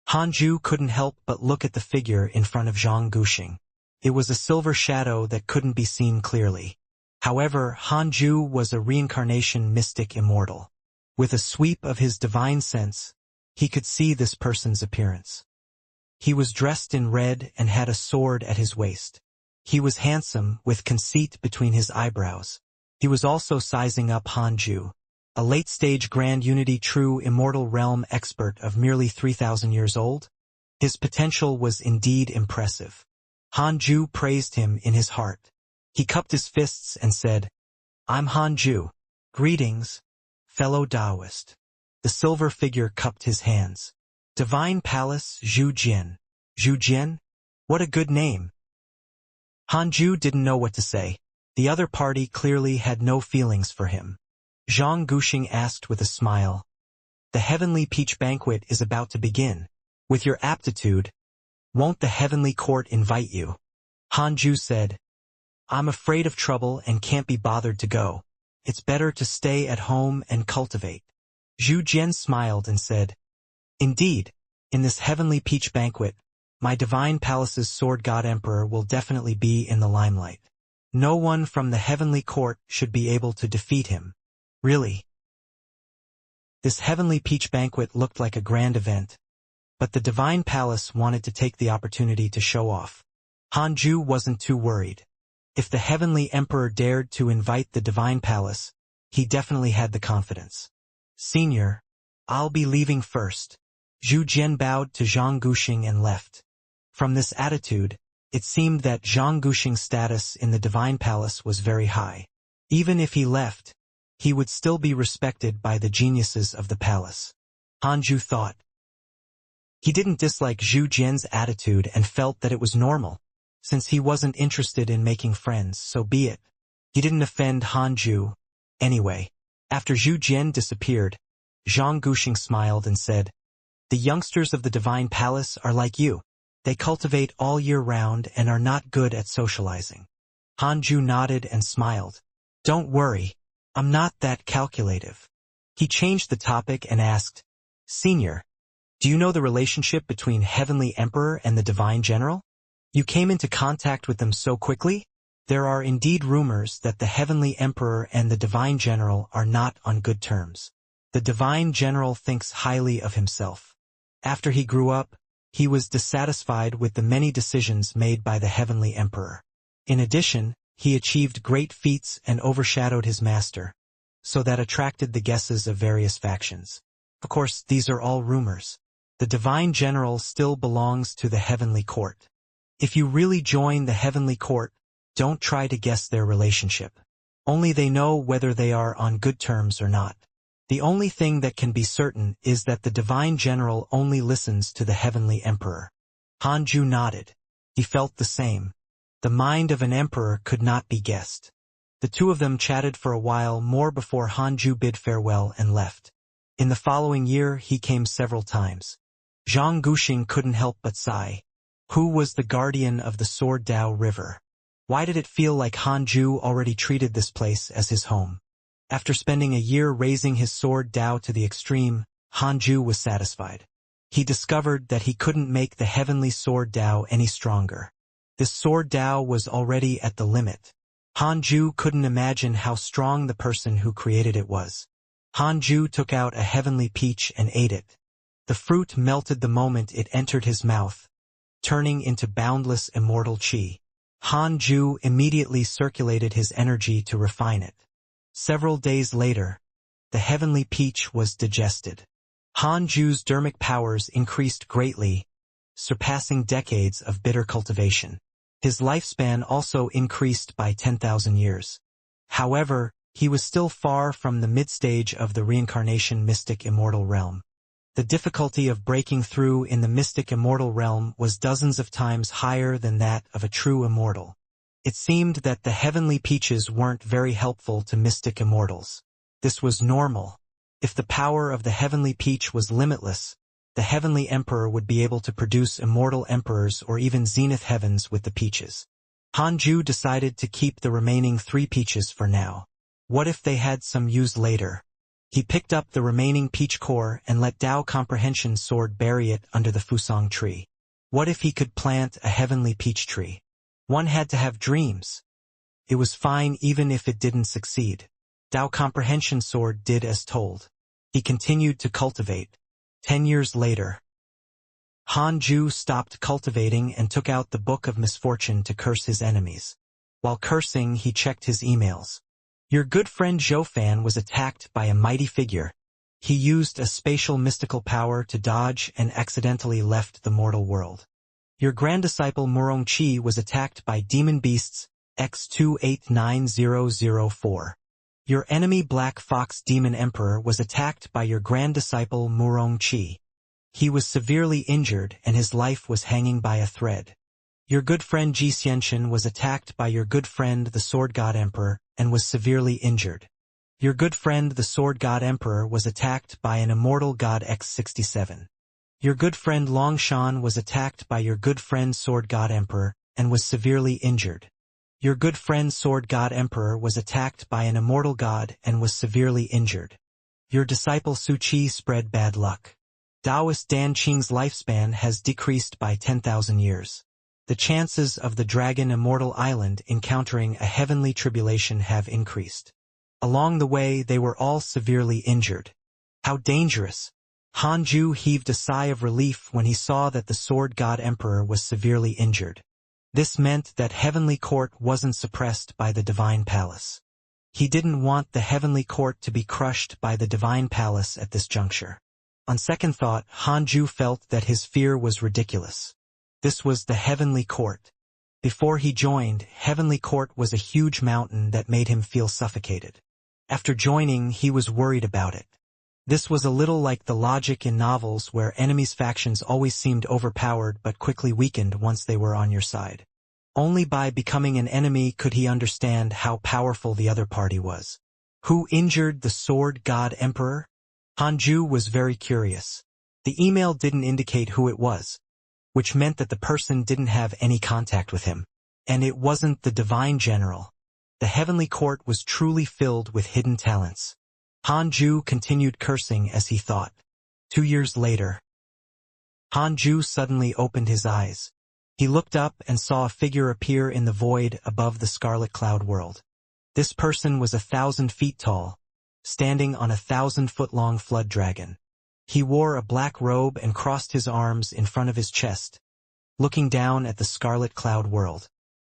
Hanju couldn't help but look at the figure in front of Zhang Guxing. It was a silver shadow that couldn't be seen clearly. However, Hanju was a reincarnation mystic immortal. With a sweep of his divine sense, he could see this person's appearance. He was dressed in red and had a sword at his waist. He was handsome, with conceit between his eyebrows. He was also sizing up Hanju, a late-stage Grand Unity true immortal realm expert of merely 3,000 years old. His potential was indeed impressive. Hanju praised him in his heart. He cupped his fists and said, "I'm Hanju. Greetings, fellow Taoist." The silver figure cupped his hands. Divine Palace Zhu Jian. Zhu Jian? What a good name. Hanju didn't know what to say. The other party clearly had no feelings for him. Zhang Guxing asked with a smile, "The Heavenly Peach Banquet is about to begin. With your aptitude, won't the Heavenly Court invite you?" Hanju said, "I'm afraid of trouble and can't be bothered to go. It's better to stay at home and cultivate." Zhu Jian smiled and said, "Indeed, in this Heavenly Peach Banquet, my Divine Palace's Sword God Emperor will definitely be in the limelight. No one from the Heavenly Court should be able to defeat him." Really? This Heavenly Peach Banquet looked like a grand event, but the Divine Palace wanted to take the opportunity to show off. Hanju wasn't too worried. If the Heavenly Emperor dared to invite the Divine Palace, he definitely had the confidence. "Senior, I'll be leaving first." Zhu Jian bowed to Zhang Guxing and left. From this attitude, it seemed that Zhang Guxing's status in the Divine Palace was very high. Even if he left, he would still be respected by the geniuses of the palace. Hanju thought. He didn't dislike Zhu Jian's attitude and felt that it was normal. Since he wasn't interested in making friends, so be it. He didn't offend Hanju. Anyway, after Zhu Jian disappeared, Zhang Guxing smiled and said, "The youngsters of the Divine Palace are like you. They cultivate all year round and are not good at socializing." Hanju nodded and smiled. "Don't worry, I'm not that calculative." He changed the topic and asked, "Senior, do you know the relationship between Heavenly Emperor and the Divine General? You came into contact with them so quickly? There are indeed rumors that the Heavenly Emperor and the Divine General are not on good terms. The Divine General thinks highly of himself. After he grew up, he was dissatisfied with the many decisions made by the Heavenly Emperor. In addition, he achieved great feats and overshadowed his master, so that attracted the guesses of various factions. Of course, these are all rumors. The Divine General still belongs to the Heavenly Court. If you really join the Heavenly Court, don't try to guess their relationship. Only they know whether they are on good terms or not. The only thing that can be certain is that the Divine General only listens to the Heavenly Emperor." Hanju nodded. He felt the same. The mind of an emperor could not be guessed. The two of them chatted for a while more before Hanju bid farewell and left. In the following year, he came several times. Zhang Guxing couldn't help but sigh. Who was the guardian of the Sword Dao River? Why did it feel like Hanju already treated this place as his home? After spending a year raising his Sword Dao to the extreme, Hanju was satisfied. He discovered that he couldn't make the Heavenly Sword Dao any stronger. This Sword Dao was already at the limit. Hanju couldn't imagine how strong the person who created it was. Hanju took out a heavenly peach and ate it. The fruit melted the moment it entered his mouth, turning into boundless immortal qi. Hanju immediately circulated his energy to refine it. Several days later, the heavenly peach was digested. Hanju's dermic powers increased greatly, surpassing decades of bitter cultivation. His lifespan also increased by 10,000 years. However, he was still far from the mid-stage of the Reincarnation mystic immortal realm. The difficulty of breaking through in the mystic immortal realm was dozens of times higher than that of a true immortal. It seemed that the heavenly peaches weren't very helpful to mystic immortals. This was normal. If the power of the heavenly peach was limitless, the Heavenly Emperor would be able to produce immortal emperors or even zenith heavens with the peaches. Hanju decided to keep the remaining 3 peaches for now. What if they had some use later? He picked up the remaining peach core and let Dao Comprehension's sword bury it under the Fusang tree. What if he could plant a heavenly peach tree? One had to have dreams. It was fine even if it didn't succeed. Dao Comprehension sword did as told. He continued to cultivate. 10 years later, Han Ju stopped cultivating and took out the Book of Misfortune to curse his enemies. While cursing, he checked his emails. Your good friend Zhou Fan was attacked by a mighty figure. He used a spatial mystical power to dodge and accidentally left the mortal world. Your grand disciple Murong Qi was attacked by demon beasts X289004. Your enemy Black Fox Demon Emperor was attacked by your grand disciple Murong Qi. He was severely injured and his life was hanging by a thread. Your good friend Xianxia was attacked by your good friend the Sword God Emperor and was severely injured. Your good friend the Sword God Emperor was attacked by an Immortal God X67. Your good friend Longshan was attacked by your good friend Sword God Emperor and was severely injured. Your good friend Sword God Emperor was attacked by an Immortal God and was severely injured. Your disciple Su Qi spread bad luck. Taoist Dan Qing's lifespan has decreased by 10,000 years. The chances of the Dragon Immortal Island encountering a heavenly tribulation have increased. Along the way they were all severely injured. How dangerous! Han Ju heaved a sigh of relief when he saw that the Sword God Emperor was severely injured. This meant that Heavenly Court wasn't suppressed by the Divine Palace. He didn't want the Heavenly Court to be crushed by the Divine Palace at this juncture. On second thought, Han Ju felt that his fear was ridiculous. This was the Heavenly Court. Before he joined, Heavenly Court was a huge mountain that made him feel suffocated. After joining, he was worried about it. This was a little like the logic in novels where enemies' factions always seemed overpowered but quickly weakened once they were on your side. Only by becoming an enemy could he understand how powerful the other party was. Who injured the Sword God Emperor? Han Ju was very curious. The email didn't indicate who it was, which meant that the person didn't have any contact with him. And it wasn't the Divine General. The Heavenly Court was truly filled with hidden talents. Han Ju continued cursing as he thought. 2 years later, Han Ju suddenly opened his eyes. He looked up and saw a figure appear in the void above the scarlet cloud world. This person was 1,000 feet tall, standing on a 1,000-foot-long flood dragon. He wore a black robe and crossed his arms in front of his chest, looking down at the scarlet cloud world.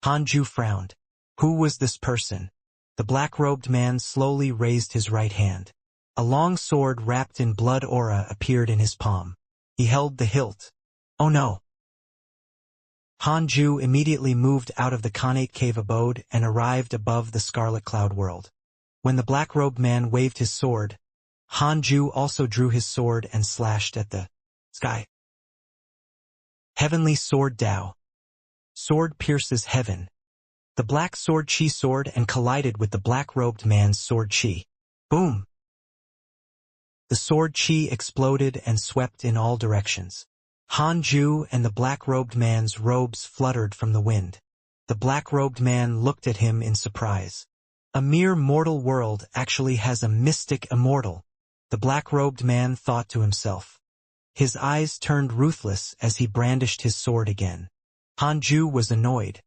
Han Ju frowned. Who was this person? The black-robed man slowly raised his right hand. A long sword wrapped in blood aura appeared in his palm. He held the hilt. Oh no! Han Ju immediately moved out of the Khanate cave abode and arrived above the scarlet cloud world. When the black-robed man waved his sword, Han Ju also drew his sword and slashed at the sky. Heavenly Sword Dao. Sword pierces heaven. The black sword Qi sword and collided with the black-robed man's sword Qi. Boom! The sword Qi exploded and swept in all directions. Han Ju and the black-robed man's robes fluttered from the wind. The black-robed man looked at him in surprise. A mere mortal world actually has a mystic immortal, the black-robed man thought to himself. His eyes turned ruthless as he brandished his sword again. Han Ju was annoyed.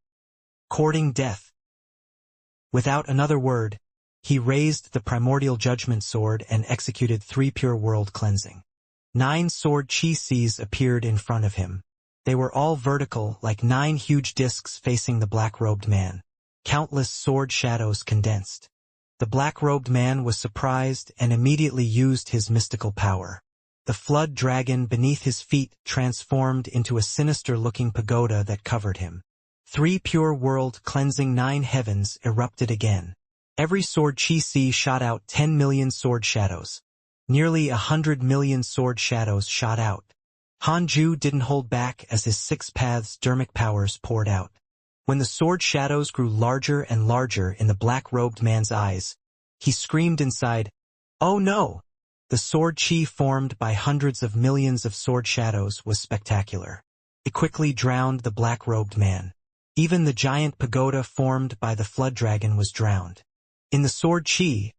Courting death. Without another word, he raised the primordial judgment sword and executed 3 pure world cleansing. 9 sword Qi seas appeared in front of him. They were all vertical, like 9 huge discs facing the black-robed man. Countless sword shadows condensed. The black-robed man was surprised and immediately used his mystical power. The flood dragon beneath his feet transformed into a sinister-looking pagoda that covered him. 3 pure world cleansing 9 heavens erupted again. Every sword Qi sea shot out 10 million sword shadows. Nearly 100 million sword shadows shot out. Han Ju didn't hold back as his 6 paths dermic powers poured out. When the sword shadows grew larger and larger in the black-robed man's eyes, he screamed inside, "Oh no!" The sword Qi formed by hundreds of millions of sword shadows was spectacular. It quickly drowned the black-robed man. Even the giant pagoda formed by the flood dragon was drowned. In the sword Qi,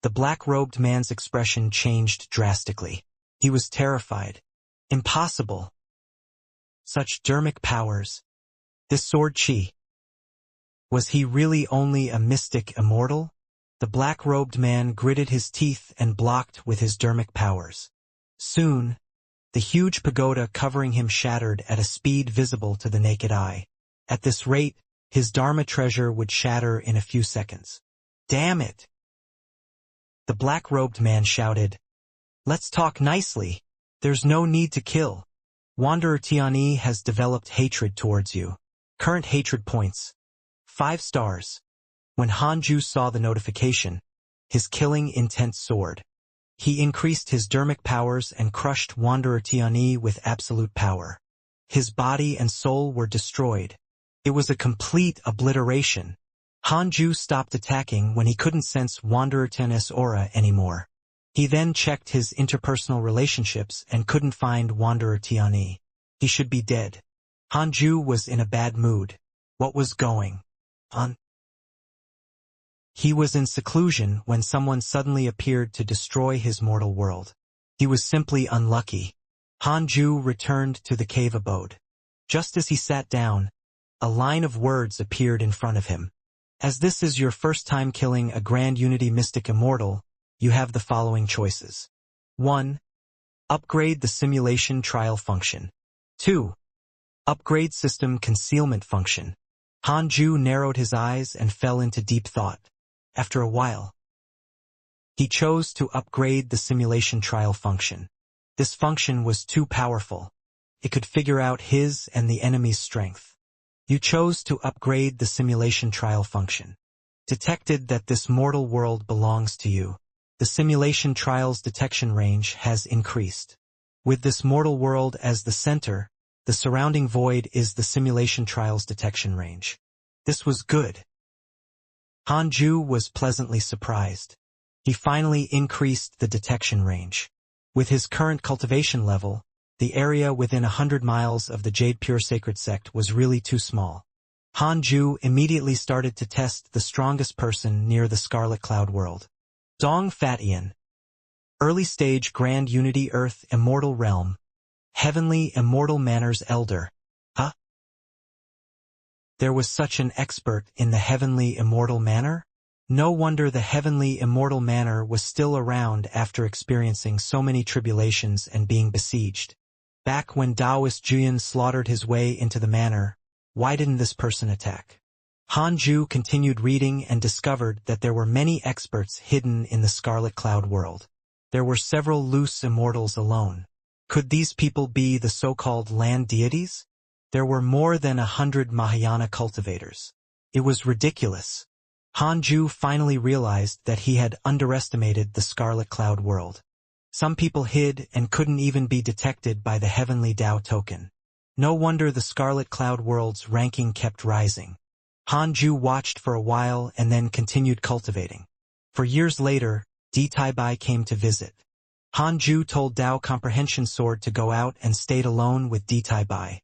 The black-robed man's expression changed drastically. He was terrified. Impossible. Such dermic powers. This sword chi. Was he really only a mystic immortal? The black-robed man gritted his teeth and blocked with his dermic powers. Soon, the huge pagoda covering him shattered at a speed visible to the naked eye. At this rate, his Dharma treasure would shatter in a few seconds. Damn it! The black-robed man shouted, "Let's talk nicely. There's no need to kill. Wanderer Tianyi has developed hatred towards you. Current hatred points. 5 stars. When Hanju saw the notification, his killing intent soared. He increased his dermic powers and crushed Wanderer Tianyi with absolute power. His body and soul were destroyed. It was a complete obliteration. Hanju stopped attacking when he couldn't sense Wanderer Tianyi's aura anymore. He then checked his interpersonal relationships and couldn't find Wanderer Tianyi. He should be dead. Hanju was in a bad mood. What was going on? He was in seclusion when someone suddenly appeared to destroy his mortal world. He was simply unlucky. Hanju returned to the cave abode. Just as he sat down, a line of words appeared in front of him. As this is your first time killing a Grand Unity Mystic Immortal, you have the following choices. 1. Upgrade the simulation trial function. 2. Upgrade system concealment function. Hanju narrowed his eyes and fell into deep thought. After a while, he chose to upgrade the simulation trial function. This function was too powerful. It could figure out his and the enemy's strength. You chose to upgrade the simulation trial function. Detected that this mortal world belongs to you. The simulation trial's detection range has increased. With this mortal world as the center, the surrounding void is the simulation trial's detection range. This was good. Hanju was pleasantly surprised. He finally increased the detection range. With his current cultivation level, the area within 100 miles of the Jade Pure Sacred Sect was really too small. Hanju immediately started to test the strongest person near the Scarlet Cloud world. Dong Fatian. Early stage Grand Unity Earth Immortal Realm. Heavenly Immortal Manners Elder. Huh? There was such an expert in the Heavenly Immortal Manor? No wonder the Heavenly Immortal Manor was still around after experiencing so many tribulations and being besieged. Back when Taoist Juyan slaughtered his way into the manor, why didn't this person attack? Hanju continued reading and discovered that there were many experts hidden in the Scarlet Cloud world. There were several loose immortals alone. Could these people be the so-called land deities? There were more than 100 Mahayana cultivators. It was ridiculous. Hanju finally realized that he had underestimated the Scarlet Cloud world. Some people hid and couldn't even be detected by the Heavenly Tao token. No wonder the Scarlet Cloud world's ranking kept rising. Hanju watched for a while and then continued cultivating. For years later, Di Taibai came to visit. Hanju told Tao Comprehension Sword to go out and stayed alone with Di Taibai.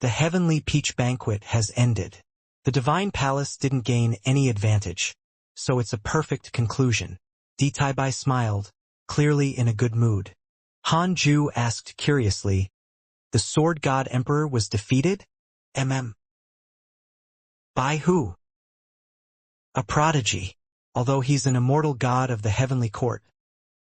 The Heavenly Peach Banquet has ended. The Divine Palace didn't gain any advantage, so it's a perfect conclusion. Di Taibai smiled, clearly in a good mood. Hanju asked curiously, the Sword God Emperor was defeated? By who? A prodigy. Although he's an immortal god of the heavenly court,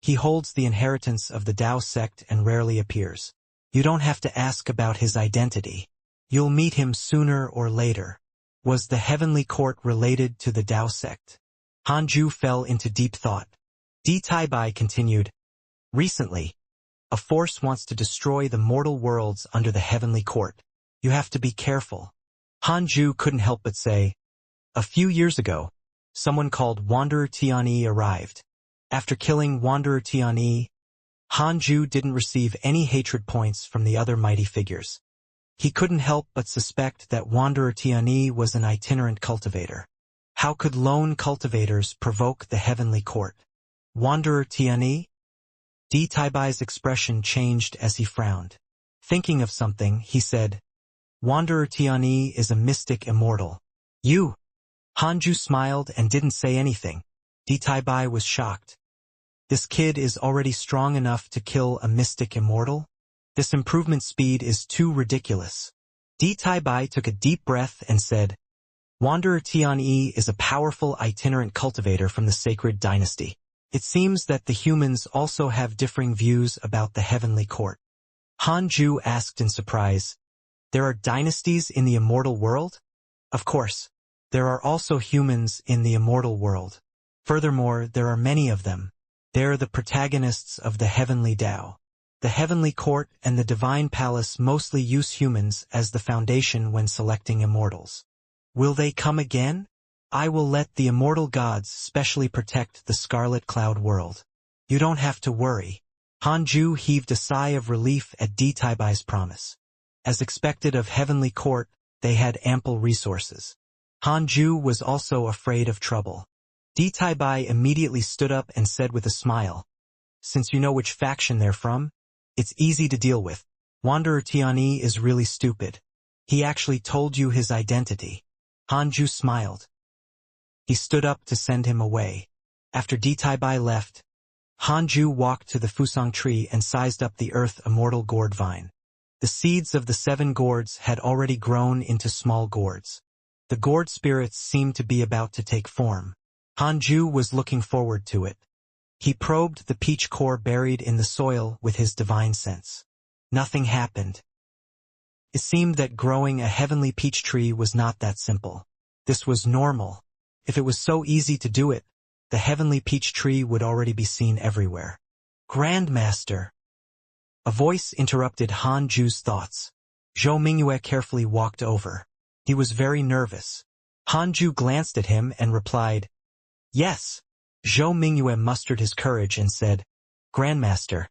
he holds the inheritance of the Tao sect and rarely appears. You don't have to ask about his identity. You'll meet him sooner or later. Was the heavenly court related to the Tao sect? Hanju fell into deep thought. Di Taibai continued, recently, a force wants to destroy the mortal worlds under the heavenly court. You have to be careful. Hanju couldn't help but say, a few years ago, someone called Wanderer Tianyi arrived. After killing Wanderer Tianyi, Hanju didn't receive any hatred points from the other mighty figures. He couldn't help but suspect that Wanderer Tianyi was an itinerant cultivator. How could lone cultivators provoke the heavenly court? Wanderer Tianyi? Di Taibai's expression changed as he frowned. Thinking of something, he said, Wanderer Tianyi is a mystic immortal. You? Hanju smiled and didn't say anything. Di Taibai was shocked. This kid is already strong enough to kill a mystic immortal? This improvement speed is too ridiculous. Di Tai Bai took a deep breath and said, Wanderer Tianyi is a powerful itinerant cultivator from the sacred dynasty. It seems that the humans also have differing views about the heavenly court. Han Ju asked in surprise, There are dynasties in the immortal world? Of course. There are also humans in the immortal world. Furthermore, there are many of them. They are the protagonists of the heavenly Tao. The heavenly court and the divine palace mostly use humans as the foundation when selecting immortals. Will they come again? I will let the immortal gods specially protect the Scarlet Cloud world. You don't have to worry. Han Ju heaved a sigh of relief at Di Tai Bai's promise. As expected of heavenly court, they had ample resources. Han Ju was also afraid of trouble. Di Tai Bai immediately stood up and said with a smile, Since you know which faction they're from, it's easy to deal with. Wanderer Tianyi is really stupid. He actually told you his identity. Han Ju smiled. He stood up to send him away. After Di Tai Bai left, Han Ju walked to the Fusang tree and sized up the earth immortal gourd vine. The seeds of the 7 gourds had already grown into small gourds. The gourd spirits seemed to be about to take form. Han Ju was looking forward to it. He probed the peach core buried in the soil with his divine sense. Nothing happened. It seemed that growing a heavenly peach tree was not that simple. This was normal. If it was so easy to do it, the heavenly peach tree would already be seen everywhere. Grandmaster! A voice interrupted Han Ju's thoughts. Zhou Mingyue carefully walked over. He was very nervous. Han Ju glanced at him and replied, Yes. Zhou Mingyue mustered his courage and said, Grandmaster,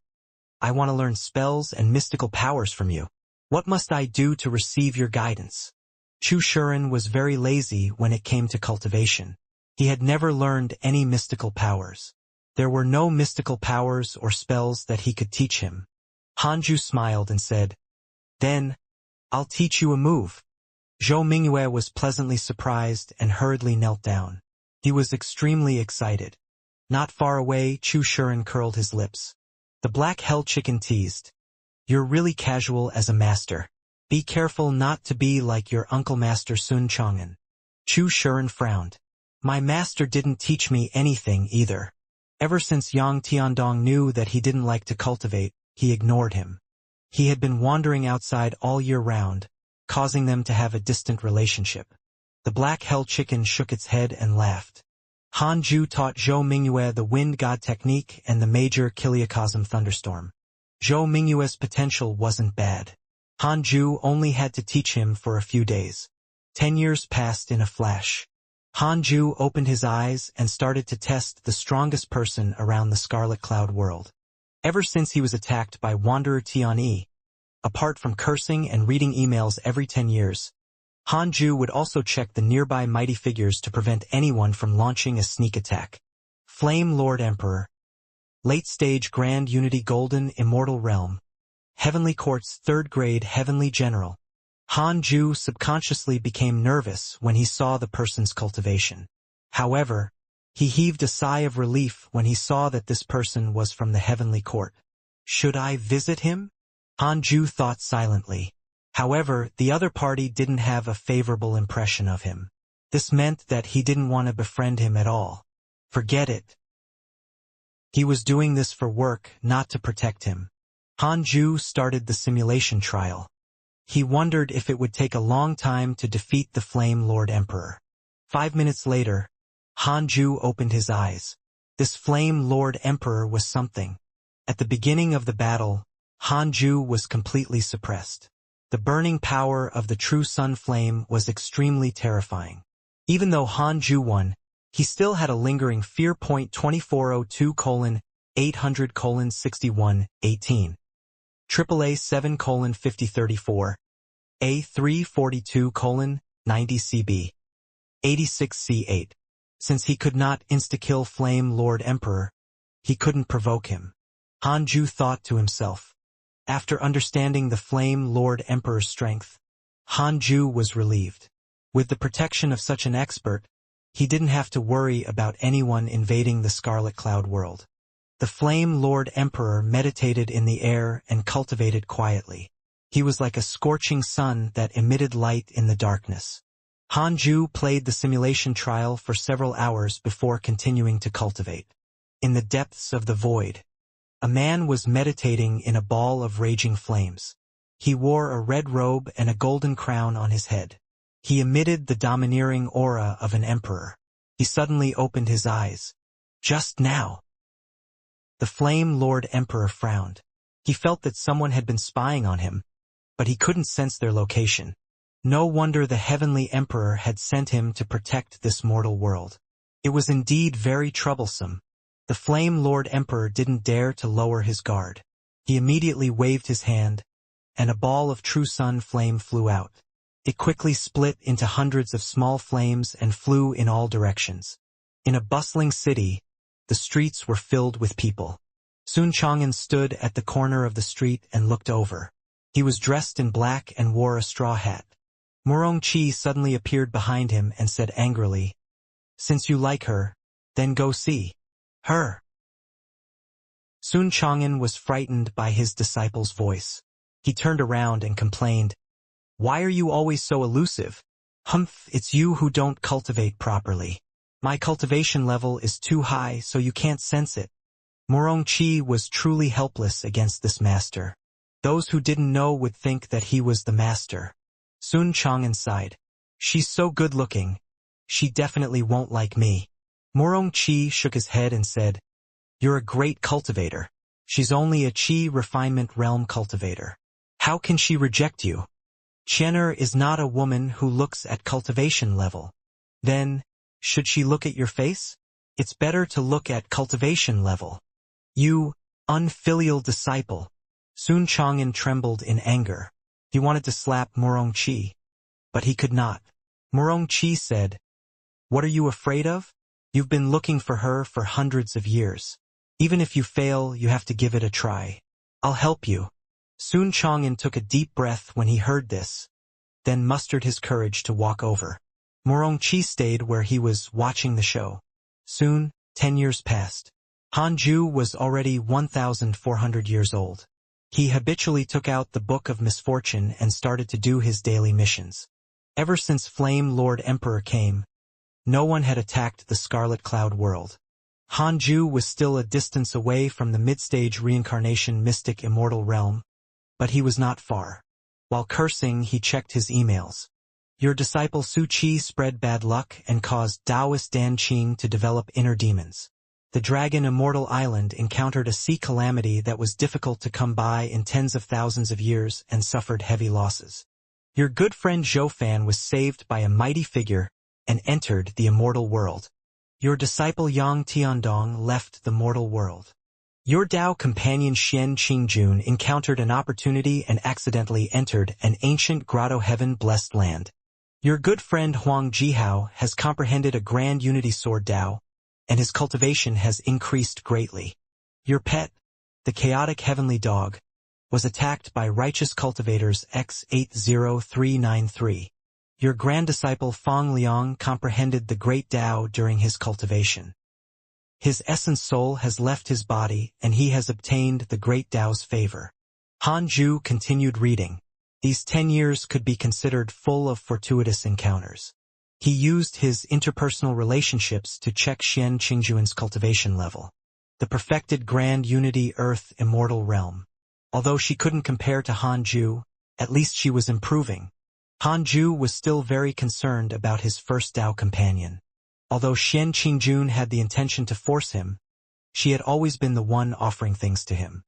I want to learn spells and mystical powers from you. What must I do to receive your guidance? Chu Shuren was very lazy when it came to cultivation. He had never learned any mystical powers. There were no mystical powers or spells that he could teach him. Han Ju smiled and said, Then, I'll teach you a move. Zhou Mingyue was pleasantly surprised and hurriedly knelt down. He was extremely excited. Not far away, Chu Shuren curled his lips. The black hell chicken teased, You're really casual as a master. Be careful not to be like your uncle Master Sun Chang'an. Chu Shuren frowned. My master didn't teach me anything either. Ever since Yang Tiandong knew that he didn't like to cultivate, he ignored him. He had been wandering outside all year round, causing them to have a distant relationship. The black hell chicken shook its head and laughed. Han Ju taught Zhou Mingyue the wind god technique and the major Kiliacosm thunderstorm. Zhou Mingyue's potential wasn't bad. Han Ju only had to teach him for a few days. 10 years passed in a flash. Han Ju opened his eyes and started to test the strongest person around the Scarlet Cloud world. Ever since he was attacked by Wanderer Tianyi, apart from cursing and reading emails every 10 years, Han Ju would also check the nearby mighty figures to prevent anyone from launching a sneak attack. Flame Lord Emperor. Late Stage Grand Unity Golden Immortal Realm. Heavenly Court's 3rd grade Heavenly General. Han Ju subconsciously became nervous when he saw the person's cultivation. However, he heaved a sigh of relief when he saw that this person was from the Heavenly Court. Should I visit him? Han Ju thought silently. However, the other party didn't have a favorable impression of him. This meant that he didn't want to befriend him at all. Forget it. He was doing this for work, not to protect him. Han Ju started the simulation trial. He wondered if it would take a long time to defeat the Flame Lord Emperor. 5 minutes later, Han Ju opened his eyes. This Flame Lord Emperor was something. At the beginning of the battle, Han Ju was completely suppressed. The burning power of the true sun flame was extremely terrifying. Even though Han Ju won, he still had a lingering fear. 2402:800:61:18. AAA 7:5034. A342:90 CB. 86 C8. Since he could not insta-kill Flame Lord Emperor, he couldn't provoke him. Han Ju thought to himself. After understanding the Flame Lord Emperor's strength, Han Ju was relieved. With the protection of such an expert, he didn't have to worry about anyone invading the Scarlet Cloud world. The Flame Lord Emperor meditated in the air and cultivated quietly. He was like a scorching sun that emitted light in the darkness. Hanju played the simulation trial for several hours before continuing to cultivate. In the depths of the void, a man was meditating in a ball of raging flames. He wore a red robe and a golden crown on his head. He emitted the domineering aura of an emperor. He suddenly opened his eyes. Just now. The Flame Lord Emperor frowned. He felt that someone had been spying on him, but he couldn't sense their location. No wonder the Heavenly Emperor had sent him to protect this mortal world. It was indeed very troublesome. The Flame Lord Emperor didn't dare to lower his guard. He immediately waved his hand, and a ball of true sun flame flew out. It quickly split into hundreds of small flames and flew in all directions. In a bustling city, the streets were filled with people. Sun Chang'an stood at the corner of the street and looked over. He was dressed in black and wore a straw hat. Murong Qi suddenly appeared behind him and said angrily, "Since you like her, then go see her." Sun Chang'an was frightened by his disciple's voice. He turned around and complained, "Why are you always so elusive? Humph, it's you who don't cultivate properly. My cultivation level is too high, so you can't sense it." Murong Qi was truly helpless against this master. Those who didn't know would think that he was the master. Sun Chang'an sighed. "She's so good-looking. She definitely won't like me." Murong Qi shook his head and said, "You're a great cultivator. She's only a Qi refinement realm cultivator. How can she reject you? Qian'er is not a woman who looks at cultivation level. Then, should she look at your face? It's better to look at cultivation level. You, unfilial disciple." Sun Chang'an trembled in anger. He wanted to slap Murong Qi, but he could not. Murong Qi said, "What are you afraid of? You've been looking for her for hundreds of years. Even if you fail, you have to give it a try. I'll help you." Sun Chang'an took a deep breath when he heard this, then mustered his courage to walk over. Murong Qi stayed where he was watching the show. Soon, 10 years passed. Hanju was already 1,400 years old. He habitually took out the Book of Misfortune and started to do his daily missions. Ever since Flame Lord Emperor came, no one had attacked the Scarlet Cloud world. Hanju was still a distance away from the mid-stage Reincarnation mystic Immortal realm, but he was not far. While cursing, he checked his emails. Your disciple Su Qi spread bad luck and caused Taoist Dan Qing to develop inner demons. The dragon Immortal Island encountered a sea calamity that was difficult to come by in tens of thousands of years and suffered heavy losses. Your good friend Zhou Fan was saved by a mighty figure and entered the immortal world. Your disciple Yang Tiandong left the mortal world. Your Tao companion Xian Qingjun encountered an opportunity and accidentally entered an ancient grotto heaven-blessed land. Your good friend Huang Jihao has comprehended a grand unity sword Tao, and his cultivation has increased greatly. Your pet, the chaotic heavenly dog, was attacked by righteous cultivators X80393. Your grand disciple Fang Liang comprehended the great Tao during his cultivation. His essence soul has left his body and he has obtained the great Tao's favor. Hanju continued reading. These 10 years could be considered full of fortuitous encounters. He used his interpersonal relationships to check Xian Qingjun's cultivation level. The perfected grand unity earth immortal realm. Although she couldn't compare to Hanju, at least she was improving. Hanju was still very concerned about his first Tao companion. Although Xian Qingjun had the intention to force him, she had always been the one offering things to him.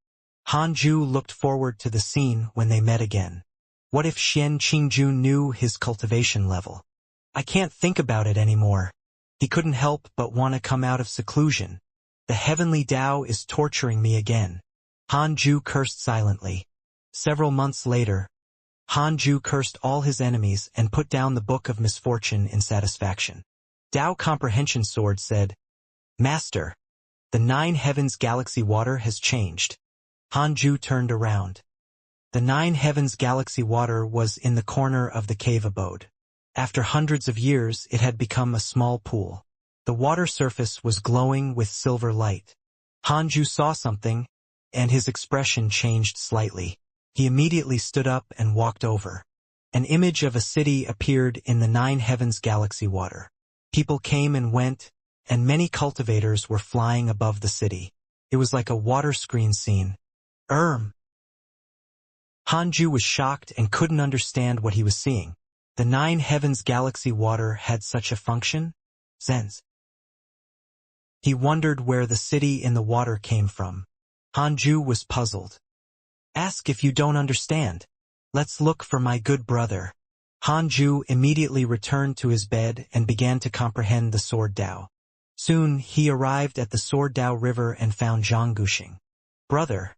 Hanju looked forward to the scene when they met again. What if Xian Qingjun knew his cultivation level? I can't think about it anymore. He couldn't help but want to come out of seclusion. The heavenly Tao is torturing me again. Hanju cursed silently. Several months later, Hanju cursed all his enemies and put down the Book of Misfortune in satisfaction. Tao Comprehension Sword said, "Master, the 9 heavens galaxy water has changed." Hanju turned around. The 9 heavens galaxy water was in the corner of the cave abode. After hundreds of years, it had become a small pool. The water surface was glowing with silver light. Hanju saw something, and his expression changed slightly. He immediately stood up and walked over. An image of a city appeared in the nine heavens galaxy water. People came and went, and many cultivators were flying above the city. It was like a water screen scene. Hanju was shocked and couldn't understand what he was seeing. The nine heavens galaxy water had such a function? Zens. He wondered where the city in the water came from. Hanju was puzzled. Ask if you don't understand. Let's look for my good brother. Hanju immediately returned to his bed and began to comprehend the Sword Dao. Soon he arrived at the Sword Dao River and found Zhang Guxing. Brother,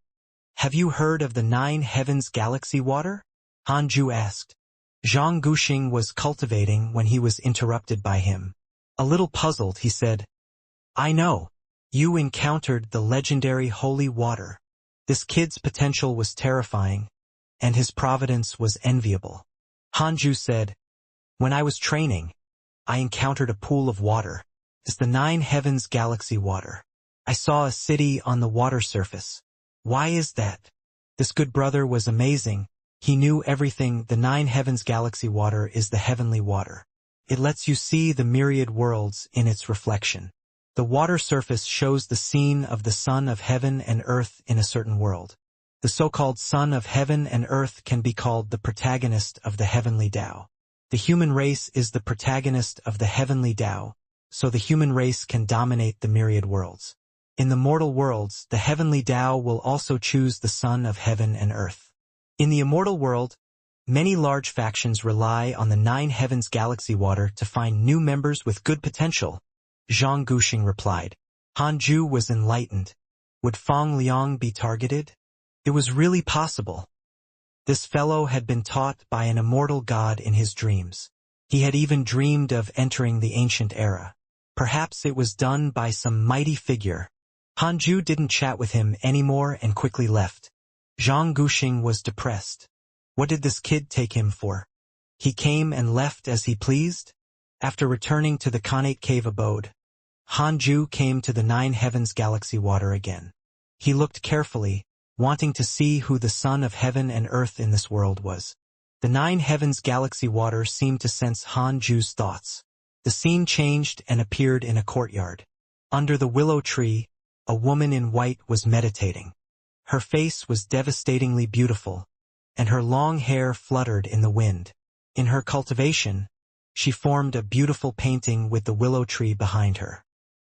have you heard of the nine heavens galaxy water? Hanju asked. Zhang Guxing was cultivating when he was interrupted by him. A little puzzled, he said, I know. You encountered the legendary holy water. This kid's potential was terrifying, and his providence was enviable. Hanju said, when I was training, I encountered a pool of water. It's the nine heavens galaxy water. I saw a city on the water surface. Why is that? This good brother was amazing. He knew everything. The nine heavens galaxy water is the heavenly water. It lets you see the myriad worlds in its reflection. The water surface shows the scene of the Son of Heaven and Earth in a certain world. The so-called Son of Heaven and Earth can be called the protagonist of the heavenly Tao. The human race is the protagonist of the heavenly Tao, so the human race can dominate the myriad worlds. In the mortal worlds, the heavenly Tao will also choose the Son of Heaven and Earth. In the immortal world, many large factions rely on the nine heavens galaxy water to find new members with good potential. Zhang Guxing replied. Hanju was enlightened. Would Fang Liang be targeted? It was really possible. This fellow had been taught by an immortal god in his dreams. He had even dreamed of entering the ancient era. Perhaps it was done by some mighty figure. Hanju didn't chat with him anymore and quickly left. Zhang Guxing was depressed. What did this kid take him for? He came and left as he pleased? After returning to the Khanate cave abode, Hanju came to the nine heavens galaxy water again. He looked carefully, wanting to see who the Son of Heaven and Earth in this world was. The nine heavens galaxy water seemed to sense Hanju's thoughts. The scene changed and appeared in a courtyard. Under the willow tree, a woman in white was meditating. Her face was devastatingly beautiful, and her long hair fluttered in the wind. In her cultivation, she formed a beautiful painting with the willow tree behind her.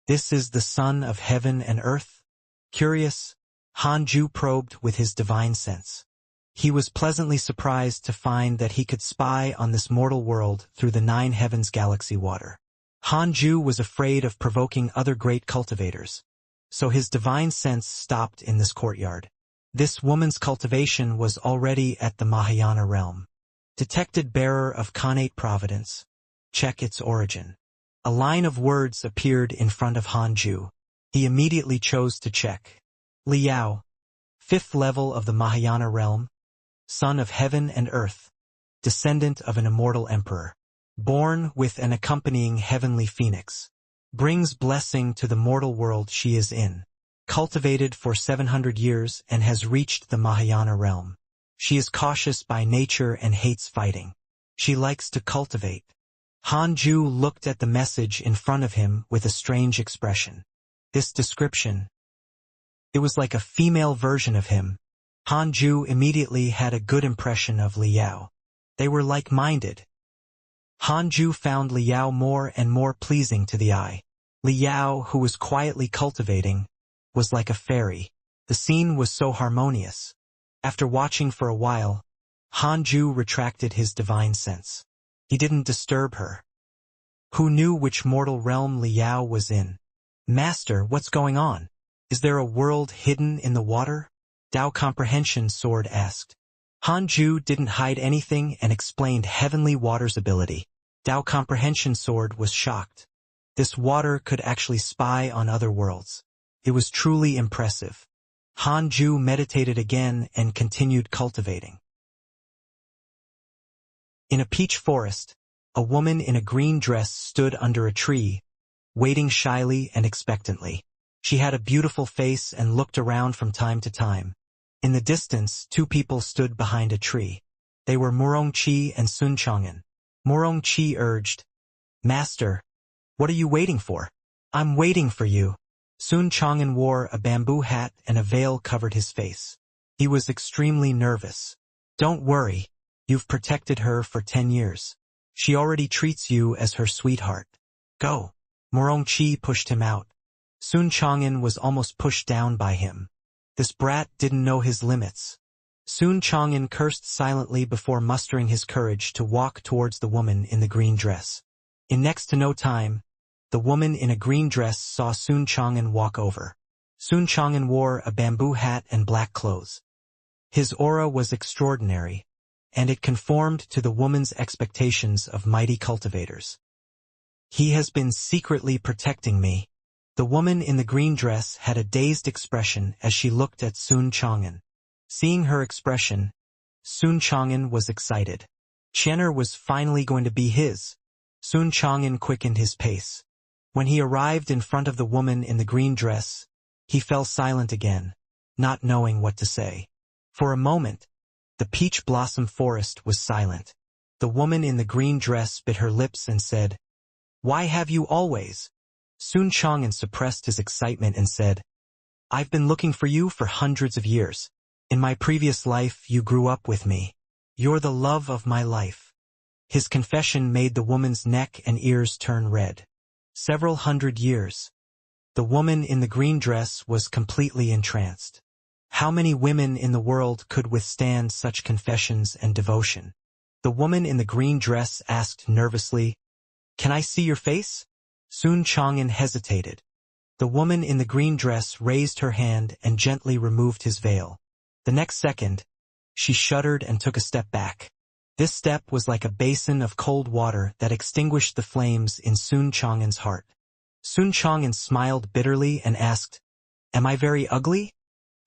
This is the Son of Heaven and Earth? Curious, Hanju probed with his divine sense. He was pleasantly surprised to find that he could spy on this mortal world through the nine heavens galaxy water. Hanju was afraid of provoking other great cultivators, so his divine sense stopped in this courtyard. This woman's cultivation was already at the Mahayana realm. Detected bearer of Khanate providence. Check its origin. A line of words appeared in front of Hanju. He immediately chose to check. Liao, 5th level of the Mahayana realm, Son of Heaven and Earth, descendant of an immortal emperor, born with an accompanying heavenly phoenix, brings blessing to the mortal world she is in, cultivated for 700 years and has reached the Mahayana realm. She is cautious by nature and hates fighting. She likes to cultivate. Hanju looked at the message in front of him with a strange expression. This description, it was like a female version of him. Hanju immediately had a good impression of Liao. They were like-minded. Hanju found Liao more and more pleasing to the eye. Liao, who was quietly cultivating, was like a fairy. The scene was so harmonious. After watching for a while, Hanju retracted his divine sense. He didn't disturb her. Who knew which mortal realm Liao was in? Master, what's going on? Is there a world hidden in the water? Dao Comprehension Sword asked. Hanju didn't hide anything and explained Heavenly Water's ability. Dao Comprehension Sword was shocked. This water could actually spy on other worlds. It was truly impressive. Hanju meditated again and continued cultivating. In a peach forest, a woman in a green dress stood under a tree, waiting shyly and expectantly. She had a beautiful face and looked around from time to time. In the distance, two people stood behind a tree. They were Murongqi and Sun Chang'an. Murongqi urged, "Master, what are you waiting for?" "I'm waiting for you." Sun Chang'an wore a bamboo hat and a veil covered his face. He was extremely nervous. "Don't worry, you've protected her for 10 years. She already treats you as her sweetheart. Go." Murongqi pushed him out. Sun Chang'an was almost pushed down by him. This brat didn't know his limits. Sun Chang'an cursed silently before mustering his courage to walk towards the woman in the green dress. In next to no time, the woman in a green dress saw Sun Chang'an walk over. Sun Chang'an wore a bamboo hat and black clothes. His aura was extraordinary, and it conformed to the woman's expectations of mighty cultivators. "He has been secretly protecting me." The woman in the green dress had a dazed expression as she looked at Sun Chang'an. Seeing her expression, Sun Chang'an was excited. Qian'er was finally going to be his. Sun Chang'an quickened his pace. When he arrived in front of the woman in the green dress, he fell silent again, not knowing what to say. For a moment, the peach blossom forest was silent. The woman in the green dress bit her lips and said, "Why have you always?" Sun Chang'an suppressed his excitement and said, "I've been looking for you for hundreds of years. In my previous life, you grew up with me. You're the love of my life." His confession made the woman's neck and ears turn red. Several hundred years. The woman in the green dress was completely entranced. How many women in the world could withstand such confessions and devotion? The woman in the green dress asked nervously, "Can I see your face?" Sun Chang'an hesitated. The woman in the green dress raised her hand and gently removed his veil. The next second, she shuddered and took a step back. This step was like a basin of cold water that extinguished the flames in Sun Chang'an's heart. Sun Chang'an smiled bitterly and asked, "Am I very ugly?"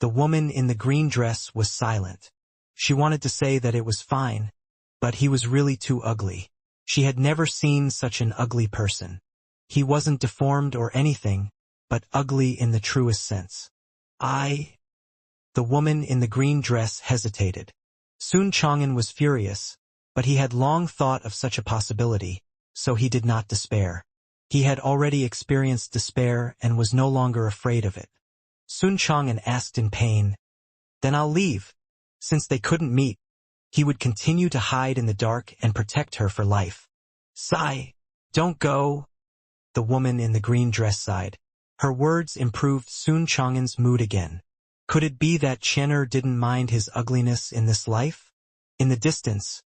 The woman in the green dress was silent. She wanted to say that it was fine, but he was really too ugly. She had never seen such an ugly person. He wasn't deformed or anything, but ugly in the truest sense. The woman in the green dress hesitated. Sun Chang'an was furious, but he had long thought of such a possibility, so he did not despair. He had already experienced despair and was no longer afraid of it. Sun Chang'an asked in pain, "Then I'll leave." Since they couldn't meet, he would continue to hide in the dark and protect her for life. Don't go." The woman in the green dress sighed. Her words improved Sun Chang'an's mood again. Could it be that Qian'er didn't mind his ugliness in this life? In the distance,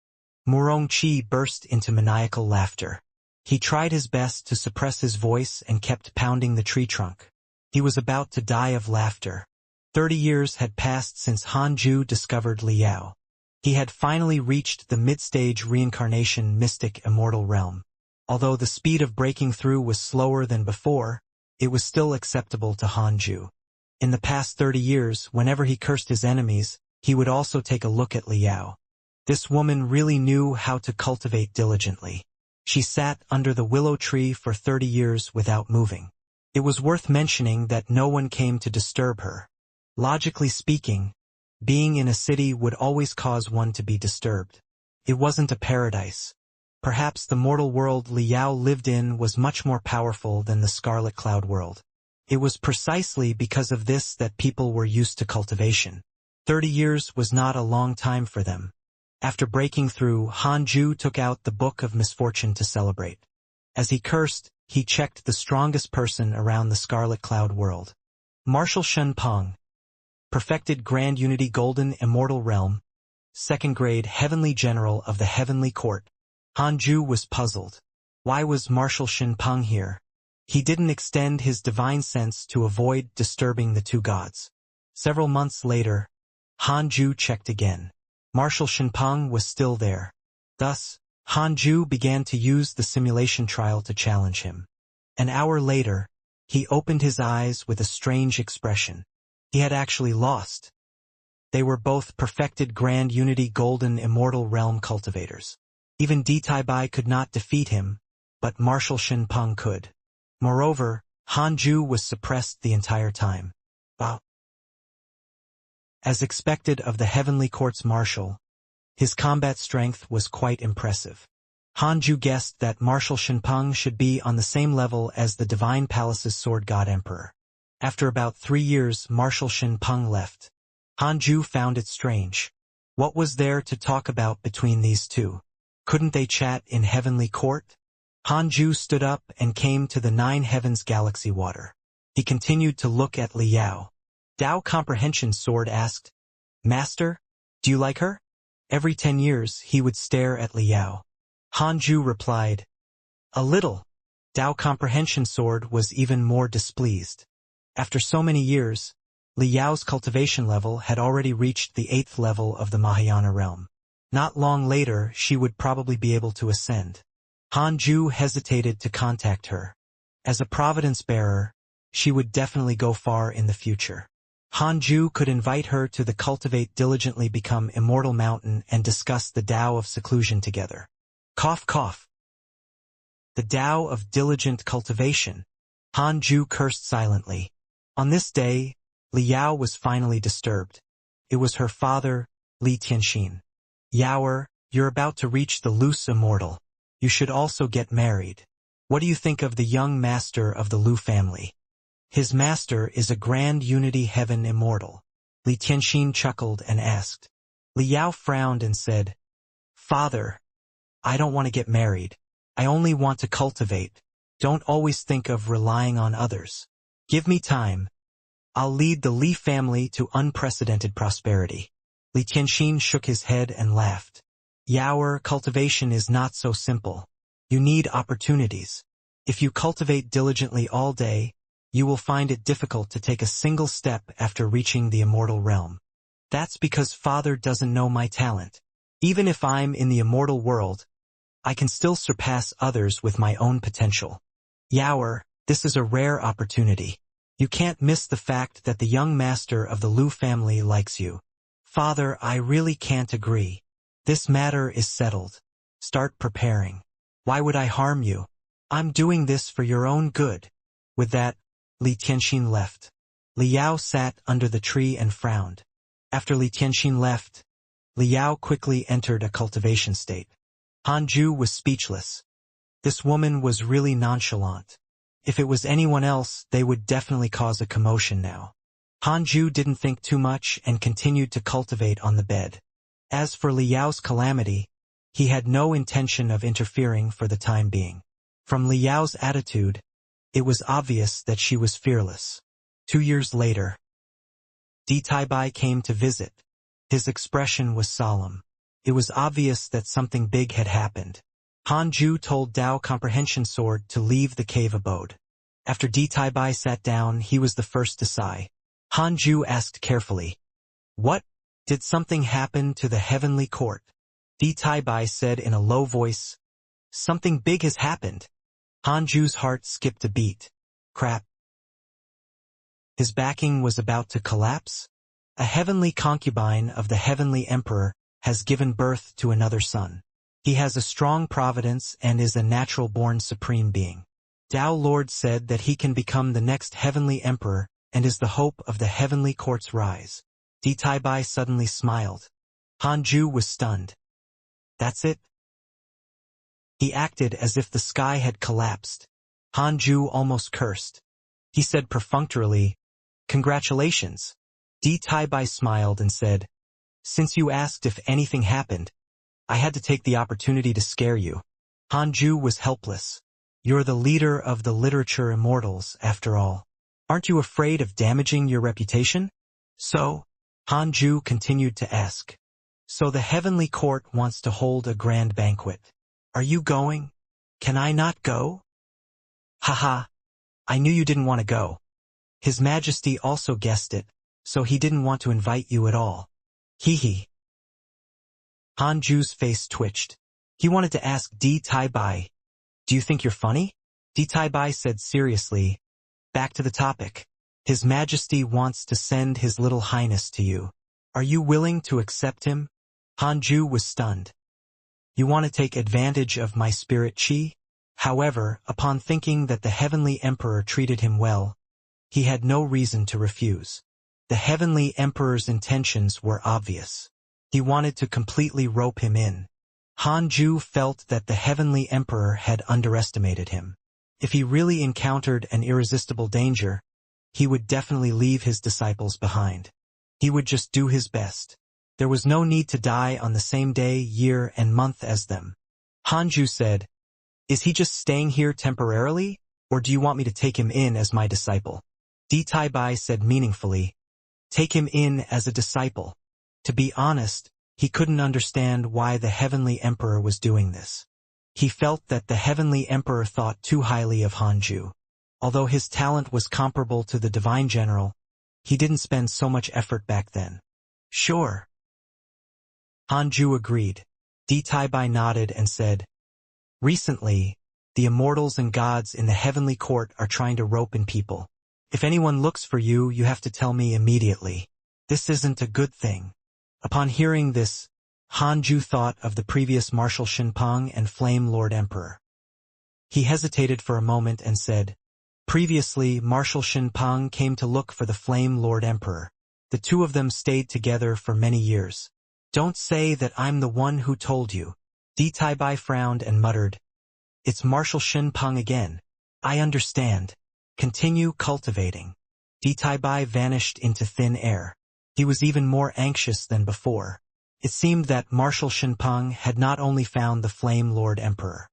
Murongqi burst into maniacal laughter. He tried his best to suppress his voice and kept pounding the tree trunk. He was about to die of laughter. 30 years had passed since Hanju discovered Liao. He had finally reached the mid-stage reincarnation mystic immortal realm. Although the speed of breaking through was slower than before, it was still acceptable to Hanju. In the past 30 years, whenever he cursed his enemies, he would also take a look at Liao. This woman really knew how to cultivate diligently. She sat under the willow tree for 30 years without moving. It was worth mentioning that no one came to disturb her. Logically speaking, being in a city would always cause one to be disturbed. It wasn't a paradise. Perhaps the mortal world Liao lived in was much more powerful than the Scarlet Cloud world. It was precisely because of this that people were used to cultivation. 30 years was not a long time for them. After breaking through, Hanju took out the Book of Misfortune to celebrate. As he cursed, he checked the strongest person around the Scarlet Cloud world. Marshal Shenpeng. Perfected Grand Unity Golden Immortal Realm. 2nd grade Heavenly General of the Heavenly Court. Hanju was puzzled. Why was Marshal Shenpeng here? He didn't extend his divine sense to avoid disturbing the two gods. Several months later, Hanju checked again. Marshal Shenpeng was still there. Thus, Hanju began to use the simulation trial to challenge him. An hour later, he opened his eyes with a strange expression. He had actually lost. They were both perfected Grand Unity Golden Immortal Realm cultivators. Even Ditaibai could not defeat him, but Marshal Shenpeng could. Moreover, Hanju was suppressed the entire time. Wow. As expected of the Heavenly Court's marshal, his combat strength was quite impressive. Hanju guessed that Marshal Shenpeng should be on the same level as the Divine Palace's Sword God Emperor. After about 3 years, Marshal Shenpeng left. Hanju found it strange. What was there to talk about between these two? Couldn't they chat in Heavenly Court? Hanju stood up and came to the 9 Heavens Galaxy water. He continued to look at Liao. Dao Comprehension Sword asked, "Master, do you like her?" Every 10 years he would stare at Liao. Hanju replied, "A little." Dao Comprehension Sword was even more displeased. After so many years, Liao's cultivation level had already reached the 8th level of the Mahayana realm. Not long later she would probably be able to ascend. Hanju hesitated to contact her. As a providence bearer, she would definitely go far in the future. Hanju could invite her to the Cultivate Diligently Become Immortal Mountain and discuss the Tao of Seclusion together. Cough cough. The Tao of Diligent Cultivation. Hanju cursed silently. On this day, Liao was finally disturbed. It was her father, Li Tianxin. "Yaoer, you're about to reach the loose immortal. You should also get married. What do you think of the young master of the Lu family?" "His master is a grand unity heaven immortal." Li Tianxin chuckled and asked. Liao frowned and said, "Father, I don't want to get married. I only want to cultivate. Don't always think of relying on others. Give me time. I'll lead the Li family to unprecedented prosperity." Li Tianxin shook his head and laughed. "Yaoer, cultivation is not so simple. You need opportunities. If you cultivate diligently all day, you will find it difficult to take a single step after reaching the immortal realm. That's because Father doesn't know my talent. Even if I'm in the immortal world, I can still surpass others with my own potential. Yaoer, this is a rare opportunity. You can't miss the fact that the young master of the Lu family likes you." "Father, I really can't agree. This matter is settled. Start preparing. Why would I harm you? I'm doing this for your own good." With that, Li Tianxin left. Liao sat under the tree and frowned. After Li Tianxin left, Liao quickly entered a cultivation state. Hanju was speechless. This woman was really nonchalant. If it was anyone else, they would definitely cause a commotion now. Hanju didn't think too much and continued to cultivate on the bed. As for Liao's calamity, he had no intention of interfering for the time being. From Liao's attitude, it was obvious that she was fearless. 2 years later, Di Taibai came to visit. His expression was solemn. It was obvious that something big had happened. Hanju told Dao Comprehension Sword to leave the cave abode. After Di Taibai sat down, he was the first to sigh. Hanju asked carefully, "What? Did something happen to the Heavenly Court?" Di Taibai said in a low voice, "Something big has happened." Hanju's heart skipped a beat. Crap. His backing was about to collapse? A heavenly concubine of the Heavenly Emperor has given birth to another son. He has a strong providence and is a natural-born supreme being. Tao Lord said that he can become the next Heavenly Emperor and is the hope of the Heavenly Court's rise. Di Taibai suddenly smiled. Hanju was stunned. That's it? He acted as if the sky had collapsed. Hanju almost cursed. He said perfunctorily, "Congratulations." Di Taibai smiled and said, "Since you asked if anything happened, I had to take the opportunity to scare you." Hanju was helpless. "You're the leader of the literature immortals, after all. Aren't you afraid of damaging your reputation?" "So?" Hanju continued to ask. "So the Heavenly Court wants to hold a grand banquet. Are you going? Can I not go?" "Haha. I knew you didn't want to go. His Majesty also guessed it, so he didn't want to invite you at all. Hee hee." Hanju's face twitched. He wanted to ask Di Taibai, "Do you think you're funny?" Di Taibai said seriously, "Back to the topic. His Majesty wants to send His Little Highness to you. Are you willing to accept him?" Hanju was stunned. "You want to take advantage of my spirit chi?" However, upon thinking that the Heavenly Emperor treated him well, he had no reason to refuse. The Heavenly Emperor's intentions were obvious. He wanted to completely rope him in. Hanju felt that the Heavenly Emperor had underestimated him. If he really encountered an irresistible danger, he would definitely leave his disciples behind. He would just do his best. There was no need to die on the same day, year, and month as them. Hanju said, "Is he just staying here temporarily, or do you want me to take him in as my disciple?" Bai said meaningfully, "Take him in as a disciple." To be honest, he couldn't understand why the Heavenly Emperor was doing this. He felt that the Heavenly Emperor thought too highly of Hanju. Although his talent was comparable to the Divine General, he didn't spend so much effort back then. "Sure." Hanju agreed. Bai nodded and said, "Recently, the immortals and gods in the heavenly court are trying to rope in people. If anyone looks for you, you have to tell me immediately. This isn't a good thing." Upon hearing this, Hanju thought of the previous Marshal Shinpeng and Flame Lord Emperor. He hesitated for a moment and said, "Previously, Marshal Shinpeng came to look for the Flame Lord Emperor. The two of them stayed together for many years. Don't say that I'm the one who told you." Bai frowned and muttered, "It's Marshal Shinpeng again. I understand. Continue cultivating." Bai vanished into thin air. He was even more anxious than before. It seemed that Marshal Shinpeng had not only found the Flame Lord Emperor.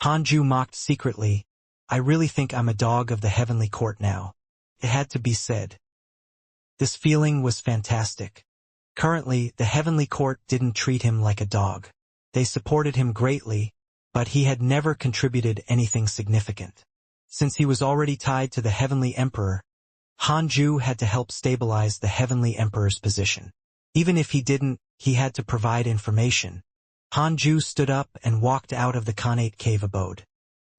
Hanju mocked secretly, "I really think I'm a dog of the heavenly court now." It had to be said. This feeling was fantastic. Currently, the heavenly court didn't treat him like a dog. They supported him greatly, but he had never contributed anything significant. Since he was already tied to the Heavenly Emperor, Hanju had to help stabilize the Heavenly Emperor's position. Even if he didn't, he had to provide information. Hanju stood up and walked out of the Khanate cave abode.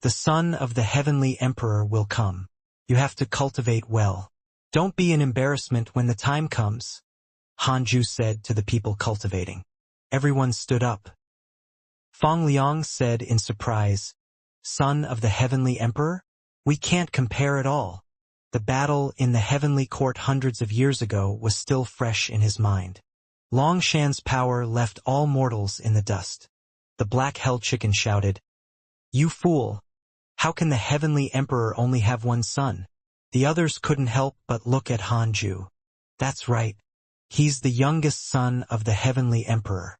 "The son of the Heavenly Emperor will come. You have to cultivate well. Don't be an embarrassment when the time comes," Hanju said to the people cultivating. Everyone stood up. Fang Liang said in surprise, "Son of the Heavenly Emperor? We can't compare at all." The battle in the heavenly court hundreds of years ago was still fresh in his mind. Long Shan's power left all mortals in the dust. The Black Hell Chicken shouted, "You fool! How can the Heavenly Emperor only have one son?" The others couldn't help but look at Hanju. "That's right. He's the youngest son of the Heavenly Emperor.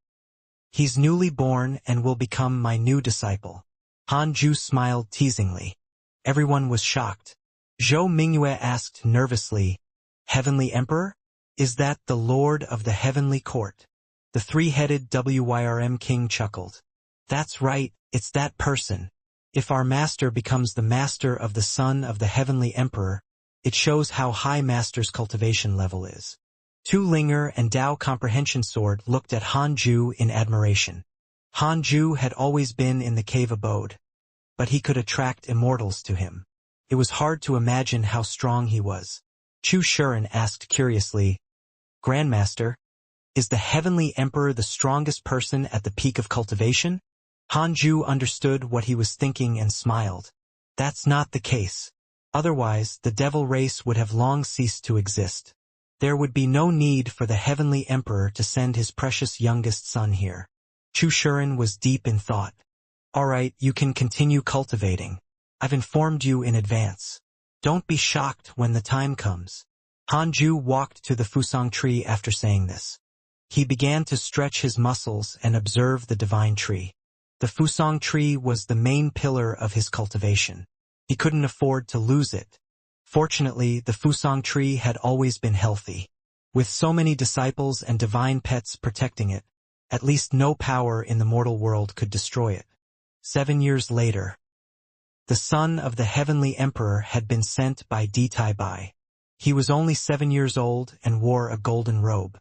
He's newly born and will become my new disciple." Hanju smiled teasingly. Everyone was shocked. Zhou Mingyue asked nervously, "Heavenly Emperor? Is that the Lord of the Heavenly Court?" The three-headed Wyrm king chuckled. "That's right, it's that person. If our master becomes the master of the son of the Heavenly Emperor, it shows how high master's cultivation level is." Tu Linger and Dao Comprehension Sword looked at Hanju in admiration. Hanju had always been in the cave abode, but he could attract immortals to him. It was hard to imagine how strong he was. Chu Shuren asked curiously, "Grandmaster, is the Heavenly Emperor the strongest person at the peak of cultivation?" Hanju understood what he was thinking and smiled. "That's not the case. Otherwise, the devil race would have long ceased to exist. There would be no need for the Heavenly Emperor to send his precious youngest son here." Chu Shuren was deep in thought. "All right, you can continue cultivating. I've informed you in advance. Don't be shocked when the time comes." Hanju walked to the Fusang tree after saying this. He began to stretch his muscles and observe the divine tree. The Fusang tree was the main pillar of his cultivation. He couldn't afford to lose it. Fortunately, the Fusang tree had always been healthy. With so many disciples and divine pets protecting it, at least no power in the mortal world could destroy it. 7 years later, the son of the Heavenly Emperor had been sent by Bai. He was only 7 years old and wore a golden robe.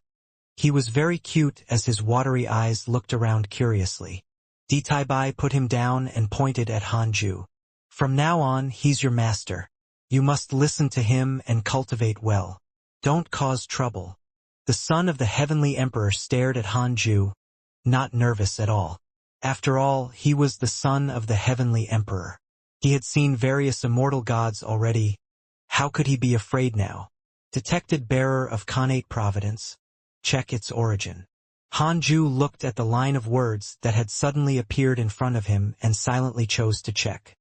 He was very cute as his watery eyes looked around curiously. Bai put him down and pointed at Hanju. "From now on, he's your master. You must listen to him and cultivate well. Don't cause trouble." The son of the Heavenly Emperor stared at Hanju, not nervous at all. After all, he was the son of the Heavenly Emperor. He had seen various immortal gods already. How could he be afraid now? Detected bearer of connate providence. Check its origin. Hanju looked at the line of words that had suddenly appeared in front of him and silently chose to check.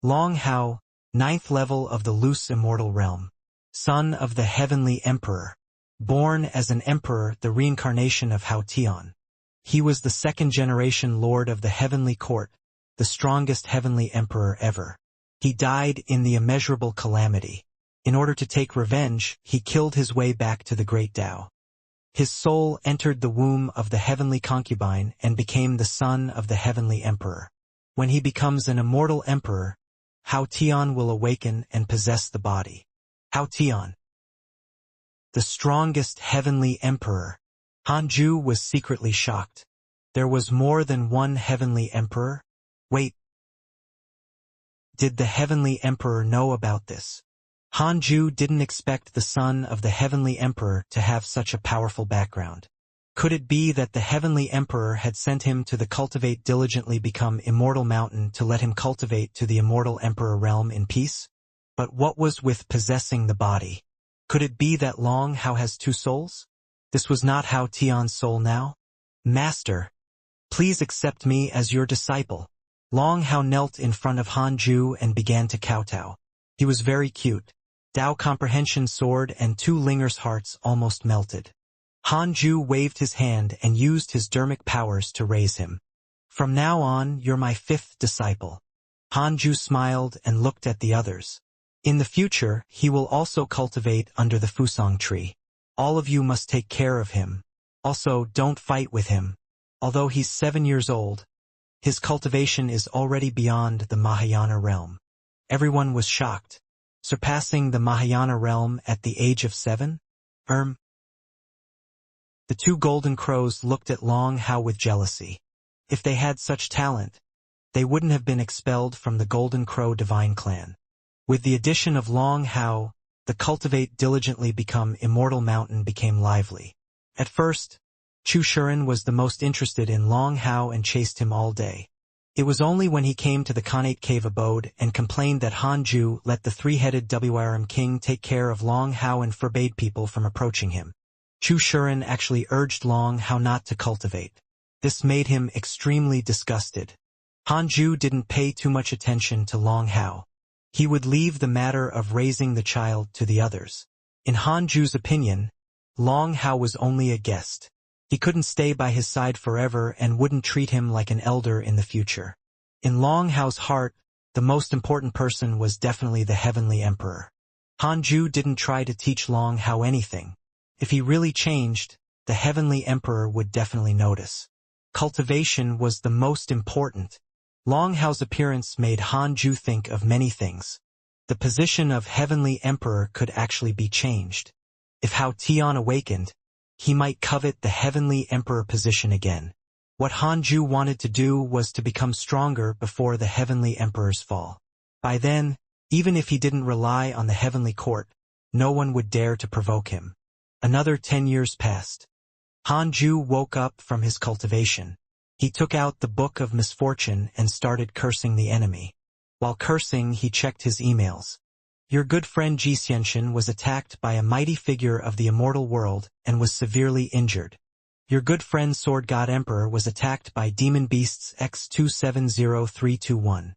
Long Hao, 9th level of the loose immortal realm. Son of the heavenly emperor. Born as an emperor, the reincarnation of Hao Tian. He was the second-generation lord of the heavenly court, the strongest heavenly emperor ever. He died in the immeasurable calamity. In order to take revenge, he killed his way back to the great Tao. His soul entered the womb of the heavenly concubine and became the son of the heavenly emperor. When he becomes an immortal emperor, Hao Tian will awaken and possess the body. Hao Tian, the strongest heavenly emperor. Hanju was secretly shocked. There was more than one heavenly emperor? Wait. Did the heavenly emperor know about this? Hanju didn't expect the son of the heavenly emperor to have such a powerful background. Could it be that the heavenly emperor had sent him to the Cultivate diligently become Immortal Mountain to let him cultivate to the immortal emperor realm in peace? But what was with possessing the body? Could it be that Long Hao has two souls? This was not Hao Tian's soul now? Master, please accept me as your disciple. Long Hao knelt in front of Hanju and began to kowtow. He was very cute. Dao comprehension sword and two Linger's hearts almost melted. Hanju waved his hand and used his dermic powers to raise him. From now on, you're my 5th disciple. Hanju smiled and looked at the others. In the future, he will also cultivate under the Fusang tree. All of you must take care of him. Also, don't fight with him. Although he's 7 years old, his cultivation is already beyond the Mahayana realm. Everyone was shocked. Surpassing the Mahayana realm at the age of 7? The two golden crows looked at Long Hao with jealousy. If they had such talent, they wouldn't have been expelled from the Golden Crow divine clan. With the addition of Long Hao, the Cultivate diligently become Immortal Mountain became lively. At first, Chu Shuren was the most interested in Long Hao and chased him all day. It was only when he came to the Connate cave abode and complained that Hanju let the three-headed Wrm king take care of Long Hao and forbade people from approaching him. Chu Shuren actually urged Long Hao not to cultivate. This made him extremely disgusted. Hanju didn't pay too much attention to Long Hao. He would leave the matter of raising the child to the others. In Hanju's opinion, Long Hao was only a guest. He couldn't stay by his side forever and wouldn't treat him like an elder in the future. In Long Hao's heart, the most important person was definitely the heavenly emperor. Hanju didn't try to teach Long Hao anything. If he really changed, the heavenly emperor would definitely notice. Cultivation was the most important. Long Hao's appearance made Hanju think of many things. The position of heavenly emperor could actually be changed. If Hao Tian awakened, he might covet the heavenly emperor position again. What Hanju wanted to do was to become stronger before the heavenly emperor's fall. By then, even if he didn't rely on the heavenly court, no one would dare to provoke him. Another 10 years passed. Hanju woke up from his cultivation. He took out the Book of Misfortune and started cursing the enemy. While cursing, he checked his emails. Your good friend Xianxia was attacked by a mighty figure of the immortal world and was severely injured. Your good friend Sword God Emperor was attacked by demon beasts X270321.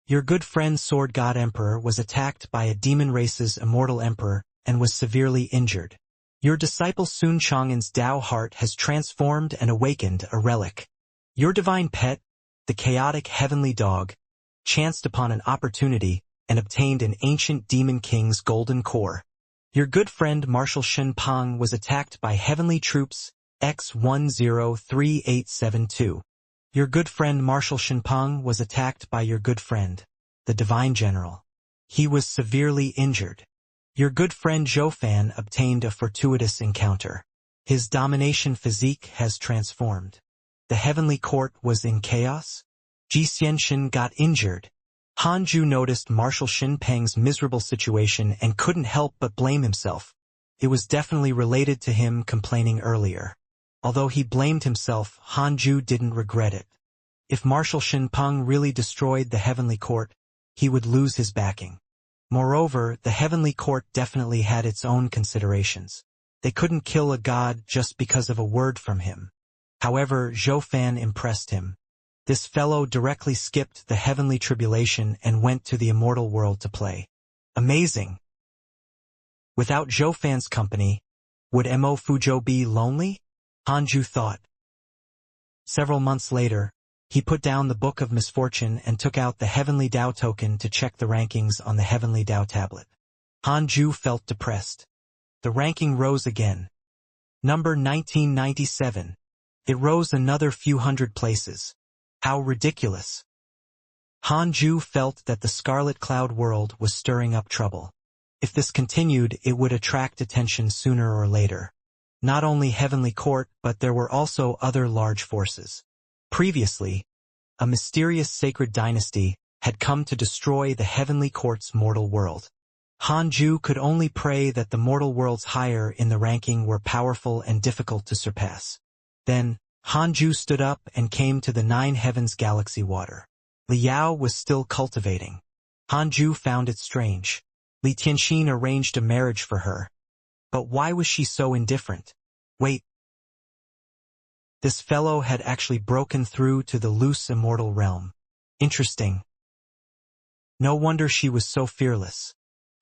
Your good friend Sword God Emperor was attacked by a demon race's immortal emperor and was severely injured. Your disciple Sun Chang'an's Tao heart has transformed and awakened a relic. Your divine pet, the chaotic heavenly dog, chanced upon an opportunity and obtained an ancient demon king's golden core. Your good friend Marshal Shen Pang was attacked by heavenly troops X103872. Your good friend Marshal Shen Pang was attacked by your good friend, the divine general. He was severely injured. Your good friend Zhou Fan obtained a fortuitous encounter. His domination physique has transformed. The heavenly court was in chaos. Xianxia got injured. Hanju noticed Marshal Shin Peng's miserable situation and couldn't help but blame himself. It was definitely related to him complaining earlier. Although he blamed himself, Hanju didn't regret it. If Marshal Shin Peng really destroyed the heavenly court, he would lose his backing. Moreover, the heavenly court definitely had its own considerations. They couldn't kill a god just because of a word from him. However, Zhou Fan impressed him. This fellow directly skipped the heavenly tribulation and went to the immortal world to play. Amazing! Without Zhou Fan's company, would Mo Fuzhou be lonely? Hanju thought. Several months later, he put down the Book of Misfortune and took out the Heavenly Dao token to check the rankings on the Heavenly Dao tablet. Hanju felt depressed. The ranking rose again. Number 1997. It rose another few hundred places. How ridiculous. Hanju felt that the Scarlet Cloud world was stirring up trouble. If this continued, it would attract attention sooner or later. Not only Heavenly Court, but there were also other large forces. Previously, a mysterious sacred dynasty had come to destroy the Heavenly Court's mortal world. Hanju could only pray that the mortal worlds higher in the ranking were powerful and difficult to surpass. Then, Hanju stood up and came to the Nine Heavens Galaxy water. Li Yao was still cultivating. Hanju found it strange. Li Tianxin arranged a marriage for her. But why was she so indifferent? Wait. This fellow had actually broken through to the loose immortal realm. Interesting. No wonder she was so fearless.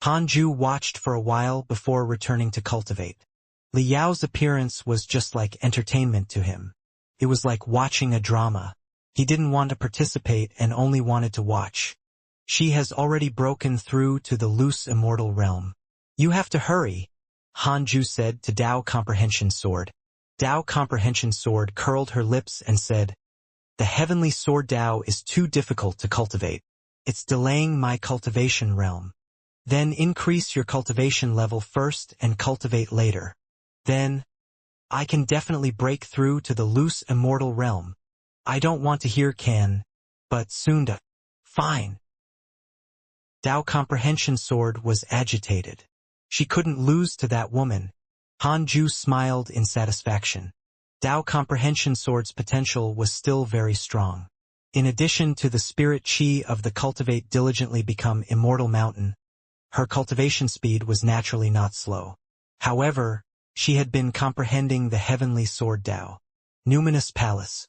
Hanju watched for a while before returning to cultivate. Li Yao's appearance was just like entertainment to him. It was like watching a drama. He didn't want to participate and only wanted to watch. She has already broken through to the loose immortal realm. You have to hurry, Hanju said to Dao Comprehension Sword. Dao Comprehension Sword curled her lips and said, "The heavenly sword Dao is too difficult to cultivate. It's delaying my cultivation realm. Then increase your cultivation level first and cultivate later. Then, I can definitely break through to the loose immortal realm. I don't want to hear can, but soon to. Fine." Dao Comprehension Sword was agitated. She couldn't lose to that woman. Hanju smiled in satisfaction. Dao Comprehension Sword's potential was still very strong. In addition to the spirit chi of the cultivate diligently become immortal mountain, her cultivation speed was naturally not slow. However, she had been comprehending the heavenly sword Dao. Numinous Palace.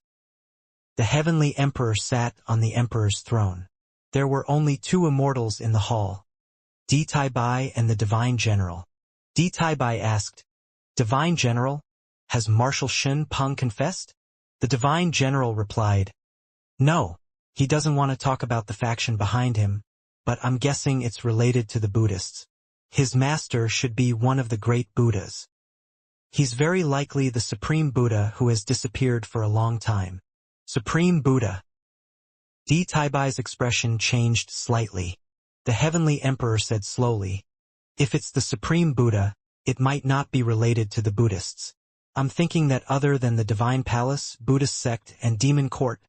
The heavenly emperor sat on the emperor's throne. There were only two immortals in the hall, Di Tai Bai and the Divine General. Di Tai Bai asked, "Divine General, has Marshal Shen Peng confessed?" The Divine General replied, "No, he doesn't want to talk about the faction behind him, but I'm guessing it's related to the Buddhists. His master should be one of the great Buddhas. He's very likely the Supreme Buddha who has disappeared for a long time." Supreme Buddha. Di Tai Bai's expression changed slightly. The Heavenly Emperor said slowly, "If it's the Supreme Buddha, it might not be related to the Buddhists. I'm thinking that other than the Divine Palace, Buddhist sect, and Demon Court,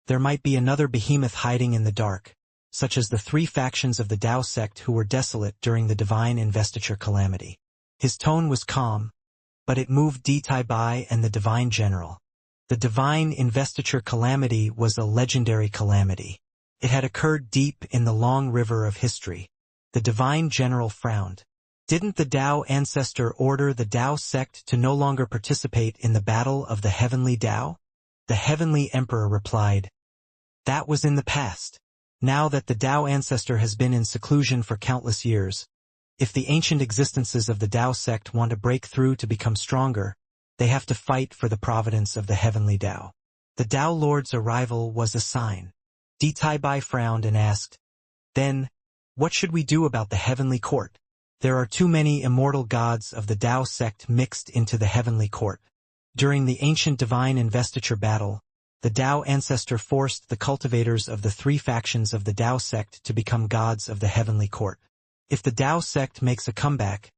there might be another behemoth hiding in the dark, such as the three factions of the Tao sect who were desolate during the Divine Investiture calamity." His tone was calm, but it moved Di Tai Bai and the Divine General. The Divine Investiture calamity was a legendary calamity. It had occurred deep in the long river of history. The Divine General frowned. Didn't the Tao ancestor order the Tao sect to no longer participate in the battle of the Heavenly Tao? The Heavenly Emperor replied, "That was in the past. Now that the Tao ancestor has been in seclusion for countless years, if the ancient existences of the Tao sect want to break through to become stronger, they have to fight for the providence of the Heavenly Tao." The Tao Lord's arrival was a sign. Di Tai Bai frowned and asked, "Then, what should we do about the Heavenly Court? There are too many immortal gods of the Tao sect mixed into the Heavenly Court. During the ancient Divine Investiture battle, the Tao ancestor forced the cultivators of the three factions of the Tao sect to become gods of the Heavenly Court. If the Tao sect makes a comeback,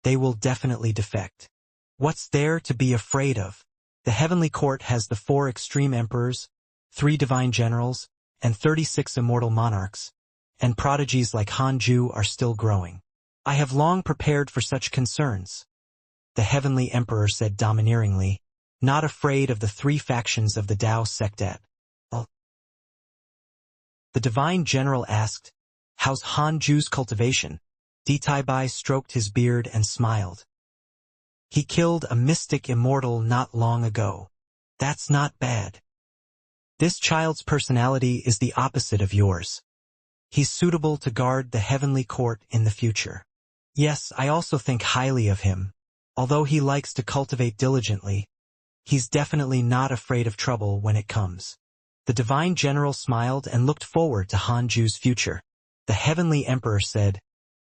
they will definitely defect. What's there to be afraid of? The Heavenly Court has the 4 extreme emperors, 3 divine generals, and 36 immortal monarchs, and prodigies like Hanju are still growing. I have long prepared for such concerns," the Heavenly Emperor said domineeringly, not afraid of the 3 factions of the Tao sect at all. The Divine General asked, How's Hanju's cultivation? Ditaibai stroked his beard and smiled. He killed a mystic immortal not long ago. That's not bad. This child's personality is the opposite of yours. He's suitable to guard the heavenly court in the future. Yes, I also think highly of him. Although he likes to cultivate diligently, he's definitely not afraid of trouble when it comes. The divine general smiled and looked forward to Hanju's future. The heavenly emperor said,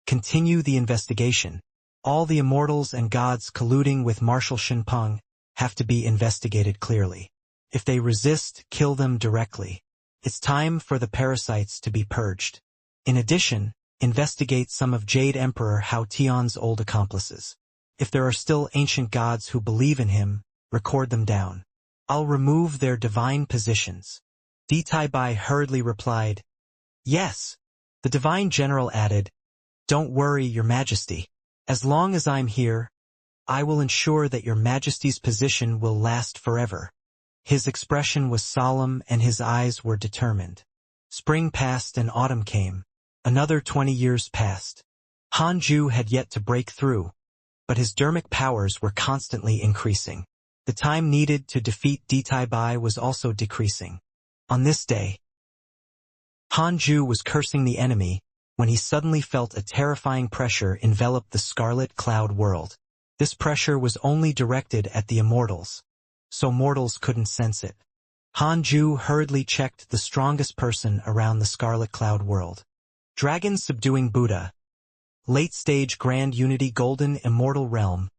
"Continue the investigation. All the immortals and gods colluding with Marshal Shinpeng have to be investigated clearly. If they resist, kill them directly. It's time for the parasites to be purged. In addition, investigate some of Jade Emperor Hao Tian's old accomplices. If there are still ancient gods who believe in him, record them down. I'll remove their divine positions." Ditaibai hurriedly replied, "Yes." The divine general added, "Don't worry, Your Majesty. As long as I'm here, I will ensure that Your Majesty's position will last forever." His expression was solemn and his eyes were determined. Spring passed and autumn came. Another 20 years passed. Hanju had yet to break through, but his dermic powers were constantly increasing. The time needed to defeat Ditaibai was also decreasing. On this day, Hanju was cursing the enemy when he suddenly felt a terrifying pressure envelop the scarlet cloud world. This pressure was only directed at the immortals, so mortals couldn't sense it. Hanju hurriedly checked the strongest person around the scarlet cloud world. Dragon subduing Buddha. Late-stage Grand Unity Golden Immortal Realm.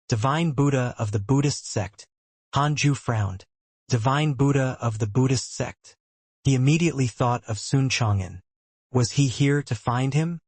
Divine Buddha of the Buddhist sect. Hanju frowned. Divine Buddha of the Buddhist sect. He immediately thought of Sun Chang'an. Was he here to find him?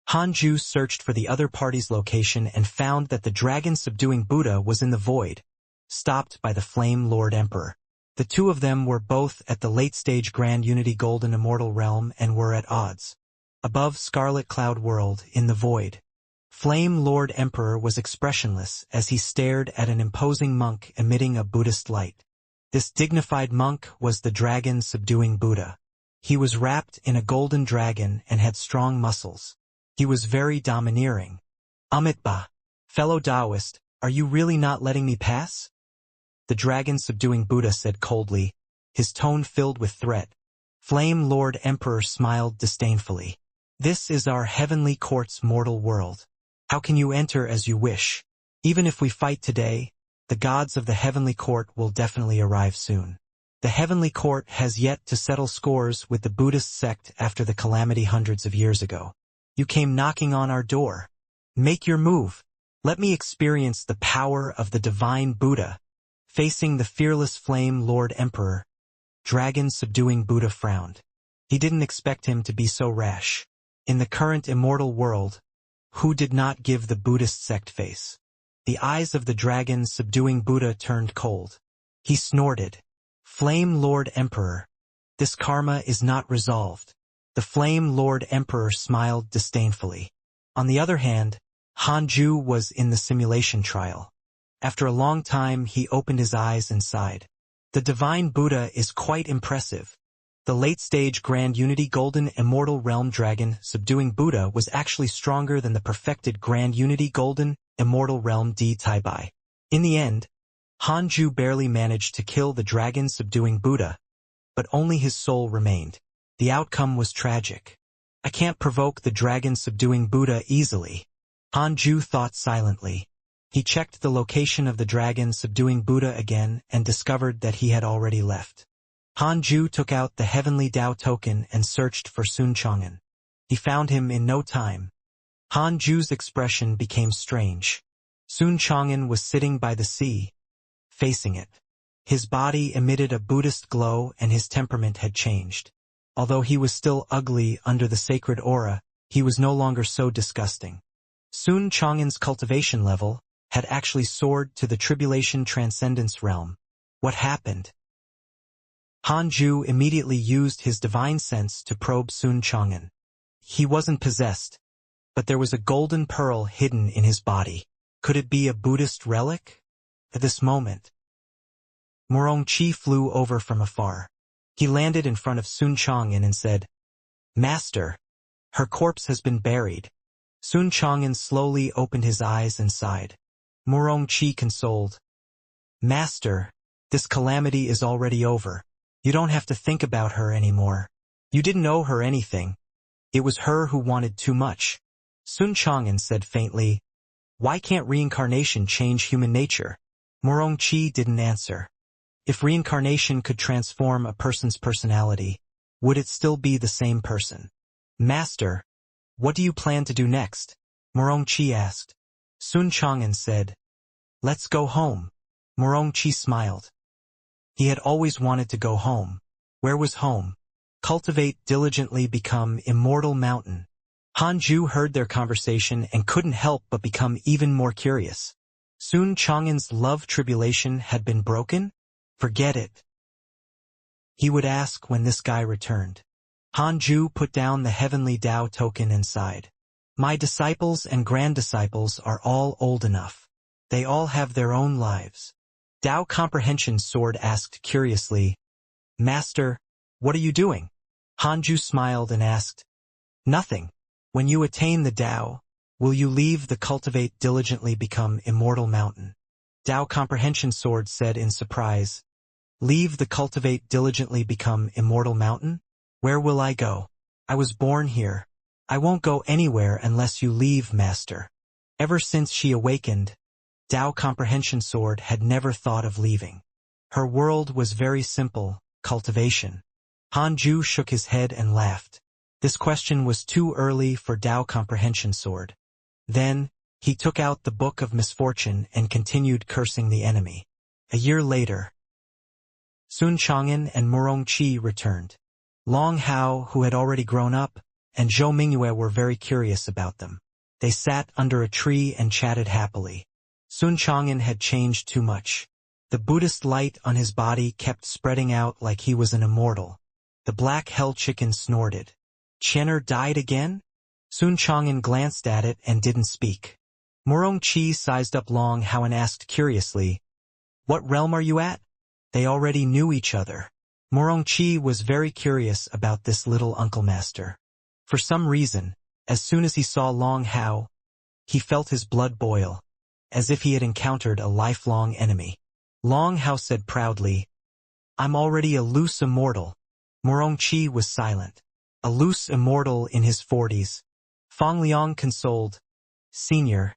Hanju searched for the other party's location and found that the dragon subduing Buddha was in the void, stopped by the Flame Lord Emperor. The two of them were both at the late-stage Grand Unity Golden Immortal Realm and were at odds. Above Scarlet Cloud World, in the void, Flame Lord Emperor was expressionless as he stared at an imposing monk emitting a Buddhist light. This dignified monk was the dragon subduing Buddha. He was wrapped in a golden dragon and had strong muscles. He was very domineering. "Amitba, fellow Taoist, are you really not letting me pass?" The dragon subduing Buddha said coldly, his tone filled with threat. Flame Lord Emperor smiled disdainfully. "This is our heavenly court's mortal world. How can you enter as you wish? Even if we fight today, the gods of the heavenly court will definitely arrive soon. The heavenly court has yet to settle scores with the Buddhist sect after the calamity hundreds of years ago. You came knocking on our door. Make your move. Let me experience the power of the divine Buddha." Facing the fearless Flame Lord Emperor, dragon subduing Buddha frowned. He didn't expect him to be so rash. In the current immortal world, who did not give the Buddhist sect face? The eyes of the dragon subduing Buddha turned cold. He snorted. "Flame Lord Emperor, this karma is not resolved." The Flame Lord Emperor smiled disdainfully. On the other hand, Hanju was in the simulation trial. After a long time, he opened his eyes and sighed. The divine Buddha is quite impressive. The late-stage Grand Unity Golden Immortal Realm Dragon subduing Buddha was actually stronger than the perfected Grand Unity Golden Immortal Realm Ditaibai. In the end, Hanju barely managed to kill the dragon subduing Buddha, but only his soul remained. The outcome was tragic. "I can't provoke the dragon subduing Buddha easily," Hanju thought silently. He checked the location of the dragon subduing Buddha again and discovered that he had already left. Hanju took out the heavenly Tao token and searched for Sun Chang'an. He found him in no time. Hanju's expression became strange. Sun Chang'an was sitting by the sea, facing it. His body emitted a Buddhist glow and his temperament had changed. Although he was still ugly under the sacred aura, he was no longer so disgusting. Sun Chang'an's cultivation level had actually soared to the tribulation transcendence realm. What happened? Hanju immediately used his divine sense to probe Sun Chang'an. He wasn't possessed, but there was a golden pearl hidden in his body. Could it be a Buddhist relic? At this moment, Morongqi flew over from afar. He landed in front of Sun Chang'an and said, "Master, Her corpse has been buried. Sun Chang'an slowly opened his eyes and sighed. Murongqi consoled. Master, this calamity is already over. You don't have to think about her anymore. You didn't owe her anything. It was her who wanted too much. Sun Chang'an said faintly, why can't reincarnation change human nature? Murongqi didn't answer. If reincarnation could transform a person's personality, would it still be the same person? Master, what do you plan to do next? Murongqi asked. Sun Chang'an said, let's go home. Murongqi smiled. He had always wanted to go home. Where was home? Cultivate, diligently become Immortal Mountain. Hanju heard their conversation and couldn't help but become even more curious. Sun Chang'an's love tribulation had been broken? Forget it. He would ask when this guy returned. Hanju put down the heavenly Tao token and sighed. My disciples and grand-disciples are all old enough. They all have their own lives. Tao Comprehension Sword asked curiously, Master, what are you doing? Hanju smiled and asked, nothing. When you attain the Tao, will you leave the Cultivate, diligently become Immortal Mountain? Tao Comprehension Sword said in surprise, leave the Cultivate, diligently become Immortal Mountain? Where will I go? I was born here. I won't go anywhere unless you leave, Master. Ever since she awakened, Tao Comprehension Sword had never thought of leaving. Her world was very simple, cultivation. Hanju shook his head and laughed. This question was too early for Tao Comprehension Sword. Then, he took out the Book of Misfortune and continued cursing the enemy. A year later, Sun Chang'an and Murongqi returned. Long Hao, who had already grown up, and Zhou Mingyue were very curious about them. They sat under a tree and chatted happily. Sun Chang'an had changed too much. The Buddhist light on his body kept spreading out like he was an immortal. The black hell chicken snorted. Qianer died again? Sun Chang'an glanced at it and didn't speak. Murongqi sized up Long Hao and asked curiously, what realm are you at? They already knew each other. Murongqi was very curious about this little uncle master. For some reason, as soon as he saw Long Hao, he felt his blood boil, as if he had encountered a lifelong enemy. Long Hao said proudly, I'm already a loose immortal. Murongqi was silent. A loose immortal in his 40s. Fang Liang consoled, Senior,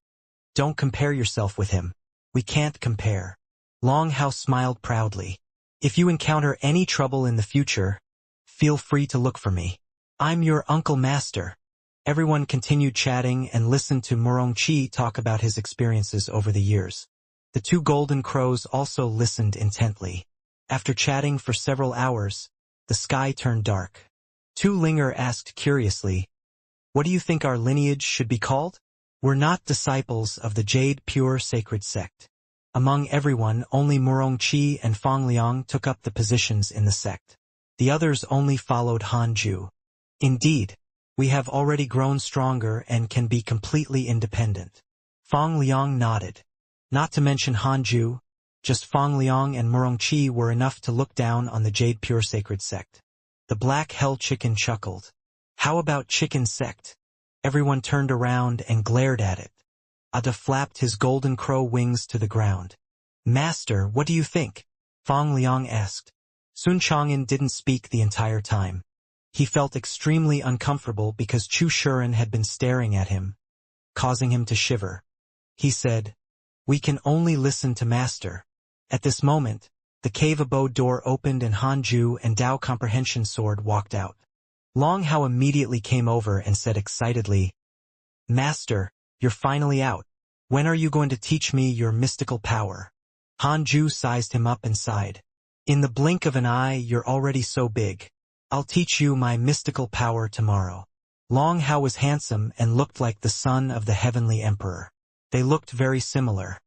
don't compare yourself with him. We can't compare. Long Hao smiled proudly. If you encounter any trouble in the future, feel free to look for me. I'm your uncle master. Everyone continued chatting and listened to Murongqi talk about his experiences over the years. The two golden crows also listened intently. After chatting for several hours, the sky turned dark. Tu Linger asked curiously, what do you think our lineage should be called? We're not disciples of the Jade Pure Sacred Sect. Among everyone, only Murongqi and Fang Liang took up the positions in the sect. The others only followed Hanju. Indeed, we have already grown stronger and can be completely independent. Fang Liang nodded. Not to mention Hanju, just Fang Liang and Murongqi were enough to look down on the Jade Pure Sacred Sect. The black hell chicken chuckled. How about chicken sect? Everyone turned around and glared at it. Ada flapped his golden crow wings to the ground. Master, what do you think? Fang Liang asked. Sun Chang'an didn't speak the entire time. He felt extremely uncomfortable because Chu Shuren had been staring at him, causing him to shiver. He said, we can only listen to Master. At this moment, the cave abode door opened and Hanju and Tao Comprehension Sword walked out. Long Hao immediately came over and said excitedly, Master, you're finally out. When are you going to teach me your mystical power? Hanju sized him up and sighed. In the blink of an eye, you're already so big. I'll teach you my mystical power tomorrow. Long Hao was handsome and looked like the son of the heavenly emperor. They looked very similar.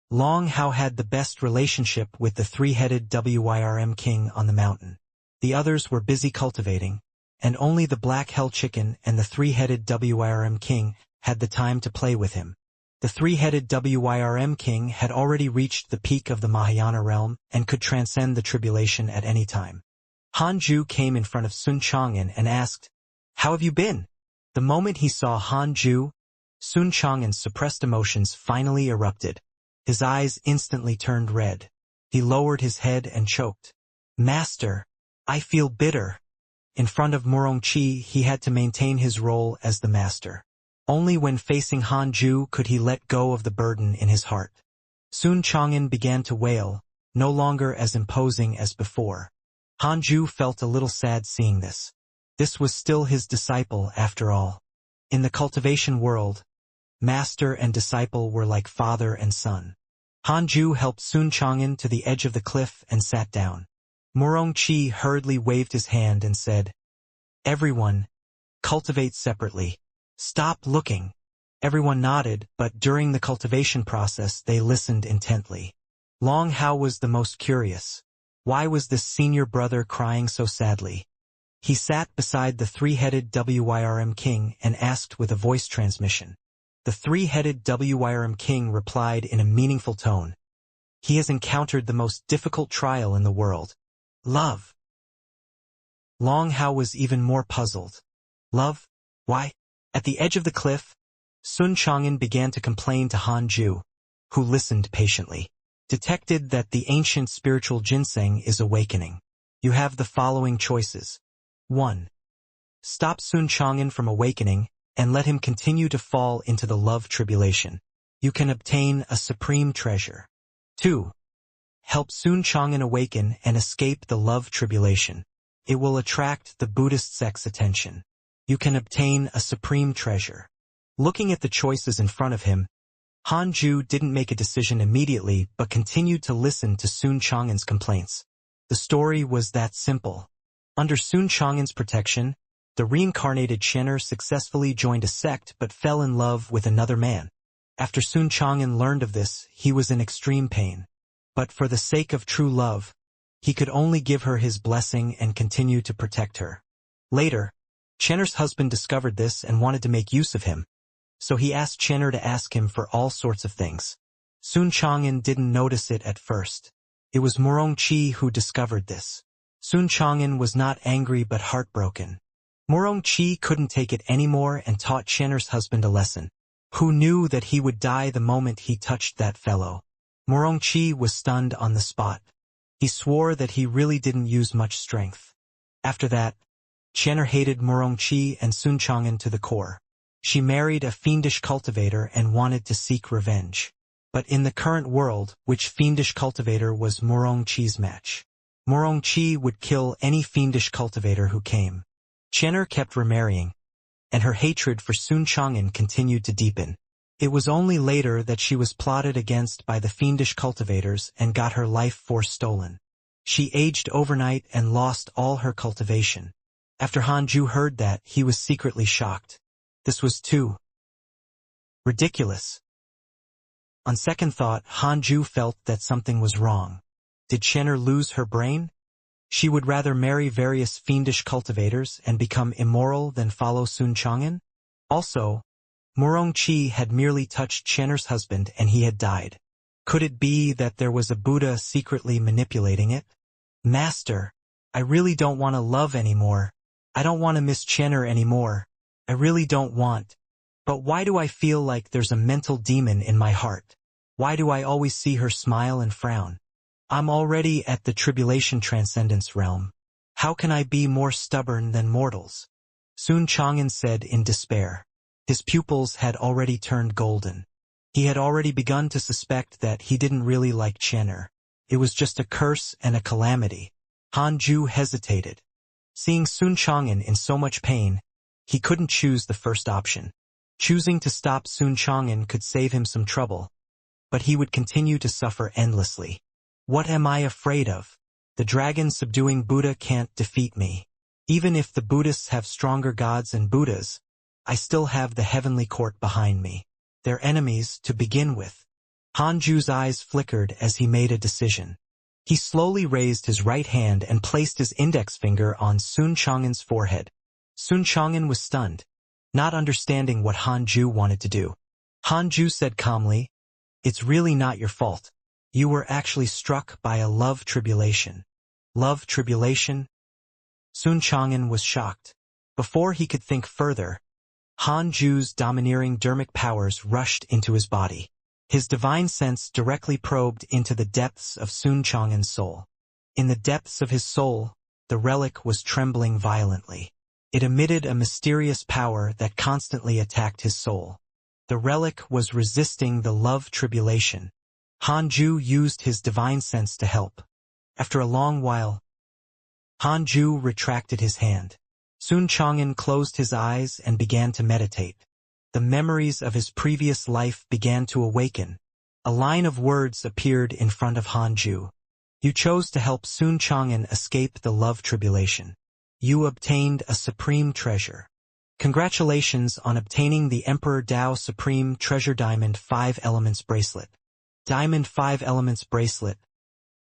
Long Hao had the best relationship with the three-headed Wyrm king on the mountain. The others were busy cultivating, and only the black hell chicken and the three-headed Wyrm king had the time to play with him. The three-headed Wyrm king had already reached the peak of the Mahayana realm and could transcend the tribulation at any time. Hanju came in front of Sun Chang'an and asked, how have you been? The moment he saw Han Ju, Sun Chang'an's suppressed emotions finally erupted. His eyes instantly turned red. He lowered his head and choked. "Master, I feel bitter." In front of Murongqi, he had to maintain his role as the master. Only when facing Han Ju could he let go of the burden in his heart. Sun Chang'an began to wail, no longer as imposing as before. Han Ju felt a little sad seeing this. This was still his disciple after all. In the cultivation world, master and disciple were like father and son. Han Ju helped Sun Chang'an to the edge of the cliff and sat down. Murongqi hurriedly waved his hand and said, "Everyone, cultivate separately. Stop looking." Everyone nodded, but during the cultivation process they listened intently. Long Hao was the most curious. Why was this senior brother crying so sadly? He sat beside the three-headed Wyrm king and asked with a voice transmission. The three-headed Wyrm king replied in a meaningful tone. He has encountered the most difficult trial in the world. Love. Long Hao was even more puzzled. Love? Why? At the edge of the cliff, Sun Chang'an began to complain to Han Ju, who listened patiently. Detected that the ancient spiritual ginseng is awakening. You have the following choices. 1. Stop Sun Chang'an from awakening and let him continue to fall into the love tribulation. You can obtain a supreme treasure. 2. Help Sun Chang'an awaken and escape the love tribulation. It will attract the Buddhist sect's attention. You can obtain a supreme treasure. Looking at the choices in front of him, Han Ju didn't make a decision immediately but continued to listen to Sun Chang'an's complaints. The story was that simple. Under Sun Chang'an's protection, the reincarnated Xian'er successfully joined a sect but fell in love with another man. After Sun Chang'an learned of this, he was in extreme pain. But for the sake of true love, he could only give her his blessing and continue to protect her. Later, Xian'er's husband discovered this and wanted to make use of him, so he asked Xian'er to ask him for all sorts of things. Sun Chang'an didn't notice it at first. It was Murongqi who discovered this. Sun Chang'an was not angry but heartbroken. Murongqi couldn't take it anymore and taught Xian'er's husband a lesson. Who knew that he would die the moment he touched that fellow? Murongqi was stunned on the spot. He swore that he really didn't use much strength. After that, Xian'er hated Murongqi and Sun Chang'an to the core. She married a fiendish cultivator and wanted to seek revenge. But in the current world, which fiendish cultivator was Murongqi's match? Murongqi would kill any fiendish cultivator who came. Xian'er kept remarrying, and her hatred for Sun Chang'an continued to deepen. It was only later that she was plotted against by the fiendish cultivators and got her life force stolen. She aged overnight and lost all her cultivation. After Han Ju heard that, he was secretly shocked. This was too ridiculous. On second thought, Han Ju felt that something was wrong. Did Xian'er lose her brain? She would rather marry various fiendish cultivators and become immoral than follow Sun Chang'an? Also, Murongqi had merely touched Xian'er's husband and he had died. Could it be that there was a Buddha secretly manipulating it? Master, I really don't want to love anymore. I don't want to miss Xian'er anymore. I really don't want. But why do I feel like there's a mental demon in my heart? Why do I always see her smile and frown? I'm already at the tribulation transcendence realm. How can I be more stubborn than mortals? Sun Chang'an said in despair. His pupils had already turned golden. He had already begun to suspect that he didn't really like Xian'er. It was just a curse and a calamity. Han Ju hesitated. Seeing Sun Chang'an in so much pain, he couldn't choose the first option. Choosing to stop Sun Chang'an could save him some trouble, but he would continue to suffer endlessly. What am I afraid of? The dragon subduing Buddha can't defeat me. Even if the Buddhists have stronger gods and Buddhas, I still have the heavenly court behind me. They're enemies to begin with. Han Ju's eyes flickered as he made a decision. He slowly raised his right hand and placed his index finger on Sun Chang'an's forehead. Sun Chang'an was stunned, not understanding what Han Ju wanted to do. Han Ju said calmly, "It's really not your fault. You were actually struck by a love tribulation." Love tribulation? Sun Chang'an was shocked. Before he could think further, Han Ju's domineering dermic powers rushed into his body. His divine sense directly probed into the depths of Sun Chang'en's soul. In the depths of his soul, the relic was trembling violently. It emitted a mysterious power that constantly attacked his soul. The relic was resisting the love tribulation. Han Ju used his divine sense to help. After a long while, Han Ju retracted his hand. Sun Chang'en closed his eyes and began to meditate. The memories of his previous life began to awaken. A line of words appeared in front of Han Ju. You chose to help Sun Chang'en escape the love tribulation. You obtained a supreme treasure. Congratulations on obtaining the Emperor Dao Supreme Treasure Diamond 5 Elements Bracelet. Diamond 5 Elements Bracelet.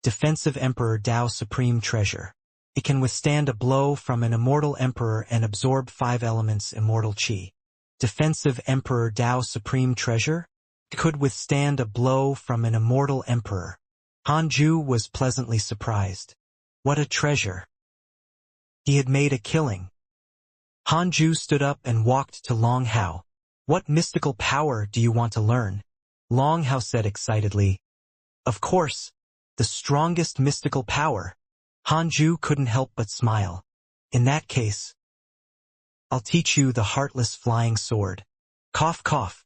Defensive Emperor Dao Supreme Treasure. It can withstand a blow from an immortal emperor and absorb 5 elements immortal chi. Defensive Emperor Dao Supreme Treasure could withstand a blow from an immortal emperor. Han Ju was pleasantly surprised. What a treasure! He had made a killing. Han Ju stood up and walked to Long Hao. What mystical power do you want to learn? Long Hao said excitedly. Of course, the strongest mystical power. Han Ju couldn't help but smile. In that case, I'll teach you the heartless flying sword. Cough cough.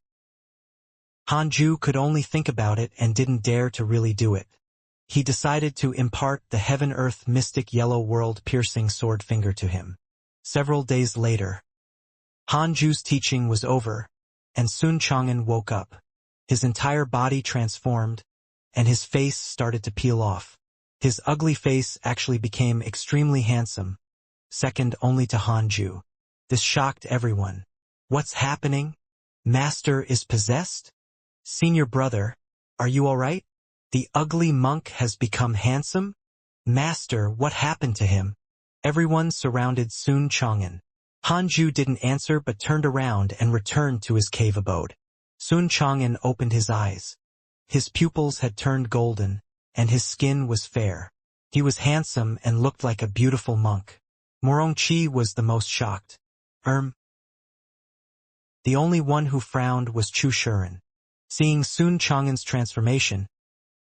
Han Ju could only think about it and didn't dare to really do it. He decided to impart the heaven-earth mystic yellow world-piercing sword finger to him. Several days later, Han Ju's teaching was over, and Sun Chang'en woke up. His entire body transformed, and his face started to peel off. His ugly face actually became extremely handsome, second only to Han Ju. This shocked everyone. What's happening? Master is possessed? Senior brother, are you all right? The ugly monk has become handsome? Master, what happened to him? Everyone surrounded Sun Chang'en. Han Ju didn't answer but turned around and returned to his cave abode. Sun Chang'en opened his eyes. His pupils had turned golden, and his skin was fair. He was handsome and looked like a beautiful monk. Morong Chi was the most shocked. The only one who frowned was Chu Shuren. Seeing Sun Chang'en's transformation,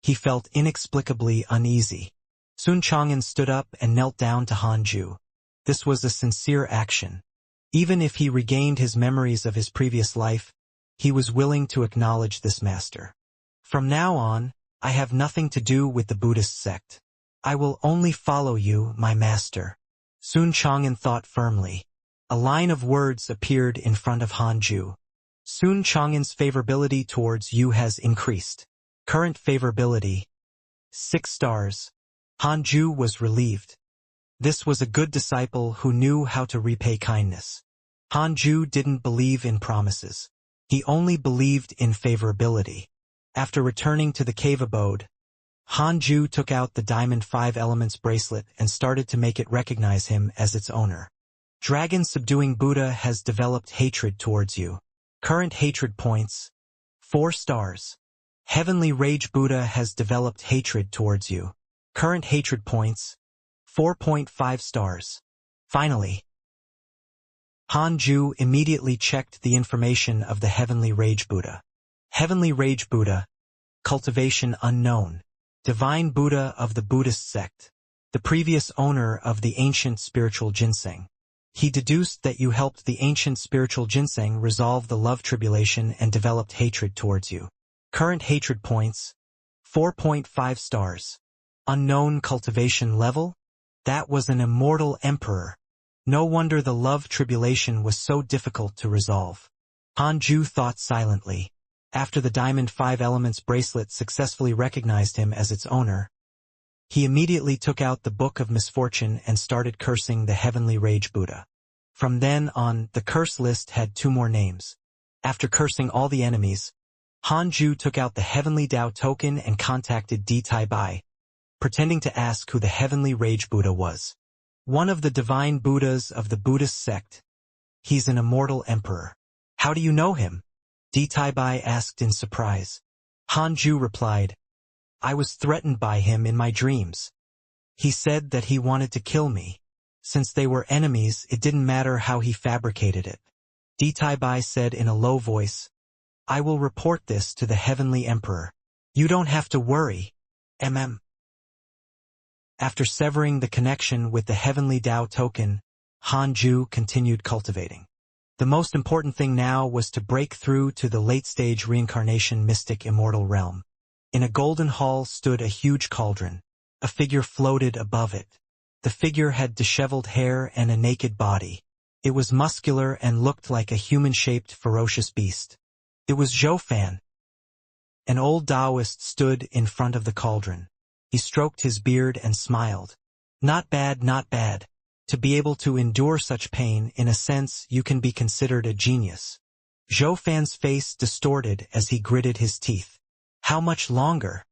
he felt inexplicably uneasy. Sun Chang'en stood up and knelt down to Han Ju. This was a sincere action. Even if he regained his memories of his previous life, he was willing to acknowledge this master. From now on, I have nothing to do with the Buddhist sect. I will only follow you, my master. Sun Chang'en thought firmly. A line of words appeared in front of Han Ju. Sun Chang'en's favorability towards you has increased. Current favorability, 6 stars. Han Ju was relieved. This was a good disciple who knew how to repay kindness. Han Ju didn't believe in promises. He only believed in favorability. After returning to the cave abode, Han Ju took out the Diamond 5 Elements bracelet and started to make it recognize him as its owner. Dragon Subduing Buddha has developed hatred towards you. Current hatred points, 4 stars. Heavenly Rage Buddha has developed hatred towards you. Current hatred points, 4.5 stars. Finally, Han Ju immediately checked the information of the Heavenly Rage Buddha. Heavenly Rage Buddha, Cultivation unknown. Divine Buddha of the Buddhist sect. The previous owner of the ancient spiritual ginseng. He deduced that you helped the ancient spiritual ginseng resolve the love tribulation and developed hatred towards you. Current hatred points, 4.5 stars. Unknown cultivation level? That was an immortal emperor. No wonder the love tribulation was so difficult to resolve. Han Ju thought silently. After the Diamond 5 Elements bracelet successfully recognized him as its owner, he immediately took out the Book of Misfortune and started cursing the Heavenly Rage Buddha. From then on, the curse list had 2 more names. After cursing all the enemies, Han Ju took out the Heavenly Dao token and contacted Di Tai Bai, pretending to ask who the Heavenly Rage Buddha was. One of the divine Buddhas of the Buddhist sect. He's an immortal emperor. How do you know him? Di Tai Bai asked in surprise. Han Ju replied, I was threatened by him in my dreams. He said that he wanted to kill me. Since they were enemies, it didn't matter how he fabricated it. Bai said in a low voice, "I will report this to the Heavenly Emperor. You don't have to worry, mm." After severing the connection with the Heavenly Tao token, Hanju continued cultivating. The most important thing now was to break through to the late-stage reincarnation mystic immortal realm. In a golden hall stood a huge cauldron. A figure floated above it. The figure had disheveled hair and a naked body. It was muscular and looked like a human-shaped ferocious beast. It was Zhou Fan. An old Taoist stood in front of the cauldron. He stroked his beard and smiled. "Not bad, not bad. To be able to endure such pain, in a sense, you can be considered a genius." Zhou Fan's face distorted as he gritted his teeth. "How much longer?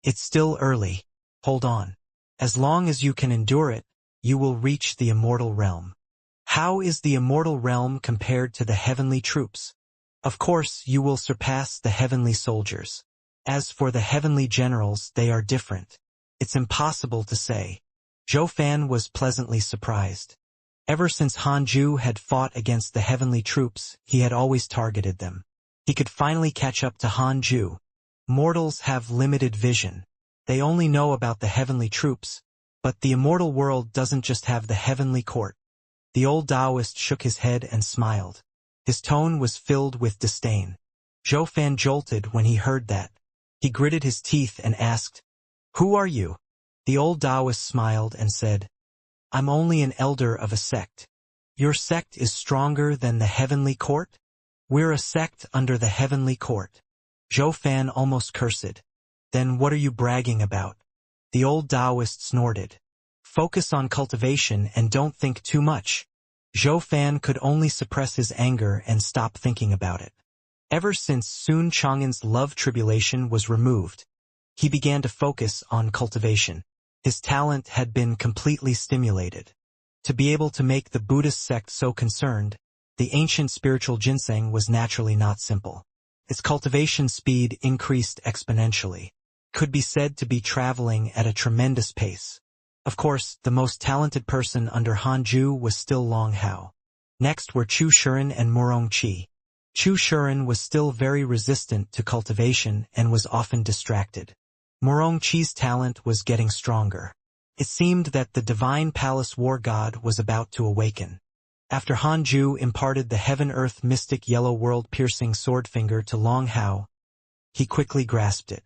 It's still early. Hold on. As long as you can endure it, you will reach the immortal realm." "How is the immortal realm compared to the heavenly troops?" "Of course, you will surpass the heavenly soldiers. As for the heavenly generals, they are different. It's impossible to say." Zhou Fan was pleasantly surprised. Ever since Hanju had fought against the heavenly troops, he had always targeted them. He could finally catch up to Hanju. Mortals have limited vision. They only know about the heavenly troops, but the immortal world doesn't just have the heavenly court. The old Taoist shook his head and smiled. His tone was filled with disdain. Zhou Fan jolted when he heard that. He gritted his teeth and asked, "Who are you?" The old Taoist smiled and said, "I'm only an elder of a sect." "Your sect is stronger than the heavenly court?" "We're a sect under the heavenly court." Zhou Fan almost cursed. "Then what are you bragging about?" The old Taoist snorted. "Focus on cultivation and don't think too much." Zhou Fan could only suppress his anger and stop thinking about it. Ever since Sun Chang'an's love tribulation was removed, he began to focus on cultivation. His talent had been completely stimulated. To be able to make the Buddhist sect so concerned, the ancient spiritual ginseng was naturally not simple. Its cultivation speed increased exponentially. Could be said to be traveling at a tremendous pace. Of course, the most talented person under Hanju was still Long Hao. Next were Chu Shuren and Murong Qi. Chu Shuren was still very resistant to cultivation and was often distracted. Murong Qi's talent was getting stronger. It seemed that the divine palace war god was about to awaken. After Hanju imparted the heaven-earth mystic yellow world-piercing swordfinger to Long Hao, he quickly grasped it.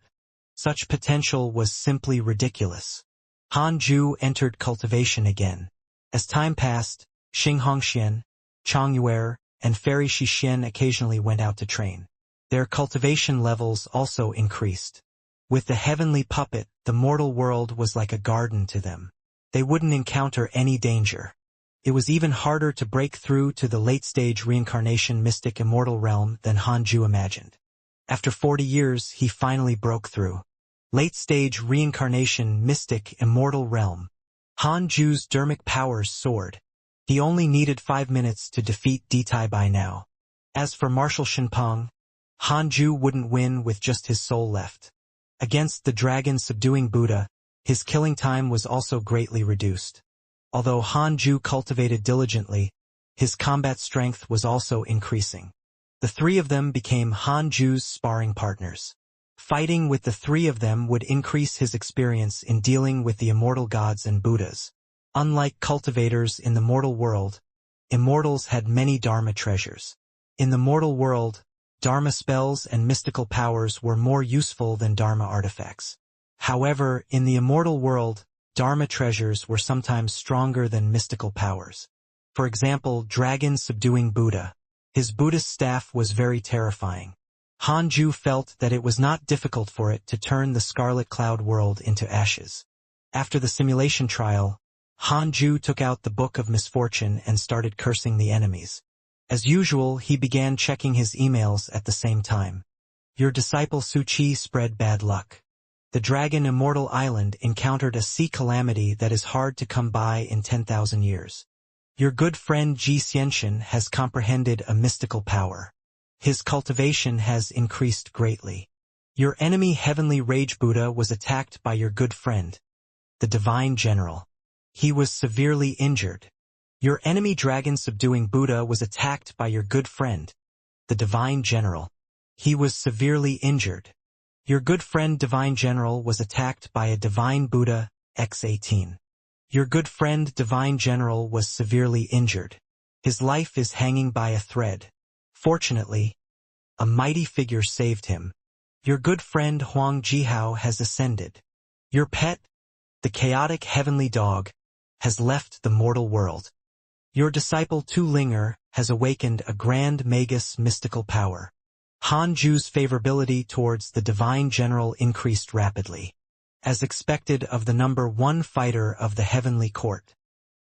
Such potential was simply ridiculous. Hanju entered cultivation again. As time passed, Xing Hongxian, Chang Yuer, and Fairy Xixin occasionally went out to train. Their cultivation levels also increased. With the heavenly puppet, the mortal world was like a garden to them. They wouldn't encounter any danger. It was even harder to break through to the late-stage reincarnation mystic immortal realm than Hanju imagined. After 40 years, he finally broke through. Late-stage reincarnation mystic immortal realm. Hanju's dermic powers soared. He only needed 5 minutes to defeat Bai now. As for Marshal Shinpeng, Hanju wouldn't win with just his soul left. Against the dragon subduing Buddha, his killing time was also greatly reduced. Although Hanju cultivated diligently, his combat strength was also increasing. The three of them became Hanju's sparring partners. Fighting with the three of them would increase his experience in dealing with the immortal gods and Buddhas. Unlike cultivators in the mortal world, immortals had many Dharma treasures. In the mortal world, Dharma spells and mystical powers were more useful than Dharma artifacts. However, in the immortal world, Dharma treasures were sometimes stronger than mystical powers. For example, dragon subduing Buddha. His Buddhist staff was very terrifying. Hanju felt that it was not difficult for it to turn the Scarlet Cloud world into ashes. After the simulation trial, Hanju took out the Book of Misfortune and started cursing the enemies. As usual, he began checking his emails at the same time. Your disciple Su Qi spread bad luck. The Dragon Immortal Island encountered a sea calamity that is hard to come by in 10,000 years. Your good friend Ji Xianxia has comprehended a mystical power. His cultivation has increased greatly. Your enemy Heavenly Rage Buddha was attacked by your good friend, the Divine General. He was severely injured. Your enemy dragon-subduing Buddha was attacked by your good friend, the Divine General. He was severely injured. Your good friend Divine General was attacked by a Divine Buddha, X18. Your good friend Divine General was severely injured. His life is hanging by a thread. Fortunately, a mighty figure saved him. Your good friend Huang Jihao has ascended. Your pet, the chaotic heavenly dog, has left the mortal world. Your disciple Tu Linger has awakened a grand magus mystical power. Han Ju's favorability towards the Divine General increased rapidly, as expected of the number one fighter of the heavenly court.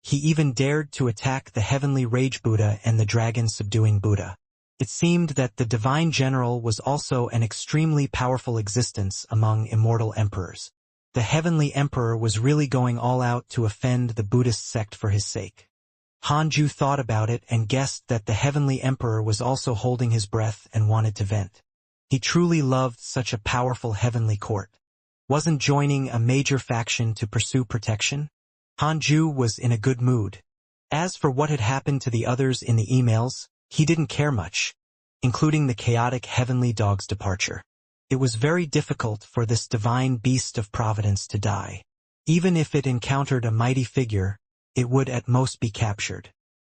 He even dared to attack the heavenly rage Buddha and the dragon-subduing Buddha. It seemed that the Divine General was also an extremely powerful existence among immortal emperors. The heavenly emperor was really going all out to offend the Buddhist sect for his sake. Han Ju thought about it and guessed that the heavenly emperor was also holding his breath and wanted to vent. He truly loved such a powerful heavenly court. Wasn't joining a major faction to pursue protection? Han Ju was in a good mood. As for what had happened to the others in the emails, he didn't care much, including the chaotic heavenly dog's departure. It was very difficult for this divine beast of providence to die. Even if it encountered a mighty figure, it would at most be captured.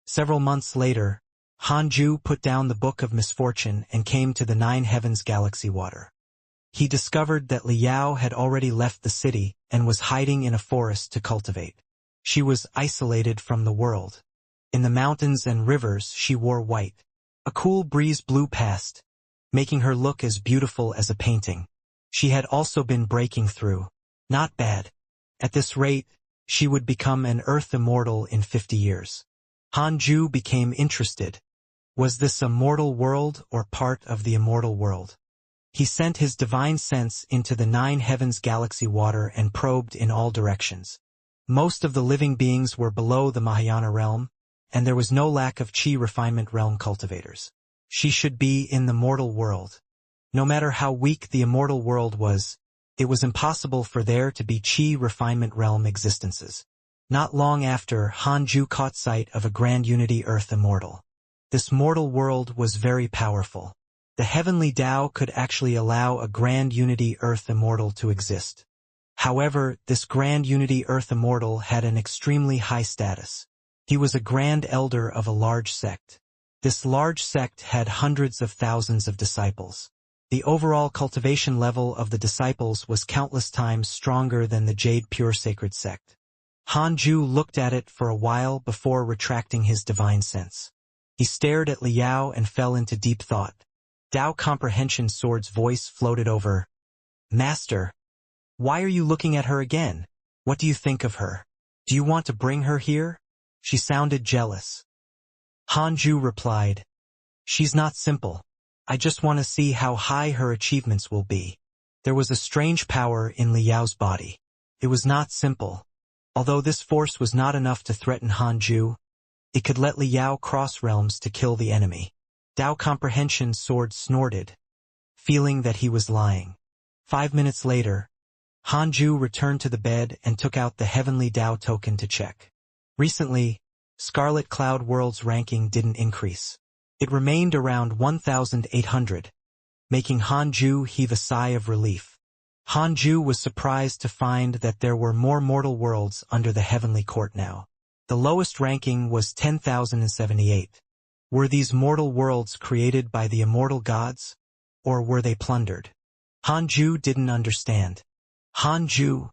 Several months later, Han Ju put down the Book of Misfortune and came to the Nine Heavens Galaxy Water. He discovered that Liao had already left the city and was hiding in a forest to cultivate. She was isolated from the world. In the mountains and rivers she wore white. A cool breeze blew past, making her look as beautiful as a painting. She had also been breaking through. Not bad. At this rate, she would become an Earth Immortal in 50 years. Han Ju became interested. Was this a mortal world or part of the immortal world? He sent his divine sense into the Nine Heavens Galaxy Water and probed in all directions. Most of the living beings were below the Mahayana realm, and there was no lack of Qi refinement realm cultivators. She should be in the mortal world. No matter how weak the immortal world was, it was impossible for there to be Qi refinement realm existences. Not long after, Han Ju caught sight of a Grand Unity Earth Immortal. This mortal world was very powerful. The heavenly Tao could actually allow a Grand Unity Earth Immortal to exist. However, this Grand Unity Earth Immortal had an extremely high status. He was a Grand Elder of a large sect. This large sect had hundreds of thousands of disciples. The overall cultivation level of the disciples was countless times stronger than the Jade Pure Sacred sect. Han Ju looked at it for a while before retracting his divine sense. He stared at Liao and fell into deep thought. Tao Comprehension Sword's voice floated over. Master, why are you looking at her again? What do you think of her? Do you want to bring her here? She sounded jealous. Han Ju replied, she's not simple. I just want to see how high her achievements will be. There was a strange power in Liao's body. It was not simple. Although this force was not enough to threaten Han Ju, it could let Liao cross realms to kill the enemy. Tao Comprehension Sword snorted, feeling that he was lying. 5 minutes later, Han Ju returned to the bed and took out the Heavenly Tao token to check. Recently, Scarlet Cloud World's ranking didn't increase. It remained around 1,800, making Han Ju heave a sigh of relief. Han Ju was surprised to find that there were more mortal worlds under the Heavenly Court now. The lowest ranking was 10,078. Were these mortal worlds created by the immortal gods, or were they plundered? Han Ju didn't understand. Han Ju,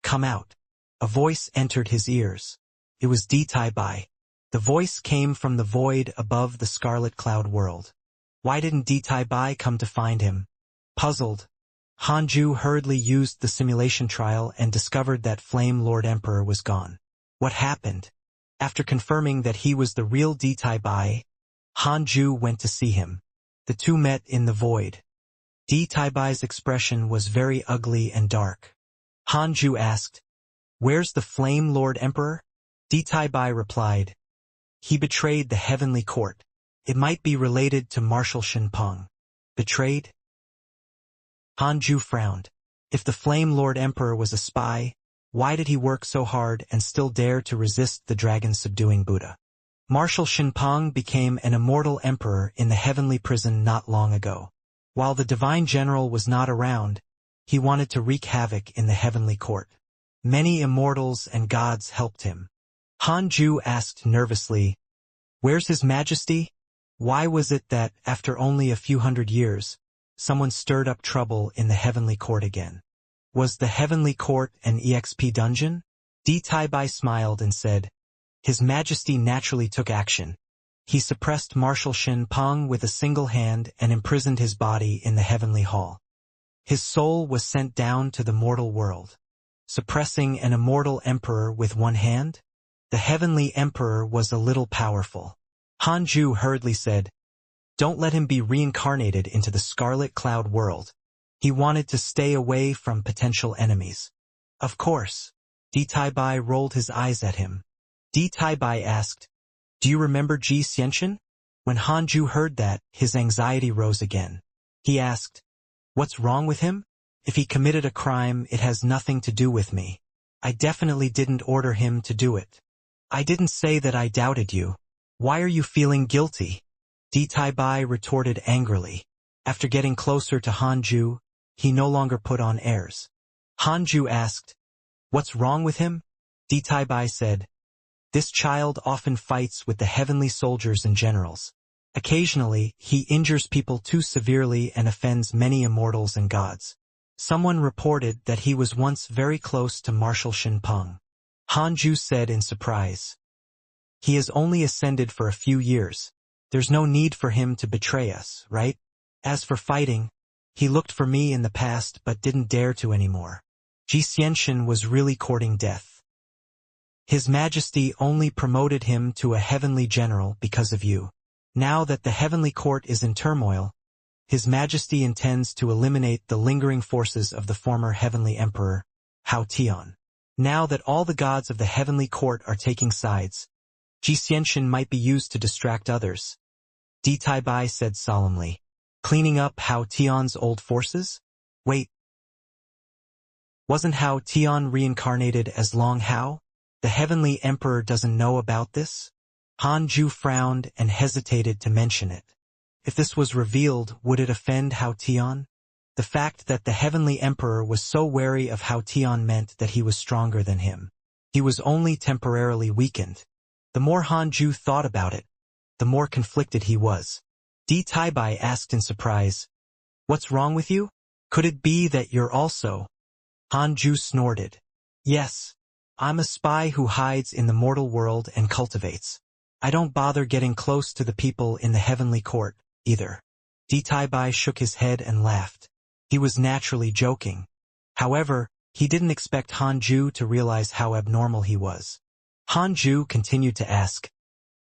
come out. A voice entered his ears. It was Di Tai Bai. The voice came from the void above the Scarlet Cloud World. Why didn't Di Tai Bai come to find him? Puzzled, Han Ju hurriedly used the simulation trial and discovered that Flame Lord Emperor was gone. What happened? After confirming that he was the real Di Tai Bai, Han Ju went to see him. The two met in the void. Di Tai Bai's expression was very ugly and dark. Han Ju asked, "Where's the Flame Lord Emperor?" Di Tai Bai replied, "He betrayed the heavenly court. It might be related to Marshal Shenpeng." Betrayed? Han Ju frowned. If the Flame Lord Emperor was a spy, why did he work so hard and still dare to resist the dragon-subduing Buddha? Marshal Shinpeng became an immortal emperor in the heavenly prison not long ago. While the divine general was not around, he wanted to wreak havoc in the heavenly court. Many immortals and gods helped him. Han Ju asked nervously, "Where's His Majesty?" Why was it that, after only a few hundred years, someone stirred up trouble in the heavenly court again? Was the heavenly court an EXP dungeon? Di Taibai smiled and said, "His Majesty naturally took action. He suppressed Marshal Shinpeng with a single hand and imprisoned his body in the heavenly hall. His soul was sent down to the mortal world. Suppressing an immortal emperor with one hand? The heavenly emperor was a little powerful." Han Ju hurriedly said, "Don't let him be reincarnated into the Scarlet Cloud world. He wanted to stay away from potential enemies." "Of course." Di Taibai rolled his eyes at him. Di Taibai asked, "Do you remember Xianxia?" When Han Ju heard that, his anxiety rose again. He asked, "What's wrong with him? If he committed a crime, it has nothing to do with me. I definitely didn't order him to do it. I didn't say that I doubted you. Why are you feeling guilty?" Di Taibai retorted angrily. After getting closer to Han Ju, he no longer put on airs. Han Ju asked, "What's wrong with him?" Di Taibai said, "This child often fights with the heavenly soldiers and generals. Occasionally, he injures people too severely and offends many immortals and gods. Someone reported that he was once very close to Marshal Shinpeng." Han Ju said in surprise, "He has only ascended for a few years. There's no need for him to betray us, right? As for fighting, he looked for me in the past but didn't dare to anymore. Xianxia was really courting death. His Majesty only promoted him to a heavenly general because of you. Now that the heavenly court is in turmoil, His Majesty intends to eliminate the lingering forces of the former heavenly emperor, Hao Tian. Now that all the gods of the heavenly court are taking sides, Xianxia might be used to distract others." Di Taibai said solemnly, "Cleaning up Hao Tian's old forces? Wait. Wasn't Hao Tian reincarnated as Long Hao? The heavenly emperor doesn't know about this?" Han Ju frowned and hesitated to mention it. If this was revealed, would it offend Hao Tian? The fact that the heavenly emperor was so wary of Hao Tian meant that he was stronger than him. He was only temporarily weakened. The more Han Ju thought about it, the more conflicted he was. Di Taibai asked in surprise, "What's wrong with you? Could it be that you're also—" Han Ju snorted. "Yes. I'm a spy who hides in the mortal world and cultivates. I don't bother getting close to the people in the heavenly court, either." Di Taibai shook his head and laughed. He was naturally joking. However, he didn't expect Han Ju to realize how abnormal he was. Han Ju continued to ask,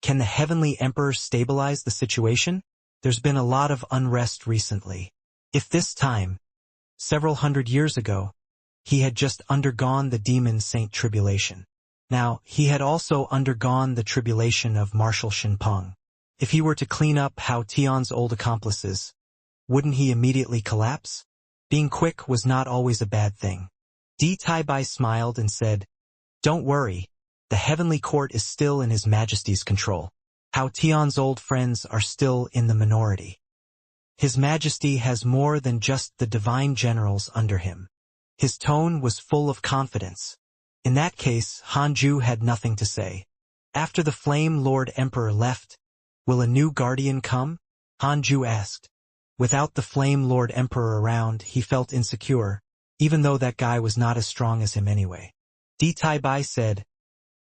"Can the heavenly emperor stabilize the situation? There's been a lot of unrest recently. If this time, several hundred years ago, he had just undergone the demon saint tribulation. Now, he had also undergone the tribulation of Marshal Shinpeng. If he were to clean up Hao Tian's old accomplices, wouldn't he immediately collapse? Being quick was not always a bad thing." Di Taibai smiled and said, "Don't worry. The heavenly court is still in His Majesty's control. Hao Tian's old friends are still in the minority. His Majesty has more than just the divine generals under him." His tone was full of confidence. In that case, Han Ju had nothing to say. After the Flame Lord Emperor left, will a new guardian come? Han Ju asked. Without the Flame Lord Emperor around, he felt insecure, even though that guy was not as strong as him anyway. Di Taibai said,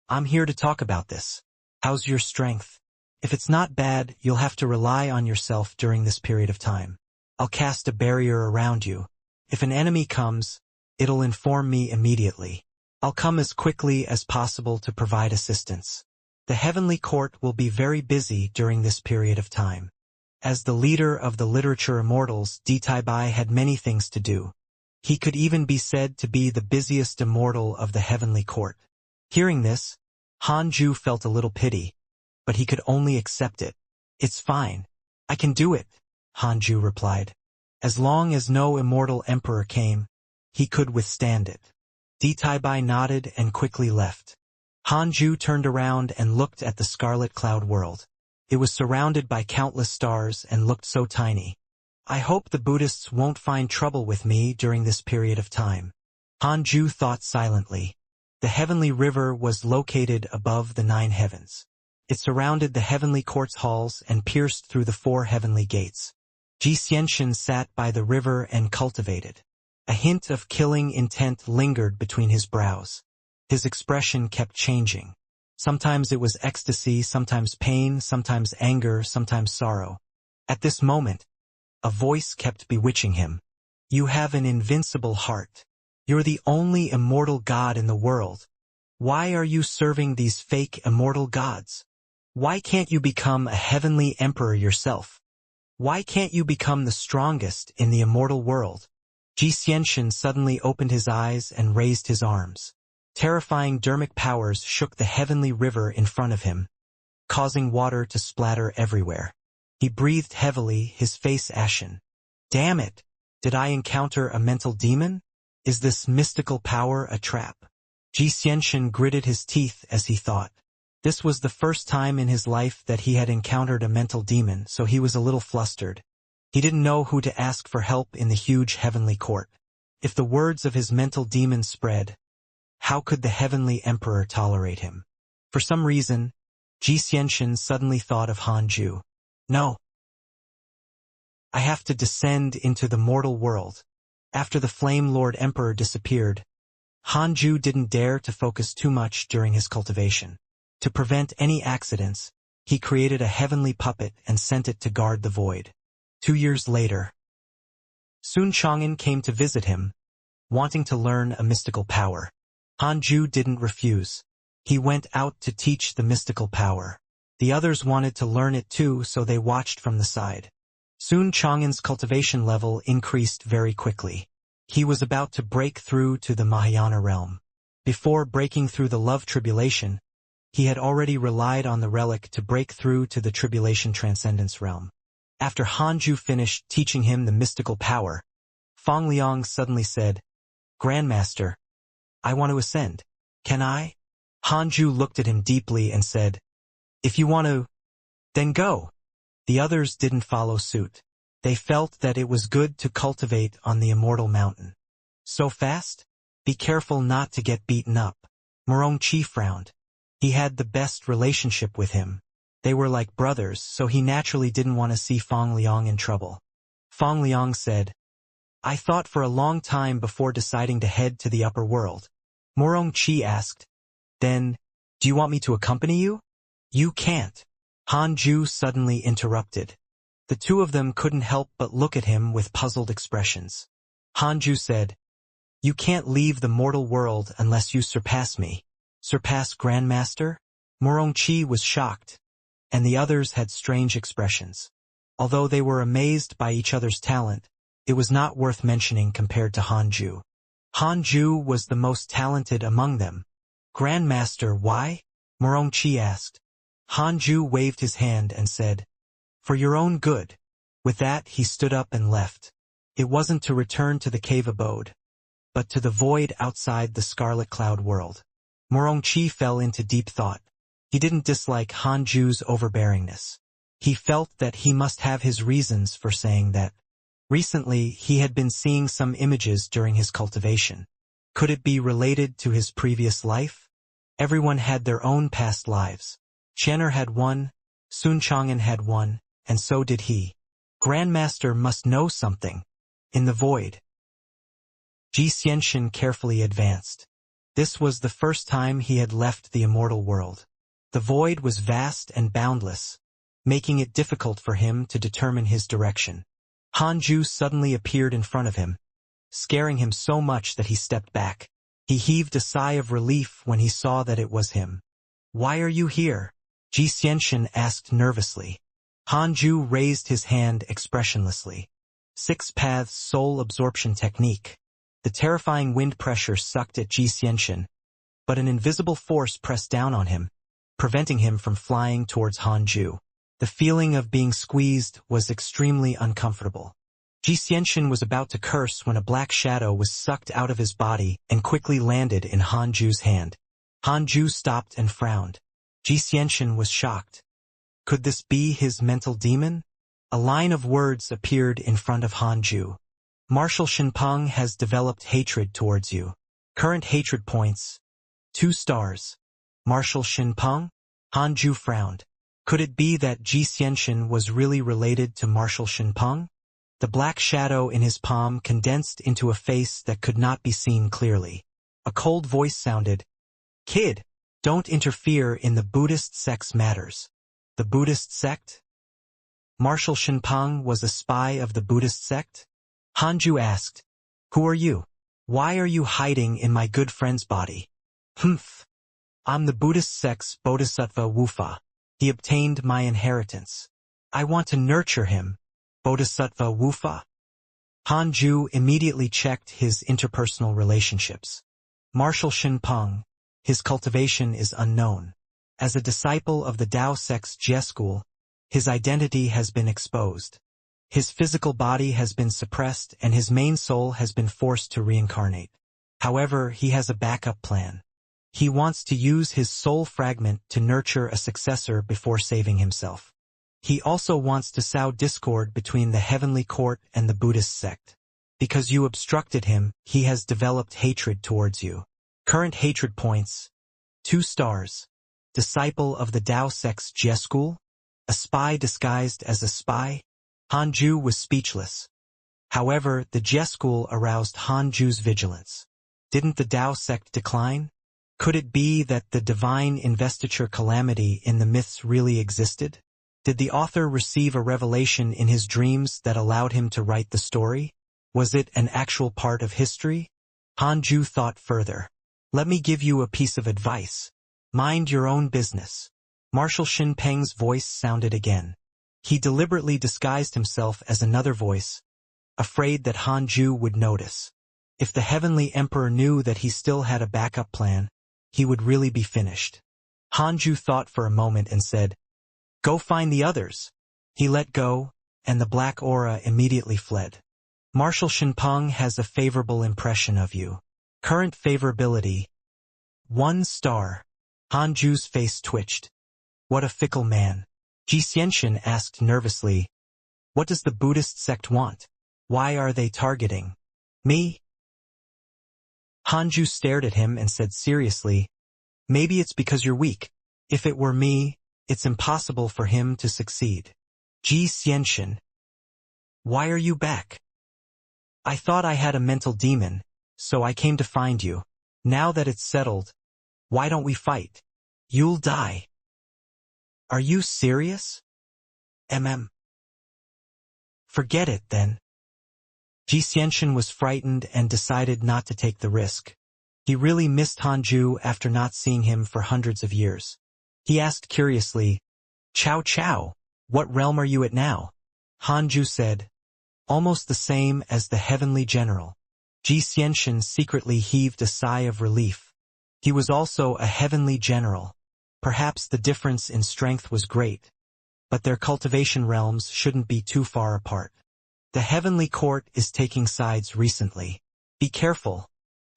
"I'm here to talk about this. How's your strength? If it's not bad, you'll have to rely on yourself during this period of time. I'll cast a barrier around you. If an enemy comes, it'll inform me immediately. I'll come as quickly as possible to provide assistance. The heavenly court will be very busy during this period of time." As the leader of the literature immortals, Di Taibai had many things to do. He could even be said to be the busiest immortal of the heavenly court. Hearing this, Han Ju felt a little pity, but he could only accept it. "It's fine. I can do it," Han Ju replied. As long as no immortal emperor came, he could withstand it. Di Taibai nodded and quickly left. Hanju turned around and looked at the scarlet cloud world. It was surrounded by countless stars and looked so tiny. I hope the Buddhists won't find trouble with me during this period of time. Hanju thought silently. The heavenly river was located above the 9 heavens. It surrounded the heavenly courts halls and pierced through the 4 heavenly gates. Xianxia sat by the river and cultivated. A hint of killing intent lingered between his brows. His expression kept changing. Sometimes it was ecstasy, sometimes pain, sometimes anger, sometimes sorrow. At this moment, a voice kept bewitching him. You have an invincible heart. You're the only immortal god in the world. Why are you serving these fake immortal gods? Why can't you become a heavenly emperor yourself? Why can't you become the strongest in the immortal world? Xianxia suddenly opened his eyes and raised his arms. Terrifying dermic powers shook the heavenly river in front of him, causing water to splatter everywhere. He breathed heavily, his face ashen. Damn it! Did I encounter a mental demon? Is this mystical power a trap? Xianxia gritted his teeth as he thought. This was the first time in his life that he had encountered a mental demon, so he was a little flustered. He didn't know who to ask for help in the huge heavenly court. If the words of his mental demon spread, how could the heavenly emperor tolerate him? For some reason, Xianxia suddenly thought of Hanju. No. I have to descend into the mortal world. After the Flame Lord Emperor disappeared, Hanju didn't dare to focus too much during his cultivation. To prevent any accidents, he created a heavenly puppet and sent it to guard the void. 2 years later, Sun Chang'an came to visit him, wanting to learn a mystical power. Hanju didn't refuse. He went out to teach the mystical power. The others wanted to learn it too, so they watched from the side. Sun Chang'an's cultivation level increased very quickly. He was about to break through to the Mahayana realm. Before breaking through the love tribulation, he had already relied on the relic to break through to the tribulation transcendence realm. After Hanju finished teaching him the mystical power, Fang Liang suddenly said, Grandmaster, I want to ascend. Can I? Hanju looked at him deeply and said, If you want to, then go. The others didn't follow suit. They felt that it was good to cultivate on the immortal mountain. So fast? Be careful not to get beaten up. Morongqi frowned. He had the best relationship with him. They were like brothers, so he naturally didn't want to see Fang Liang in trouble. Fang Liang said, I thought for a long time before deciding to head to the upper world. Morongqi asked, Then, do you want me to accompany you? You can't. Hanju suddenly interrupted. The two of them couldn't help but look at him with puzzled expressions. Hanju said, You can't leave the mortal world unless you surpass me. Surpass Grandmaster? Morongqi was shocked, and the others had strange expressions. Although they were amazed by each other's talent, it was not worth mentioning compared to Hanju. Hanju was the most talented among them. Grandmaster, why? Morongqi asked. Hanju waved his hand and said, For your own good. With that, he stood up and left. It wasn't to return to the cave abode, but to the void outside the scarlet cloud world. Morongqi fell into deep thought. He didn't dislike Hanju's overbearingness. He felt that he must have his reasons for saying that. Recently, he had been seeing some images during his cultivation. Could it be related to his previous life? Everyone had their own past lives. Qianer had one, Sun Chang'an had one, and so did he. Grandmaster must know something. In the void. Xianxia carefully advanced. This was the first time he had left the immortal world. The void was vast and boundless, making it difficult for him to determine his direction. Hanju suddenly appeared in front of him, scaring him so much that he stepped back. He heaved a sigh of relief when he saw that it was him. Why are you here? Xianxia asked nervously. Hanju raised his hand expressionlessly. 6 paths soul absorption technique. The terrifying wind pressure sucked at Xianxia, but an invisible force pressed down on him, preventing him from flying towards Hanju. The feeling of being squeezed was extremely uncomfortable. Xianxia was about to curse when a black shadow was sucked out of his body and quickly landed in Hanju's hand. Hanju stopped and frowned. Xianxia was shocked. Could this be his mental demon? A line of words appeared in front of Hanju. Marshal Shinpeng has developed hatred towards you. Current hatred points, 2 stars. Marshal Shinpeng? Hanju frowned. Could it be that Xianxia was really related to Marshal Shinpeng? The black shadow in his palm condensed into a face that could not be seen clearly. A cold voice sounded, "Kid, don't interfere in the Buddhist sect's matters." The Buddhist sect? Marshal Shinpeng was a spy of the Buddhist sect? Hanju asked, "Who are you? Why are you hiding in my good friend's body?" "Humph. I'm the Buddhist sect's Bodhisattva Wufa. He obtained my inheritance. I want to nurture him." Bodhisattva Wufa? Hanju immediately checked his interpersonal relationships. Marshal Shinpeng, his cultivation is unknown. As a disciple of the Tao sect's Jie school, his identity has been exposed. His physical body has been suppressed and his main soul has been forced to reincarnate. However, he has a backup plan. He wants to use his soul fragment to nurture a successor before saving himself. He also wants to sow discord between the heavenly court and the Buddhist sect. Because you obstructed him, he has developed hatred towards you. Current hatred points, 2 stars. Disciple of the Tao sect's Jie school? A spy disguised as a spy? Hanju was speechless. However, the Jie school aroused Hanju's vigilance. Didn't the Tao sect decline? Could it be that the divine investiture calamity in the myths really existed? Did the author receive a revelation in his dreams that allowed him to write the story? Was it an actual part of history? Hanju thought further. "Let me give you a piece of advice. Mind your own business." Marshal Shinpeng's voice sounded again. He deliberately disguised himself as another voice, afraid that Hanju would notice. If the Heavenly Emperor knew that he still had a backup plan, he would really be finished. Hanju thought for a moment and said, "Go find the others." He let go, and the black aura immediately fled. Marshal Shinpeng has a favorable impression of you. Current favorability, 1 star. Hanju's face twitched. What a fickle man. Xianxia asked nervously, "What does the Buddhist sect want? Why are they targeting me?" Hanju stared at him and said seriously, "Maybe it's because you're weak. If it were me, it's impossible for him to succeed." Xianxia, why are you back? I thought I had a mental demon, so I came to find you. Now that it's settled, why don't we fight? You'll die. Are you serious? Forget it, then. Xianxia was frightened and decided not to take the risk. He really missed Hanju after not seeing him for hundreds of years. He asked curiously, "Chow Chow, what realm are you at now?" Hanju said, "Almost the same as the Heavenly General." Xianxia secretly heaved a sigh of relief. He was also a Heavenly General. Perhaps the difference in strength was great, but their cultivation realms shouldn't be too far apart. The Heavenly Court is taking sides recently. Be careful,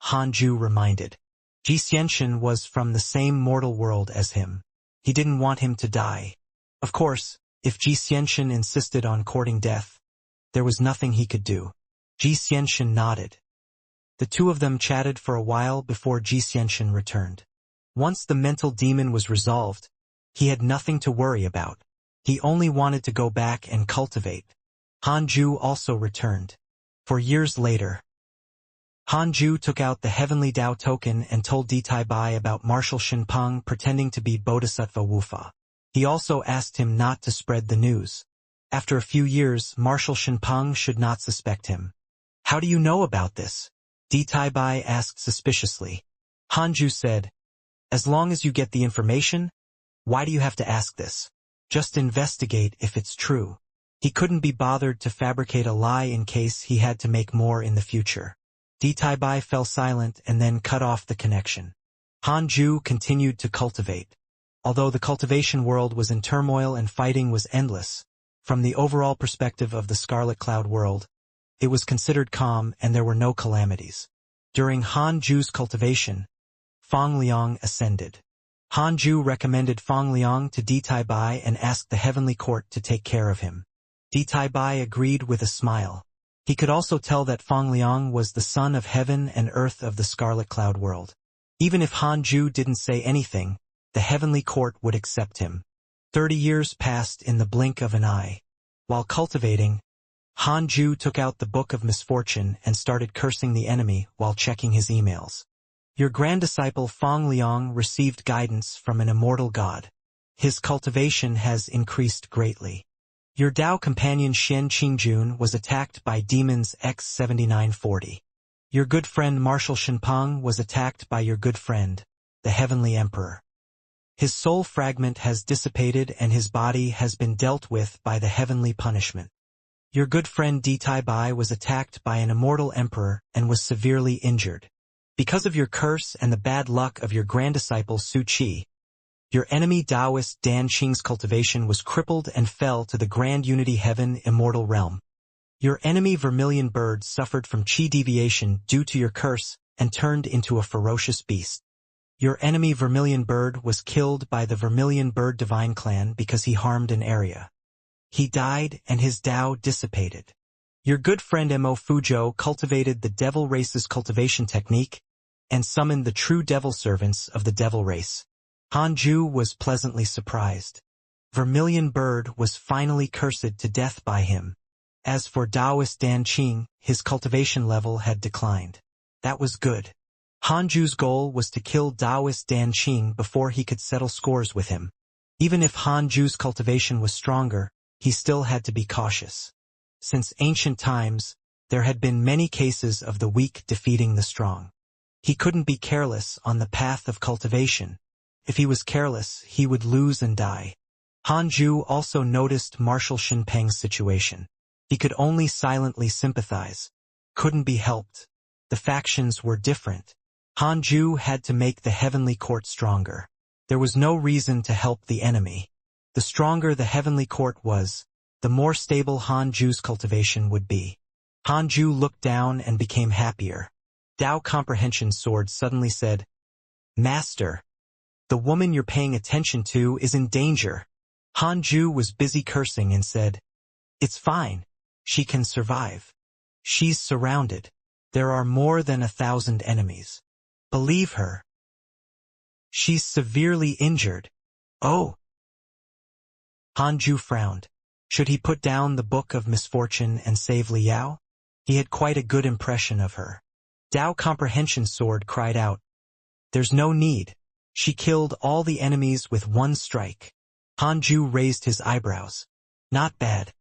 Hanju reminded. Xianxia was from the same mortal world as him. He didn't want him to die. Of course, if Xianxia insisted on courting death, there was nothing he could do. Xianxia nodded. The two of them chatted for a while before Xianxia returned. Once the mental demon was resolved, he had nothing to worry about. He only wanted to go back and cultivate. Hanju also returned. For years later, Hanju took out the Heavenly Tao token and told Bai about Marshal Shinpeng pretending to be Bodhisattva Wufa. He also asked him not to spread the news. After a few years, Marshal Shinpeng should not suspect him. How do you know about this? Bai asked suspiciously. Hanju said, as long as you get the information, why do you have to ask this? Just investigate if it's true. He couldn't be bothered to fabricate a lie in case he had to make more in the future. Bai fell silent and then cut off the connection. Hanju continued to cultivate. Although the cultivation world was in turmoil and fighting was endless, from the overall perspective of the Scarlet Cloud world, it was considered calm and there were no calamities. During Hanju's cultivation, Fang Liang ascended. Han Ju recommended Fang Liang to Di Tai Bai and asked the heavenly court to take care of him. Di Tai Bai agreed with a smile. He could also tell that Fang Liang was the son of heaven and earth of the Scarlet Cloud world. Even if Han Ju didn't say anything, the heavenly court would accept him. 30 years passed in the blink of an eye. While cultivating, Han Ju took out the Book of Misfortune and started cursing the enemy while checking his emails. Your grand disciple Fang Liang received guidance from an immortal god. His cultivation has increased greatly. Your Tao companion Xian Qingjun was attacked by demons X7940. Your good friend Marshal Shenpeng was attacked by your good friend, the Heavenly Emperor. His soul fragment has dissipated and his body has been dealt with by the heavenly punishment. Your good friend Di Tai Bai was attacked by an immortal emperor and was severely injured. Because of your curse and the bad luck of your grand disciple Su Qi, your enemy Taoist Dan Qing's cultivation was crippled and fell to the Grand Unity Heaven Immortal Realm. Your enemy Vermilion Bird suffered from Qi deviation due to your curse and turned into a ferocious beast. Your enemy Vermilion Bird was killed by the Vermilion Bird Divine Clan because he harmed an area. He died and his Tao dissipated. Your good friend Mo Fuzhou cultivated the Devil Race's cultivation technique and summoned the true Devil servants of the Devil Race. Han Ju was pleasantly surprised. Vermilion Bird was finally cursed to death by him. As for Taoist Dan Qing, his cultivation level had declined. That was good. Han Ju's goal was to kill Taoist Dan Qing before he could settle scores with him. Even if Han Ju's cultivation was stronger, he still had to be cautious. Since ancient times, there had been many cases of the weak defeating the strong. He couldn't be careless on the path of cultivation. If he was careless, he would lose and die. Han Ju also noticed Marshal Shenpeng's situation. He could only silently sympathize. Couldn't be helped. The factions were different. Han Ju had to make the heavenly court stronger. There was no reason to help the enemy. The stronger the heavenly court was, the more stable Han Ju's cultivation would be. Han Ju looked down and became happier. Tao Comprehension Sword suddenly said, "Master, the woman you're paying attention to is in danger." Han Ju was busy cursing and said, "It's fine. She can survive. She's surrounded. There are more than 1,000 enemies. Believe her. She's severely injured." Oh. Han Ju frowned. Should he put down the Book of Misfortune and save Liao? He had quite a good impression of her. Tao Comprehension Sword cried out, "There's no need. She killed all the enemies with one strike." Han Ju raised his eyebrows. Not bad.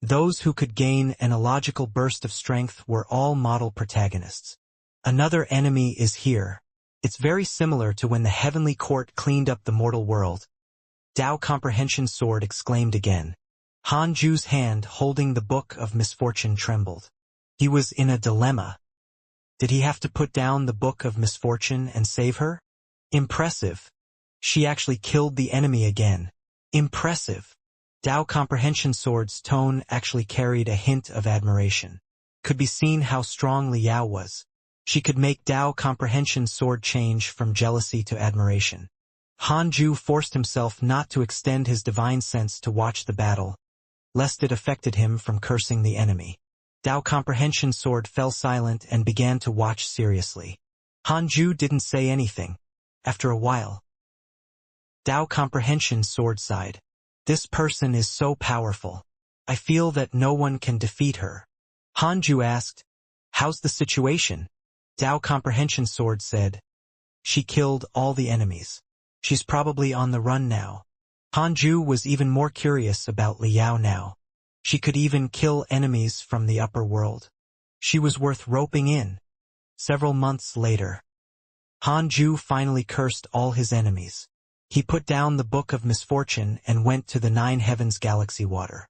Those who could gain an illogical burst of strength were all model protagonists. Another enemy is here. It's very similar to when the heavenly court cleaned up the mortal world. Tao Comprehension Sword exclaimed again. Han Ju's hand holding the Book of Misfortune trembled. He was in a dilemma. Did he have to put down the Book of Misfortune and save her? Impressive. She actually killed the enemy again. Impressive. Tao Comprehension Sword's tone actually carried a hint of admiration. Could be seen how strong Liao was. She could make Tao Comprehension Sword change from jealousy to admiration. Han Ju forced himself not to extend his divine sense to watch the battle, lest it affected him from cursing the enemy. Tao Comprehension Sword fell silent and began to watch seriously. Han Ju didn't say anything. After a while, Tao Comprehension Sword sighed. This person is so powerful. I feel that no one can defeat her. Han Ju asked, "How's the situation?" Tao Comprehension Sword said, "She killed all the enemies. She's probably on the run now." Han Ju was even more curious about Liao now. She could even kill enemies from the upper world. She was worth roping in. Several months later, Han Ju finally cursed all his enemies. He put down the Book of Misfortune and went to the 9 Heavens Galaxy water.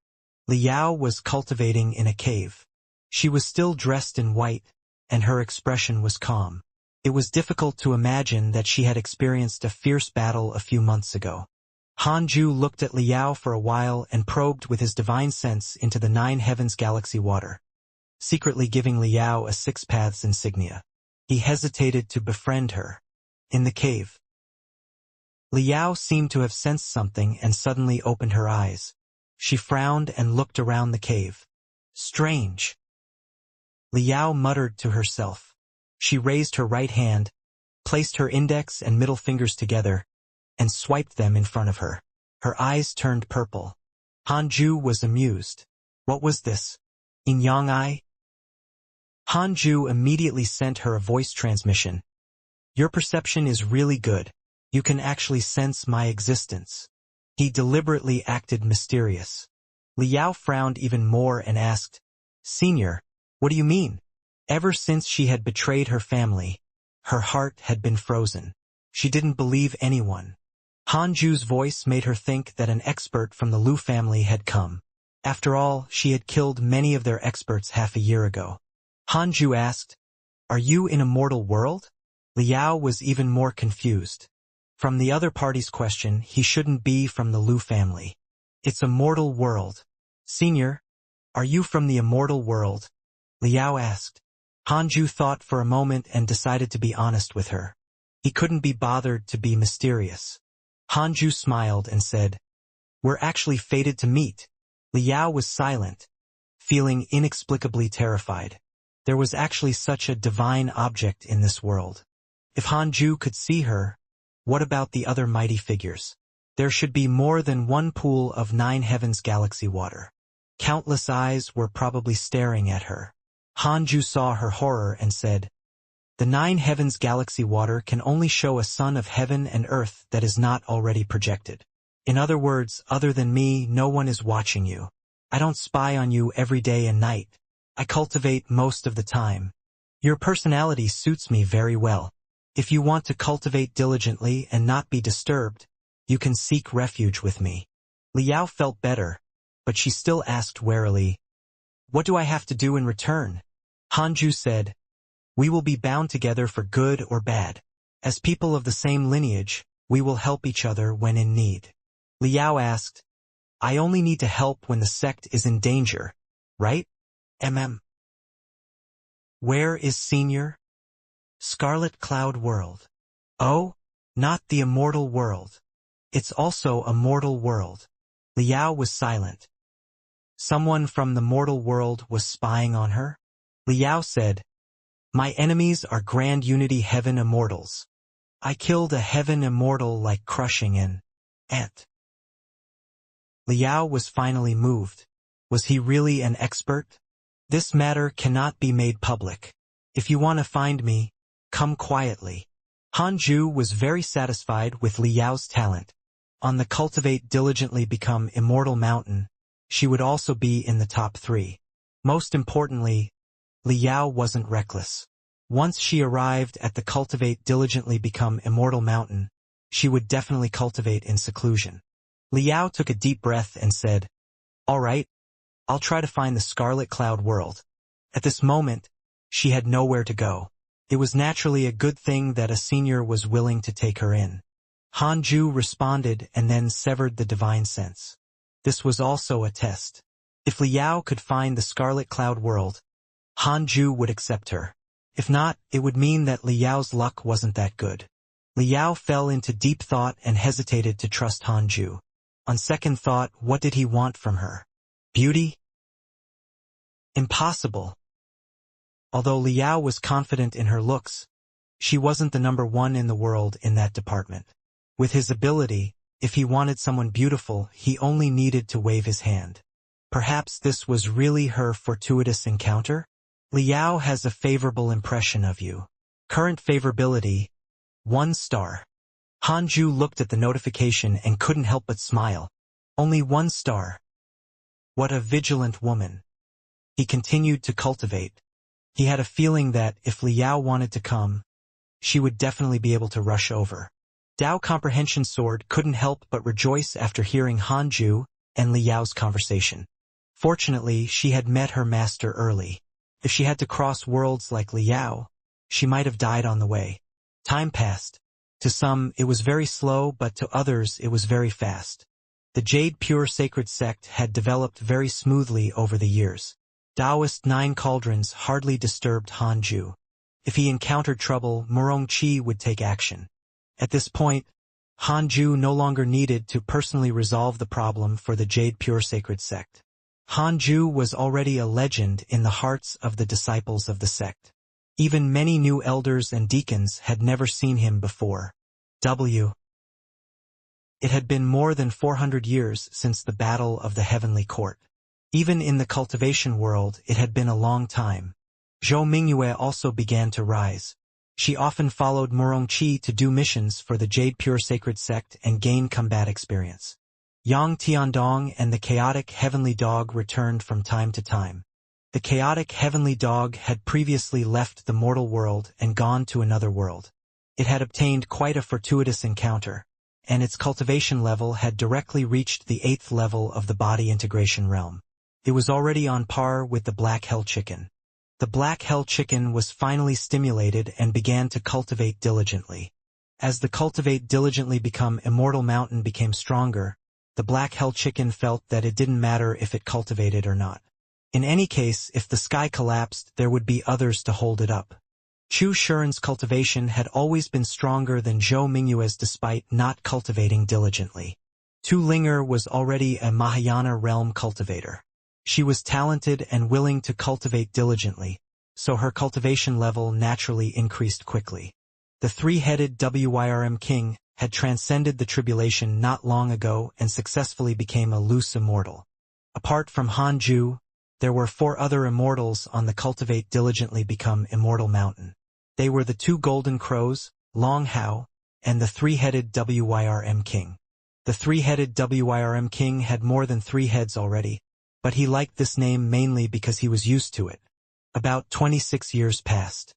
Liao was cultivating in a cave. She was still dressed in white, and her expression was calm. It was difficult to imagine that she had experienced a fierce battle a few months ago. Han Ju looked at Liao for a while and probed with his divine sense into the 9 Heavens Galaxy water, secretly giving Liao a 6 Paths insignia. He hesitated to befriend her. In the cave. Liao seemed to have sensed something and suddenly opened her eyes. She frowned and looked around the cave. Strange. Liao muttered to herself. She raised her right hand, placed her index and middle fingers together, and swiped them in front of her. Her eyes turned purple. Hanju was amused. What was this? In Yang Ai? Hanju immediately sent her a voice transmission. Your perception is really good. You can actually sense my existence. He deliberately acted mysterious. Liao frowned even more and asked, Senior, what do you mean? Ever since she had betrayed her family, her heart had been frozen. She didn't believe anyone. Hanju's voice made her think that an expert from the Lu family had come. After all, she had killed many of their experts half a year ago. Hanju asked, Are you in Immortal world? Liao was even more confused. From the other party's question, he shouldn't be from the Lu family. It's Immortal world. Senior, are you from the Immortal world? Liao asked. Hanju thought for a moment and decided to be honest with her. He couldn't be bothered to be mysterious. Hanju smiled and said, We're actually fated to meet. Liao was silent, feeling inexplicably terrified. There was actually such a divine object in this world. If Hanju could see her, what about the other mighty figures? There should be more than one pool of 9 heavens galaxy water. Countless eyes were probably staring at her. Hanju saw her horror and said, The 9 heavens galaxy water can only show a sun of heaven and earth that is not already projected. In other words, other than me, no one is watching you. I don't spy on you every day and night. I cultivate most of the time. Your personality suits me very well. If you want to cultivate diligently and not be disturbed, you can seek refuge with me. Liao felt better, but she still asked warily, What do I have to do in return? Hanju said, We will be bound together for good or bad. As people of the same lineage, we will help each other when in need. Liao asked, I only need to help when the sect is in danger, right? Where is Senior? Scarlet Cloud World. Oh, not the Immortal world. It's also a mortal world. Liao was silent. Someone from the mortal world was spying on her? Liao said, My enemies are Grand Unity Heaven Immortals. I killed a Heaven Immortal like crushing an ant. Liao was finally moved. Was he really an expert? This matter cannot be made public. If you want to find me, come quietly. Hanju was very satisfied with Liao's talent. On the Cultivate Diligently Become Immortal mountain, she would also be in the top 3. Most importantly, Liao wasn't reckless. Once she arrived at the Cultivate Diligently Become Immortal mountain, she would definitely cultivate in seclusion. Liao took a deep breath and said, All right, I'll try to find the Scarlet Cloud world. At this moment, she had nowhere to go. It was naturally a good thing that a senior was willing to take her in. Hanju responded and then severed the divine sense. This was also a test. If Liao could find the Scarlet Cloud world, Hanju would accept her. If not, it would mean that Liao's luck wasn't that good. Liao fell into deep thought and hesitated to trust Hanju. On second thought, what did he want from her? Beauty? Impossible. Although Liao was confident in her looks, she wasn't the number 1 in the world in that department. With his ability, if he wanted someone beautiful, he only needed to wave his hand. Perhaps this was really her fortuitous encounter? Liao has a favorable impression of you. Current favorability, 1 star. Hanju looked at the notification and couldn't help but smile. Only 1 star. What a vigilant woman. He continued to cultivate. He had a feeling that, if Liao wanted to come, she would definitely be able to rush over. Dao Comprehension Sword couldn't help but rejoice after hearing Hanju and Liao's conversation. Fortunately, she had met her master early. If she had to cross worlds like Liao, she might have died on the way. Time passed. To some, it was very slow, but to others, it was very fast. The Jade Pure Sacred Sect had developed very smoothly over the years. Taoist 9 cauldrons hardly disturbed Hanju. If he encountered trouble, Murongqi would take action. At this point, Hanju no longer needed to personally resolve the problem for the Jade Pure Sacred Sect. Hanju was already a legend in the hearts of the disciples of the sect. Even many new elders and deacons had never seen him before. It had been more than 400 years since the Battle of the Heavenly Court. Even in the cultivation world, it had been a long time. Zhou Mingyue also began to rise. She often followed Murongqi to do missions for the Jade Pure Sacred Sect and gain combat experience. Yang Tiandong and the chaotic Heavenly Dog returned from time to time. The chaotic Heavenly Dog had previously left the mortal world and gone to another world. It had obtained quite a fortuitous encounter, and its cultivation level had directly reached the 8th level of the body integration realm. It was already on par with the Black Hell Chicken. The Black Hell Chicken was finally stimulated and began to cultivate diligently. As the cultivate diligently become Immortal Mountain became stronger, the Black Hell Chicken felt that it didn't matter if it cultivated or not. In any case, if the sky collapsed, there would be others to hold it up. Chu Shuren's cultivation had always been stronger than Zhou Mingyue's despite not cultivating diligently. Tu Linger was already a Mahayana realm cultivator. She was talented and willing to cultivate diligently, so her cultivation level naturally increased quickly. The three-headed Wyrm king had transcended the tribulation not long ago and successfully became a loose immortal. Apart from Hanju, there were 4 other immortals on the cultivate diligently become Immortal Mountain. They were the 2 golden crows, Long Hao, and the three-headed Wyrm king. The three-headed Wyrm king had more than 3 heads already, but he liked this name mainly because he was used to it. About 26 years passed.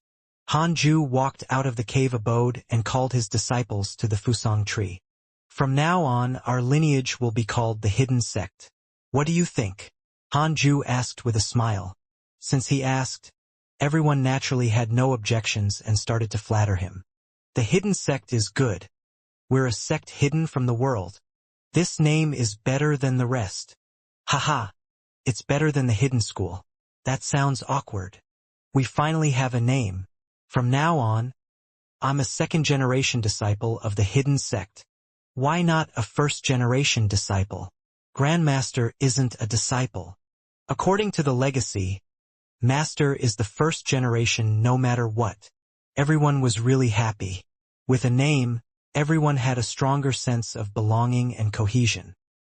Hanju walked out of the cave abode and called his disciples to the Fusang tree. From now on, our lineage will be called the Hidden Sect. What do you think? Hanju asked with a smile. Since he asked, everyone naturally had no objections and started to flatter him. The Hidden Sect is good. We're a sect hidden from the world. This name is better than the rest. Haha. It's better than the Hidden School. That sounds awkward. We finally have a name. From now on, I'm a second-generation disciple of the Hidden Sect. Why not a first-generation disciple? Grandmaster isn't a disciple. According to the legacy, Master is the first generation no matter what. Everyone was really happy. With a name, everyone had a stronger sense of belonging and cohesion.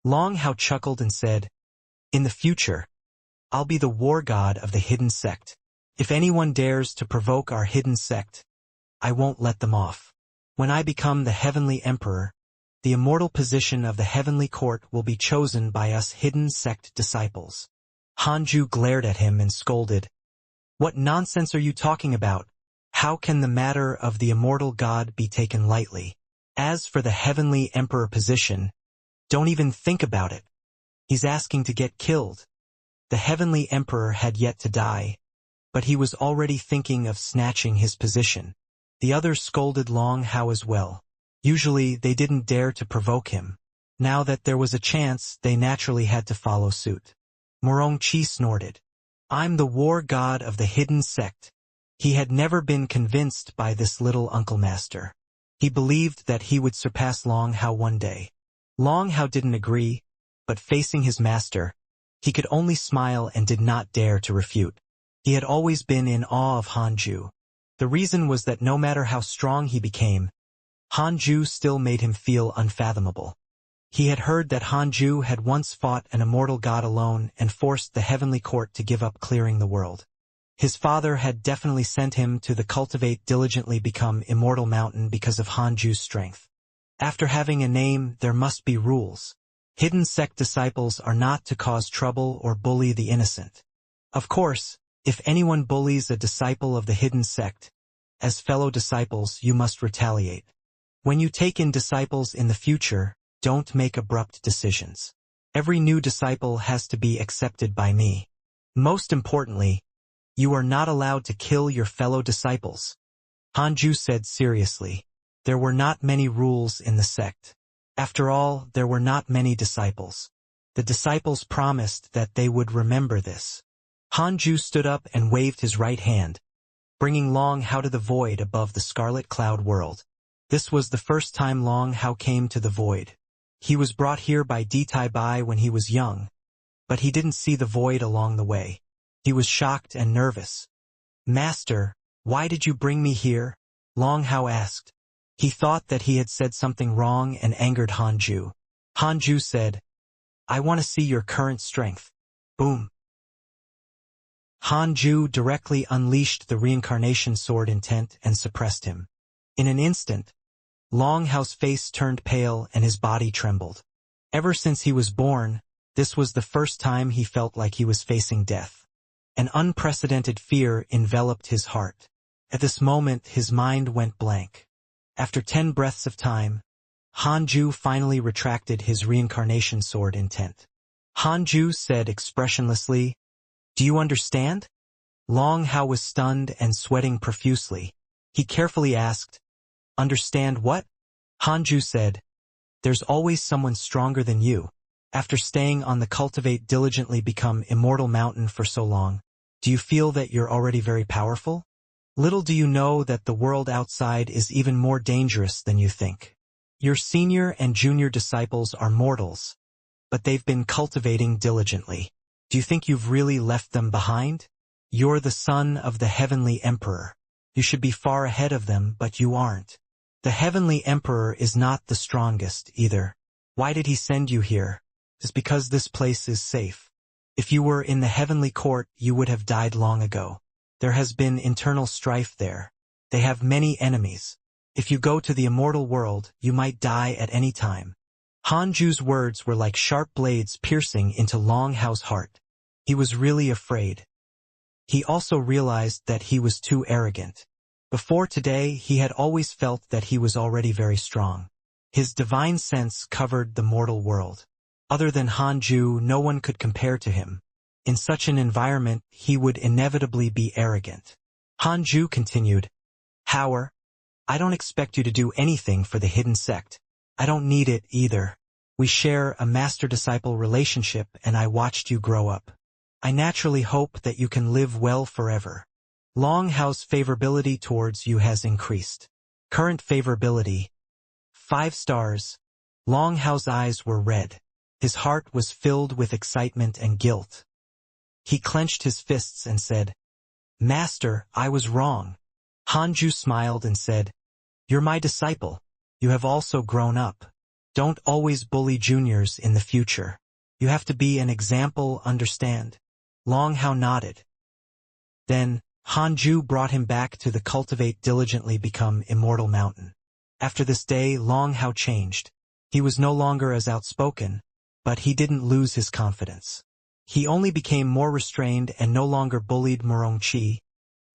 Long Hao chuckled and said, in the future, I'll be the war god of the Hidden Sect. If anyone dares to provoke our Hidden Sect, I won't let them off. When I become the Heavenly Emperor, the immortal position of the Heavenly Court will be chosen by us Hidden Sect disciples. Hanju glared at him and scolded. What nonsense are you talking about? How can the matter of the immortal god be taken lightly? As for the Heavenly Emperor position, don't even think about it. He's asking to get killed. The Heavenly Emperor had yet to die, but he was already thinking of snatching his position. The others scolded Long Hao as well. Usually they didn't dare to provoke him. Now that there was a chance, they naturally had to follow suit. Murongqi snorted. I'm the war god of the Hidden Sect. He had never been convinced by this little Uncle Master. He believed that he would surpass Long Hao one day. Long Hao didn't agree, but facing his master, he could only smile and did not dare to refute. He had always been in awe of Hanju. The reason was that no matter how strong he became, Hanju still made him feel unfathomable. He had heard that Hanju had once fought an immortal god alone and forced the Heavenly Court to give up clearing the world. His father had definitely sent him to the cultivate diligently become Immortal Mountain because of Hanju's strength. After having a name, there must be rules. Hidden Sect disciples are not to cause trouble or bully the innocent. Of course, if anyone bullies a disciple of the Hidden Sect, as fellow disciples you must retaliate. When you take in disciples in the future, don't make abrupt decisions. Every new disciple has to be accepted by me. Most importantly, you are not allowed to kill your fellow disciples. Hanju said seriously. There were not many rules in the sect. After all, there were not many disciples. The disciples promised that they would remember this. Hanju stood up and waved his right hand. bringing Long Hao to the void above the scarlet cloud world. This was the first time Long Hao came to the void. He was brought here by Ditai Bai when he was young, but he didn't see the void along the way. He was shocked and nervous. "Master, why did you bring me here?" Long Hao asked. He thought that he had said something wrong and angered Hanju. Hanju said, "I want to see your current strength." Boom. Hanju directly unleashed the Reincarnation sword intent and suppressed him. In an instant, Long Hao's face turned pale and his body trembled. Ever since he was born, this was the first time he felt like he was facing death. An unprecedented fear enveloped his heart. At this moment, his mind went blank. After 10 breaths of time, Hanju finally retracted his Reincarnation sword intent. Hanju said expressionlessly, "Do you understand?" Long Hao was stunned and sweating profusely. He carefully asked, "Understand what?" Hanju said, "There's always someone stronger than you. After staying on the Cultivate diligently become Immortal mountain for so long, do you feel that you're already very powerful? Little do you know that the world outside is even more dangerous than you think. Your senior and junior disciples are mortals, but they've been cultivating diligently. Do you think you've really left them behind? You're the son of the Heavenly Emperor. You should be far ahead of them, but you aren't. The Heavenly Emperor is not the strongest, either. Why did he send you here? It's because this place is safe. If you were in the Heavenly Court, you would have died long ago. There has been internal strife there. They have many enemies. If you go to the immortal world, you might die at any time." Hanju's words were like sharp blades piercing into Long Hao's heart. He was really afraid. He also realized that he was too arrogant. Before today, he had always felt that he was already very strong. His divine sense covered the mortal world. Other than Hanju, no one could compare to him. In such an environment, he would inevitably be arrogant. Hanju continued, "Howard, I don't expect you to do anything for the hidden sect. I don't need it either. We share a master-disciple relationship and I watched you grow up. I naturally hope that you can live well forever. Long Hao's favorability towards you has increased. Current favorability, 5 stars. Long Hao's eyes were red. His heart was filled with excitement and guilt. He clenched his fists and said, "Master, I was wrong." Hanju smiled and said, "You're my disciple. You have also grown up. Don't always bully juniors in the future. You have to be an example, understand?" Long Hao nodded. Then, Hanju brought him back to the Cultivate diligently become Immortal mountain. After this day, Long Hao changed. He was no longer as outspoken, but he didn't lose his confidence. He only became more restrained and no longer bullied Murongqi,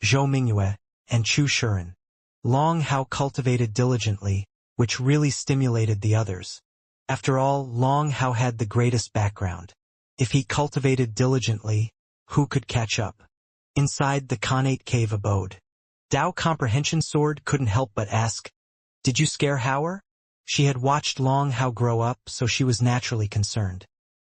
Zhou Mingyue, and Chu Shuren. Long Hao cultivated diligently, which really stimulated the others. After all, Long Hao had the greatest background. If he cultivated diligently, who could catch up? Inside the Khanate cave abode, Dao Comprehension Sword couldn't help but ask, "Did you scare Howard?" She had watched Long Hao grow up, so she was naturally concerned.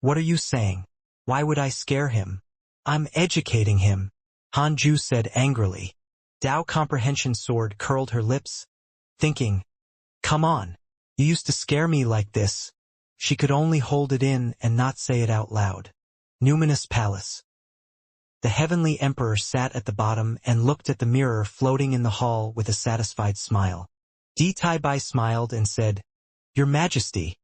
"What are you saying? Why would I scare him? I'm educating him," Hanju said angrily. Dao Comprehension Sword curled her lips, thinking, "Come on, you used to scare me like this." She could only hold it in and not say it out loud. Numinous Palace. The Heavenly Emperor sat at the bottom and looked at the mirror floating in the hall with a satisfied smile. Ditai Bai smiled and said, "Your Majesty,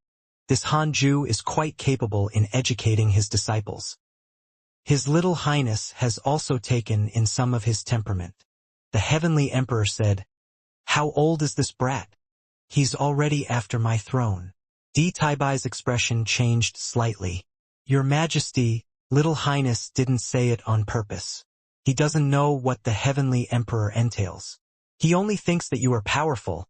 this Hanju is quite capable in educating his disciples. His Little Highness has also taken in some of his temperament." The Heavenly Emperor said, "How old is this brat? He's already after my throne." Ditai Bai's expression changed slightly. "Your Majesty, Little Highness didn't say it on purpose. He doesn't know what the Heavenly Emperor entails. He only thinks that you are powerful,"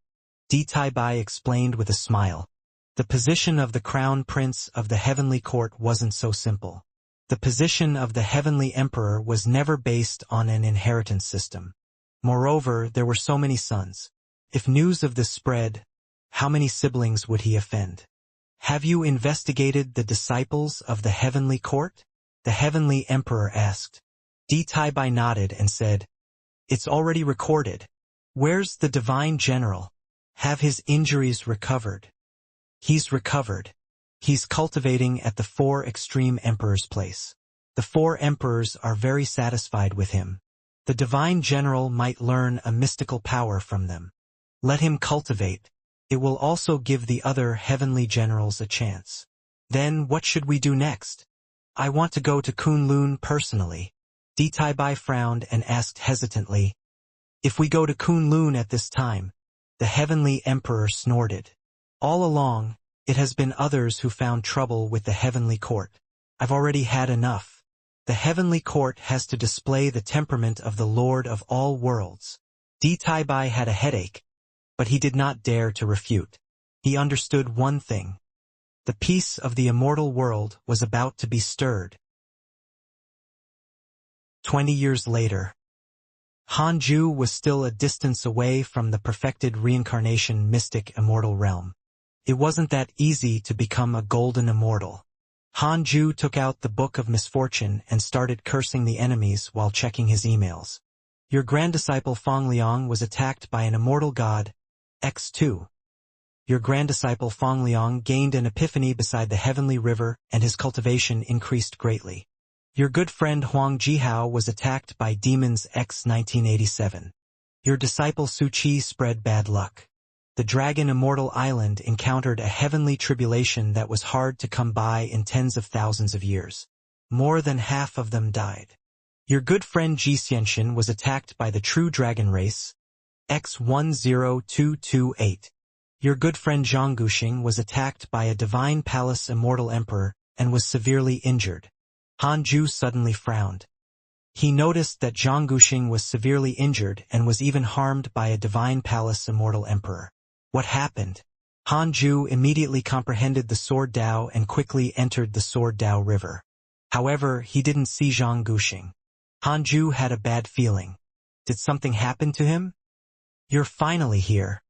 Ditai Bai explained with a smile. The position of the Crown Prince of the Heavenly Court wasn't so simple. The position of the Heavenly Emperor was never based on an inheritance system. Moreover, there were so many sons. If news of this spread, how many siblings would he offend? "Have you investigated the disciples of the Heavenly Court?" the Heavenly Emperor asked. Ditai Bai nodded and said, It's already recorded. Where's the divine general? Have his injuries recovered? He's recovered. He's cultivating at the 4 extreme emperors' place. The 4 emperors are very satisfied with him. The divine general might learn a mystical power from them. Let him cultivate. It will also give the other heavenly generals a chance. Then what should we do next? I want to go to Kunlun personally. Detibai frowned and asked hesitantly. If we go to Kunlun at this time, the heavenly emperor snorted. All along, it has been others who found trouble with the heavenly court. I've already had enough. The heavenly court has to display the temperament of the Lord of all worlds. Detibai had a headache, but he did not dare to refute. He understood one thing. The peace of the immortal world was about to be stirred. 20 years later. Hanju was still a distance away from the perfected reincarnation mystic immortal realm. It wasn't that easy to become a golden immortal. Hanju took out the Book of Misfortune and started cursing the enemies while checking his emails. Your grand disciple Fangliang was attacked by an immortal god, X2. Your grand disciple Fangliang gained an epiphany beside the heavenly river and his cultivation increased greatly. Your good friend Huang Jihao was attacked by demons X 1987. Your disciple Su Qi spread bad luck. The Dragon Immortal Island encountered a heavenly tribulation that was hard to come by in tens of thousands of years. More than half of them died. Your good friend Xianxia was attacked by the true dragon race, X10228. Your good friend Zhangguxing was attacked by a divine palace immortal emperor and was severely injured. Hanju suddenly frowned. He noticed that Zhangguxing was severely injured and was even harmed by a divine palace immortal emperor. What happened? Hanju immediately comprehended the Sword Dao and quickly entered the Sword Dao River. However, he didn't see Zhangguxing. Hanju had a bad feeling. Did something happen to him? You're finally here.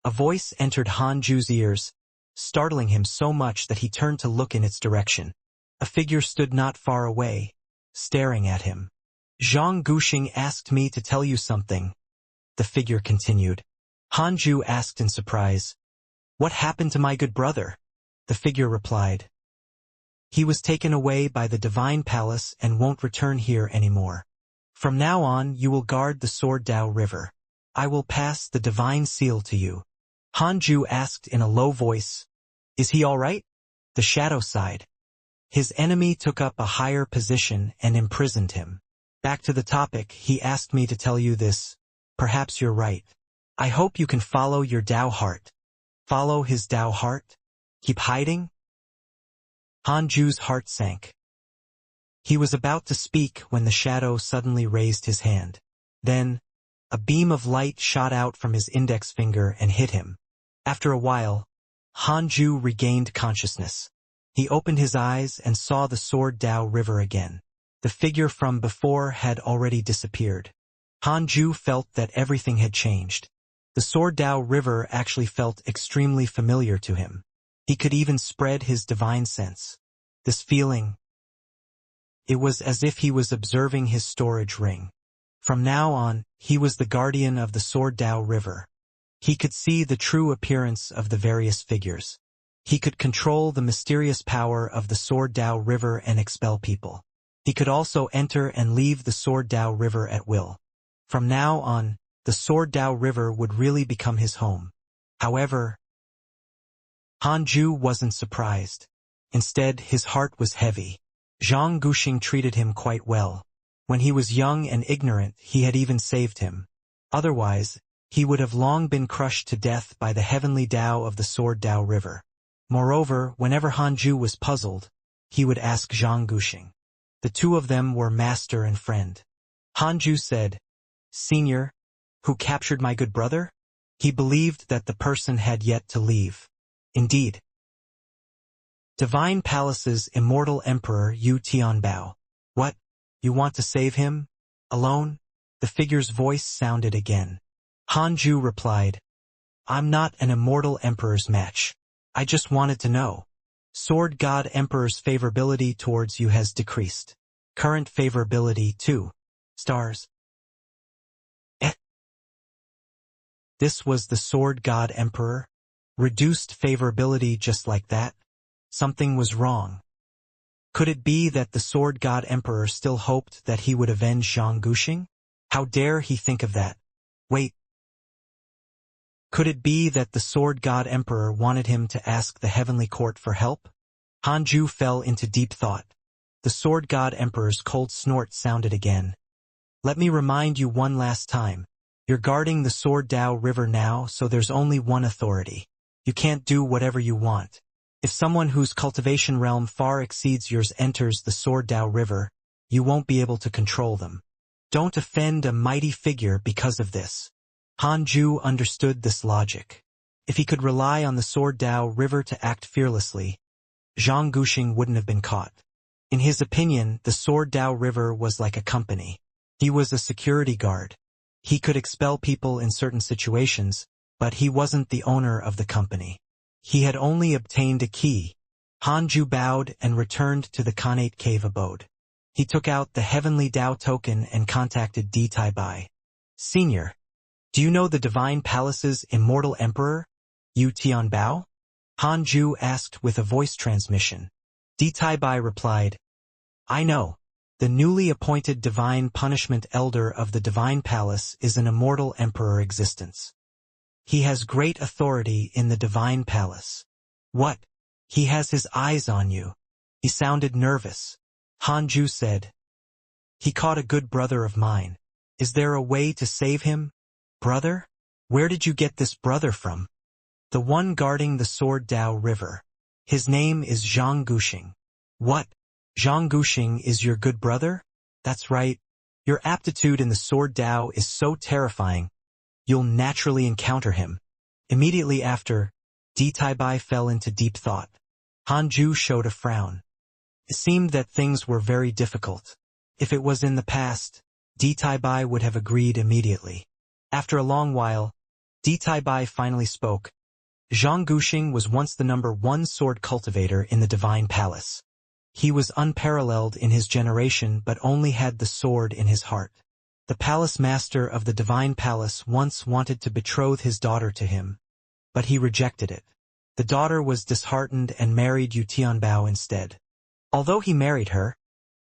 A voice entered Hanju's ears, startling him so much that he turned to look in its direction. A figure stood not far away, staring at him. Zhangguxing asked me to tell you something. The figure continued. Hanju asked in surprise, What happened to my good brother? The figure replied, He was taken away by the divine palace and won't return here anymore. From now on you will guard the Sword Dao River. I will pass the divine seal to you. Hanju asked in a low voice, Is he all right? The shadow sighed. His enemy took up a higher position and imprisoned him. Back to the topic, he asked me to tell you this. Perhaps you're right. I hope you can follow your Dao heart. Follow his Dao heart? Keep hiding? Hanju's heart sank. He was about to speak when the shadow suddenly raised his hand. Then, a beam of light shot out from his index finger and hit him. After a while, Hanju regained consciousness. He opened his eyes and saw the Sword Dao River again. The figure from before had already disappeared. Hanju felt that everything had changed. The Sword Dao River actually felt extremely familiar to him. He could even spread his divine sense. This feeling, it was as if he was observing his storage ring. From now on, he was the guardian of the Sword Dao River. He could see the true appearance of the various figures. He could control the mysterious power of the Sword Dao River and expel people. He could also enter and leave the Sword Dao River at will. From now on, the Sword Dao River would really become his home. However, Hanju wasn't surprised. Instead, his heart was heavy. Zhangguxing treated him quite well. When he was young and ignorant, he had even saved him. Otherwise, he would have long been crushed to death by the heavenly Dao of the Sword Dao River. Moreover, whenever Hanju was puzzled, he would ask Zhangguxing. The two of them were master and friend. Hanju said, Senior, who captured my good brother? He believed that the person had yet to leave. Indeed. Divine Palace's immortal emperor Yu Tianbao. What? You want to save him? Alone? The figure's voice sounded again. Hanju replied, I'm not an immortal emperor's match. I just wanted to know. Sword God Emperor's favorability towards you has decreased. Current favorability 2 stars. This was the Sword God Emperor? Reduced favorability just like that? Something was wrong. Could it be that the Sword God Emperor still hoped that he would avenge Zhang Guxing? How dare he think of that? Wait. Could it be that the Sword God Emperor wanted him to ask the Heavenly Court for help? Hanju fell into deep thought. The Sword God Emperor's cold snort sounded again. Let me remind you one last time. You're guarding the Sword Dao River now, so there's only one authority. You can't do whatever you want. If someone whose cultivation realm far exceeds yours enters the Sword Dao River, you won't be able to control them. Don't offend a mighty figure because of this. Hanju understood this logic. If he could rely on the Sword Dao River to act fearlessly, Zhang Guxing wouldn't have been caught. In his opinion, the Sword Dao River was like a company. He was a security guard. He could expel people in certain situations, but he wasn't the owner of the company. He had only obtained a key. Hanju bowed and returned to the Khanate cave abode. He took out the Heavenly Dao token and contacted Di Taibai. Senior, do you know the Divine Palace's Immortal Emperor, Yu Tianbao? Hanju asked with a voice transmission. Di Taibai replied, I know. The newly appointed Divine Punishment Elder of the Divine Palace is an immortal emperor existence. He has great authority in the Divine Palace. What? He has his eyes on you. He sounded nervous. Hanju said, he caught a good brother of mine. Is there a way to save him? Brother? Where did you get this brother from? The one guarding the Sword Dao River. His name is Zhang Guxing. What? Zhang Guxing is your good brother? That's right. Your aptitude in the Sword Dao is so terrifying. You'll naturally encounter him. Immediately after, Di Taibai fell into deep thought. Hanju showed a frown. It seemed that things were very difficult. If it was in the past, Di Taibai would have agreed immediately. After a long while, Di Taibai finally spoke. Zhang Guxing was once the #1 sword cultivator in the Divine Palace. He was unparalleled in his generation but only had the sword in his heart. The palace master of the Divine Palace once wanted to betroth his daughter to him, but he rejected it. The daughter was disheartened and married Yu Tianbao instead. Although he married her,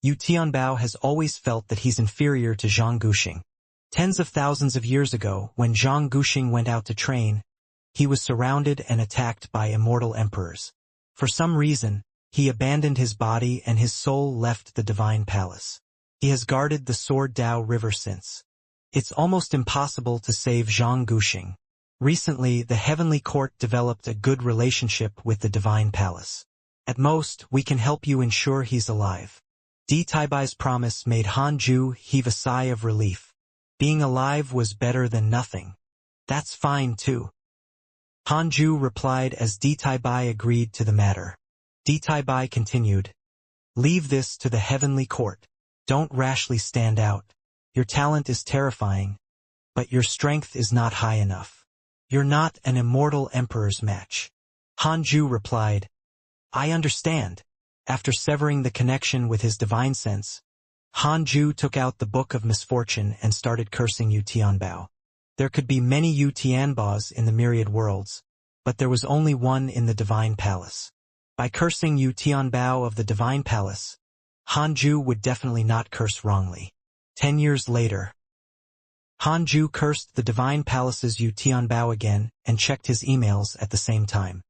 Yu Tianbao has always felt that he's inferior to Zhang Guxing. Tens of thousands of years ago, when Zhang Guxing went out to train, he was surrounded and attacked by immortal emperors. For some reason, he abandoned his body and his soul left the Divine Palace. He has guarded the Sword Dao River since. It's almost impossible to save Zhang Guxing. Recently, the Heavenly Court developed a good relationship with the Divine Palace. At most, we can help you ensure he's alive. Di Taibai's promise made Hanju heave a sigh of relief. Being alive was better than nothing. That's fine too. Hanju replied as Di Taibai agreed to the matter. Di Taibai continued, leave this to the Heavenly Court. Don't rashly stand out. Your talent is terrifying, but your strength is not high enough. You're not an immortal emperor's match. Hanju replied, I understand. After severing the connection with his divine sense, Hanju took out the Book of Misfortune and started cursing Yu Tianbao. There could be many Yu Tianbaos in the myriad worlds, but there was only one in the Divine Palace. By cursing Yu Tianbao of the Divine Palace, Hanju would definitely not curse wrongly. 10 years later, Hanju cursed the Divine Palace's Yu Tianbao again and checked his emails at the same time.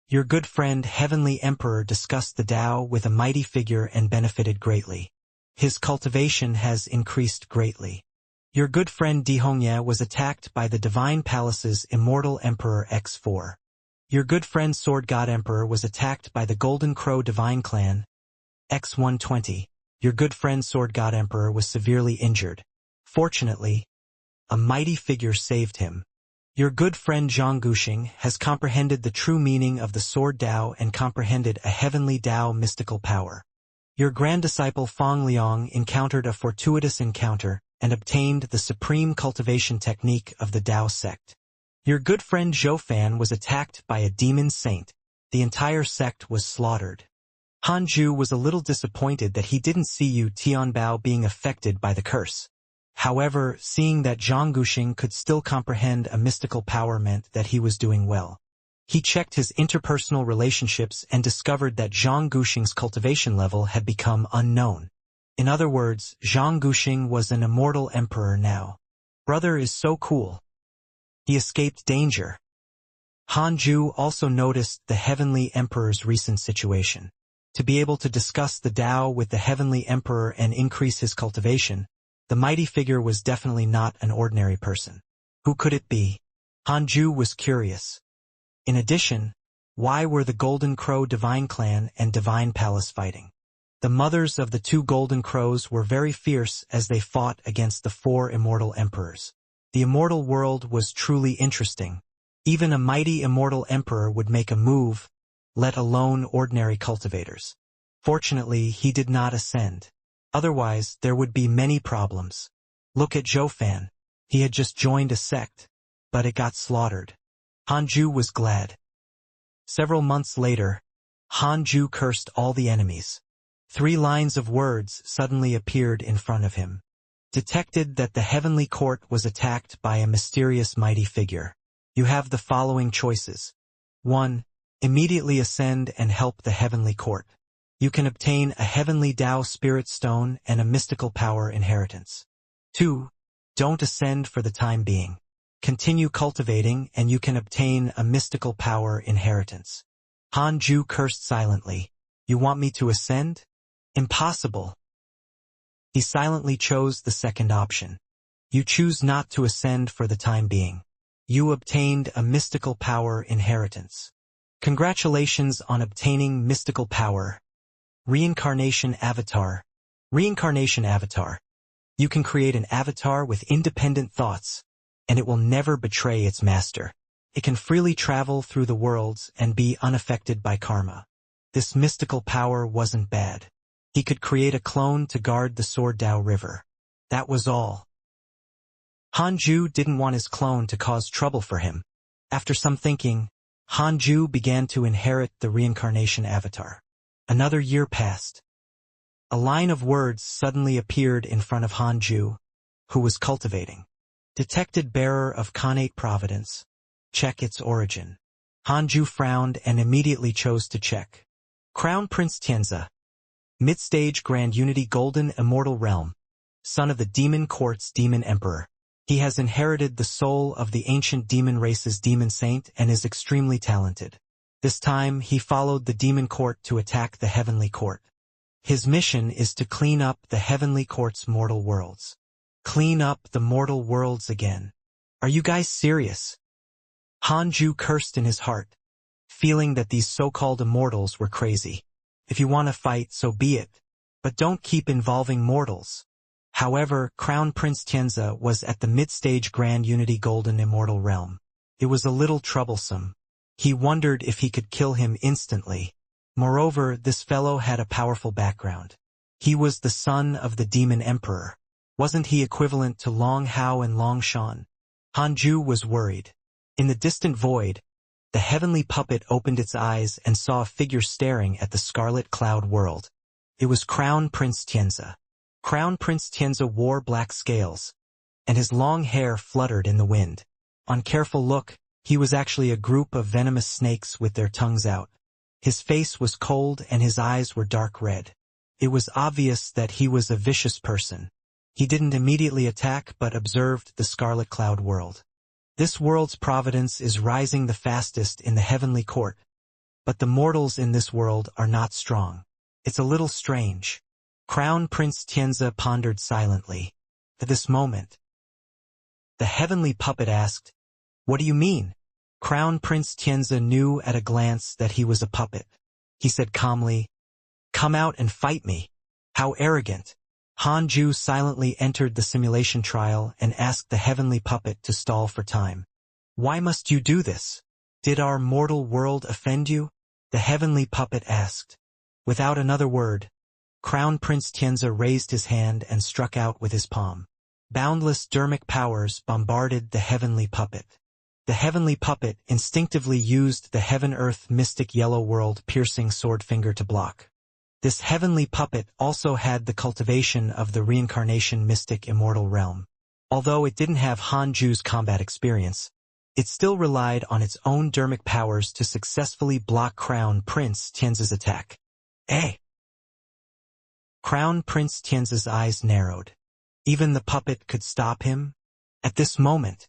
Your good friend Heavenly Emperor discussed the Tao with a mighty figure and benefited greatly. His cultivation has increased greatly. Your good friend Dihongye was attacked by the Divine Palace's Immortal Emperor X4. Your good friend Sword God Emperor was attacked by the Golden Crow Divine Clan X120. Your good friend Sword God Emperor was severely injured. Fortunately, a mighty figure saved him. Your good friend Zhang Guxing has comprehended the true meaning of the Sword Dao and comprehended a heavenly Dao mystical power. Your grand disciple Fang Liang encountered a fortuitous encounter and obtained the supreme cultivation technique of the Dao sect. Your good friend Zhou Fan was attacked by a demon saint. The entire sect was slaughtered. Hanju was a little disappointed that he didn't see Yu Tianbao being affected by the curse. However, seeing that Zhang Guxing could still comprehend a mystical power meant that he was doing well. He checked his interpersonal relationships and discovered that Zhang Guxing's cultivation level had become unknown. In other words, Zhang Guxing was an immortal emperor now. Brother is so cool. He escaped danger. Han Ju also noticed the Heavenly Emperor's recent situation. To be able to discuss the Tao with the Heavenly Emperor and increase his cultivation, the mighty figure was definitely not an ordinary person. Who could it be? Han Ju was curious. In addition, why were the Golden Crow Divine Clan and Divine Palace fighting? The mothers of the two Golden Crows were very fierce as they fought against the 4 immortal emperors. The immortal world was truly interesting. Even a mighty immortal emperor would make a move, let alone ordinary cultivators. Fortunately, he did not ascend. Otherwise, there would be many problems. Look at Zhou Fan. He had just joined a sect, but it got slaughtered. Han Ju was glad. Several months later, Han Ju cursed all the enemies. 3 lines of words suddenly appeared in front of him. Detected that the heavenly court was attacked by a mysterious mighty figure. You have the following choices. 1. Immediately ascend and help the heavenly court. You can obtain a heavenly Tao spirit stone and a mystical power inheritance. 2. Don't ascend for the time being. Continue cultivating and you can obtain a mystical power inheritance. Han Ju cursed silently. You want me to ascend? Impossible. He silently chose the second option. You choose not to ascend for the time being. You obtained a mystical power inheritance. Congratulations on obtaining mystical power. Reincarnation avatar. Reincarnation avatar. You can create an avatar with independent thoughts, and it will never betray its master. It can freely travel through the worlds and be unaffected by karma. This mystical power wasn't bad. He could create a clone to guard the Sword Dao River. That was all. Han Ju didn't want his clone to cause trouble for him. After some thinking, Han Ju began to inherit the reincarnation avatar. Another year passed. A line of words suddenly appeared in front of Han Ju, who was cultivating. Detected bearer of Khanate providence. Check its origin. Han Ju frowned and immediately chose to check. Crown Prince Xianxia. Mid-stage Grand Unity Golden Immortal Realm. Son of the Demon Court's Demon Emperor. He has inherited the soul of the ancient demon race's demon saint and is extremely talented. This time, he followed the demon court to attack the heavenly court. His mission is to clean up the heavenly court's mortal worlds. Clean up the mortal worlds again. Are you guys serious? Han Ju cursed in his heart, feeling that these so-called immortals were crazy. If you want to fight, so be it. But don't keep involving mortals. However, Crown Prince Xianxia was at the mid-stage Grand Unity Golden Immortal Realm. It was a little troublesome. He wondered if he could kill him instantly. Moreover, this fellow had a powerful background. He was the son of the Demon Emperor. Wasn't he equivalent to Long Hao and Long Shan? Han Ju was worried. In the distant void, the heavenly puppet opened its eyes and saw a figure staring at the scarlet cloud world. It was Crown Prince Xianxia. Crown Prince Xianxia wore black scales, and his long hair fluttered in the wind. On careful look, he was actually a group of venomous snakes with their tongues out. His face was cold and his eyes were dark red. It was obvious that he was a vicious person. He didn't immediately attack but observed the scarlet cloud world. This world's providence is rising the fastest in the heavenly court, but the mortals in this world are not strong. It's a little strange. Crown Prince Xianxia pondered silently. At this moment, the heavenly puppet asked, "What do you mean?" Crown Prince Xianxia knew at a glance that he was a puppet. He said calmly, "Come out and fight me." How arrogant. Han Ju silently entered the simulation trial and asked the heavenly puppet to stall for time. "Why must you do this? Did our mortal world offend you?" The heavenly puppet asked. Without another word, Crown Prince Xianxia raised his hand and struck out with his palm. Boundless dermic powers bombarded the heavenly puppet. The heavenly puppet instinctively used the heaven-earth mystic yellow world piercing sword finger to block. This heavenly puppet also had the cultivation of the Reincarnation mystic immortal realm. Although it didn't have Han Ju's combat experience, it still relied on its own dermic powers to successfully block Crown Prince Tianzi's attack. Crown Prince Tianzi's eyes narrowed. Even the puppet could stop him? At this moment,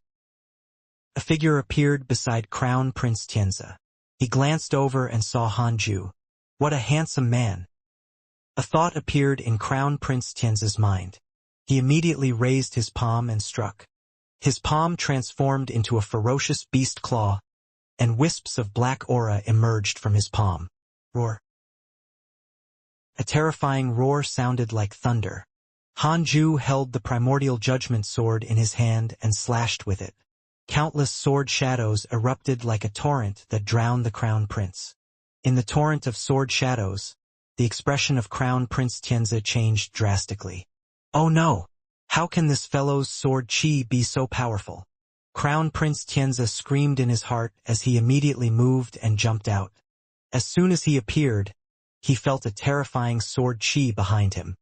a figure appeared beside Crown Prince Tianzi. He glanced over and saw Han Ju. What a handsome man! A thought appeared in Crown Prince Tianzi's mind. He immediately raised his palm and struck. His palm transformed into a ferocious beast claw, and wisps of black aura emerged from his palm. Roar. A terrifying roar sounded like thunder. Han Ju held the primordial judgment sword in his hand and slashed with it. Countless sword shadows erupted like a torrent that drowned the Crown Prince. In the torrent of sword shadows, the expression of Crown Prince Tianzi changed drastically. Oh no! How can this fellow's sword chi be so powerful? Crown Prince Tianzi screamed in his heart as he immediately moved and jumped out. As soon as he appeared, he felt a terrifying sword chi behind him.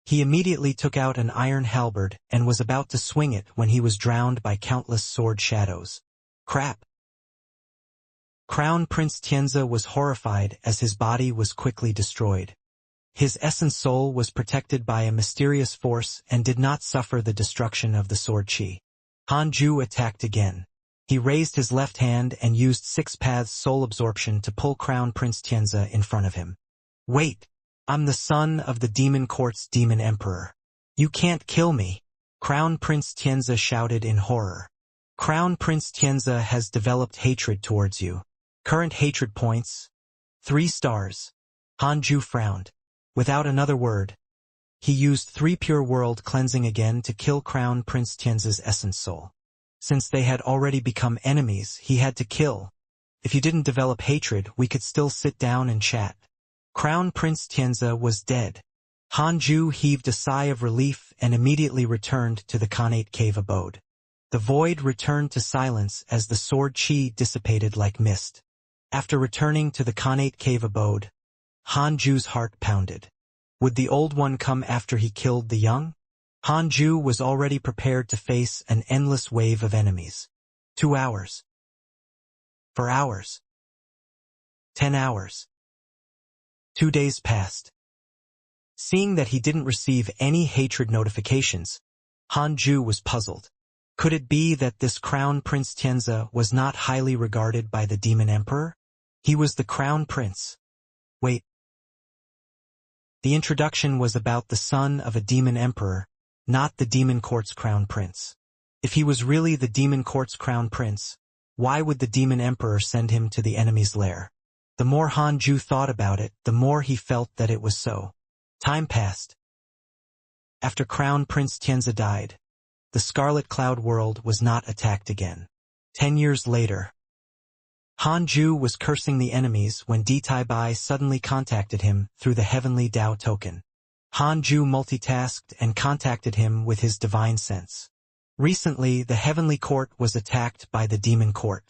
He immediately took out an iron halberd and was about to swing it when he was drowned by countless sword shadows. Crap! Crown Prince Tianzi was horrified as his body was quickly destroyed. His essence soul was protected by a mysterious force and did not suffer the destruction of the sword chi. Han Ju attacked again. He raised his left hand and used 6 paths soul absorption to pull Crown Prince Tianzi in front of him. Wait! I'm the son of the Demon Court's Demon Emperor. You can't kill me! Crown Prince Tianzi shouted in horror. Crown Prince Tianzi has developed hatred towards you. Current hatred points: 3 stars. Han Ju frowned. Without another word, he used 3 pure world cleansing again to kill Crown Prince Tianzi's essence soul. Since they had already become enemies, he had to kill. If you didn't develop hatred, we could still sit down and chat. Crown Prince Tianzi was dead. Han Ju heaved a sigh of relief and immediately returned to the Khanate cave abode. The void returned to silence as the sword chi dissipated like mist. After returning to the Khanate cave abode, Han Ju's heart pounded. Would the old one come after he killed the young? Han Ju was already prepared to face an endless wave of enemies. 2 hours. 4 hours. 10 hours. 2 days passed. Seeing that he didn't receive any hatred notifications, Han Ju was puzzled. Could it be that this Crown Prince Tianzi was not highly regarded by the Demon Emperor? He was the Crown Prince. Wait. The introduction was about the son of a Demon Emperor, not the Demon Court's Crown Prince. If he was really the Demon Court's Crown Prince, why would the Demon Emperor send him to the enemy's lair? The more Han Ju thought about it, the more he felt that it was so. Time passed. After Crown Prince Tianzi died, the Scarlet Cloud world was not attacked again. 10 years later, Han Ju was cursing the enemies when Di Tai Bai suddenly contacted him through the Heavenly Dao token. Han Ju multitasked and contacted him with his divine sense. Recently, the Heavenly Court was attacked by the Demon Court.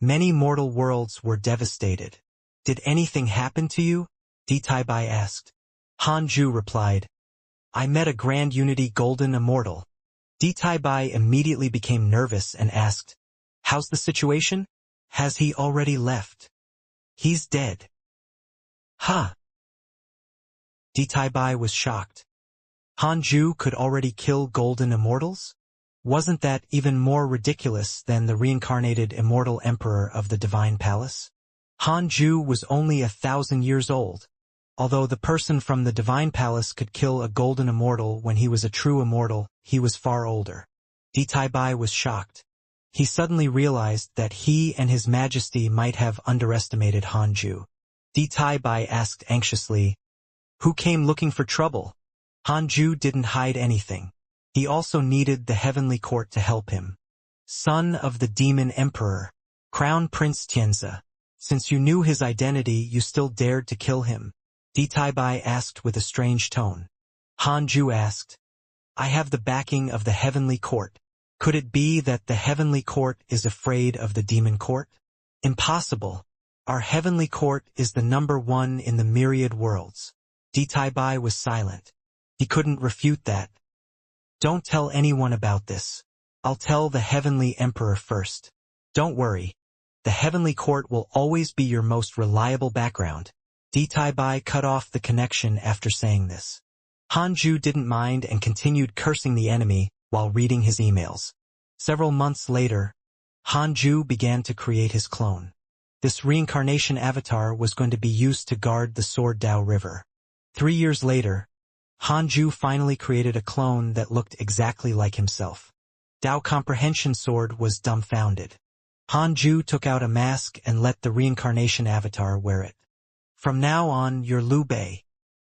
Many mortal worlds were devastated. Did anything happen to you? Di Tai Bai asked. Han Ju replied, I met a Grand Unity Golden Immortal. Di Tai Bai immediately became nervous and asked, How's the situation? Has he already left? He's dead. Huh? Di Tai Bai was shocked. Han Ju could already kill Golden Immortals? Wasn't that even more ridiculous than the reincarnated immortal emperor of the Divine Palace? Han Ju was only 1,000 years old. Although the person from the Divine Palace could kill a Golden Immortal when he was a true immortal, he was far older. Di Tai Bai was shocked. He suddenly realized that he and His Majesty might have underestimated Han Ju. Di Tai Bai asked anxiously, Who came looking for trouble? Han Ju didn't hide anything. He also needed the Heavenly Court to help him. Son of the Demon Emperor, Crown Prince Tianzi. Since you knew his identity, you still dared to kill him? Di Tai Bai asked with a strange tone. Han Ju asked, I have the backing of the Heavenly Court. Could it be that the Heavenly Court is afraid of the Demon Court? Impossible. Our Heavenly Court is the #1 in the myriad worlds. Bai was silent. He couldn't refute that. Don't tell anyone about this. I'll tell the Heavenly Emperor first. Don't worry. The Heavenly Court will always be your most reliable background. Bai cut off the connection after saying this. Hanju didn't mind and continued cursing the enemy while reading his emails. Several months later, Hanju began to create his clone. This reincarnation avatar was going to be used to guard the Sword Dao River. 3 years later, Hanju finally created a clone that looked exactly like himself. Dao Comprehension Sword was dumbfounded. Hanju took out a mask and let the reincarnation avatar wear it. From now on, you're Liu Bei.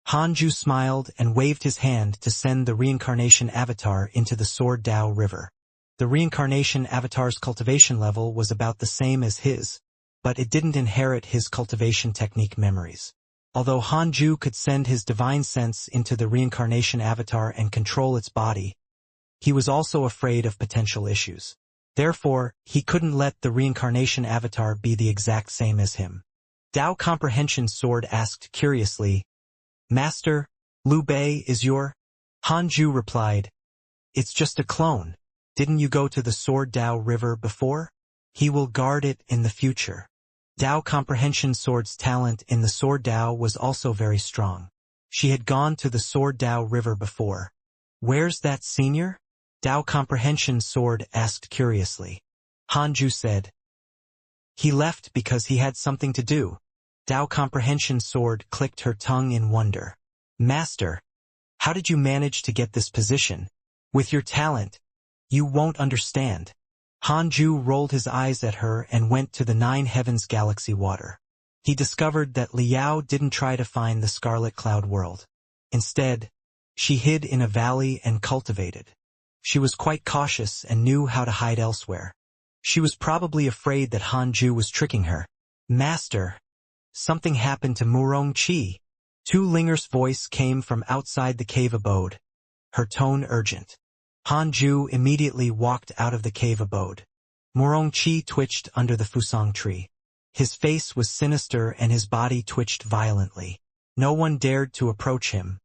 Hanju smiled and waved his hand to send the reincarnation avatar into the Sword Dao River. The reincarnation avatar's cultivation level was about the same as his, but it didn't inherit his cultivation technique memories. Although Hanju could send his divine sense into the reincarnation avatar and control its body, he was also afraid of potential issues. Therefore, he couldn't let the reincarnation avatar be the exact same as him. Dao Comprehension Sword asked curiously, Master, Liu Bei is your? Hanju replied, It's just a clone. Didn't you go to the Sword Dao River before? He will guard it in the future. Dao Comprehension Sword's talent in the Sword Dao was also very strong. She had gone to the Sword Dao River before. Where's that senior? Dao Comprehension Sword asked curiously. Hanju said, He left because he had something to do. Dao Comprehension Sword clicked her tongue in wonder. Master, how did you manage to get this position? With your talent, you won't understand. Hanju rolled his eyes at her and went to the 9 Heavens Galaxy water. He discovered that Liao didn't try to find the Scarlet Cloud world. Instead, she hid in a valley and cultivated. She was quite cautious and knew how to hide elsewhere. She was probably afraid that Hanju was tricking her. Master, something happened to Murong Qi. Tu Linger's voice came from outside the cave abode, her tone urgent. Hanju immediately walked out of the cave abode. Murong Qi twitched under the fusang tree. His face was sinister and his body twitched violently. No one dared to approach him.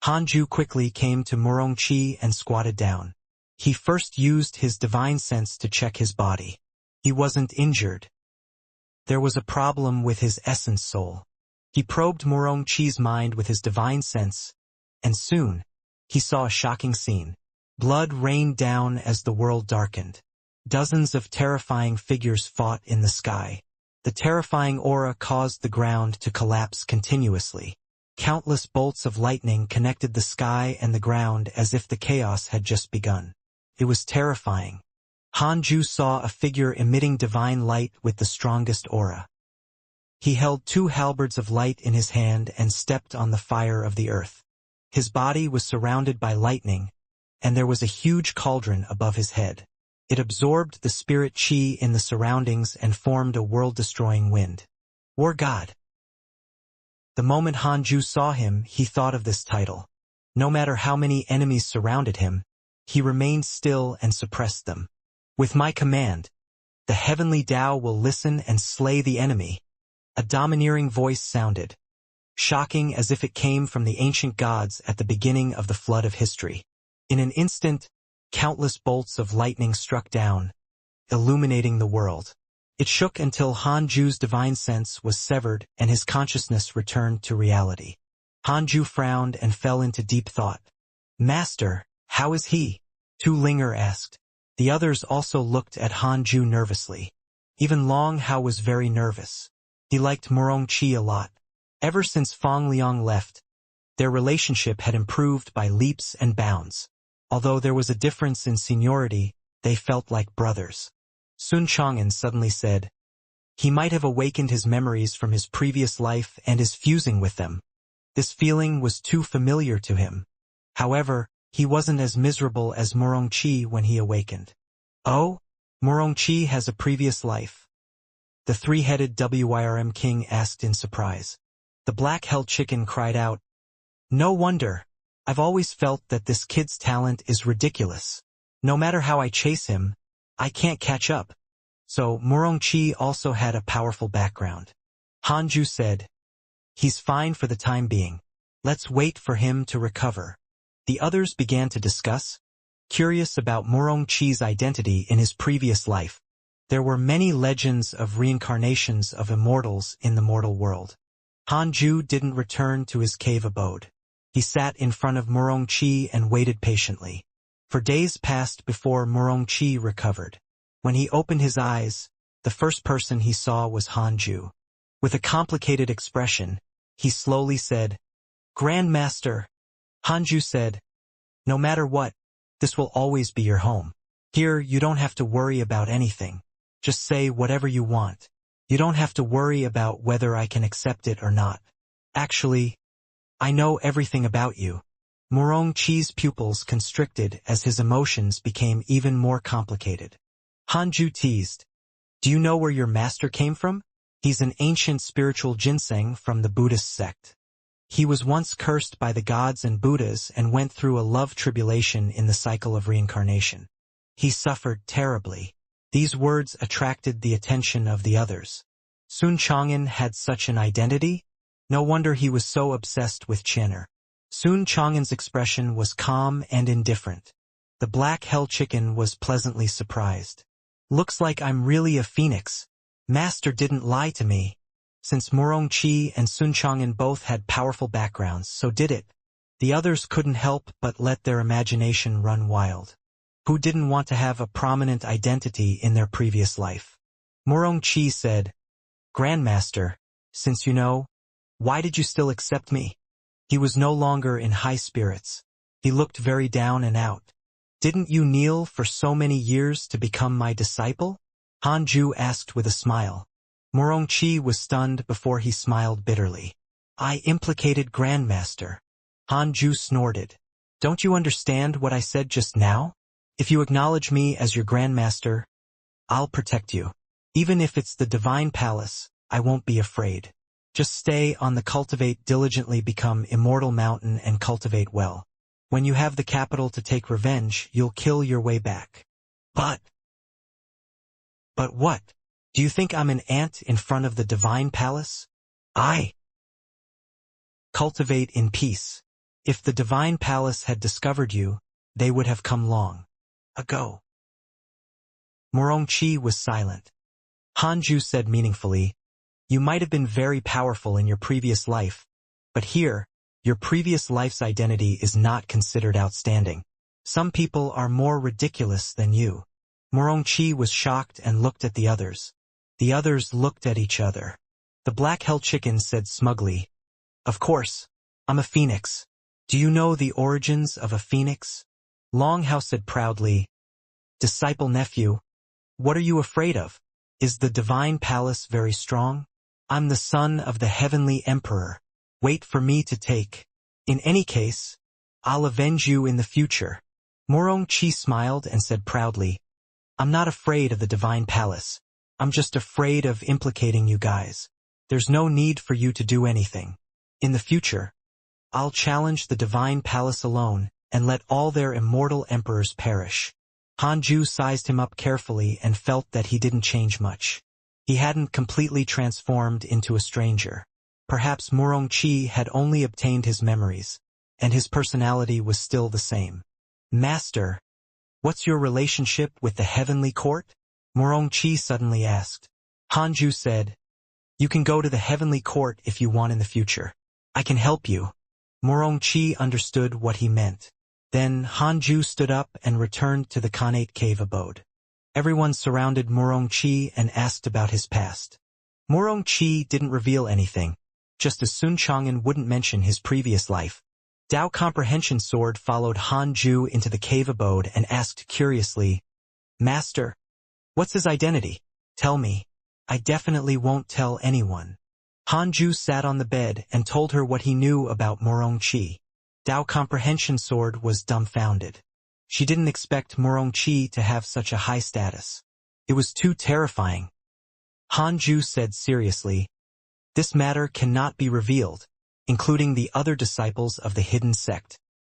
Hanju quickly came to Murong Qi and squatted down. He first used his divine sense to check his body. He wasn't injured. There was a problem with his essence soul. He probed Murong Qi's mind with his divine sense, and soon, he saw a shocking scene. Blood rained down as the world darkened. Dozens of terrifying figures fought in the sky. The terrifying aura caused the ground to collapse continuously. Countless bolts of lightning connected the sky and the ground as if the chaos had just begun. It was terrifying. Hanju saw a figure emitting divine light with the strongest aura. He held 2 halberds of light in his hand and stepped on the fire of the earth. His body was surrounded by lightning, and there was a huge cauldron above his head. It absorbed the spirit qi in the surroundings and formed a world-destroying wind. War God. The moment Hanju saw him, he thought of this title. No matter how many enemies surrounded him, he remained still and suppressed them. With my command, the heavenly Tao will listen and slay the enemy. A domineering voice sounded, shocking as if it came from the ancient gods at the beginning of the flood of history. In an instant, countless bolts of lightning struck down, illuminating the world. It shook until Hanju's divine sense was severed and his consciousness returned to reality. Hanju frowned and fell into deep thought. Master, how is he? Tu Linger asked. The others also looked at Hanju nervously. Even Long Hao was very nervous. He liked Murong Qi a lot. Ever since Fang Liang left, their relationship had improved by leaps and bounds. Although there was a difference in seniority, they felt like brothers. Sun Chang'an suddenly said, he might have awakened his memories from his previous life and is fusing with them. This feeling was too familiar to him. However, he wasn't as miserable as Murong Qi when he awakened. Oh, Murong Qi has a previous life. The 3-headed Wirm king asked in surprise. The black-held chicken cried out, no wonder. I've always felt that this kid's talent is ridiculous. No matter how I chase him, I can't catch up. So Murong Qi also had a powerful background. Hanju said, he's fine for the time being. Let's wait for him to recover. The others began to discuss, curious about Murongqi's identity in his previous life. There were many legends of reincarnations of immortals in the mortal world. Hanju didn't return to his cave abode. He sat in front of Murongqi and waited patiently. For days passed before Murongqi recovered. When he opened his eyes, the first person he saw was Hanju. With a complicated expression, he slowly said, "Grand Master." Hanju said, "No matter what, this will always be your home. Here you don't have to worry about anything. Just say whatever you want. You don't have to worry about whether I can accept it or not. Actually, I know everything about you." Murongqi's pupils constricted as his emotions became even more complicated. Hanju teased, "Do you know where your master came from? He's an ancient spiritual ginseng from the Buddhist sect. He was once cursed by the gods and Buddhas and went through a love tribulation in the cycle of reincarnation. He suffered terribly." These words attracted the attention of the others. Sun Chang'an had such an identity? No wonder he was so obsessed with Qian'er. Sun Chang'an's expression was calm and indifferent. The black hell chicken was pleasantly surprised. "Looks like I'm really a phoenix. Master didn't lie to me." Since Murongqi and Sun Chang'an both had powerful backgrounds, so did it. The others couldn't help but let their imagination run wild. Who didn't want to have a prominent identity in their previous life? Murongqi said, "Grandmaster, since you know, why did you still accept me?" He was no longer in high spirits. He looked very down and out. "Didn't you kneel for so many years to become my disciple?" Hanju asked with a smile. Murongqi was stunned before he smiled bitterly. "I implicated Grandmaster." Hanju snorted. "Don't you understand what I said just now? If you acknowledge me as your Grandmaster, I'll protect you. Even if it's the Divine Palace, I won't be afraid. Just stay on the Cultivate, diligently become Immortal Mountain and cultivate well. When you have the capital to take revenge, you'll kill your way back." But what? Do you think I'm an ant in front of the Divine Palace? I cultivate in peace. If the Divine Palace had discovered you, they would have come long ago. Murongqi was silent. Hanju said meaningfully, "You might have been very powerful in your previous life, but here, your previous life's identity is not considered outstanding. Some people are more ridiculous than you." Murongqi was shocked and looked at the others. The others looked at each other. The black hell chicken said smugly, "Of course, I'm a phoenix. Do you know the origins of a phoenix?" Longhao said proudly, "Disciple nephew, what are you afraid of? Is the Divine Palace very strong? I'm the son of the Heavenly Emperor. Wait for me to take. In any case, I'll avenge you in the future." Murongqi smiled and said proudly, "I'm not afraid of the Divine Palace. I'm just afraid of implicating you guys. There's no need for you to do anything. In the future, I'll challenge the Divine Palace alone and let all their immortal emperors perish." Hanju sized him up carefully and felt that he didn't change much. He hadn't completely transformed into a stranger. Perhaps Murongqi had only obtained his memories, and his personality was still the same. "Master, what's your relationship with the Heavenly Court?" Murongqi suddenly asked. Hanju said, "You can go to the Heavenly Court if you want in the future. I can help you." Murongqi understood what he meant. Then Hanju stood up and returned to the Khanate cave abode. Everyone surrounded Murongqi and asked about his past. Murongqi didn't reveal anything, just as Sun Chang'an wouldn't mention his previous life. Dao Comprehension Sword followed Hanju into the cave abode and asked curiously, "Master, what's his identity? Tell me. I definitely won't tell anyone." Hanju sat on the bed and told her what he knew about Murongqi. Dao Comprehension Sword was dumbfounded. She didn't expect Murongqi to have such a high status. It was too terrifying. Hanju said seriously, "This matter cannot be revealed, including the other disciples of the hidden sect."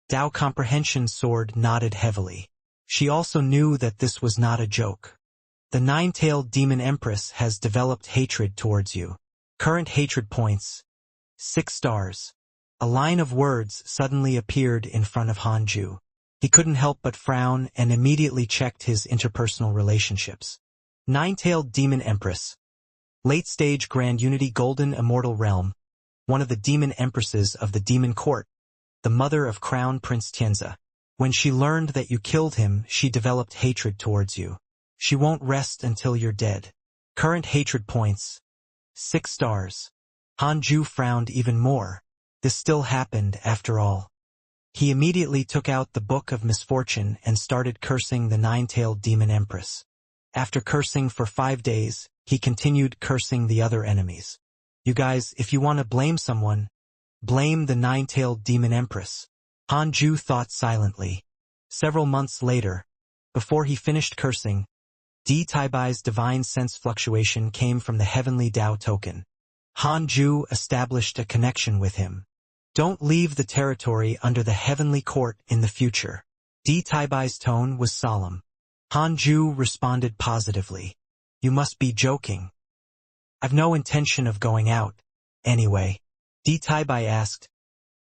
Dao Comprehension Sword nodded heavily. She also knew that this was not a joke. "The nine-tailed demon empress has developed hatred towards you. Current hatred points, 6 stars. A line of words suddenly appeared in front of Hanju. He couldn't help but frown and immediately checked his interpersonal relationships. Nine-tailed Demon Empress. Late-stage Grand Unity Golden Immortal Realm. One of the Demon Empresses of the Demon Court. The mother of Crown Prince Xianxia. When she learned that you killed him, she developed hatred towards you. She won't rest until you're dead. Current hatred points. 6 stars. Hanju frowned even more. This still happened after all. He immediately took out the Book of Misfortune and started cursing the nine-tailed Demon Empress. After cursing for 5 days, he continued cursing the other enemies. You guys, if you want to blame someone, blame the nine-tailed Demon Empress. Hanju thought silently. Several months later, before he finished cursing, D. Taibai's divine sense fluctuation came from the heavenly Tao token. Hanju established a connection with him. Don't leave the territory under the heavenly court in the future. D. Taibai's tone was solemn. Hanju responded positively. You must be joking. I've no intention of going out. Anyway. D. Taibai asked,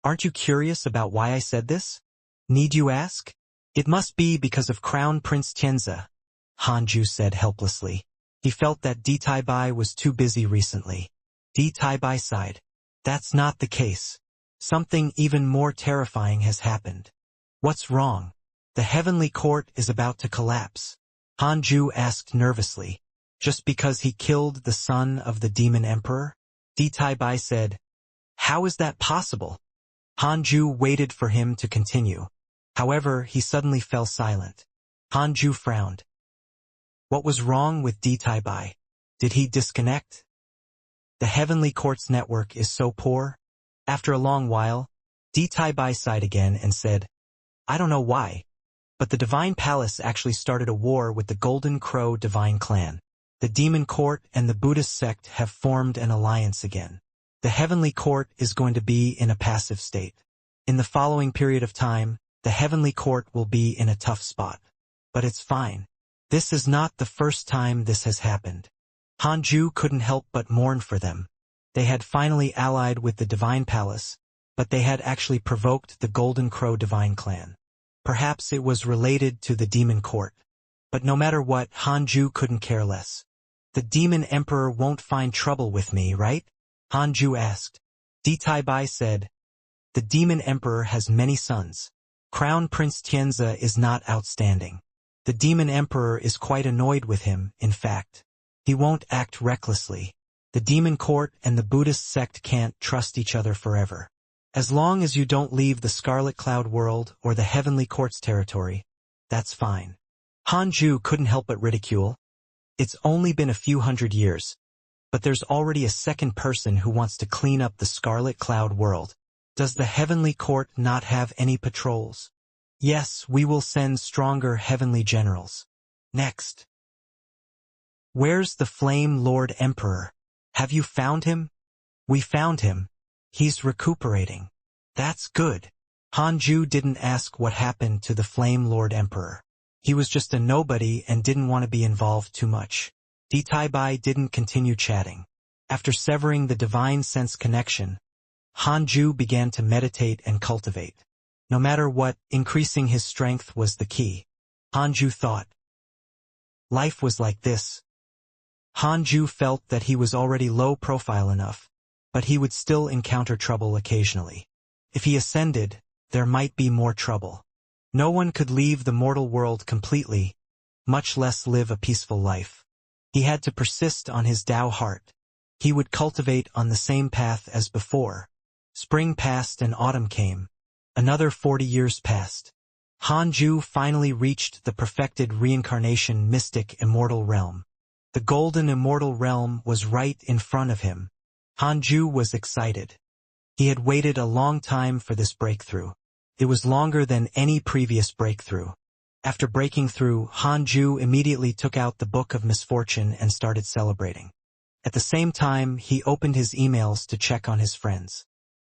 aren't you curious about why I said this? Need you ask? It must be because of Crown Prince Xianxia, Hanju said helplessly. He felt that D. Taibai was too busy recently. D. Taibai sighed. That's not the case. Something even more terrifying has happened. What's wrong? The heavenly court is about to collapse. Hanju asked nervously. Just because he killed the son of the demon emperor? D. Taibai said, how is that possible? Hanju waited for him to continue. However, he suddenly fell silent. Hanju frowned. What was wrong with D. Taibai? Did he disconnect? The heavenly court's network is so poor. After a long while, D. Taibai sighed again and said, I don't know why, but the Divine Palace actually started a war with the Golden Crow Divine Clan. The Demon Court and the Buddhist sect have formed an alliance again. The heavenly court is going to be in a passive state. In the following period of time, the heavenly court will be in a tough spot. But it's fine. This is not the first time this has happened. Hanju couldn't help but mourn for them. They had finally allied with the Divine Palace, but they had actually provoked the Golden Crow Divine Clan. Perhaps it was related to the Demon Court. But no matter what, Hanju couldn't care less. The Demon Emperor won't find trouble with me, right? Hanju asked. D. Taibai said, the Demon Emperor has many sons. Crown Prince Xianxia is not outstanding. The Demon Emperor is quite annoyed with him, in fact. He won't act recklessly. The Demon Court and the Buddhist sect can't trust each other forever. As long as you don't leave the Scarlet Cloud world or the Heavenly Court's territory, that's fine. Hanju couldn't help but ridicule. It's only been a few hundred years, but there's already a second person who wants to clean up the Scarlet Cloud world. Does the Heavenly Court not have any patrols? Yes, we will send stronger heavenly generals. Next. Where's the Flame Lord Emperor? Have you found him? We found him. He's recuperating. That's good. Hanju didn't ask what happened to the Flame Lord Emperor. He was just a nobody and didn't want to be involved too much. D. Taibai didn't continue chatting. After severing the divine sense connection, Hanju began to meditate and cultivate. No matter what, increasing his strength was the key. Hanju thought. Life was like this. Hanju felt that he was already low profile enough, but he would still encounter trouble occasionally. If he ascended, there might be more trouble. No one could leave the mortal world completely, much less live a peaceful life. He had to persist on his Tao heart. He would cultivate on the same path as before. Spring passed and autumn came. Another 40 years passed. Hanju finally reached the perfected Reincarnation mystic immortal realm. The golden immortal realm was right in front of him. Hanju was excited. He had waited a long time for this breakthrough. It was longer than any previous breakthrough. After breaking through, Hanju immediately took out the Book of Misfortune and started celebrating. At the same time, he opened his emails to check on his friends.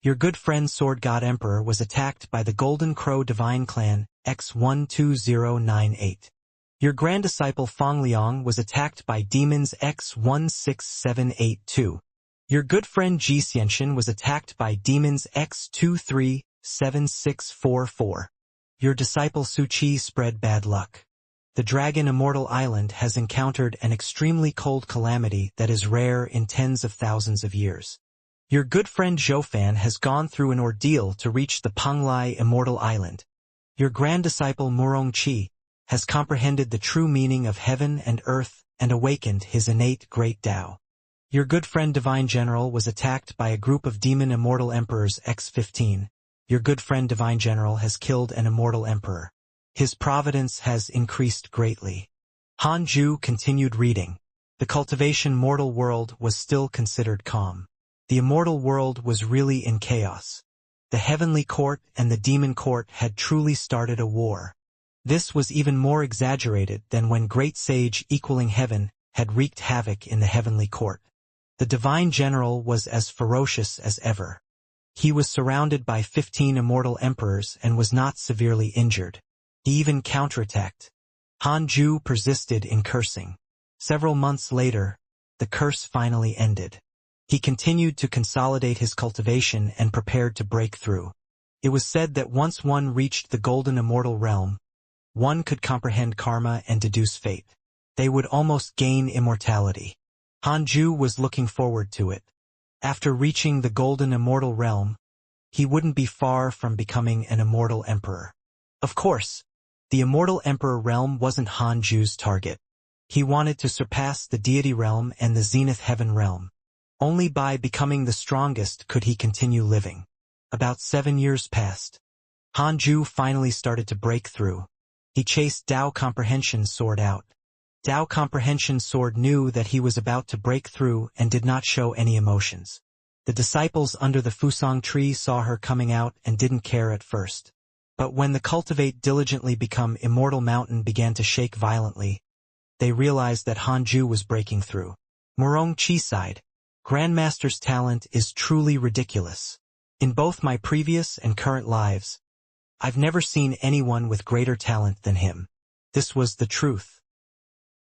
Your good friend Sword God Emperor was attacked by the Golden Crow Divine Clan X12098. Your grand disciple Feng Liang was attacked by demons X16782. Your good friend Xianxia was attacked by demons X237644. Your disciple Suqi spread bad luck. The dragon Immortal Island has encountered an extremely cold calamity that is rare in tens of thousands of years. Your good friend Zhoufan has gone through an ordeal to reach the Penglai Immortal Island. Your grand disciple Murongqi has comprehended the true meaning of heaven and earth and awakened his innate great Tao. Your good friend Divine General was attacked by a group of demon immortal emperors X15. Your good friend Divine General has killed an immortal emperor. His providence has increased greatly. Hanju continued reading. The Cultivation mortal world was still considered calm. The immortal world was really in chaos. The heavenly court and the demon court had truly started a war. This was even more exaggerated than when great sage equaling heaven had wreaked havoc in the heavenly court. The divine general was as ferocious as ever. He was surrounded by 15 immortal emperors and was not severely injured. He even counterattacked. Hanju persisted in cursing. Several months later, the curse finally ended. He continued to consolidate his cultivation and prepared to break through. It was said that once one reached the golden immortal realm, one could comprehend karma and deduce fate. They would almost gain immortality. Hanju was looking forward to it. After reaching the golden immortal realm, he wouldn't be far from becoming an immortal emperor. Of course, the immortal emperor realm wasn't Hanju's target. He wanted to surpass the deity realm and the zenith heaven realm. Only by becoming the strongest could he continue living. About 7 years passed. Hanju finally started to break through. He chased Tao Comprehension Sword out. Tao Comprehension Sword knew that he was about to break through and did not show any emotions. The disciples under the Fusang tree saw her coming out and didn't care at first. But when the Cultivate diligently become Immortal Mountain began to shake violently, they realized that Hanju was breaking through. Murongqi sighed. Grandmaster's talent is truly ridiculous. In both my previous and current lives, I've never seen anyone with greater talent than him. This was the truth.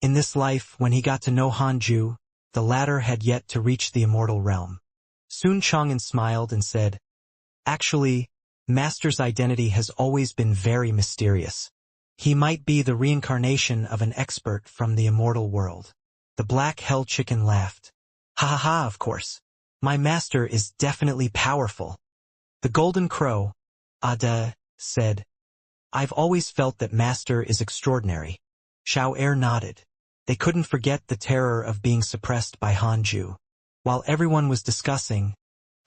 In this life, when he got to know Hanju, the latter had yet to reach the immortal realm. Sun Chang'an smiled and said, "Actually, Master's identity has always been very mysterious. He might be the reincarnation of an expert from the immortal world." The black hell chicken laughed. "Ha ha ha, of course. My master is definitely powerful." The golden crow, Ada, said, "I've always felt that master is extraordinary." Xiao Er nodded. They couldn't forget the terror of being suppressed by Hanju. While everyone was discussing,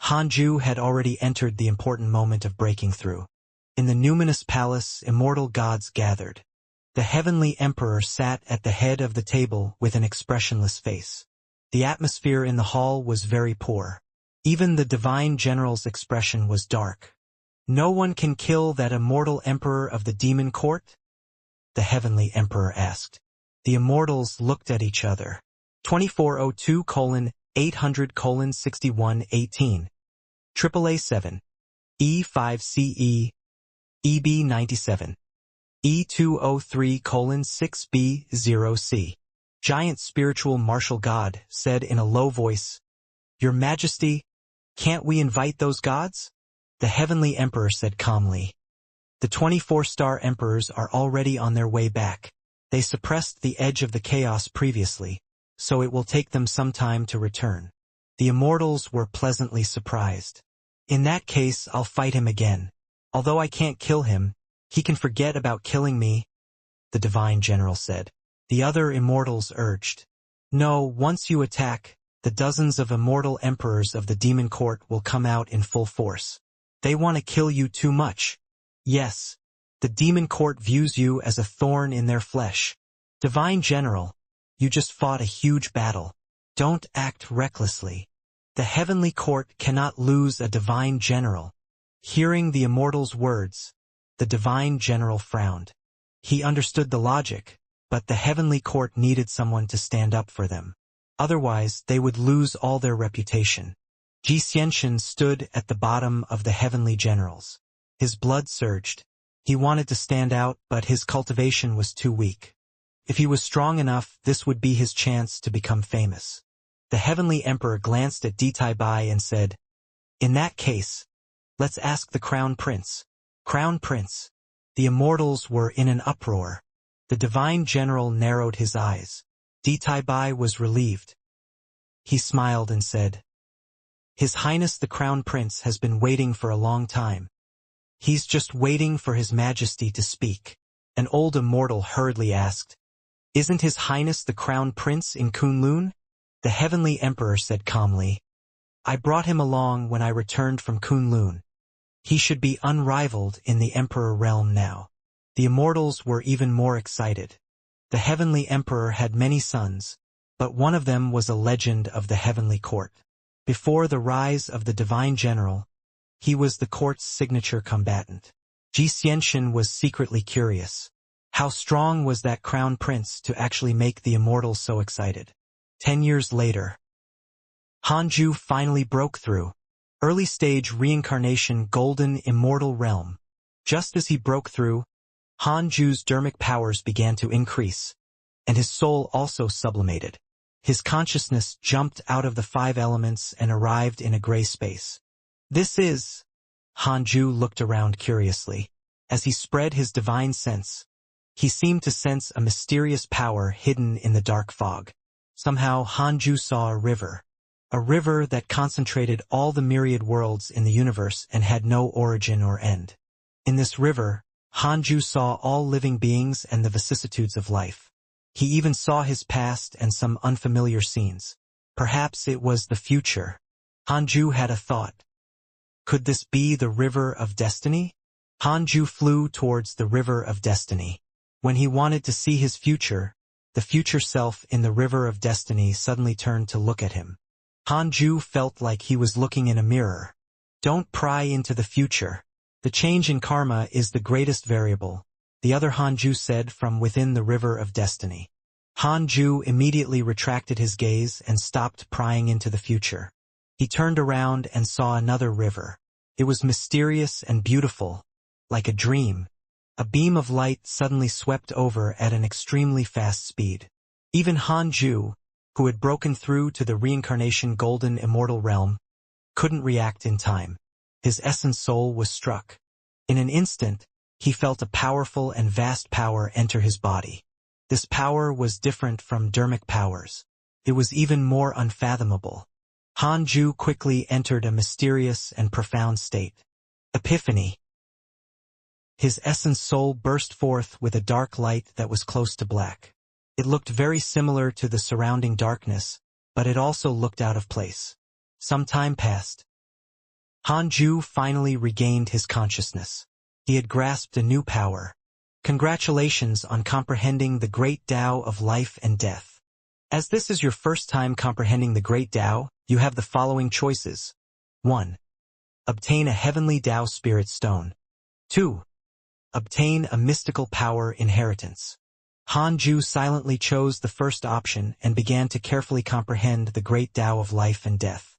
Hanju had already entered the important moment of breaking through. In the numinous palace, immortal gods gathered. The heavenly emperor sat at the head of the table with an expressionless face. The atmosphere in the hall was very poor. Even the divine general's expression was dark. "No one can kill that immortal emperor of the demon court?" the heavenly emperor asked. The immortals looked at each other. 2402:800:6118. AAA7. E5CE. EB97. E203:6B0C. Giant spiritual martial god said in a low voice, "Your Majesty, can't we invite those gods?" The heavenly emperor said calmly, "The 24-star emperors are already on their way back. They suppressed the edge of the chaos previously, so it will take them some time to return." The immortals were pleasantly surprised. "In that case, I'll fight him again. Although I can't kill him, he can forget about killing me," the divine general said. The other immortals urged, "No, once you attack, the dozens of immortal emperors of the demon court will come out in full force. They want to kill you too much. Yes, the demon court views you as a thorn in their flesh. Divine General, you just fought a huge battle. Don't act recklessly. The heavenly court cannot lose a divine general." Hearing the immortals' words, the divine general frowned. He understood the logic, but the heavenly court needed someone to stand up for them. Otherwise, they would lose all their reputation. Xianxia stood at the bottom of the heavenly generals. His blood surged. He wanted to stand out, but his cultivation was too weak. If he was strong enough, this would be his chance to become famous. The Heavenly Emperor glanced at Ditai Bai and said, "In that case, let's ask the Crown Prince." Crown Prince. The immortals were in an uproar. The Divine General narrowed his eyes. Ditai Bai was relieved. He smiled and said, "His Highness the Crown Prince has been waiting for a long time. He's just waiting for His Majesty to speak." An old immortal hurriedly asked, "Isn't His Highness the Crown Prince in Kunlun?" The Heavenly Emperor said calmly, "I brought him along when I returned from Kunlun. He should be unrivaled in the Emperor realm now." The immortals were even more excited. The Heavenly Emperor had many sons, but one of them was a legend of the Heavenly Court. Before the rise of the Divine General, he was the court's signature combatant. Xianxia was secretly curious. How strong was that crown prince to actually make the immortals so excited? 10 years later, Hanju finally broke through. Early stage reincarnation golden immortal realm. Just as he broke through, Hanju's dermic powers began to increase, and his soul also sublimated. His consciousness jumped out of the 5 elements and arrived in a gray space. "This is..." Hanju looked around curiously. As he spread his divine sense, he seemed to sense a mysterious power hidden in the dark fog. Somehow Hanju saw a river that concentrated all the myriad worlds in the universe and had no origin or end. In this river, Hanju saw all living beings and the vicissitudes of life. He even saw his past and some unfamiliar scenes. Perhaps it was the future. Hanju had a thought. Could this be the River of Destiny? Hanju flew towards the River of Destiny. When he wanted to see his future, the future self in the River of Destiny suddenly turned to look at him. Hanju felt like he was looking in a mirror. Don't pry into the future. The change in karma is the greatest variable, the other Hanju said from within the River of Destiny. Hanju immediately retracted his gaze and stopped prying into the future. He turned around and saw another river. It was mysterious and beautiful, like a dream. A beam of light suddenly swept over at an extremely fast speed. Even Hanju, who had broken through to the reincarnation golden immortal realm, couldn't react in time. His essence soul was struck. In an instant, he felt a powerful and vast power enter his body. This power was different from dermic powers. It was even more unfathomable. Hanju quickly entered a mysterious and profound state. Epiphany. His essence soul burst forth with a dark light that was close to black. It looked very similar to the surrounding darkness, but it also looked out of place. Some time passed. Hanju finally regained his consciousness. He had grasped a new power. Congratulations on comprehending the great Tao of life and death. As this is your first time comprehending the great Tao, you have the following choices. 1. Obtain a heavenly Tao spirit stone. 2. Obtain a mystical power inheritance. Hanju silently chose the first option and began to carefully comprehend the great Tao of life and death.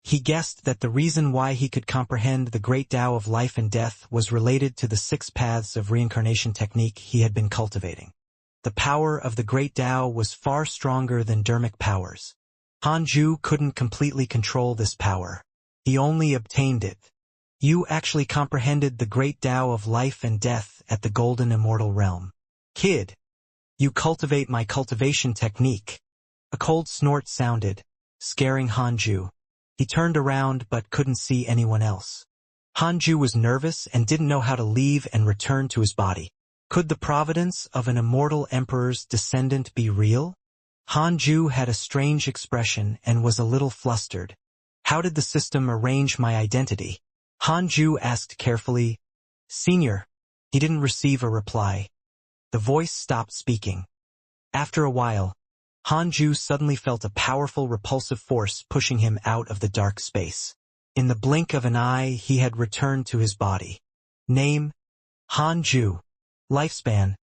He guessed that the reason why he could comprehend the great Tao of life and death was related to the 6 paths of reincarnation technique he had been cultivating. The power of the great Tao was far stronger than dermic powers. Hanju couldn't completely control this power. He only obtained it. You actually comprehended the great Tao of life and death at the golden immortal realm. Kid, you cultivate my cultivation technique. A cold snort sounded, scaring Hanju. He turned around but couldn't see anyone else. Hanju was nervous and didn't know how to leave and return to his body. Could the providence of an immortal emperor's descendant be real? Hanju had a strange expression and was a little flustered. How did the system arrange my identity? Hanju asked carefully. Senior. He didn't receive a reply. The voice stopped speaking. After a while, Hanju suddenly felt a powerful repulsive force pushing him out of the dark space. In the blink of an eye, he had returned to his body. Name: Hanju. Lifespan: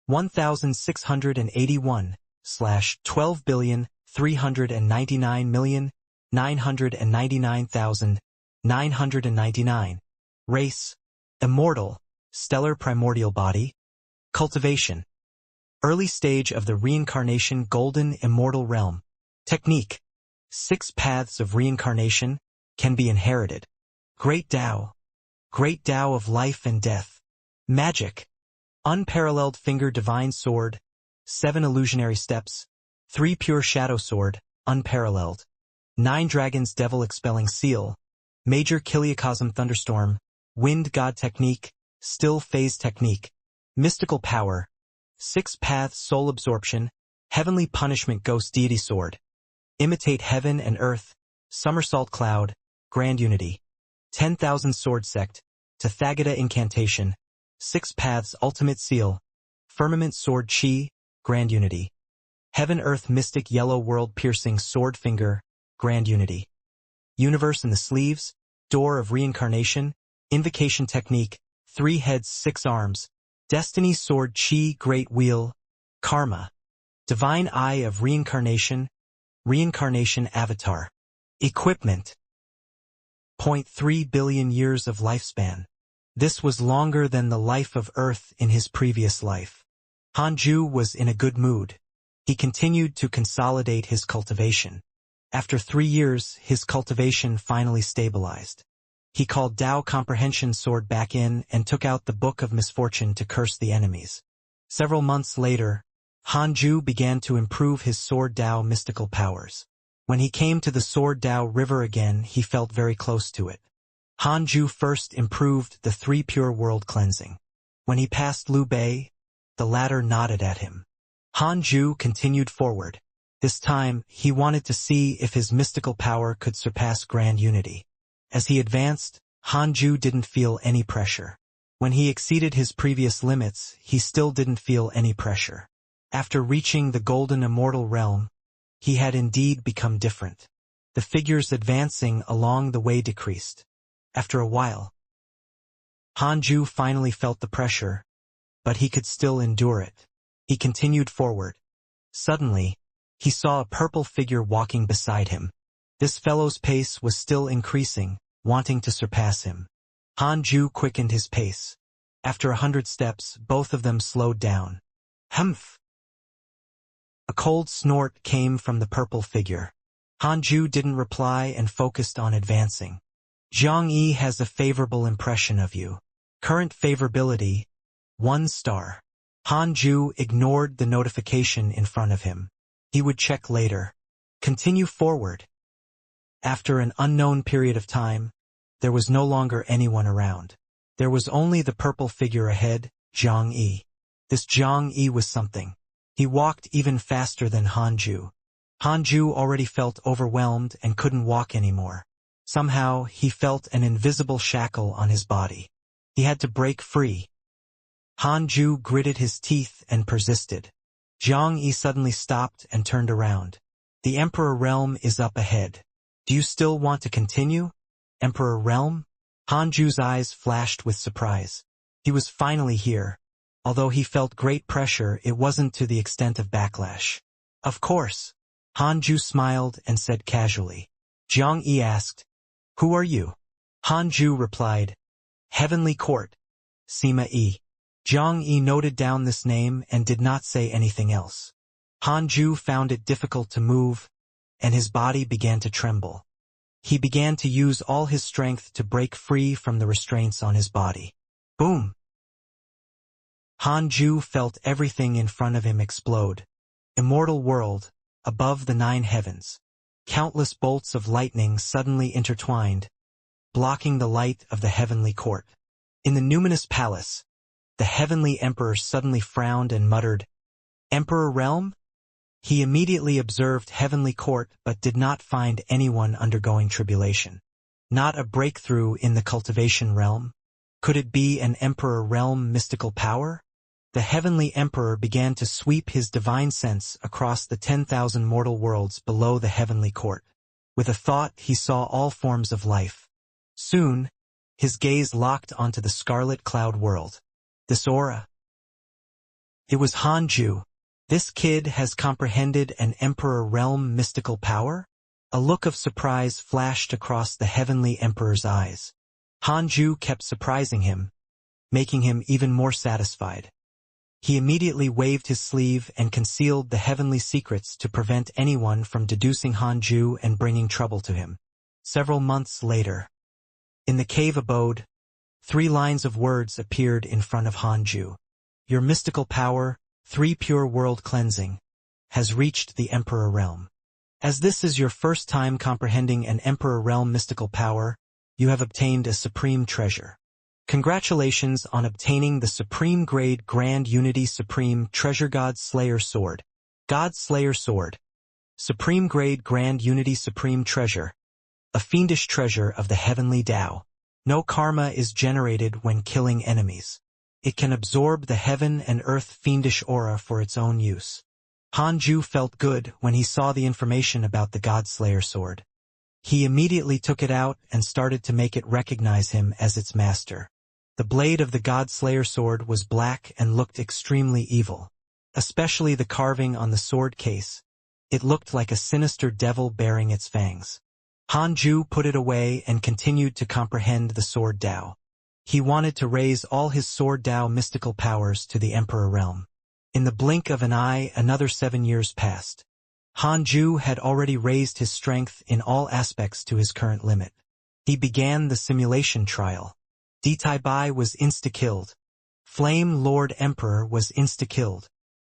1,681/12,399,999,999. Race: Immortal. Stellar primordial body. Cultivation: early stage of the reincarnation golden immortal realm. Technique: 6 paths of reincarnation can be inherited. Great Tao of life and death. Magic. Unparalleled finger divine sword. 7 illusionary steps. 3 pure shadow sword, unparalleled. 9 dragons devil expelling seal. Major Kiliacosm thunderstorm. Wind god technique. Still phase technique. Mystical power. 6 paths soul absorption. Heavenly punishment ghost deity sword. Imitate heaven and earth. Somersault cloud. Grand unity. 10,000 sword sect. Tathagata incantation. 6 paths ultimate seal. Firmament sword chi. Grand unity. Heaven earth mystic yellow world piercing sword finger. Grand unity. Universe in the sleeves. Door of reincarnation. Invocation technique. 3 heads 6 arms. Destiny sword chi great wheel. Karma. Divine eye of reincarnation. Reincarnation avatar. Equipment. 0.3 billion years of lifespan. This was longer than the life of Earth in his previous life. Hanju was in a good mood. He continued to consolidate his cultivation. After 3 years, his cultivation finally stabilized. He called Tao Comprehension Sword back in and took out the Book of Misfortune to curse the enemies. Several months later, Hanju began to improve his Sword Tao mystical powers. When he came to the Sword Tao River again, he felt very close to it. Hanju first improved the 3 pure world cleansing. When he passed Liu Bei, the latter nodded at him. Hanju continued forward. This time, he wanted to see if his mystical power could surpass grand unity. As he advanced, Hanju didn't feel any pressure. When he exceeded his previous limits, he still didn't feel any pressure. After reaching the golden immortal realm, he had indeed become different. The figures advancing along the way decreased. After a while, Hanju finally felt the pressure, but he could still endure it. He continued forward. Suddenly, he saw a purple figure walking beside him. This fellow's pace was still increasing, wanting to surpass him. Hanju quickened his pace. After 100 steps, both of them slowed down. Humph! A cold snort came from the purple figure. Hanju didn't reply and focused on advancing. Xianxia has a favorable impression of you. Current favorability, 1 star. Hanju ignored the notification in front of him. He would check later. Continue forward. After an unknown period of time, there was no longer anyone around. There was only the purple figure ahead, Xianxia. This Xianxia was something. He walked even faster than Hanju. Hanju already felt overwhelmed and couldn't walk anymore. Somehow, he felt an invisible shackle on his body. He had to break free. Hanju gritted his teeth and persisted. Xianxia suddenly stopped and turned around. The Emperor Realm is up ahead. Do you still want to continue? Emperor Realm? Hanju's eyes flashed with surprise. He was finally here. Although he felt great pressure, it wasn't to the extent of backlash. Of course. Hanju smiled and said casually. Xianxia asked, "Who are you?" Hanju replied, "Heavenly Court, Sima Yi." Xianxia noted down this name and did not say anything else. Hanju found it difficult to move, and his body began to tremble. He began to use all his strength to break free from the restraints on his body. Boom! Hanju felt everything in front of him explode. Immortal world, above the 9 heavens. Countless bolts of lightning suddenly intertwined, blocking the light of the heavenly court. In the numinous palace, the heavenly emperor suddenly frowned and muttered, "Emperor Realm?" He immediately observed heavenly court but did not find anyone undergoing tribulation. Not a breakthrough in the cultivation realm? Could it be an Emperor Realm mystical power? The heavenly emperor began to sweep his divine sense across the 10,000 mortal worlds below the heavenly court. With a thought, he saw all forms of life. Soon, his gaze locked onto the scarlet cloud world. This aura. It was Hanju. This kid has comprehended an Emperor Realm mystical power? A look of surprise flashed across the heavenly emperor's eyes. Hanju kept surprising him, making him even more satisfied. He immediately waved his sleeve and concealed the heavenly secrets to prevent anyone from deducing Hanju and bringing trouble to him. Several months later, in the cave abode, 3 lines of words appeared in front of Hanju. Your mystical power, 3 pure world cleansing, has reached the Emperor Realm. As this is your first time comprehending an Emperor Realm mystical power, you have obtained a supreme treasure. Congratulations on obtaining the Supreme Grade Grand Unity Supreme Treasure God Slayer Sword. God Slayer Sword. Supreme Grade Grand Unity Supreme Treasure. A fiendish treasure of the heavenly Tao. No karma is generated when killing enemies. It can absorb the heaven and earth fiendish aura for its own use. Hanju felt good when he saw the information about the God Slayer Sword. He immediately took it out and started to make it recognize him as its master. The blade of the God Slayer Sword was black and looked extremely evil. Especially the carving on the sword case. It looked like a sinister devil bearing its fangs. Hanju put it away and continued to comprehend the Sword Tao. He wanted to raise all his Sword Tao mystical powers to the Emperor Realm. In the blink of an eye, another 7 years passed. Hanju had already raised his strength in all aspects to his current limit. He began the simulation trial. Detaibai was insta-killed. Flame Lord Emperor was insta-killed.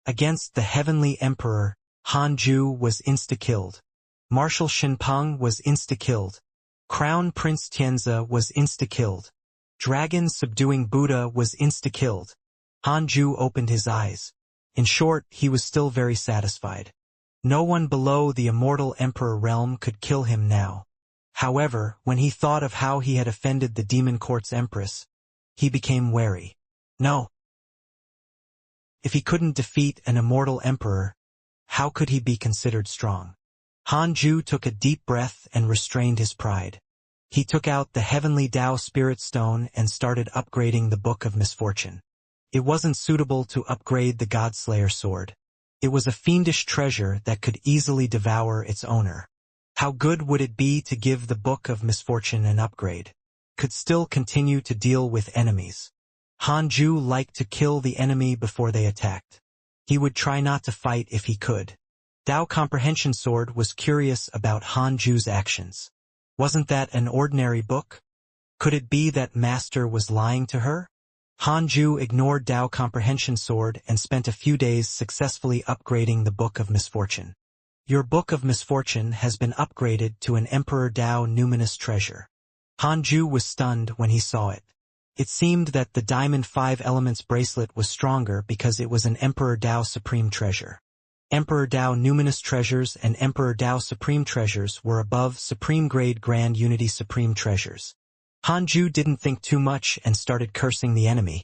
Against the Heavenly Emperor, Hanju was insta-killed. Marshal Shinpeng was insta-killed. Crown Prince Tianzi was insta-killed. Dragon Subduing Buddha was insta-killed. Hanju opened his eyes. In short, he was still very satisfied. No one below the Immortal Emperor realm could kill him now. However, when he thought of how he had offended the Demon Court's Empress, he became wary. No. If he couldn't defeat an immortal emperor, how could he be considered strong? Hanju took a deep breath and restrained his pride. He took out the Heavenly Tao Spirit Stone and started upgrading the Book of Misfortune. It wasn't suitable to upgrade the Godslayer Sword. It was a fiendish treasure that could easily devour its owner. How good would it be to give the Book of Misfortune an upgrade? Could still continue to deal with enemies. Hanju liked to kill the enemy before they attacked. He would try not to fight if he could. Tao Comprehension Sword was curious about Hanju's actions. Wasn't that an ordinary book? Could it be that Master was lying to her? Hanju ignored Tao Comprehension Sword and spent a few days successfully upgrading the Book of Misfortune. Your Book of Misfortune has been upgraded to an Emperor Tao Numinous Treasure. Hanju was stunned when he saw it. It seemed that the Diamond 5 Elements bracelet was stronger because it was an Emperor Tao Supreme Treasure. Emperor Tao Numinous Treasures and Emperor Tao Supreme Treasures were above Supreme Grade Grand Unity Supreme Treasures. Hanju didn't think too much and started cursing the enemy.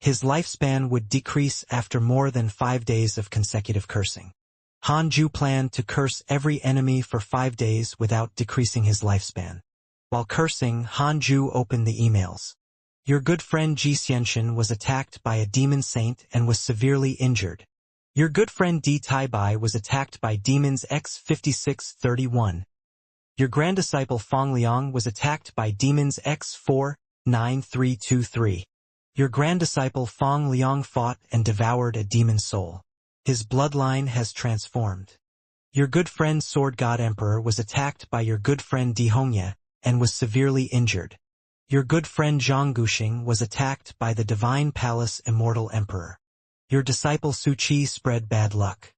His lifespan would decrease after more than 5 days of consecutive cursing. Hanju planned to curse every enemy for 5 days without decreasing his lifespan. While cursing, Hanju opened the emails. Your good friend Xianxia was attacked by a demon saint and was severely injured. Your good friend D. Taibai was attacked by demons X5631. Your grand disciple Fang Liang was attacked by demons X49323. Your grand disciple Fang Liang fought and devoured a demon soul. His bloodline has transformed. Your good friend Sword God Emperor was attacked by your good friend Di Hongya and was severely injured. Your good friend Zhang Guxing was attacked by the Divine Palace Immortal Emperor. Your disciple Su Qi spread bad luck.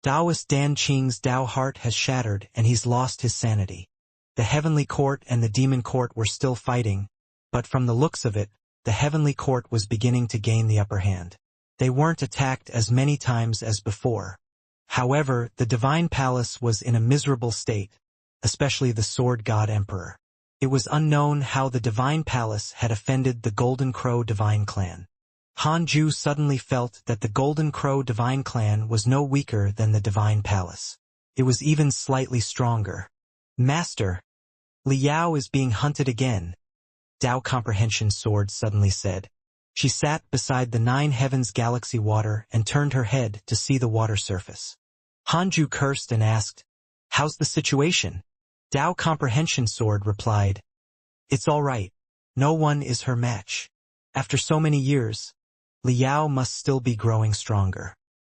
Taoist Dan Qing's Tao heart has shattered and he's lost his sanity. The Heavenly Court and the Demon Court were still fighting, but from the looks of it, the Heavenly Court was beginning to gain the upper hand. They weren't attacked as many times as before. However, the Divine Palace was in a miserable state, especially the Sword God Emperor. It was unknown how the Divine Palace had offended the Golden Crow Divine Clan. Hanju suddenly felt that the Golden Crow Divine Clan was no weaker than the Divine Palace. It was even slightly stronger. Master, Liao is being hunted again, Tao Comprehension Sword suddenly said. She sat beside the 9 heavens galaxy water and turned her head to see the water surface. Hanju cursed and asked, "How's the situation?" Tao Comprehension Sword replied, "It's all right. No one is her match. After so many years, Liao must still be growing stronger.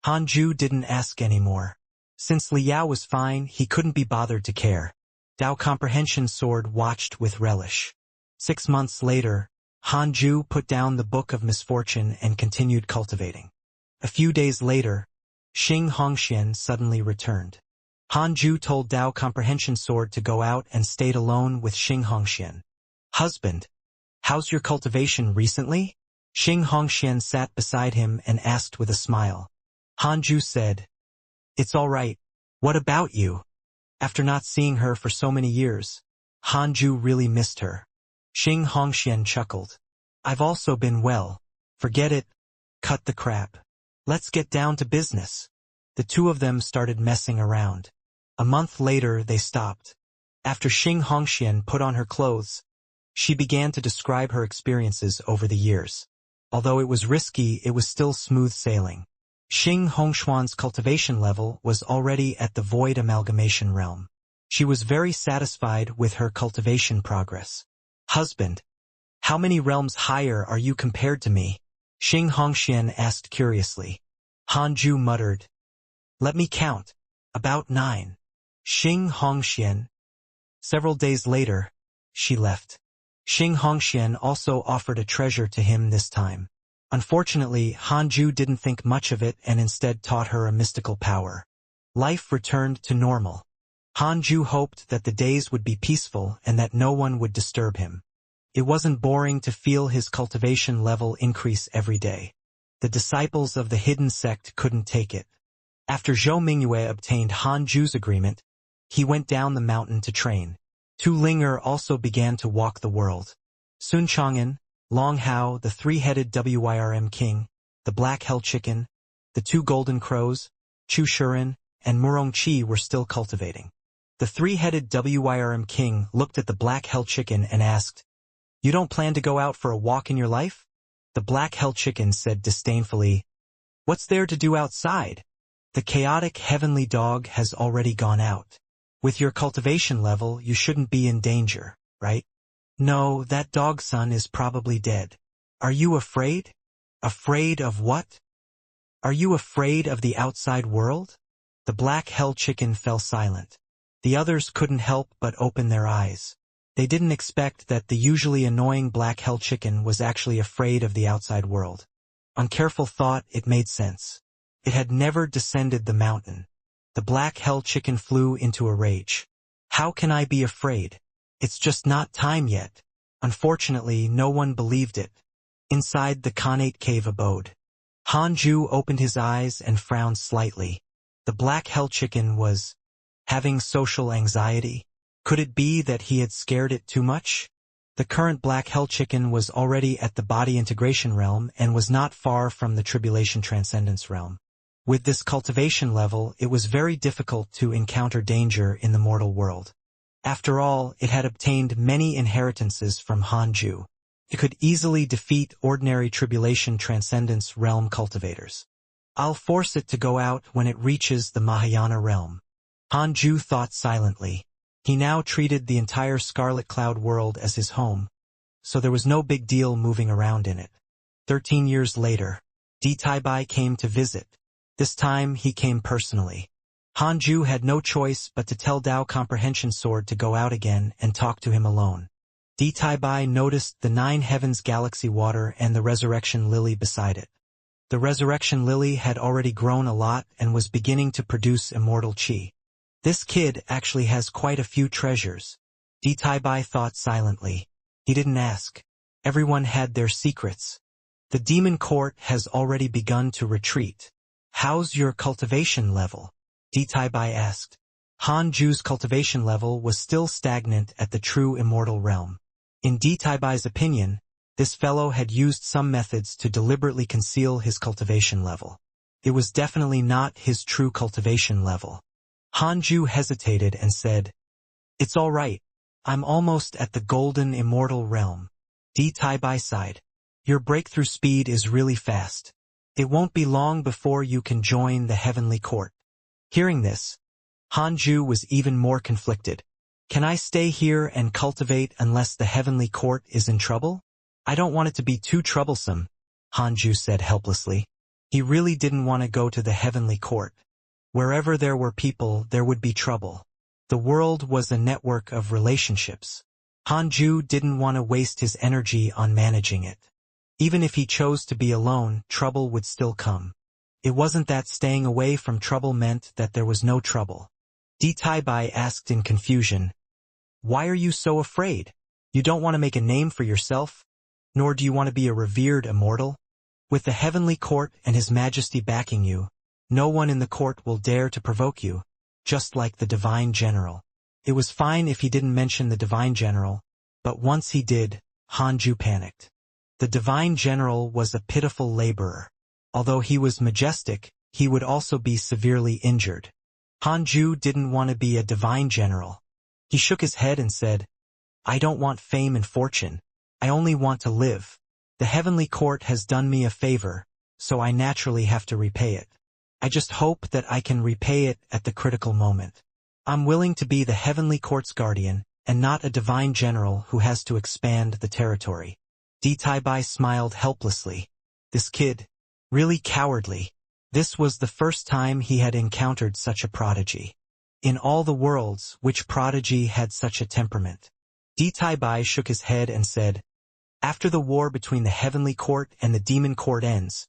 Hanju didn't ask anymore. Since Liao was fine, he couldn't be bothered to care. Dao Comprehension Sword watched with relish. 6 months later, Hanju put down the Book of Misfortune and continued cultivating. A few days later, Xianxia suddenly returned. Hanju told Dao Comprehension Sword to go out and stayed alone with Xianxia. "Husband, how's your cultivation recently?" Xianxia sat beside him and asked with a smile. Hanju said, "It's all right. What about you?" After not seeing her for so many years, Hanju really missed her. Xianxia chuckled. "I've also been well. Forget it. Cut the crap. Let's get down to business." The two of them started messing around. A month later they stopped. After Xianxia put on her clothes, she began to describe her experiences over the years. Although it was risky, it was still smooth sailing. Xianxia's cultivation level was already at the void amalgamation realm. She was very satisfied with her cultivation progress. "Husband, how many realms higher are you compared to me?" Xianxia asked curiously. Hanju muttered, "Let me count. About 9. Xianxia. Several days later, she left. Xianxia also offered a treasure to him this time. Unfortunately, Hanju didn't think much of it and instead taught her a mystical power. Life returned to normal. Hanju hoped that the days would be peaceful and that no one would disturb him. It wasn't boring to feel his cultivation level increase every day. The disciples of the hidden sect couldn't take it. After Zhou Mingyue obtained Hanju's agreement, he went down the mountain to train. Tu Linger also began to walk the world. Sun Chang'an, Long Hao, the three-headed Wyrm king, the black hell chicken, the 2 golden crows, Chu Shuren, and Murong Qi were still cultivating. The three-headed Wyrm king looked at the black hell chicken and asked, "You don't plan to go out for a walk in your life?" The black hell chicken said disdainfully, "What's there to do outside? The chaotic heavenly dog has already gone out. With your cultivation level, you shouldn't be in danger, right? No, that dog son is probably dead. Are you afraid? Afraid of what? Are you afraid of the outside world?" The black hell chicken fell silent. The others couldn't help but open their eyes. They didn't expect that the usually annoying black hell chicken was actually afraid of the outside world. On careful thought, it made sense. It had never descended the mountain. The black hell chicken flew into a rage. "How can I be afraid? It's just not time yet." Unfortunately, no one believed it. Inside the Khanate cave abode, Hanju opened his eyes and frowned slightly. The black hell chicken was having social anxiety. Could it be that he had scared it too much? The current black hell chicken was already at the body integration realm and was not far from the tribulation transcendence realm. With this cultivation level, it was very difficult to encounter danger in the mortal world. After all, it had obtained many inheritances from Hanju. It could easily defeat ordinary tribulation transcendence realm cultivators. "I'll force it to go out when it reaches the Mahayana realm." Hanju thought silently. He now treated the entire Scarlet Cloud world as his home, so there was no big deal moving around in it. 13 years later, Di Taibai came to visit. This time he came personally. Hanju had no choice but to tell Dao Comprehension Sword to go out again and talk to him alone. Di Taibai noticed the 9 heavens galaxy water and the resurrection lily beside it. The resurrection lily had already grown a lot and was beginning to produce immortal qi. This kid actually has quite a few treasures. Di Taibai thought silently. He didn't ask. Everyone had their secrets. The demon court has already begun to retreat. "How's your cultivation level?" Di Taibai asked. Hanju's cultivation level was still stagnant at the true immortal realm. In Di Taibai's opinion, this fellow had used some methods to deliberately conceal his cultivation level. It was definitely not his true cultivation level. Hanju hesitated and said, "It's all right. I'm almost at the golden immortal realm." Di Taibai sighed. "Your breakthrough speed is really fast. It won't be long before you can join the heavenly court." Hearing this, Hanju was even more conflicted. "Can I stay here and cultivate unless the heavenly court is in trouble? I don't want it to be too troublesome." Hanju said helplessly. He really didn't want to go to the heavenly court. Wherever there were people, there would be trouble. The world was a network of relationships. Hanju didn't want to waste his energy on managing it. Even if he chose to be alone, trouble would still come. It wasn't that staying away from trouble meant that there was no trouble. Di Taibai asked in confusion, "Why are you so afraid? You don't want to make a name for yourself? Nor do you want to be a revered immortal? With the heavenly court and His Majesty backing you, no one in the court will dare to provoke you, just like the Divine General." It was fine if he didn't mention the Divine General, but once he did, Hanju panicked. The Divine General was a pitiful laborer. Although he was majestic, he would also be severely injured. Hanju didn't want to be a Divine General. He shook his head and said, "I don't want fame and fortune. I only want to live. The heavenly court has done me a favor, so I naturally have to repay it. I just hope that I can repay it at the critical moment. I'm willing to be the heavenly court's guardian, and not a divine general who has to expand the territory." Di Taibai smiled helplessly. This kid, really cowardly. This was the first time he had encountered such a prodigy. In all the worlds, which prodigy had such a temperament? Di Taibai shook his head and said, "After the war between the heavenly court and the demon court ends,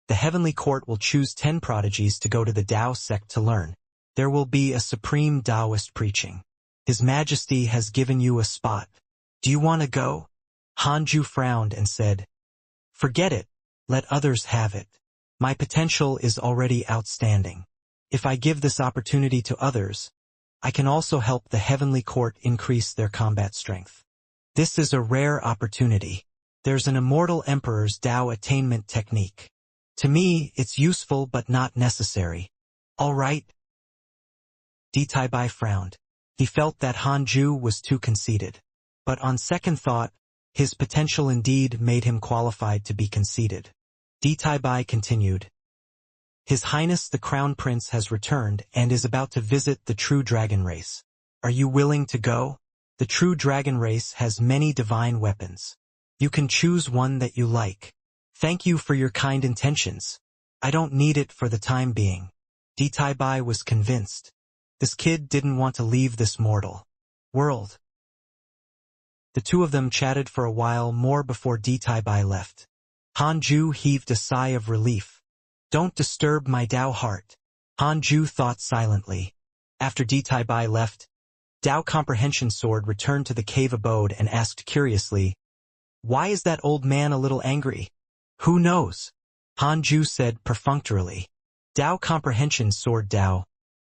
the heavenly court will choose 10 prodigies to go to the Tao sect to learn. There will be a supreme Taoist preaching. His Majesty has given you a spot. Do you want to go?" Hanju frowned and said, "Forget it. Let others have it. My potential is already outstanding. If I give this opportunity to others, I can also help the heavenly court increase their combat strength. This is a rare opportunity. There's an immortal emperor's Tao attainment technique. To me, it's useful but not necessary. All right." Di Taibai frowned. He felt that Hanju was too conceited. But on second thought, his potential indeed made him qualified to be conceited. Di Taibai continued, "His Highness the Crown Prince has returned and is about to visit the true dragon race. Are you willing to go? The true dragon race has many divine weapons. You can choose one that you like. Thank you for your kind intentions. I don't need it for the time being." Di Taibai was convinced. This kid didn't want to leave this mortal world. The two of them chatted for a while more before Di Taibai left. Hanju heaved a sigh of relief. "Don't disturb my Tao heart." Hanju thought silently. After Di Taibai left, Tao Comprehension Sword returned to the cave abode and asked curiously, "Why is that old man a little angry?" "Who knows?" Hanju said perfunctorily. Tao Comprehension Sword Tao,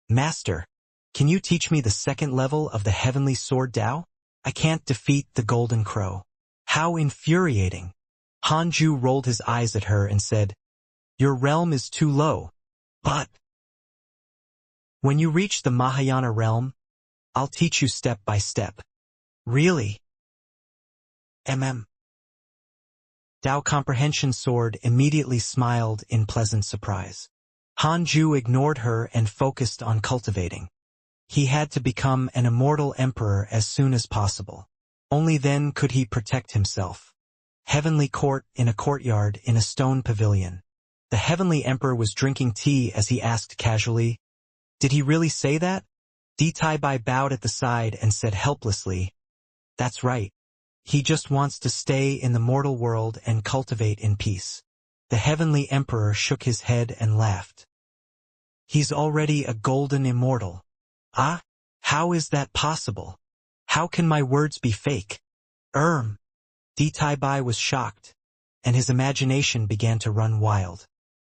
"Master, can you teach me the second level of the heavenly sword Tao? I can't defeat the golden crow." "How infuriating." Hanju rolled his eyes at her and said, "Your realm is too low. But when you reach the Mahayana realm, I'll teach you step by step." "Really?" Tao Comprehension Sword immediately smiled in pleasant surprise. Hanju ignored her and focused on cultivating. He had to become an immortal emperor as soon as possible. Only then could he protect himself. Heavenly court in a courtyard in a stone pavilion. The heavenly emperor was drinking tea as he asked casually, "Did he really say that?" Di Taibai bowed at the side and said helplessly, "That's right. He just wants to stay in the mortal world and cultivate in peace." The heavenly emperor shook his head and laughed. "He's already a golden immortal." "Ah? How is that possible? How can my words be fake?" Di Taibai was shocked, and his imagination began to run wild.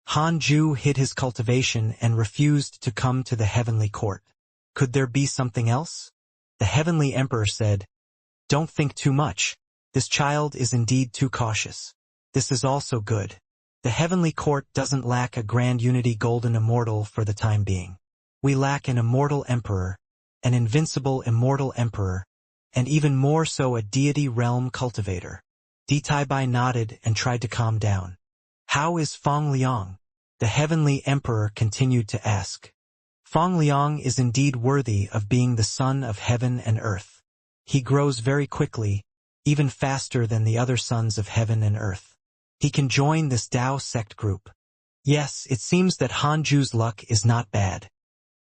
Hanju hid his cultivation and refused to come to the heavenly court. Could there be something else? The heavenly emperor said, "Don't think too much. This child is indeed too cautious. This is also good. The heavenly court doesn't lack a grand unity golden immortal for the time being. We lack an immortal emperor, an invincible immortal emperor, and even more so a deity realm cultivator." Di Taibai nodded and tried to calm down. "How is Feng Liang?" The heavenly emperor continued to ask. "Feng Liang is indeed worthy of being the son of heaven and earth. He grows very quickly, even faster than the other sons of heaven and earth. He can join this Dao sect group. Yes, it seems that Hanju's luck is not bad.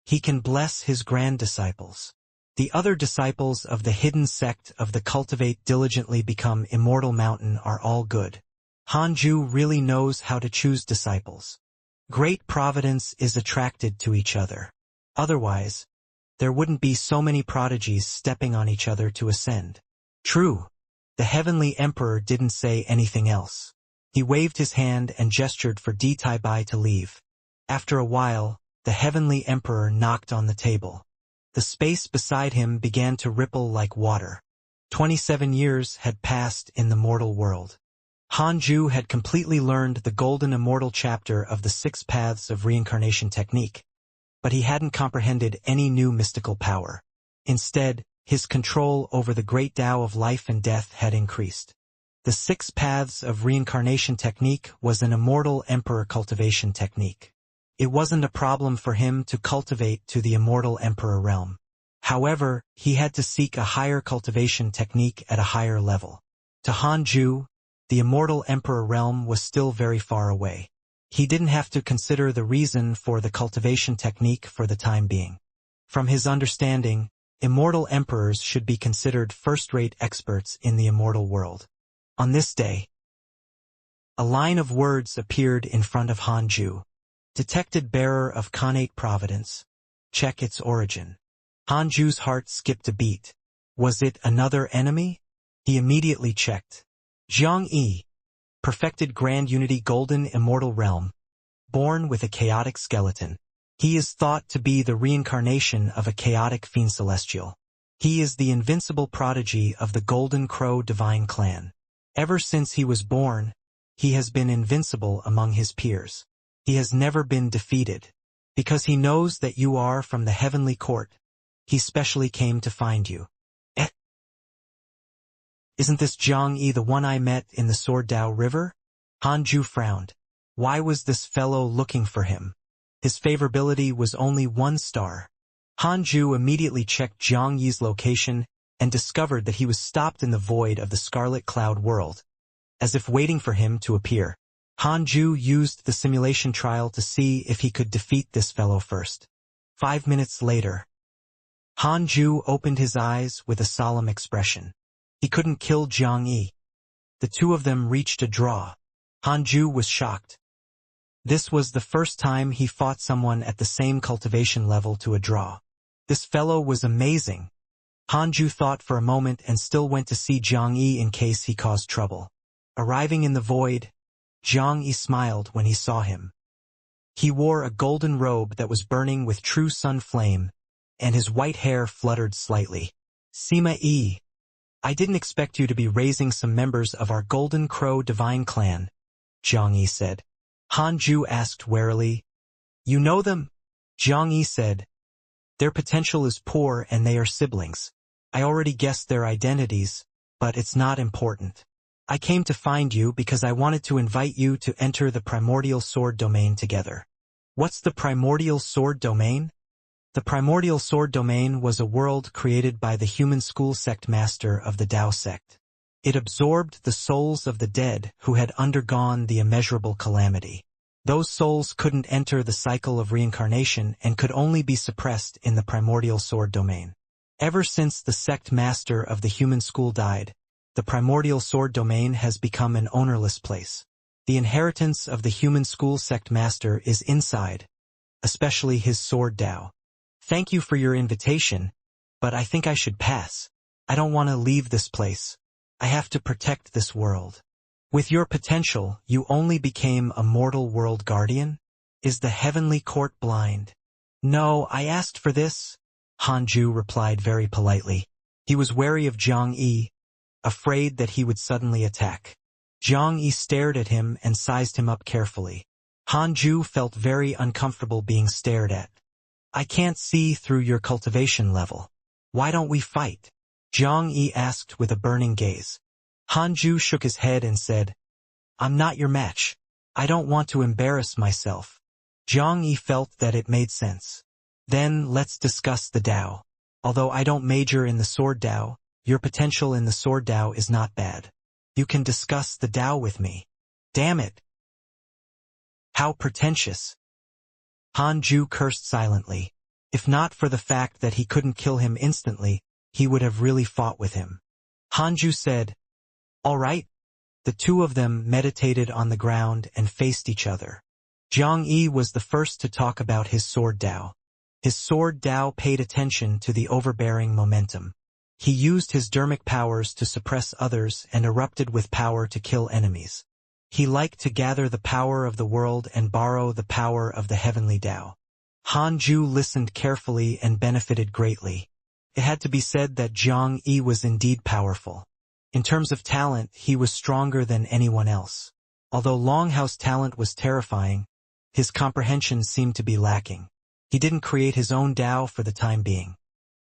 He can bless his grand disciples. The other disciples of the hidden sect of the Cultivate diligently become Immortal Mountain are all good. Hanju really knows how to choose disciples. Great providence is attracted to each other. Otherwise, there wouldn't be so many prodigies stepping on each other to ascend. True, the Heavenly Emperor didn't say anything else. He waved his hand and gestured for Di Tai Bai to leave. After a while, the Heavenly Emperor knocked on the table. The space beside him began to ripple like water. 27 years had passed in the mortal world. Hanju had completely learned the Golden Immortal chapter of the 6 Paths of Reincarnation technique, but he hadn't comprehended any new mystical power. Instead, his control over the great Tao of life and death had increased. The 6 Paths of Reincarnation technique was an Immortal Emperor cultivation technique. It wasn't a problem for him to cultivate to the Immortal Emperor realm. However, he had to seek a higher cultivation technique at a higher level. To Hanju, the Immortal Emperor realm was still very far away. He didn't have to consider the reason for the cultivation technique for the time being. From his understanding, Immortal Emperors should be considered first-rate experts in the immortal world. On this day, a line of words appeared in front of Hanju. Detected bearer of Khanate Providence. Check its origin. Hanju's heart skipped a beat. Was it another enemy? He immediately checked. Xianxia, perfected Grand Unity Golden Immortal Realm, born with a chaotic skeleton. He is thought to be the reincarnation of a chaotic fiend celestial. He is the invincible prodigy of the Golden Crow Divine Clan. Ever since he was born, he has been invincible among his peers. He has never been defeated. Because he knows that you are from the heavenly court, he specially came to find you. Isn't this Xianxia the one I met in the Sword Dao River? Hanju frowned. Why was this fellow looking for him? His favorability was only 1 star. Hanju immediately checked Xianxia's location and discovered that he was stopped in the void of the Scarlet Cloud world, as if waiting for him to appear. Hanju used the simulation trial to see if he could defeat this fellow first. 5 minutes later, Hanju opened his eyes with a solemn expression. He couldn't kill Xianxia. The two of them reached a draw. Hanju was shocked. This was the first time he fought someone at the same cultivation level to a draw. This fellow was amazing. Hanju thought for a moment and still went to see Xianxia in case he caused trouble. Arriving in the void, Xianxia smiled when he saw him. He wore a golden robe that was burning with true sun flame, and his white hair fluttered slightly. Sima Yi, I didn't expect you to be raising some members of our Golden Crow Divine Clan, Xianxia said. Hanju asked warily. You know them? Xianxia said. Their potential is poor and they are siblings. I already guessed their identities, but it's not important. I came to find you because I wanted to invite you to enter the Primordial Sword Domain together. What's the Primordial Sword Domain? The Primordial Sword Domain was a world created by the human school sect master of the Tao sect. It absorbed the souls of the dead who had undergone the immeasurable calamity. Those souls couldn't enter the cycle of reincarnation and could only be suppressed in the Primordial Sword Domain. Ever since the sect master of the human school died, the Primordial Sword Domain has become an ownerless place. The inheritance of the human school sect master is inside, especially his sword Tao. Thank you for your invitation, but I think I should pass. I don't want to leave this place. I have to protect this world. With your potential, you only became a mortal world guardian? Is the heavenly court blind? No, I asked for this, Hanju replied very politely. He was wary of Xianxia, afraid that he would suddenly attack. Xianxia stared at him and sized him up carefully. Hanju felt very uncomfortable being stared at. I can't see through your cultivation level. Why don't we fight? Xianxia asked with a burning gaze. Hanju shook his head and said, I'm not your match. I don't want to embarrass myself. Xianxia felt that it made sense. Then let's discuss the Tao. Although I don't major in the Sword Tao, your potential in the Sword Tao is not bad. You can discuss the Tao with me. Damn it! How pretentious! Han Ju cursed silently. If not for the fact that he couldn't kill him instantly, he would have really fought with him. Han Ju said, "All right." The two of them meditated on the ground and faced each other. Zhang Yi was the first to talk about his sword Dao. His sword Dao paid attention to the overbearing momentum. He used his dermic powers to suppress others and erupted with power to kill enemies. He liked to gather the power of the world and borrow the power of the heavenly Dao. Han Ju listened carefully and benefited greatly. It had to be said that Zhang Yi was indeed powerful. In terms of talent, he was stronger than anyone else. Although Longhouse talent was terrifying, his comprehension seemed to be lacking. He didn't create his own Dao for the time being.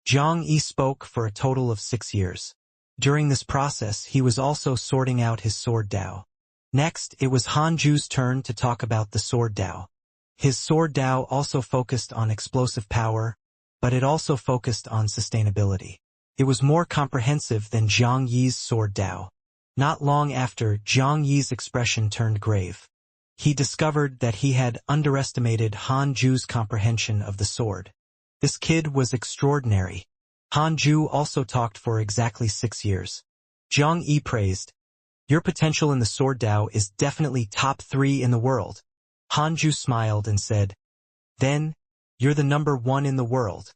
Zhang Yi spoke for a total of 6 years. During this process, he was also sorting out his sword Dao. Next, it was Han Ju's turn to talk about the sword Dao. His sword Dao also focused on explosive power, but it also focused on sustainability. It was more comprehensive than Zhang Yi's sword Dao. Not long after, Zhang Yi's expression turned grave. He discovered that he had underestimated Han Ju's comprehension of the sword. This kid was extraordinary. Han Ju also talked for exactly 6 years. Zhang Yi praised, "Your potential in the sword Dao is definitely top 3 in the world." Han Ju smiled and said, "Then, you're the number 1 in the world."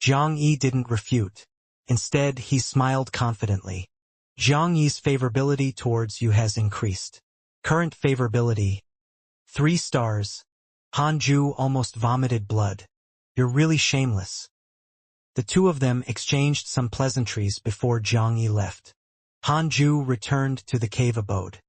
Zhang Yi didn't refute. Instead, he smiled confidently. Zhang Yi's favorability towards you has increased. Current favorability, 3 stars. Han Ju almost vomited blood. You're really shameless. The two of them exchanged some pleasantries before Zhang Yi left. Han Ju returned to the cave abode.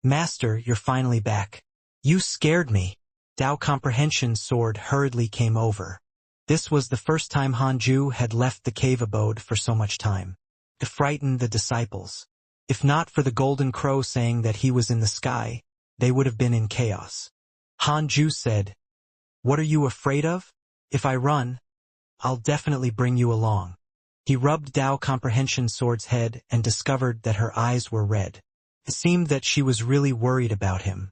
"Master, you're finally back. You scared me." Dao Comprehension Sword hurriedly came over. This was the first time Han Ju had left the cave abode for so much time. To frighten the disciples. If not for the golden crow saying that he was in the sky, they would have been in chaos. Han Ju said, "What are you afraid of? If I run, I'll definitely bring you along." He rubbed Dao Comprehension Sword's head and discovered that her eyes were red. It seemed that she was really worried about him.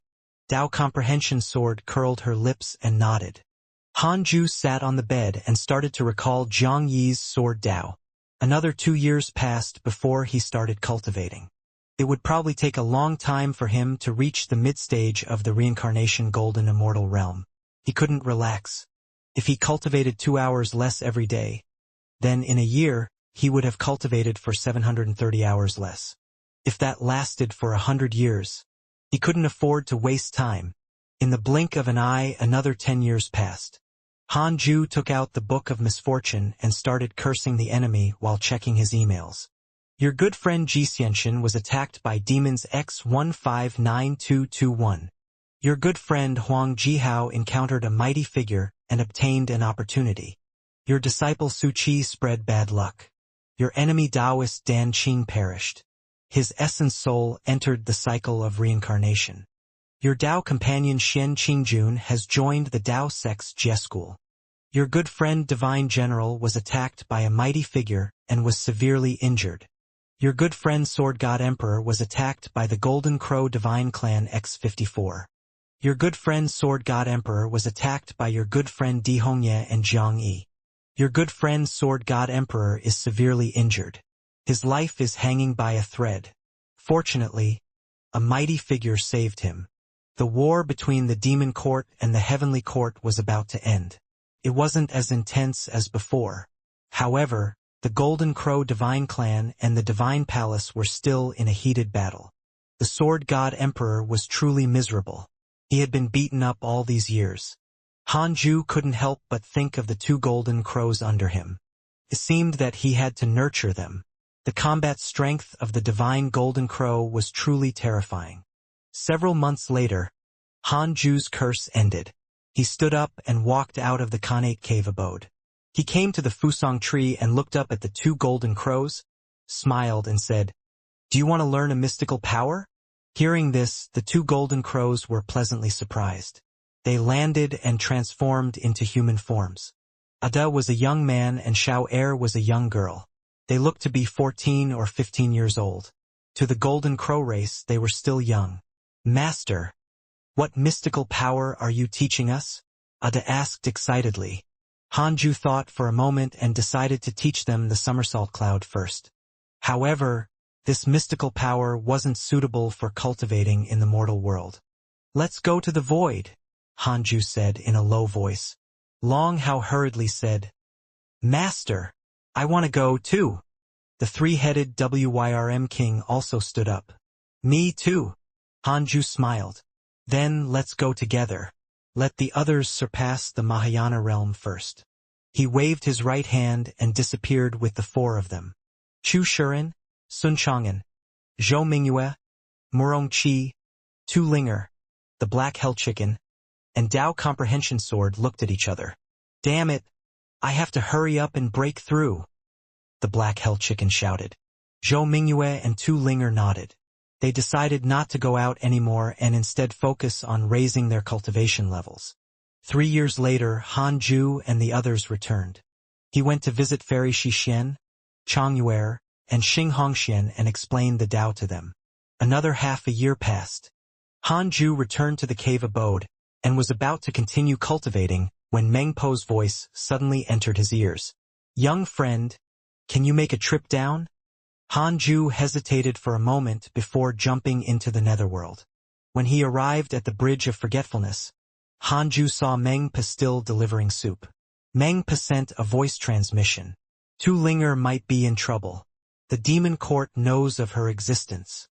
Dao Comprehension Sword curled her lips and nodded. Han Ju sat on the bed and started to recall Zhang Yi's sword Dao. Another 2 years passed before he started cultivating. It would probably take a long time for him to reach the mid-stage of the Reincarnation Golden Immortal realm. He couldn't relax. If he cultivated 2 hours less every day, then in a year, he would have cultivated for 730 hours less. If that lasted for 100 years, he couldn't afford to waste time. In the blink of an eye, another 10 years passed. Han Ju took out the Book of Misfortune and started cursing the enemy while checking his emails. Your good friend Xianxia was attacked by demons X159221. Your good friend Huang Jihao encountered a mighty figure and obtained an opportunity. Your disciple Su Qi spread bad luck. Your enemy Taoist Dan Qing perished. His essence soul entered the cycle of reincarnation. Your Dao companion Xian Qingjun has joined the Dao sect's Jie school. Your good friend Divine General was attacked by a mighty figure and was severely injured. Your good friend Sword God Emperor was attacked by the Golden Crow Divine Clan X54. Your good friend Sword God Emperor was attacked by your good friend Di Hongye and Zhang Yi. Your good friend Sword God Emperor is severely injured. His life is hanging by a thread. Fortunately, a mighty figure saved him. The war between the Demon Court and the Heavenly Court was about to end. It wasn't as intense as before. However, the Golden Crow Divine Clan and the Divine Palace were still in a heated battle. The Sword God Emperor was truly miserable. He had been beaten up all these years. Han Ju couldn't help but think of the 2 Golden Crows under him. It seemed that he had to nurture them. The combat strength of the Divine Golden Crow was truly terrifying. Several months later, Han Ju's curse ended. He stood up and walked out of the Khanate cave abode. He came to the Fusang tree and looked up at the 2 golden crows, smiled and said, "Do you want to learn a mystical power?" Hearing this, the 2 golden crows were pleasantly surprised. They landed and transformed into human forms. Ada was a young man and Xiao Er was a young girl. They looked to be 14 or 15 years old. To the golden crow race, they were still young. Master, what mystical power are you teaching us? Ada asked excitedly. Hanju thought for a moment and decided to teach them the somersault cloud first. However, this mystical power wasn't suitable for cultivating in the mortal world. Let's go to the void, Hanju said in a low voice. Long Hao hurriedly said, Master, I want to go too. The three-headed Wyrm king also stood up. Me too. Hanju smiled. Then let's go together. Let the others surpass the Mahayana realm first. He waved his right hand and disappeared with the four of them. Chu Shiren, Sun Chang'an, Zhou Mingyue, Murong Qi, Tu Linger, the Black Hell Chicken, and Dao Comprehension Sword looked at each other. Damn it! I have to hurry up and break through, the Black Hell Chicken shouted. Zhou Mingyue and Tu Linger nodded. They decided not to go out anymore and instead focus on raising their cultivation levels. 3 years later, Hanju and the others returned. He went to visit Fairy Shixian, Changyuer, and Xing Hongxian and explained the Tao to them. Another half a year passed. Hanju returned to the cave abode and was about to continue cultivating when Meng Po's voice suddenly entered his ears. Young friend, can you make a trip down? Hanju hesitated for a moment before jumping into the netherworld. When he arrived at the Bridge of Forgetfulness, Hanju saw Meng Pa still delivering soup. Meng Pa sent a voice transmission. Tu Linger might be in trouble. The demon court knows of her existence.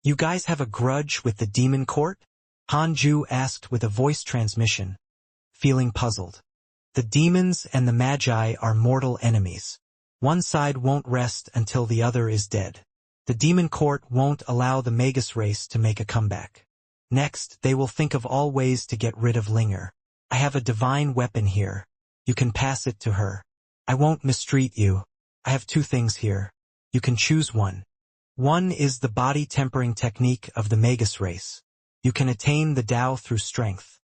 You guys have a grudge with the demon court? Hanju asked with a voice transmission, feeling puzzled. The demons and the magi are mortal enemies. One side won't rest until the other is dead. The demon court won't allow the Magus race to make a comeback. Next, they will think of all ways to get rid of Linger. I have a divine weapon here. You can pass it to her. I won't mistreat you. I have 2 things here. You can choose one. One is the body tempering technique of the Magus race. You can attain the Tao through strength.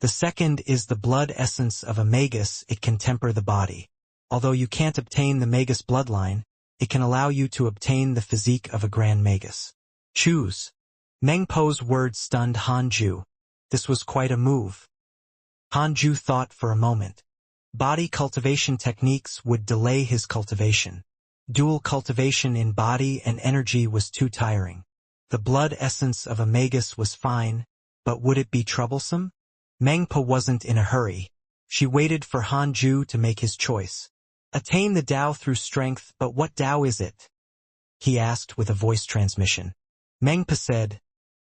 The second is the blood essence of a Magus. It can temper the body. Although you can't obtain the Magus bloodline, it can allow you to obtain the physique of a Grand Magus. Choose. Meng Po's words stunned Hanju. This was quite a move. Hanju thought for a moment. Body cultivation techniques would delay his cultivation. Dual cultivation in body and energy was too tiring. The blood essence of a Magus was fine, but would it be troublesome? Meng Po wasn't in a hurry. She waited for Hanju to make his choice. Attain the Tao through strength, but what Tao is it? He asked with a voice transmission. Meng Pa said,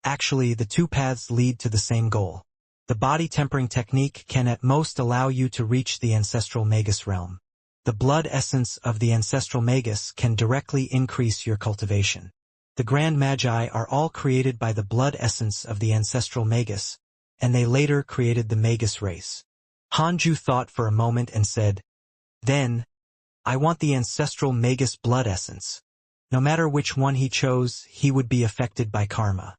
actually, the 2 paths lead to the same goal. The body tempering technique can at most allow you to reach the ancestral Magus realm. The blood essence of the ancestral Magus can directly increase your cultivation. The Grand Magi are all created by the blood essence of the ancestral Magus, and they later created the Magus race. Hanju thought for a moment and said, then, I want the ancestral Magus blood essence. No matter which one he chose, he would be affected by karma.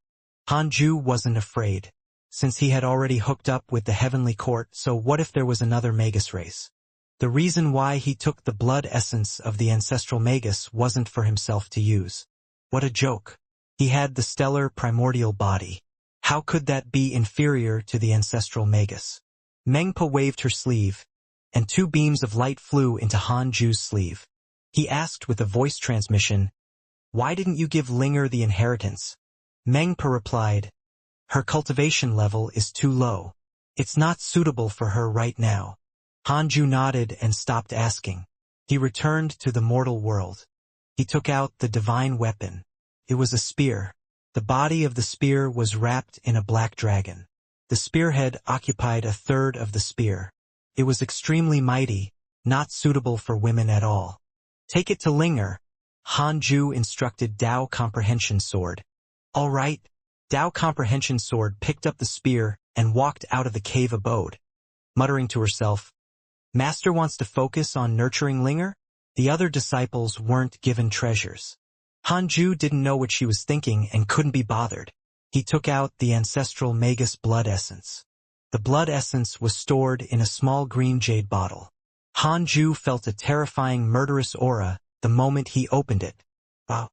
Hanju wasn't afraid, since he had already hooked up with the heavenly court, so what if there was another Magus race? The reason why he took the blood essence of the ancestral Magus wasn't for himself to use. What a joke. He had the stellar primordial body. How could that be inferior to the ancestral Magus? Meng Po waved her sleeve, and 2 beams of light flew into Hanju's sleeve. He asked with a voice transmission, why didn't you give Linger the inheritance? Meng Po replied, her cultivation level is too low. It's not suitable for her right now. Hanju nodded and stopped asking. He returned to the mortal world. He took out the divine weapon. It was a spear. The body of the spear was wrapped in a black dragon. The spearhead occupied 1/3 of the spear. It was extremely mighty, not suitable for women at all. Take it to Linger. Hanju instructed Dao Comprehension Sword. All right. Dao Comprehension Sword picked up the spear and walked out of the cave abode, muttering to herself, Master wants to focus on nurturing Linger? The other disciples weren't given treasures. Hanju didn't know what she was thinking and couldn't be bothered. He took out the ancestral Magus blood essence. The blood essence was stored in a small green jade bottle. Hanju felt a terrifying murderous aura the moment he opened it. Wow.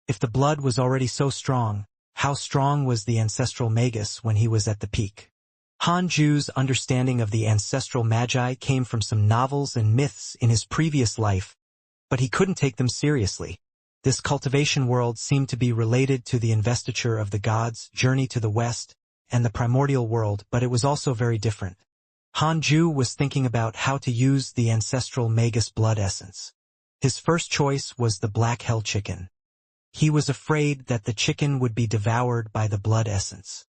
If the blood was already so strong, How strong was the ancestral magus when he was at the peak? Han Ju's understanding of the ancestral magi came from some novels and myths in his previous life, but he couldn't take them seriously. This cultivation world seemed to be related to the investiture of the gods, journey to the west, and the primordial world, but it was also very different. Han Ju was thinking about how to use the ancestral magus blood essence. His first choice was the black hell chicken. He was afraid that the chicken would be devoured by the blood essence.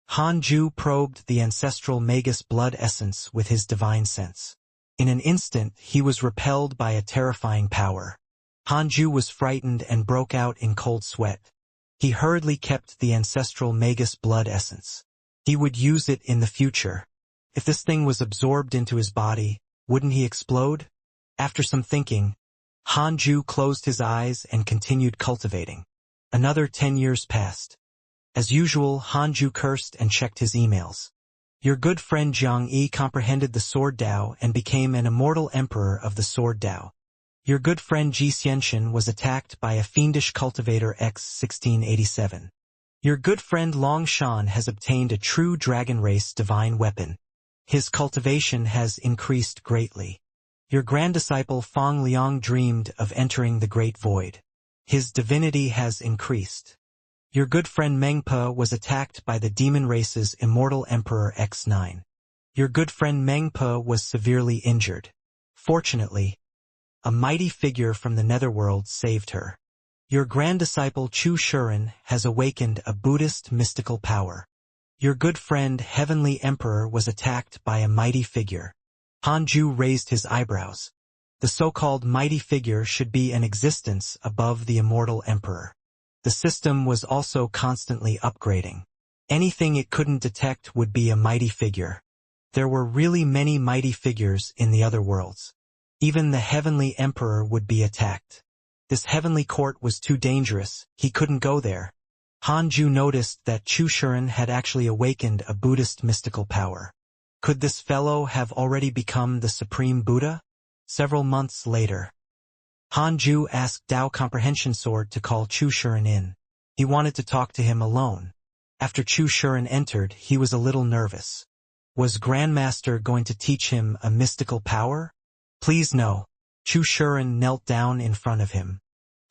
Han Ju probed the ancestral magus blood essence with his divine sense. In an instant, he was repelled by a terrifying power. Han Ju was frightened and broke out in cold sweat. He hurriedly kept the ancestral magus blood essence. He would use it in the future. If this thing was absorbed into his body, wouldn't he explode? After some thinking, Han Ju closed his eyes and continued cultivating. Another 10 years passed. As usual, Han Ju cursed and checked his emails. Your good friend Xianxia comprehended the Sword Dao and became an immortal emperor of the Sword Dao. Your good friend Xianxia was attacked by a fiendish cultivator X-1687. Your good friend Long Shan has obtained a true dragon race divine weapon. His cultivation has increased greatly. Your grand disciple Fang Liang dreamed of entering the Great Void. His divinity has increased. Your good friend Meng Pe was attacked by the demon race's immortal emperor X9. Your good friend Meng Pe was severely injured. Fortunately, a mighty figure from the netherworld saved her. Your grand disciple Chu Shuren has awakened a Buddhist mystical power. Your good friend Heavenly Emperor was attacked by a mighty figure. Han Ju raised his eyebrows. The so-called mighty figure should be an existence above the immortal emperor. The system was also constantly upgrading. Anything it couldn't detect would be a mighty figure. There were really many mighty figures in the other worlds. Even the Heavenly Emperor would be attacked. This heavenly court was too dangerous, he couldn't go there. Han Ju noticed that Chu Shuren had actually awakened a Buddhist mystical power. Could this fellow have already become the Supreme Buddha? Several months later, Han Ju asked Dao Comprehension Sword to call Chu Shuren in. He wanted to talk to him alone. After Chu Shuren entered, he was a little nervous. Was Grandmaster going to teach him a mystical power? Please no. Chu Shuren knelt down in front of him.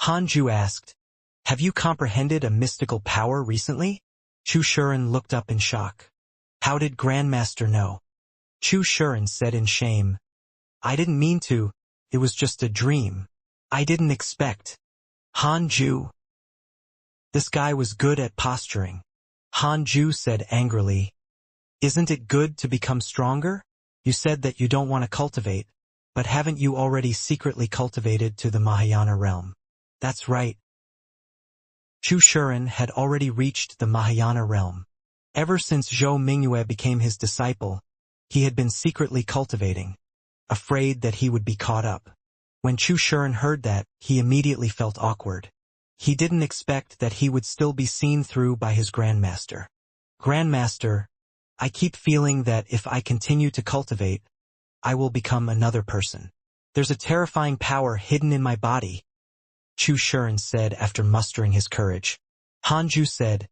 Han Ju asked, have you comprehended a mystical power recently? Chu Shuren looked up in shock. How did Grandmaster know? Chu Shuren said in shame, I didn't mean to, it was just a dream. I didn't expect. Han Ju. This guy was good at posturing. Han Ju said angrily, isn't it good to become stronger? You said that you don't want to cultivate, but haven't you already secretly cultivated to the Mahayana realm? That's right. Chu Shuren had already reached the Mahayana realm. Ever since Zhou Mingyue became his disciple, he had been secretly cultivating, afraid that he would be caught up. When Chu Shuren heard that, he immediately felt awkward. He didn't expect that he would still be seen through by his Grandmaster. Grandmaster, I keep feeling that if I continue to cultivate, I will become another person. There's a terrifying power hidden in my body, Chu Shuren said after mustering his courage. Han Ju said,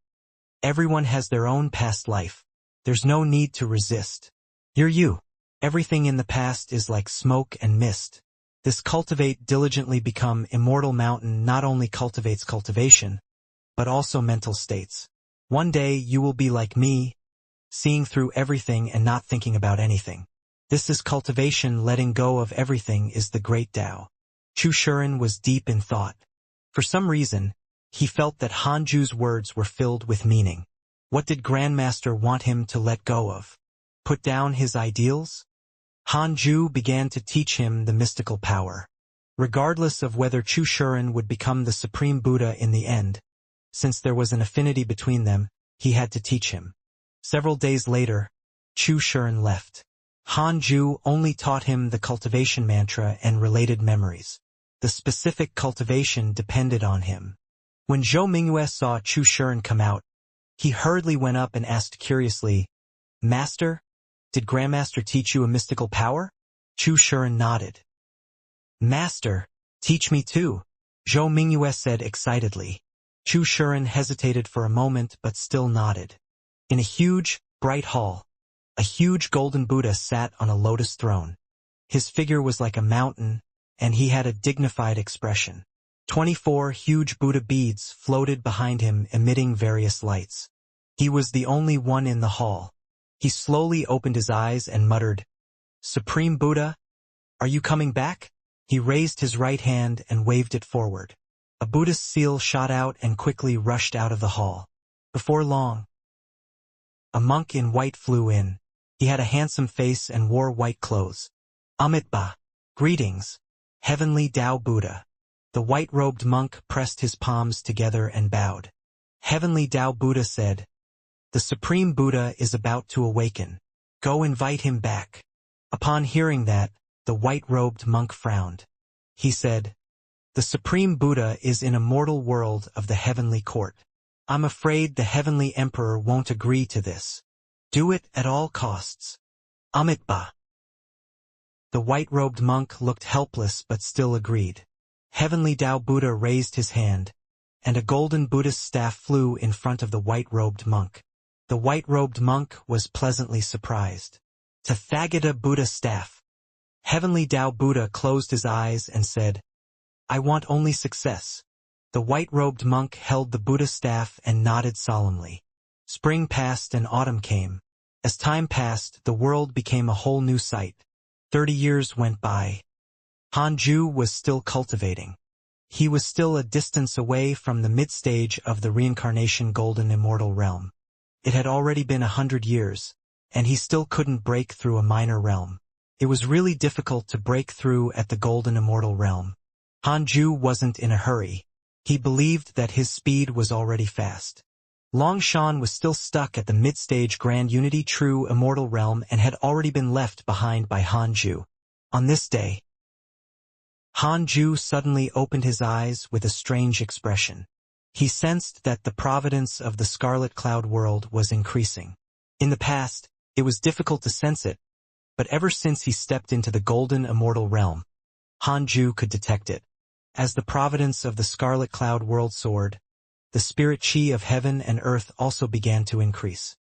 everyone has their own past life. There's no need to resist. You're you. Everything in the past is like smoke and mist. This cultivate diligently become immortal mountain not only cultivates cultivation, but also mental states. One day you will be like me, seeing through everything and not thinking about anything. This is cultivation. Letting go of everything is the great Tao. Chu Shuren was deep in thought. For some reason, he felt that Han Ju's words were filled with meaning. What did Grandmaster want him to let go of? Put down his ideals? Han Ju began to teach him the mystical power. Regardless of whether Chu Shuren would become the Supreme Buddha in the end, since there was an affinity between them, he had to teach him. Several days later, Chu Shuren left. Han Ju only taught him the cultivation mantra and related memories. The specific cultivation depended on him. When Zhou Mingyue saw Chu Shuren come out, he hurriedly went up and asked curiously, Master, did Grandmaster teach you a mystical power? Chu Shuren nodded. Master, teach me too, Zhou Mingyue said excitedly. Chu Shuren hesitated for a moment but still nodded. In a huge, bright hall, a huge golden Buddha sat on a lotus throne. His figure was like a mountain, and he had a dignified expression. 24 huge Buddha beads floated behind him, emitting various lights. He was the only one in the hall. He slowly opened his eyes and muttered, "Supreme Buddha, are you coming back?" He raised his right hand and waved it forward. A Buddhist seal shot out and quickly rushed out of the hall. Before long, a monk in white flew in. He had a handsome face and wore white clothes. Amitabha, greetings, Heavenly Tao Buddha. The white-robed monk pressed his palms together and bowed. Heavenly Tao Buddha said, "The Supreme Buddha is about to awaken. Go invite him back." Upon hearing that, the white-robed monk frowned. He said, "The Supreme Buddha is in a mortal world of the heavenly court. I'm afraid the heavenly emperor won't agree to this. Do it at all costs. Amitabha." The white-robed monk looked helpless but still agreed. Heavenly Tao Buddha raised his hand, and a golden Buddhist staff flew in front of the white-robed monk. The white-robed monk was pleasantly surprised. Tathagata Buddha staff. Heavenly Tao Buddha closed his eyes and said, "I want only success." The white-robed monk held the Buddha staff and nodded solemnly. Spring passed and autumn came. As time passed, the world became a whole new sight. 30 years went by. Hanju was still cultivating. He was still a distance away from the mid-stage of the Reincarnation Golden Immortal realm. It had already been 100 years, and he still couldn't break through a minor realm. It was really difficult to break through at the Golden Immortal realm. Hanju wasn't in a hurry. He believed that his speed was already fast. Longshan was still stuck at the mid-stage Grand Unity True Immortal realm and had already been left behind by Hanju. On this day, Hanju suddenly opened his eyes with a strange expression. He sensed that the providence of the Scarlet Cloud world was increasing. In the past, it was difficult to sense it, but ever since he stepped into the Golden Immortal realm, Hanju could detect it. As the providence of the Scarlet Cloud world soared, the spirit chi of heaven and earth also began to increase.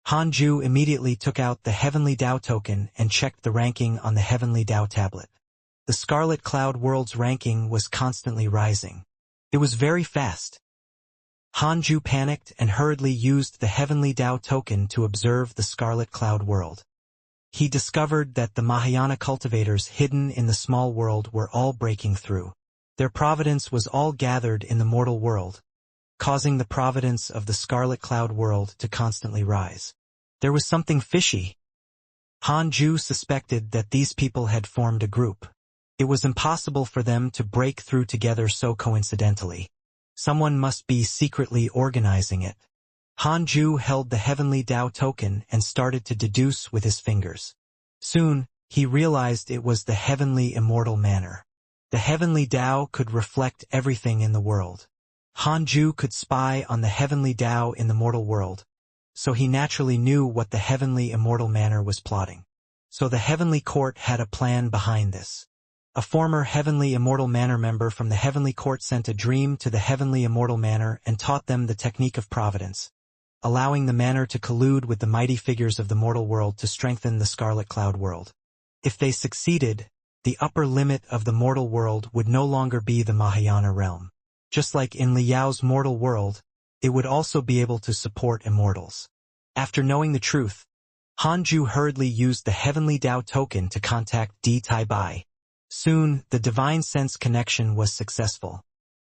Hanju immediately took out the Heavenly Tao token and checked the ranking on the Heavenly Tao tablet. The Scarlet Cloud world's ranking was constantly rising. It was very fast. Hanju panicked and hurriedly used the Heavenly Tao token to observe the Scarlet Cloud world. He discovered that the Mahayana cultivators hidden in the small world were all breaking through. Their providence was all gathered in the mortal world, causing the providence of the Scarlet Cloud world to constantly rise. There was something fishy. Hanju suspected that these people had formed a group. It was impossible for them to break through together so coincidentally. Someone must be secretly organizing it. Hanju held the Heavenly Tao token and started to deduce with his fingers. Soon, he realized it was the Heavenly Immortal Manner. The Heavenly Tao could reflect everything in the world. Hanju could spy on the Heavenly Tao in the mortal world, so he naturally knew what the Heavenly Immortal Manner was plotting. So the Heavenly Court had a plan behind this. A former Heavenly Immortal Manor member from the Heavenly Court sent a dream to the Heavenly Immortal Manor and taught them the technique of providence, allowing the manor to collude with the mighty figures of the mortal world to strengthen the Scarlet Cloud world. If they succeeded, the upper limit of the mortal world would no longer be the Mahayana realm. Just like in Liao's mortal world, it would also be able to support immortals. After knowing the truth, Hanju hurriedly used the Heavenly Tao token to contact Di Tai Bai. Soon, the divine sense connection was successful.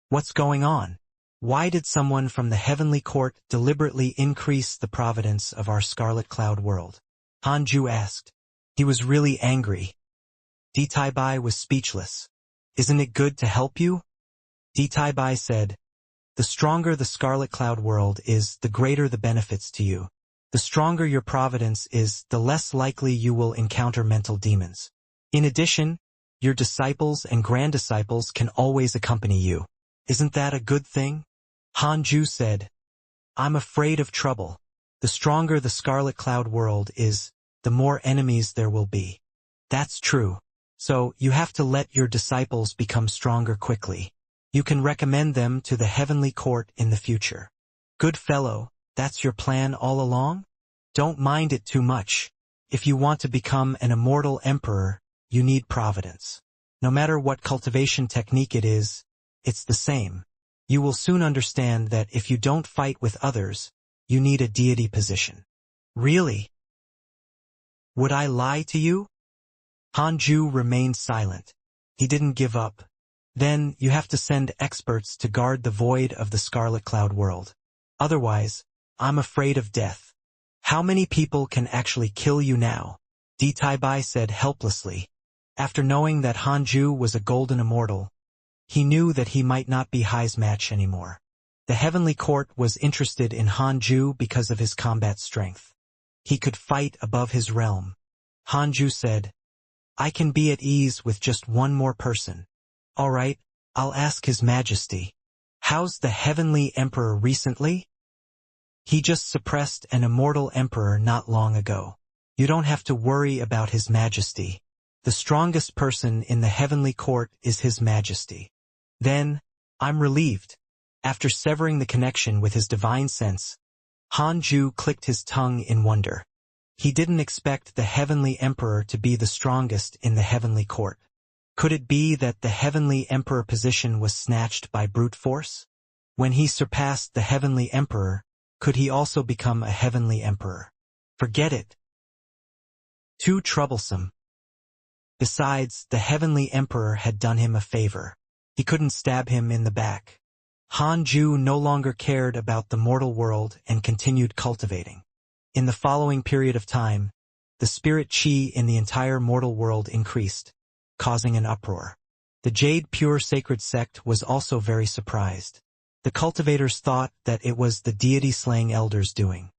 What's going on? Why did someone from the Heavenly Court deliberately increase the providence of our Scarlet Cloud world? Hanju asked. He was really angry. Di Tai Bai was speechless. Isn't it good to help you? Di Tai Bai said, the stronger the Scarlet Cloud world is, the greater the benefits to you. The stronger your providence is, the less likely you will encounter mental demons. In addition, your disciples and grand-disciples can always accompany you. Isn't that a good thing? Hanju said, I'm afraid of trouble. The stronger the Scarlet Cloud world is, the more enemies there will be. That's true. So, you have to let your disciples become stronger quickly. You can recommend them to the heavenly court in the future. Good fellow, that's your plan all along? Don't mind it too much. If you want to become an immortal emperor, you need providence. No matter what cultivation technique it is, it's the same. You will soon understand that if you don't fight with others, you need a deity position. Really? Would I lie to you? Hanju remained silent. He didn't give up. Then, you have to send experts to guard the void of the Scarlet Cloud world. Otherwise, I'm afraid of death. How many people can actually kill you now? Di Taibai said helplessly. After knowing that Hanju was a golden immortal, he knew that he might not be Hai's match anymore. The heavenly court was interested in Hanju because of his combat strength. He could fight above his realm. Hanju said, I can be at ease with just one more person. All right, I'll ask His Majesty. How's the heavenly emperor recently? He just suppressed an immortal emperor not long ago. You don't have to worry about His Majesty. The strongest person in the heavenly court is His Majesty. Then, I'm relieved. After severing the connection with his divine sense, Hanju clicked his tongue in wonder. He didn't expect the heavenly emperor to be the strongest in the heavenly court. Could it be that the heavenly emperor position was snatched by brute force? When he surpassed the heavenly emperor, could he also become a heavenly emperor? Forget it. Too troublesome. Besides, the heavenly emperor had done him a favor. He couldn't stab him in the back. Hanju no longer cared about the mortal world and continued cultivating. In the following period of time, the spirit chi in the entire mortal world increased, causing an uproar. The Jade Pure Sacred Sect was also very surprised. The cultivators thought that it was the deity-slaying elders' doing.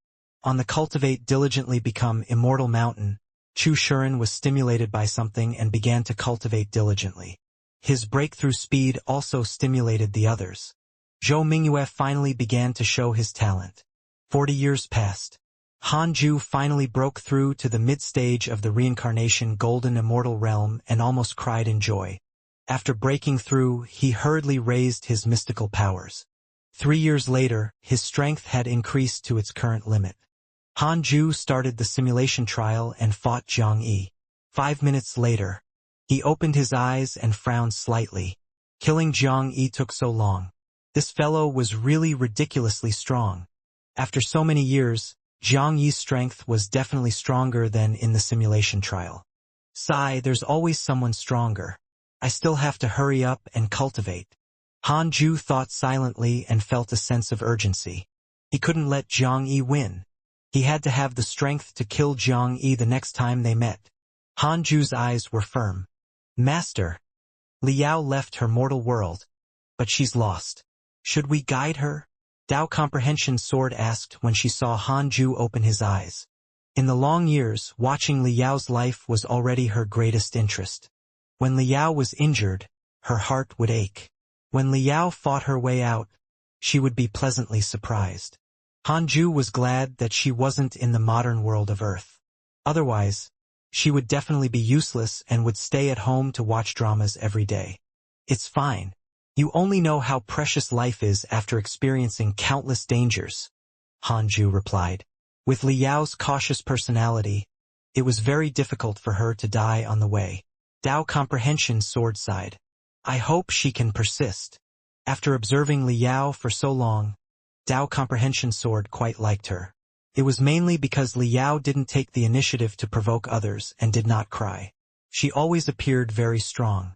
On the Cultivate Diligently Become Immortal Mountain, Chu Shuren was stimulated by something and began to cultivate diligently. His breakthrough speed also stimulated the others. Zhou Mingyue finally began to show his talent. 40 years passed. Hanju finally broke through to the mid-stage of the Reincarnation Golden Immortal Realm and almost cried in joy. After breaking through, he hurriedly raised his mystical powers. 3 years later, his strength had increased to its current limit. Hanju started the simulation trial and fought Zhang Yi. 5 minutes later, he opened his eyes and frowned slightly. Killing Zhang Yi took so long. This fellow was really ridiculously strong. After so many years, Zhang Yi's strength was definitely stronger than in the simulation trial. Sigh, there's always someone stronger. I still have to hurry up and cultivate. Hanju thought silently and felt a sense of urgency. He couldn't let Zhang Yi win. He had to have the strength to kill Zhang Yi the next time they met. Hanju's eyes were firm. Master, Liao left her mortal world, but she's lost. Should we guide her? Dao Comprehension Sword asked when she saw Hanju open his eyes. In the long years, watching Liao's life was already her greatest interest. When Liao was injured, her heart would ache. When Liao fought her way out, she would be pleasantly surprised. Hanju was glad that she wasn't in the modern world of Earth. Otherwise, she would definitely be useless and would stay at home to watch dramas every day. It's fine. You only know how precious life is after experiencing countless dangers, Hanju replied. With Liao's cautious personality, it was very difficult for her to die on the way. Dao Comprehension Sword sighed. I hope she can persist. After observing Liao for so long, Dao Comprehension Sword quite liked her. It was mainly because Liao didn't take the initiative to provoke others and did not cry. She always appeared very strong.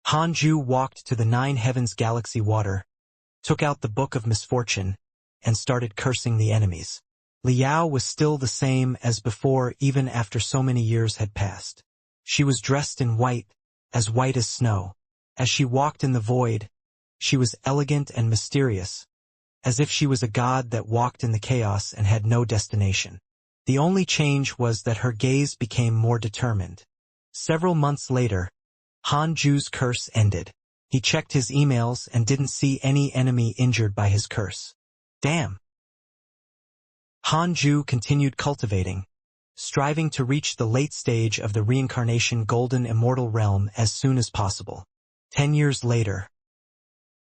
Hanju walked to the 9 Heavens Galaxy water, took out the Book of Misfortune, and started cursing the enemies. Liao was still the same as before even after so many years had passed. She was dressed in white as snow. As she walked in the void, she was elegant and mysterious, as if she was a god that walked in the chaos and had no destination. The only change was that her gaze became more determined. Several months later, Hanju's curse ended. He checked his emails and didn't see any enemy injured by his curse. Damn! Hanju continued cultivating, striving to reach the late stage of the Reincarnation Golden Immortal Realm as soon as possible. 10 years later.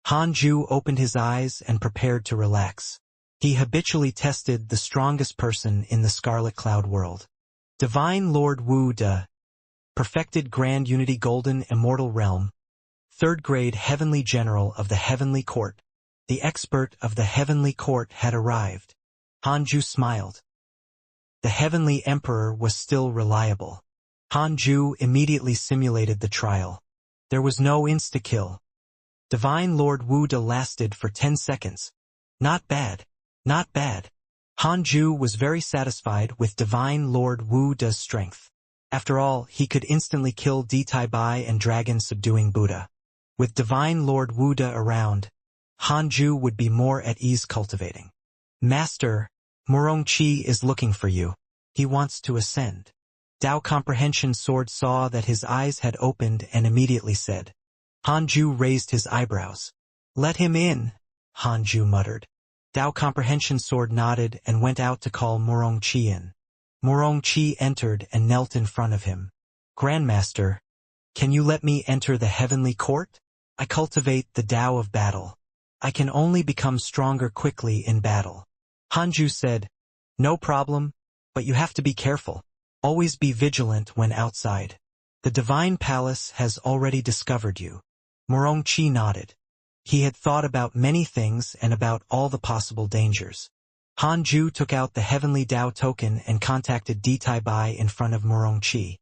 Hanju opened his eyes and prepared to relax. He habitually tested the strongest person in the Scarlet Cloud world. Divine Lord Wu De, perfected Grand Unity Golden Immortal Realm, 3rd grade Heavenly General of the Heavenly Court. The expert of the Heavenly Court had arrived. Hanju smiled. The Heavenly Emperor was still reliable. Hanju immediately simulated the trial. There was no insta-kill. Divine Lord Wu De lasted for 10 seconds. Not bad. Not bad. Hanju was very satisfied with Divine Lord Wu De's strength. After all, he could instantly kill D Tai Bai and Dragon Subduing Buddha. With Divine Lord Wu De around, Hanju would be more at ease cultivating. Master, Murongqi is looking for you. He wants to ascend. Dao Comprehension Sword saw that his eyes had opened and immediately said. Hanju raised his eyebrows. Let him in, Hanju muttered. Dao Comprehension Sword nodded and went out to call Murongqi in. Murongqi entered and knelt in front of him. Grandmaster, can you let me enter the Heavenly Court? I cultivate the Tao of battle. I can only become stronger quickly in battle. Hanju said, no problem, but you have to be careful. Always be vigilant when outside. The Divine Palace has already discovered you. Murongqi nodded. He had thought about many things and about all the possible dangers. Hanju took out the Heavenly Tao token and contacted D Tai Bai in front of Murongqi.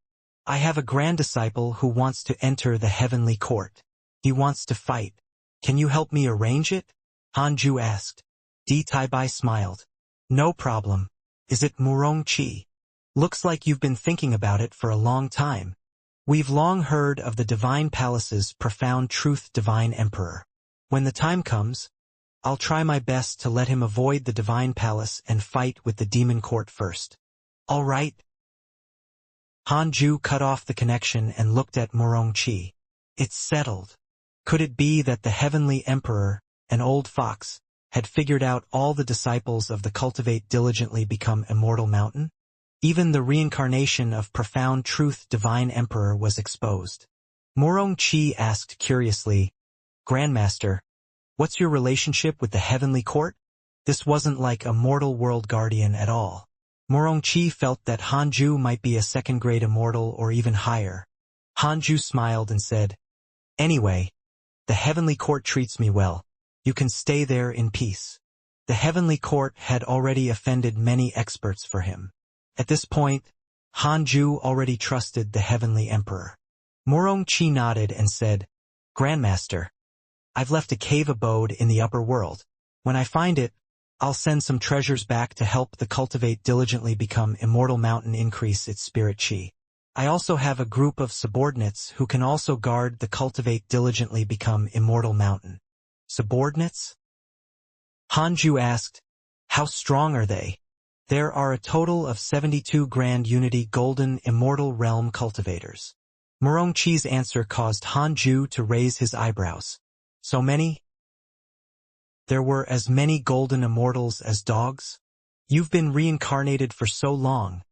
I have a grand disciple who wants to enter the Heavenly Court. He wants to fight. Can you help me arrange it? Hanju asked. D Tai Bai smiled. No problem. Is it Murongqi? Looks like you've been thinking about it for a long time. We've long heard of the Divine Palace's profound truth Divine Emperor. When the time comes, I'll try my best to let him avoid the Divine Palace and fight with the Demon Court first. All right? Hanju cut off the connection and looked at Murongqi. It's settled. Could it be that the Heavenly Emperor, an old fox, had figured out all the disciples of the Cultivate diligently become Immortal Mountain? Even the reincarnation of profound truth Divine Emperor was exposed. Murongqi asked curiously, Grandmaster, what's your relationship with the Heavenly Court? This wasn't like a mortal world guardian at all. Murongqi felt that Hanju might be a 2nd grade immortal or even higher. Hanju smiled and said, Anyway, the Heavenly Court treats me well. You can stay there in peace. The Heavenly Court had already offended many experts for him. At this point, Hanju already trusted the Heavenly Emperor. Murongqi nodded and said, Grandmaster, I've left a cave abode in the upper world. When I find it, I'll send some treasures back to help the Cultivate diligently become Immortal Mountain increase its spirit chi. I also have a group of subordinates who can also guard the Cultivate diligently become Immortal Mountain. Subordinates? Hanju asked, How strong are they? There are a total of 72 Grand Unity Golden Immortal Realm cultivators. Murongqi's answer caused Hanju to raise his eyebrows. So many? There were as many golden immortals as dogs? You've been reincarnated for so long,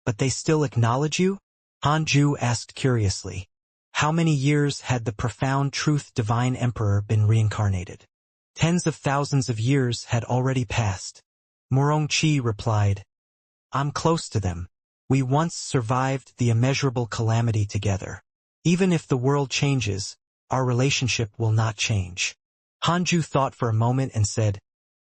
but they still acknowledge you? Hanju asked curiously. How many years had the profound truth Divine Emperor been reincarnated? Tens of thousands of years had already passed. Murongqi replied, I'm close to them. We once survived the immeasurable calamity together. Even if the world changes, our relationship will not change. Hanju thought for a moment and said,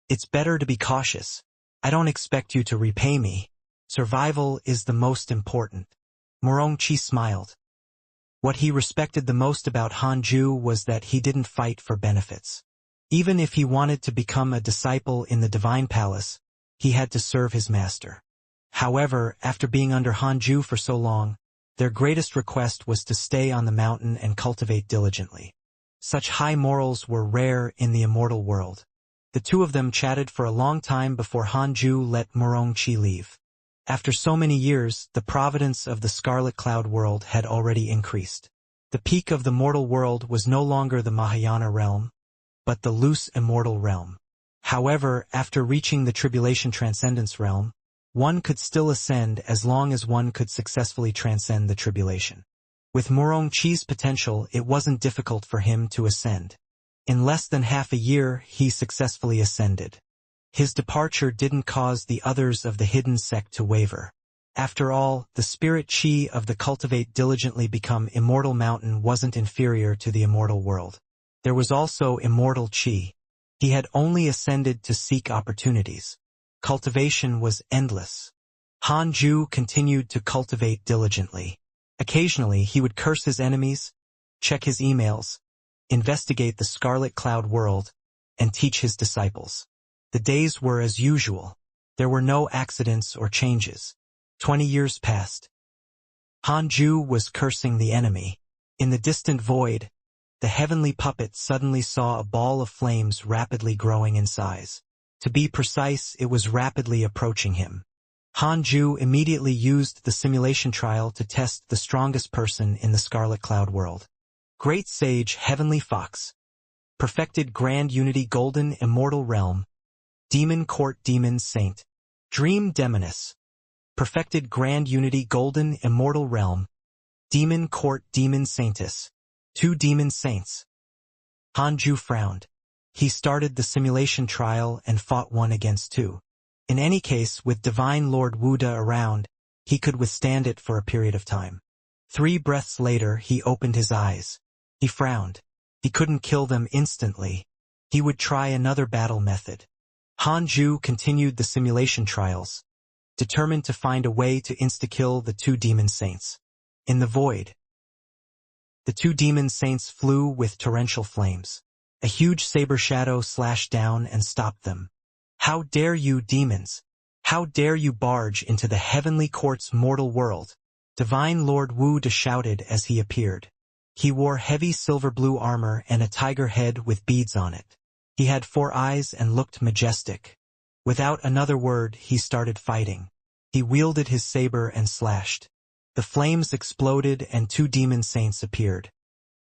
It's better to be cautious. I don't expect you to repay me. Survival is the most important. Murongqi smiled. What he respected the most about Hanju was that he didn't fight for benefits. Even if he wanted to become a disciple in the Divine Palace, he had to serve his master. However, after being under Hanju for so long, their greatest request was to stay on the mountain and cultivate diligently. Such high morals were rare in the immortal world. The two of them chatted for a long time before Hanju let Murongqi leave. After so many years, the providence of the Scarlet Cloud world had already increased. The peak of the mortal world was no longer the Mahayana realm, but the loose immortal realm. However, after reaching the Tribulation Transcendence realm, one could still ascend as long as one could successfully transcend the tribulation. With Murongqi's potential, it wasn't difficult for him to ascend. In less than half a year, he successfully ascended. His departure didn't cause the others of the hidden sect to waver. After all, the spirit chi of the Cultivate diligently become Immortal Mountain wasn't inferior to the immortal world. There was also immortal chi. He had only ascended to seek opportunities. Cultivation was endless. Han Ju continued to cultivate diligently. Occasionally, he would curse his enemies, check his emails, investigate the Scarlet Cloud world, and teach his disciples. The days were as usual. There were no accidents or changes. 20 years passed. Han Ju was cursing the enemy. In the distant void, the heavenly puppet suddenly saw a ball of flames rapidly growing in size. To be precise, it was rapidly approaching him. Han Ju immediately used the simulation trial to test the strongest person in the Scarlet Cloud world. Great Sage Heavenly Fox. Perfected Grand Unity Golden Immortal Realm. Demon Court Demon Saint. Dream Demoness. Perfected Grand Unity Golden Immortal Realm. Demon Court Demon Saintess. 2 Demon Saints. Han Ju frowned. He started the simulation trial and fought 1 against 2. In any case, with Divine Lord Wuda around, he could withstand it for a period of time. 3 breaths later, he opened his eyes. He frowned. He couldn't kill them instantly. He would try another battle method. Han Ju continued the simulation trials, determined to find a way to insta-kill the 2 demon saints. In the void, the 2 demon saints flew with torrential flames. A huge saber shadow slashed down and stopped them. How dare you, demons! How dare you barge into the heavenly court's mortal world? Divine Lord Wu De shouted as he appeared. He wore heavy silver-blue armor and a tiger head with beads on it. He had 4 eyes and looked majestic. Without another word, he started fighting. He wielded his saber and slashed. The flames exploded and 2 demon saints appeared.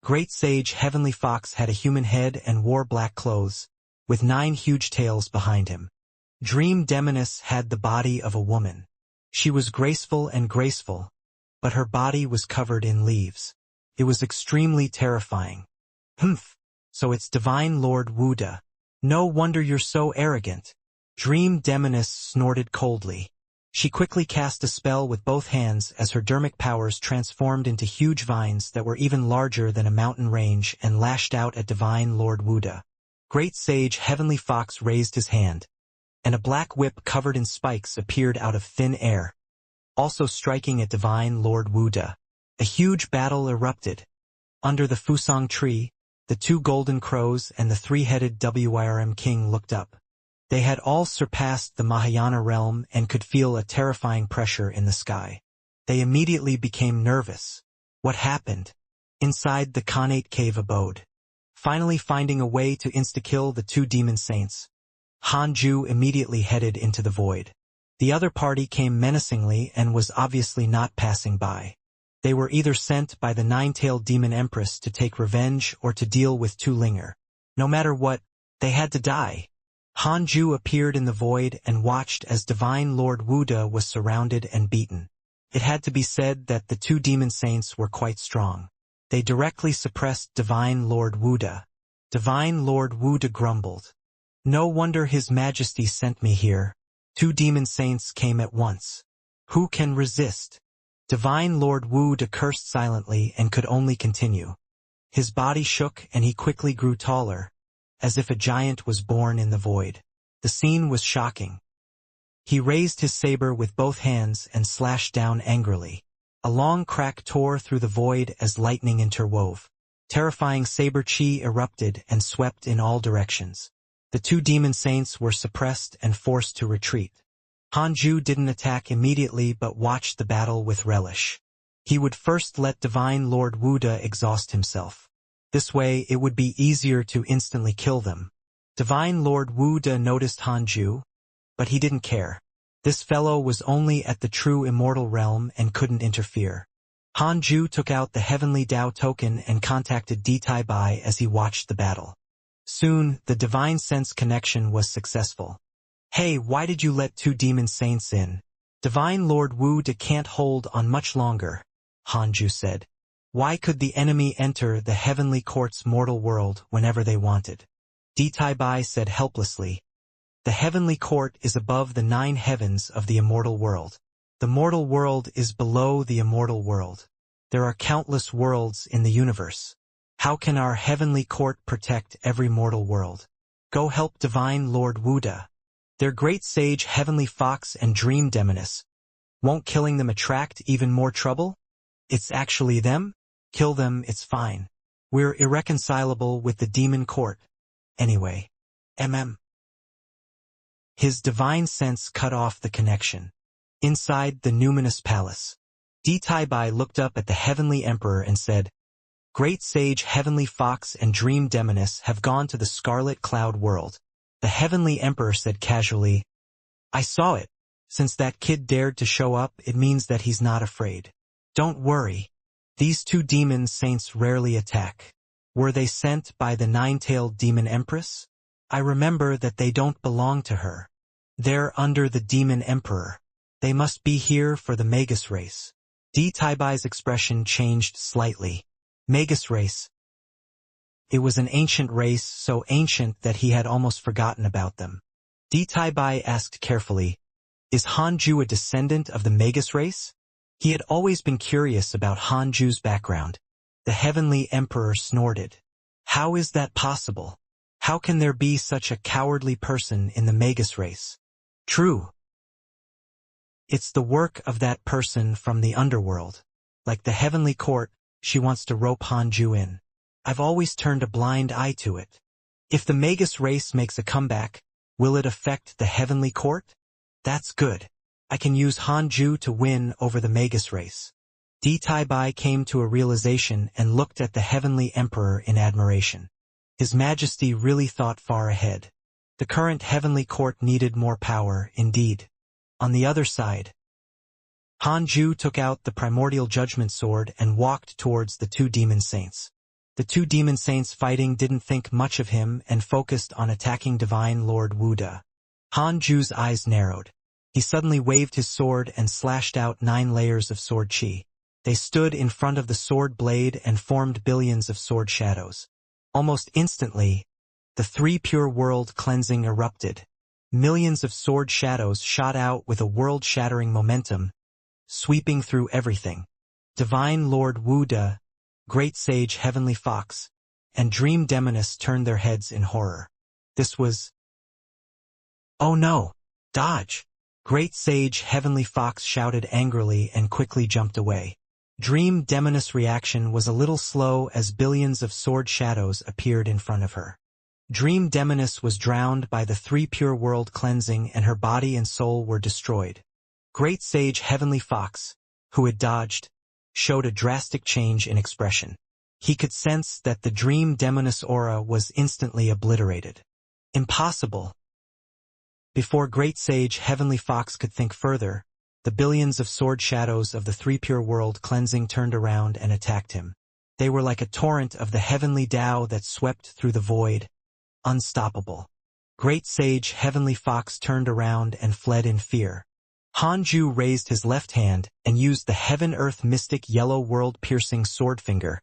Great Sage Heavenly Fox had a human head and wore black clothes, with 9 huge tails behind him. Dream Demoness had the body of a woman. She was graceful and graceful, but her body was covered in leaves. It was extremely terrifying. Humph! So it's Divine Lord Wuda. No wonder you're so arrogant. Dream Demoness snorted coldly. She quickly cast a spell with both hands as her dermic powers transformed into huge vines that were even larger than a mountain range and lashed out at Divine Lord Wuda. Great Sage Heavenly Fox raised his hand, and a black whip covered in spikes appeared out of thin air, also striking at Divine Lord Wuda. A huge battle erupted. Under the Fusang tree, the 2 golden crows and the 3-headed Wirm king looked up. They had all surpassed the Mahayana realm and could feel a terrifying pressure in the sky. They immediately became nervous. What happened? Inside the Khanate cave abode. Finally finding a way to insta-kill the 2 demon saints, Han Ju immediately headed into the void. The other party came menacingly and was obviously not passing by. They were either sent by the 9-tailed demon empress to take revenge or to deal with Tu Linger. No matter what, they had to die. Han Ju appeared in the void and watched as Divine Lord Wuda was surrounded and beaten. It had to be said that the 2 demon saints were quite strong. They directly suppressed Divine Lord Wuda. Divine Lord Wuda grumbled. No wonder His Majesty sent me here. 2 demon saints came at once. Who can resist? Divine Lord Wuda cursed silently and could only continue. His body shook and he quickly grew taller, as if a giant was born in the void. The scene was shocking. He raised his saber with both hands and slashed down angrily. A long crack tore through the void as lightning interwove. Terrifying saber chi erupted and swept in all directions. The 2 demon saints were suppressed and forced to retreat. Han Ju didn't attack immediately but watched the battle with relish. He would first let Divine Lord Wuda exhaust himself. This way it would be easier to instantly kill them. Divine Lord Wuda noticed Han Ju, but he didn't care. This fellow was only at the true immortal realm and couldn't interfere. Han Ju took out the heavenly Dao token and contacted Di Tai Bai as he watched the battle. Soon, the divine sense connection was successful. Hey, why did you let 2 demon saints in? Divine Lord Wuda can't hold on much longer, Han Ju said. Why could the enemy enter the heavenly court's mortal world whenever they wanted? Bai said helplessly. The heavenly court is above the 9 heavens of the immortal world. The mortal world is below the immortal world. There are countless worlds in the universe. How can our heavenly court protect every mortal world? Go help divine Lord Wuda. Their great sage heavenly fox and dream demoness. Won't killing them attract even more trouble? It's actually them? Kill them, it's fine. We're irreconcilable with the demon court. Anyway. His divine sense cut off the connection. Inside the numinous palace, Bai looked up at the heavenly emperor and said, Great sage heavenly fox and dream demoness have gone to the scarlet cloud world. The heavenly emperor said casually, I saw it. Since that kid dared to show up, it means that he's not afraid. Don't worry. These 2 demon saints rarely attack. Were they sent by the 9-tailed demon empress? I remember that they don't belong to her. They're under the demon emperor. They must be here for the Magus race. Bai's expression changed slightly. Magus race. It was an ancient race, so ancient that he had almost forgotten about them. Bai asked carefully, Is Hanju a descendant of the Magus race? He had always been curious about Hanju's background. The heavenly emperor snorted. How is that possible? How can there be such a cowardly person in the Magus race? True. It's the work of that person from the underworld. Like the heavenly court, she wants to rope Hanju in. I've always turned a blind eye to it. If the Magus race makes a comeback, will it affect the heavenly court? That's good. I can use Hanju to win over the Magus race. Bai came to a realization and looked at the heavenly emperor in admiration. His Majesty really thought far ahead. The current heavenly court needed more power, indeed. On the other side, Hanju took out the primordial judgment sword and walked towards the 2 demon saints. The 2 demon saints fighting didn't think much of him and focused on attacking divine Lord Wuda. Hanju's eyes narrowed. He suddenly waved his sword and slashed out 9 layers of sword chi. They stood in front of the sword blade and formed billions of sword shadows. Almost instantly, the 3 pure world cleansing erupted. Millions of sword shadows shot out with a world-shattering momentum, sweeping through everything. Divine Lord Wuda, Great Sage Heavenly Fox, and Dream Demoness turned their heads in horror. This was... Oh no! Dodge! Great Sage Heavenly Fox shouted angrily and quickly jumped away. Dream Demoness' reaction was a little slow as billions of sword shadows appeared in front of her. Dream Demoness was drowned by the 3 pure world cleansing and her body and soul were destroyed. Great Sage Heavenly Fox, who had dodged, showed a drastic change in expression. He could sense that the Dream Demoness aura was instantly obliterated. Impossible. Before Great Sage Heavenly Fox could think further, the billions of sword shadows of the 3 pure world cleansing turned around and attacked him. They were like a torrent of the heavenly Tao that swept through the void, unstoppable. Great Sage Heavenly Fox turned around and fled in fear. Hanju raised his left hand and used the Heaven-Earth Mystic Yellow World-Piercing Sword Finger,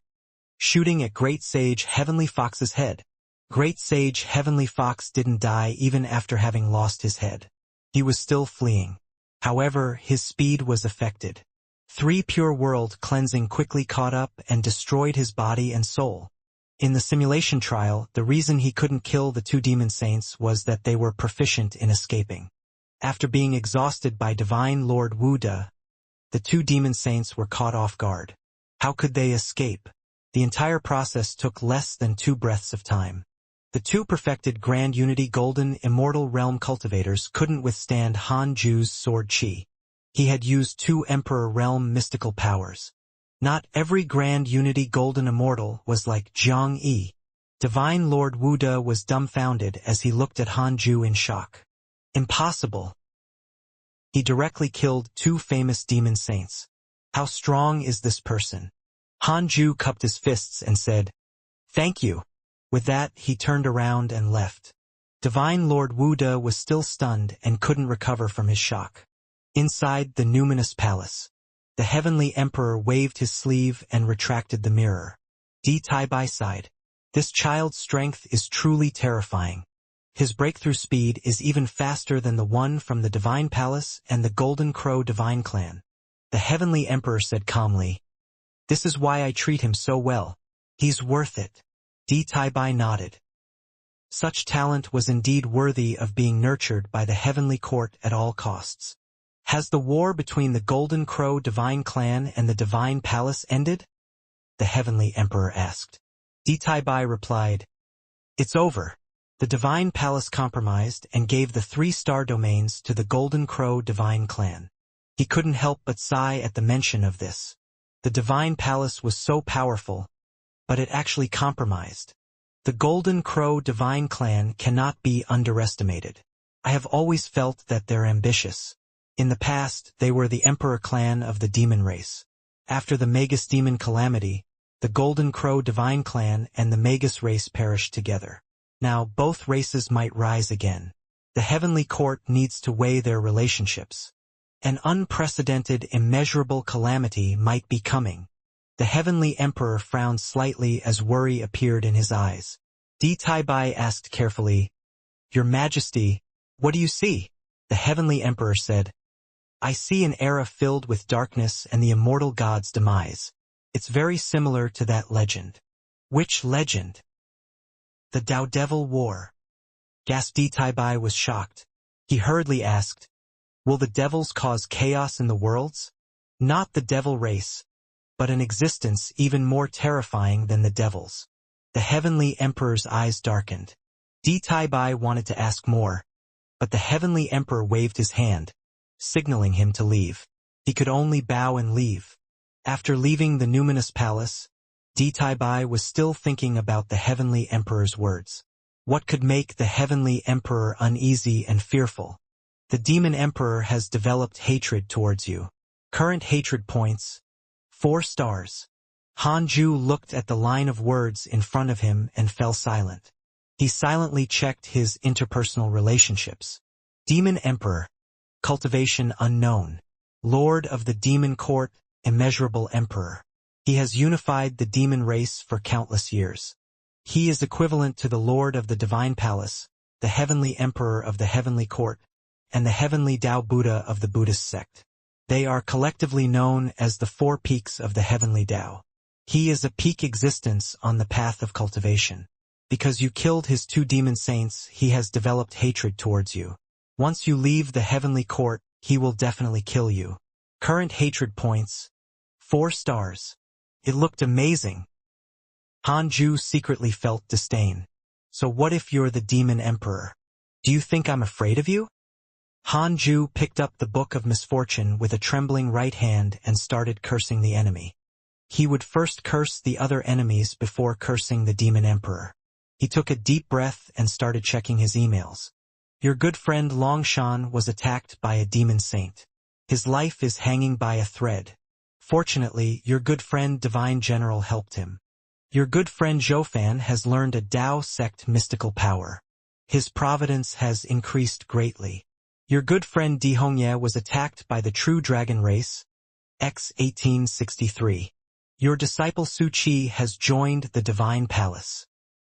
shooting at Great Sage Heavenly Fox's head. Great Sage Heavenly Fox didn't die even after having lost his head. He was still fleeing. However, his speed was affected. 3 pure world cleansing quickly caught up and destroyed his body and soul. In the simulation trial, the reason he couldn't kill the 2 demon saints was that they were proficient in escaping. After being exhausted by Divine Lord Wuda, the 2 demon saints were caught off guard. How could they escape? The entire process took less than 2 breaths of time. The 2 perfected Grand Unity Golden Immortal Realm cultivators couldn't withstand Hanju's sword chi. He had used 2 Emperor Realm mystical powers. Not every Grand Unity Golden Immortal was like Zhang Yi. Divine Lord Wuda was dumbfounded as he looked at Hanju in shock. Impossible. He directly killed 2 famous demon saints. How strong is this person? Hanju cupped his fists and said, "Thank you." With that, he turned around and left. Divine Lord Wuda was still stunned and couldn't recover from his shock. Inside the numinous palace, The heavenly emperor waved his sleeve and retracted the mirror. Tai Bai sighed. This child's strength is truly terrifying. His breakthrough speed is even faster than the one from the Divine Palace and the Golden Crow Divine Clan. The heavenly emperor said calmly, "This is why I treat him so well. He's worth it." Tai Bai nodded. Such talent was indeed worthy of being nurtured by the heavenly court at all costs. Has the war between the Golden Crow Divine Clan and the Divine Palace ended? The heavenly emperor asked. Tai Bai replied, "It's over." The Divine Palace compromised and gave the 3-star domains to the Golden Crow Divine Clan. He couldn't help but sigh at the mention of this. The Divine Palace was so powerful, but it actually compromised. The Golden Crow Divine Clan cannot be underestimated. I have always felt that they're ambitious. In the past, they were the Emperor clan of the demon race. After the Magus demon calamity, the Golden Crow Divine Clan and the Magus race perished together. Now both races might rise again. The heavenly court needs to weigh their relationships. An unprecedented, immeasurable calamity might be coming. The heavenly emperor frowned slightly as worry appeared in his eyes. Tai Bai asked carefully, "Your Majesty, what do you see?" The heavenly emperor said, "I see an era filled with darkness and the immortal god's demise. It's very similar to that legend." "Which legend?" "The Tao Devil War." Gasped Tai Bai was shocked. He hurriedly asked, "Will the devils cause chaos in the worlds?" "Not the devil race, but an existence even more terrifying than the devils." The heavenly emperor's eyes darkened. Tai Bai wanted to ask more, but the heavenly emperor waved his hand, signaling him to leave. He could only bow and leave. After leaving the numinous palace, Tai Bai was still thinking about the heavenly emperor's words. What could make the heavenly emperor uneasy and fearful? The demon emperor has developed hatred towards you. Current hatred points, 4 stars. Hanju looked at the line of words in front of him and fell silent. He silently checked his interpersonal relationships. Demon Emperor. Cultivation unknown. Lord of the Demon Court, immeasurable Emperor. He has unified the demon race for countless years. He is equivalent to the Lord of the Divine Palace, the Heavenly Emperor of the Heavenly Court, and the Heavenly Tao Buddha of the Buddhist sect. They are collectively known as the 4 peaks of the Heavenly Tao. He is a peak existence on the path of cultivation. Because you killed his 2 demon saints, he has developed hatred towards you. Once you leave the Heavenly Court, he will definitely kill you. Current hatred points, 4 stars. It looked amazing. Hanju secretly felt disdain. So what if you're the demon emperor? Do you think I'm afraid of you? Hanju picked up the Book of Misfortune with a trembling right hand and started cursing the enemy. He would first curse the other enemies before cursing the demon emperor. He took a deep breath and started checking his emails. Your good friend Longshan was attacked by a demon saint. His life is hanging by a thread. Fortunately, your good friend Divine General helped him. Your good friend Zhoufan has learned a Tao sect mystical power. His providence has increased greatly. Your good friend Dihongye was attacked by the true dragon race, X 1863. Your disciple Su Qi has joined the Divine Palace.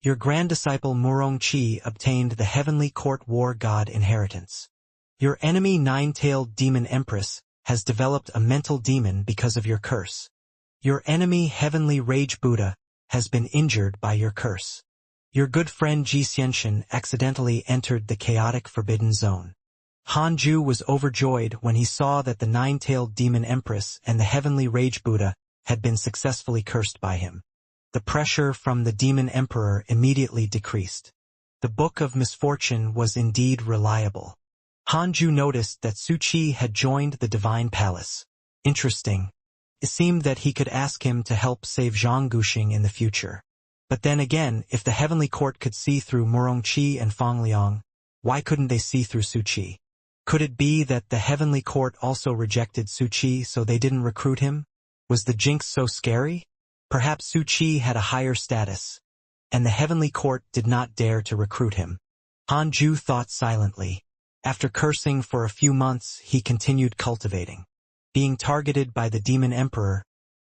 Your grand disciple Murong Qi obtained the Heavenly Court War God inheritance. Your enemy Nine-Tailed Demon Empress has developed a mental demon because of your curse. Your enemy Heavenly Rage Buddha has been injured by your curse. Your good friend Xianxia accidentally entered the chaotic forbidden zone. Hanju was overjoyed when he saw that the Nine-Tailed Demon Empress and the Heavenly Rage Buddha had been successfully cursed by him. The pressure from the Demon Emperor immediately decreased. The Book of Misfortune was indeed reliable. Hanju noticed that Su Qi had joined the Divine Palace. Interesting. It seemed that he could ask him to help save Zhang Guxing in the future. But then again, if the Heavenly Court could see through Murong Qi and Fang Liang, why couldn't they see through Su Qi? Could it be that the Heavenly Court also rejected Su Qi so they didn't recruit him? Was the jinx so scary? Perhaps Su Qi had a higher status, and the Heavenly Court did not dare to recruit him. Hanju thought silently. After cursing for a few months, he continued cultivating. Being targeted by the Demon Emperor,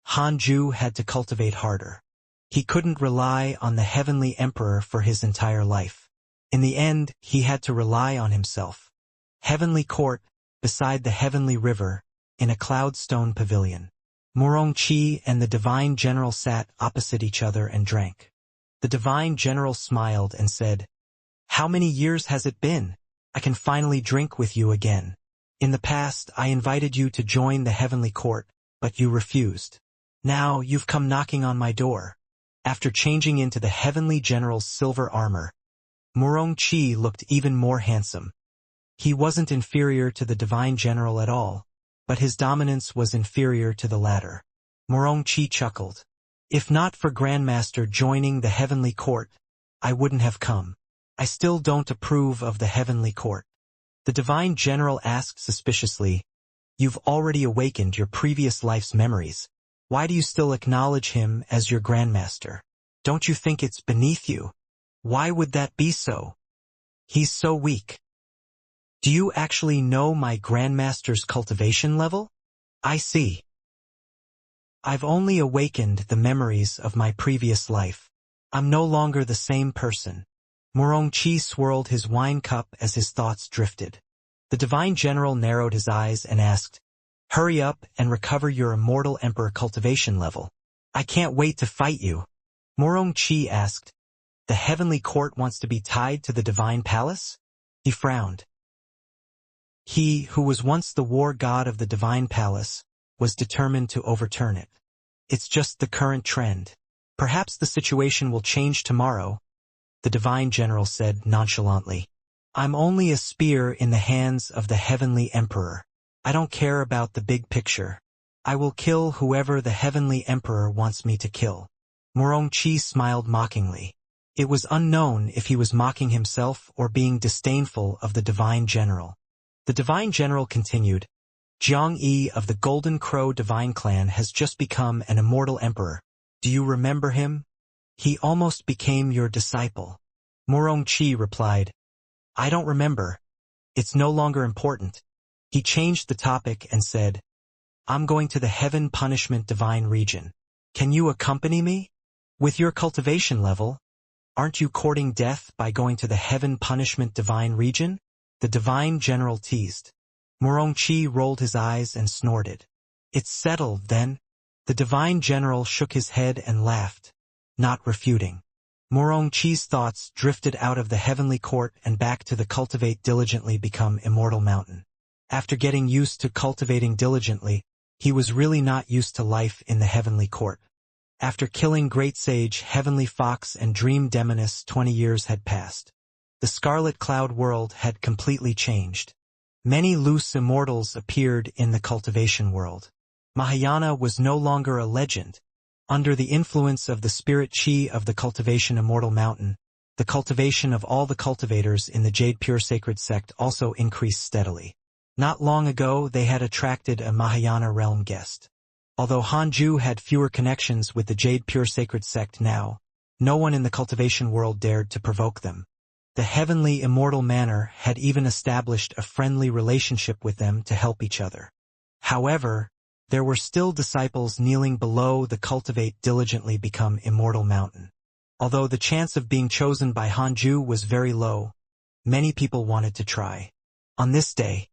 Hanju had to cultivate harder. He couldn't rely on the Heavenly Emperor for his entire life. In the end, he had to rely on himself. Heavenly Court, beside the Heavenly River, in a cloudstone pavilion. Murongqi and the Divine General sat opposite each other and drank. The Divine General smiled and said, "How many years has it been? I can finally drink with you again. In the past, I invited you to join the Heavenly Court, but you refused. Now you've come knocking on my door." After changing into the Heavenly General's silver armor, Murongqi looked even more handsome. He wasn't inferior to the Divine General at all, but his dominance was inferior to the latter. Murongqi chuckled. "If not for Grandmaster joining the Heavenly Court, I wouldn't have come. I still don't approve of the Heavenly Court." The Divine General asked suspiciously, "You've already awakened your previous life's memories. Why do you still acknowledge him as your Grandmaster? Don't you think it's beneath you? Why would that be so? He's so weak." "Do you actually know my Grandmaster's cultivation level? I see. I've only awakened the memories of my previous life. I'm no longer the same person." Murongqi swirled his wine cup as his thoughts drifted. The Divine General narrowed his eyes and asked, "Hurry up and recover your Immortal Emperor cultivation level. I can't wait to fight you." Murongqi asked, "The Heavenly Court wants to be tied to the Divine Palace?" He frowned. He, who was once the war god of the Divine Palace, was determined to overturn it. "It's just the current trend. Perhaps the situation will change tomorrow," the Divine General said nonchalantly. "I'm only a spear in the hands of the Heavenly Emperor. I don't care about the big picture. I will kill whoever the Heavenly Emperor wants me to kill." Murongqi smiled mockingly. It was unknown if he was mocking himself or being disdainful of the Divine General. The Divine General continued, "Jiang of the Golden Crow Divine Clan has just become an Immortal Emperor. Do you remember him? He almost became your disciple." Murongqi replied, "I don't remember. It's no longer important." He changed the topic and said, "I'm going to the Heaven Punishment Divine Region. Can you accompany me? With your cultivation level, aren't you courting death by going to the Heaven Punishment Divine Region?" the Divine General teased. Murongqi rolled his eyes and snorted. "It's settled, then." The Divine General shook his head and laughed, not refuting. Murongqi's thoughts drifted out of the Heavenly Court and back to the Cultivate Diligently Become Immortal Mountain. After getting used to cultivating diligently, he was really not used to life in the Heavenly Court. After killing Great Sage Heavenly Fox and Dream Demoness, 20 years had passed. The Scarlet Cloud world had completely changed. Many loose immortals appeared in the cultivation world. Mahayana was no longer a legend. Under the influence of the spirit chi of the Cultivation Immortal Mountain, the cultivation of all the cultivators in the Jade Pure Sacred Sect also increased steadily. Not long ago, they had attracted a Mahayana realm guest. Although Hanju had fewer connections with the Jade Pure Sacred Sect now, no one in the cultivation world dared to provoke them. The Heavenly Immortal Manor had even established a friendly relationship with them to help each other. However, there were still disciples kneeling below the Cultivate Diligently Become Immortal Mountain. Although the chance of being chosen by Hanju was very low, many people wanted to try. On this day,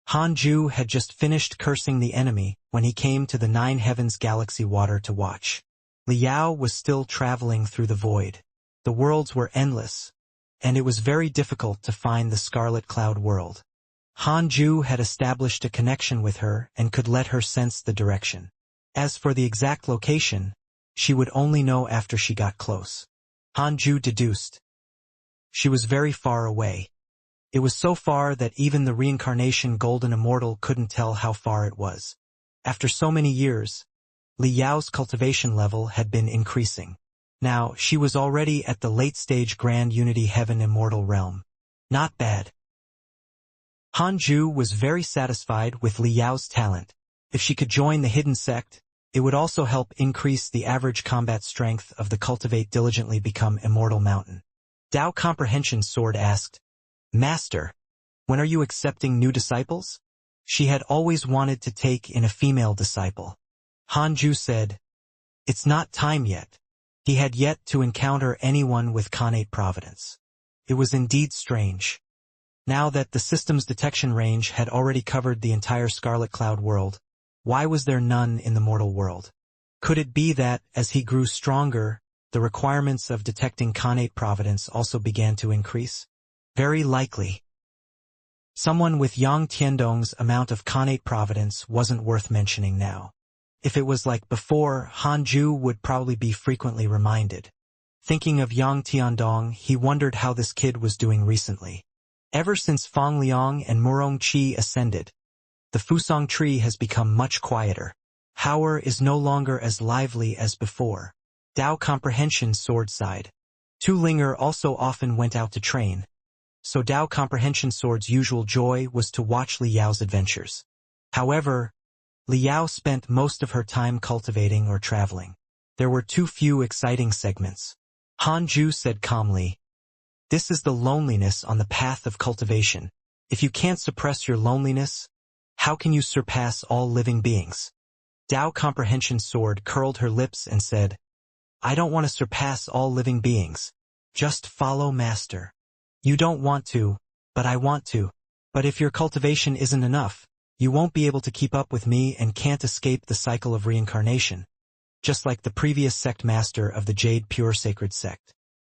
Hanju had just finished cursing the enemy when he came to the Nine Heavens Galaxy Water to watch. Liao was still traveling through the void. The worlds were endless, and it was very difficult to find the Scarlet Cloud world. Hanju had established a connection with her and could let her sense the direction. As for the exact location, she would only know after she got close. Hanju deduced. She was very far away. It was so far that even the Reincarnation Golden Immortal couldn't tell how far it was. After so many years, Li Yao's cultivation level had been increasing. Now, she was already at the late-stage Grand Unity Heaven Immortal Realm. Not bad. Hanju was very satisfied with Li Yao's talent. If she could join the hidden sect, it would also help increase the average combat strength of the Cultivate Diligently Become Immortal Mountain. Dao Comprehension Sword asked, "Master, when are you accepting new disciples?" She had always wanted to take in a female disciple. Hanju said, "It's not time yet." He had yet to encounter anyone with connate providence. It was indeed strange. Now that the system's detection range had already covered the entire Scarlet Cloud world, why was there none in the mortal world? Could it be that, as he grew stronger, the requirements of detecting connate providence also began to increase? Very likely. Someone with Yang Tiandong's amount of connate providence wasn't worth mentioning now. If it was like before, Hanju would probably be frequently reminded. Thinking of Yang Tiandong, he wondered how this kid was doing recently. Ever since Fang Liang and Murong Qi ascended, the Fusong tree has become much quieter. Howard is no longer as lively as before. Dao Comprehension Sword sighed. Tu Linger also often went out to train, so Dao Comprehension Sword's usual joy was to watch Li Yao's adventures. However, Li Yao spent most of her time cultivating or traveling. There were too few exciting segments. Hanju said calmly, "This is the loneliness on the path of cultivation. If you can't suppress your loneliness, how can you surpass all living beings?" Dao Comprehension Sword curled her lips and said, "I don't want to surpass all living beings. Just follow Master. You don't want to, but I want to. But if your cultivation isn't enough, you won't be able to keep up with me and can't escape the cycle of reincarnation. Just like the previous sect master of the Jade Pure Sacred Sect."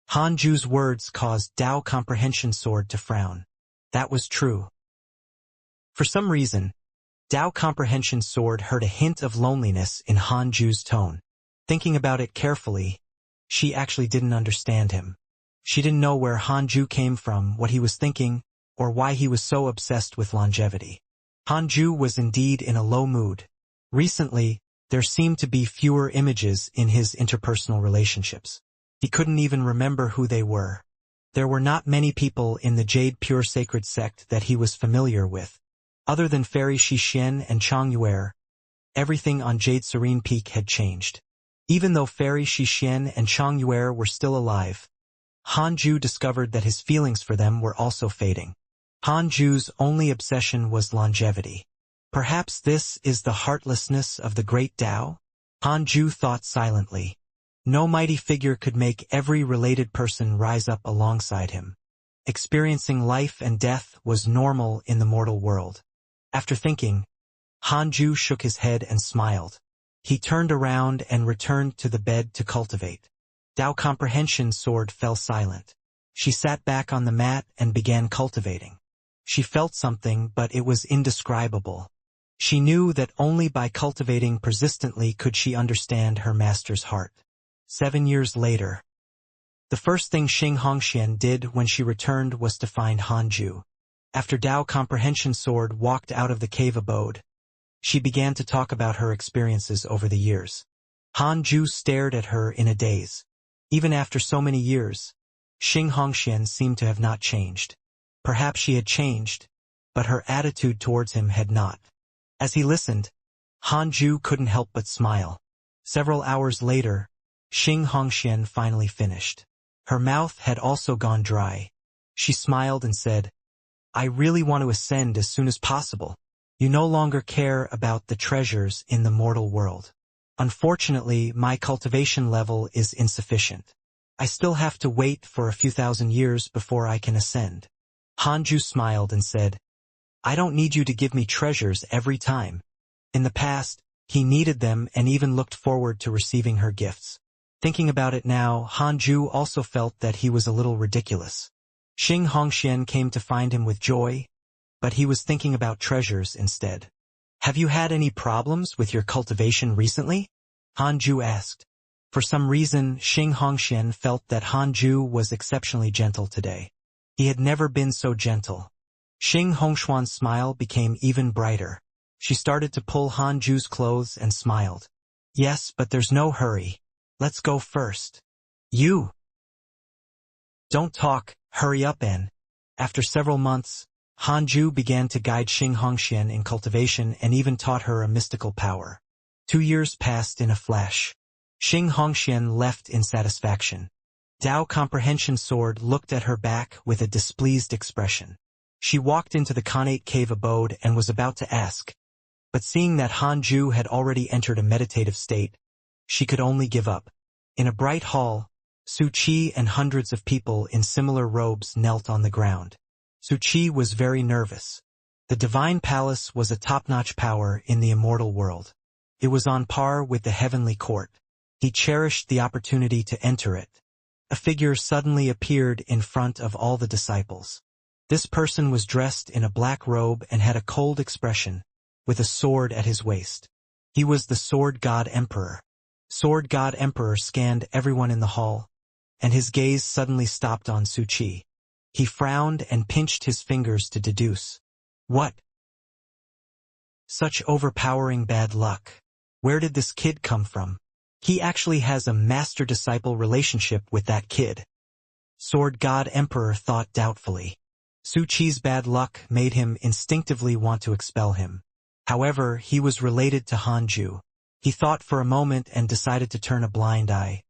Hanju's words caused Dao Comprehension Sword to frown. That was true. For some reason, Dao Comprehension Sword heard a hint of loneliness in Hanju's tone. Thinking about it carefully, she actually didn't understand him. She didn't know where Hanju came from, what he was thinking, or why he was so obsessed with longevity. Hanju was indeed in a low mood. Recently, there seemed to be fewer images in his interpersonal relationships. He couldn't even remember who they were. There were not many people in the Jade Pure Sacred Sect that he was familiar with. Other than Fairy Shixian and Chang Yuer, everything on Jade Serene Peak had changed. Even though Fairy Shixian and Chang Yuer were still alive, Hanju discovered that his feelings for them were also fading. Hanju's only obsession was longevity. Perhaps this is the heartlessness of the great Tao? Hanju thought silently. No mighty figure could make every related person rise up alongside him. Experiencing life and death was normal in the mortal world. After thinking, Hanju shook his head and smiled. He turned around and returned to the bed to cultivate. Dao Comprehension Sword fell silent. She sat back on the mat and began cultivating. She felt something, but it was indescribable. She knew that only by cultivating persistently could she understand her master's heart. 7 years later, the first thing Xianxia did when she returned was to find Hanju. After Dao Comprehension Sword walked out of the cave abode, she began to talk about her experiences over the years. Hanju stared at her in a daze. Even after so many years, Xianxia seemed to have not changed. Perhaps she had changed, but her attitude towards him had not. As he listened, Hanju couldn't help but smile. Several hours later, Xianxia finally finished. Her mouth had also gone dry. She smiled and said, "I really want to ascend as soon as possible. You no longer care about the treasures in the mortal world. Unfortunately, my cultivation level is insufficient. I still have to wait for a few thousand years before I can ascend." Hanju smiled and said, "I don't need you to give me treasures every time." In the past, he needed them and even looked forward to receiving her gifts. Thinking about it now, Hanju also felt that he was a little ridiculous. Xianxia came to find him with joy, but he was thinking about treasures instead. "Have you had any problems with your cultivation recently?" Hanju asked. For some reason, Xianxia felt that Hanju was exceptionally gentle today. He had never been so gentle. Xianxuan's smile became even brighter. She started to pull Hanju's clothes and smiled. "Yes, but there's no hurry. Let's go first." "You don't talk, hurry up and." After several months, Hanju began to guide Xianxia in cultivation and even taught her a mystical power. 2 years passed in a flash. Xianxia left in satisfaction. Dao Comprehension Sword looked at her back with a displeased expression. She walked into the Khanate cave abode and was about to ask, but seeing that Hanju had already entered a meditative state, she could only give up. In a bright hall, Su Qi and hundreds of people in similar robes knelt on the ground. Su Qi was very nervous. The Divine Palace was a top-notch power in the immortal world. It was on par with the heavenly court. He cherished the opportunity to enter it. A figure suddenly appeared in front of all the disciples. This person was dressed in a black robe and had a cold expression, with a sword at his waist. He was the Sword God Emperor. Sword God Emperor scanned everyone in the hall, and his gaze suddenly stopped on Su Qi. He frowned and pinched his fingers to deduce. What? Such overpowering bad luck. Where did this kid come from? He actually has a master-disciple relationship with that kid. Sword God Emperor thought doubtfully. Su Qi's bad luck made him instinctively want to expel him. However, he was related to Hanju. He thought for a moment and decided to turn a blind eye.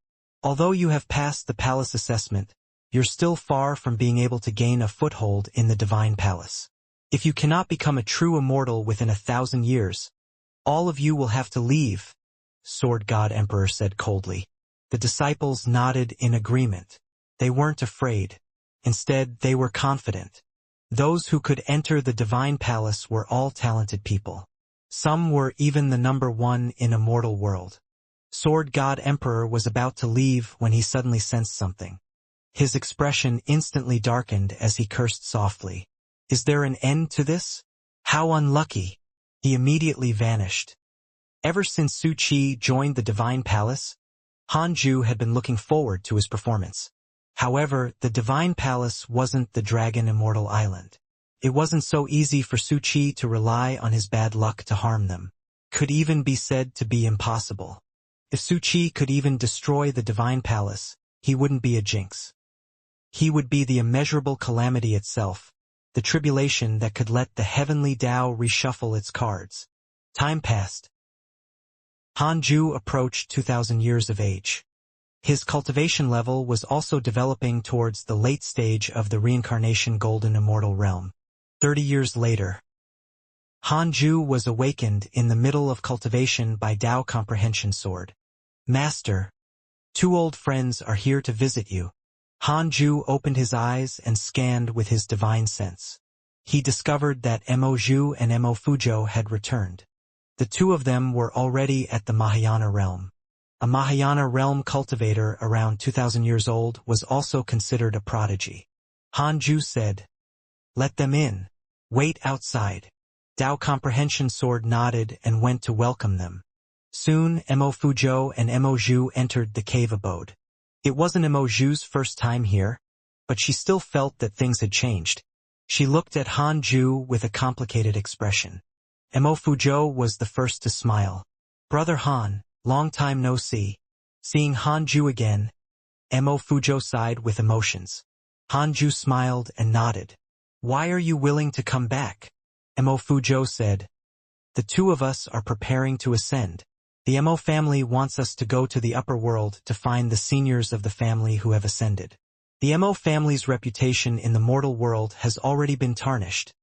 Although you have passed the palace assessment, you're still far from being able to gain a foothold in the Divine Palace. If you cannot become a true immortal within 1,000 years, all of you will have to leave, Sword God Emperor said coldly. The disciples nodded in agreement. They weren't afraid. Instead, they were confident. Those who could enter the Divine Palace were all talented people. Some were even the #1 in Immortal World. Sword God Emperor was about to leave when he suddenly sensed something. His expression instantly darkened as he cursed softly. Is there an end to this? How unlucky! He immediately vanished. Ever since Su Qi joined the Divine Palace, Hanju had been looking forward to his performance. However, the Divine Palace wasn't the Dragon Immortal Island. It wasn't so easy for Su Qi to rely on his bad luck to harm them. Could even be said to be impossible. If Su Qi could even destroy the Divine Palace, he wouldn't be a jinx. He would be the immeasurable calamity itself, the tribulation that could let the heavenly Tao reshuffle its cards. Time passed. Hanju approached 2,000 years of age. His cultivation level was also developing towards the late stage of the Reincarnation Golden Immortal Realm. 30 years later, Hanju was awakened in the middle of cultivation by Tao Comprehension Sword. Master, 2 old friends are here to visit you. Hanju opened his eyes and scanned with his divine sense. He discovered that Mo Zhu and Mo Fujo had returned. The 2 of them were already at the Mahayana realm. A Mahayana realm cultivator around 2,000 years old was also considered a prodigy. Hanju said, "Let them in. Wait outside." Tao Comprehension Sword nodded and went to welcome them. Soon, Mo Fujo and Mo Zhu entered the cave abode. It wasn't Mo Zhu's first time here, but she still felt that things had changed. She looked at Hanju with a complicated expression. Mo Fujo was the first to smile. "Brother Han, long time no see." Seeing Hanju again, Mo Fujo sighed with emotions. Hanju smiled and nodded. "Why are you willing to come back?" Mo Fujo said, "The 2 of us are preparing to ascend. The Mo family wants us to go to the upper world to find the seniors of the family who have ascended. The Mo family's reputation in the mortal world has already been tarnished.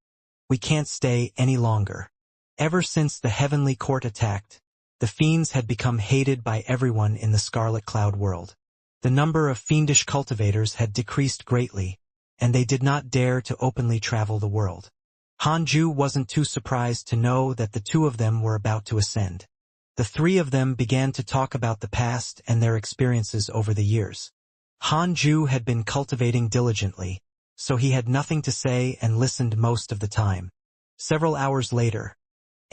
We can't stay any longer." Ever since the heavenly court attacked, the fiends had become hated by everyone in the Scarlet Cloud world. The number of fiendish cultivators had decreased greatly, and they did not dare to openly travel the world. Hanju wasn't too surprised to know that the 2 of them were about to ascend. The 3 of them began to talk about the past and their experiences over the years. Hanju had been cultivating diligently, so he had nothing to say and listened most of the time. Several hours later,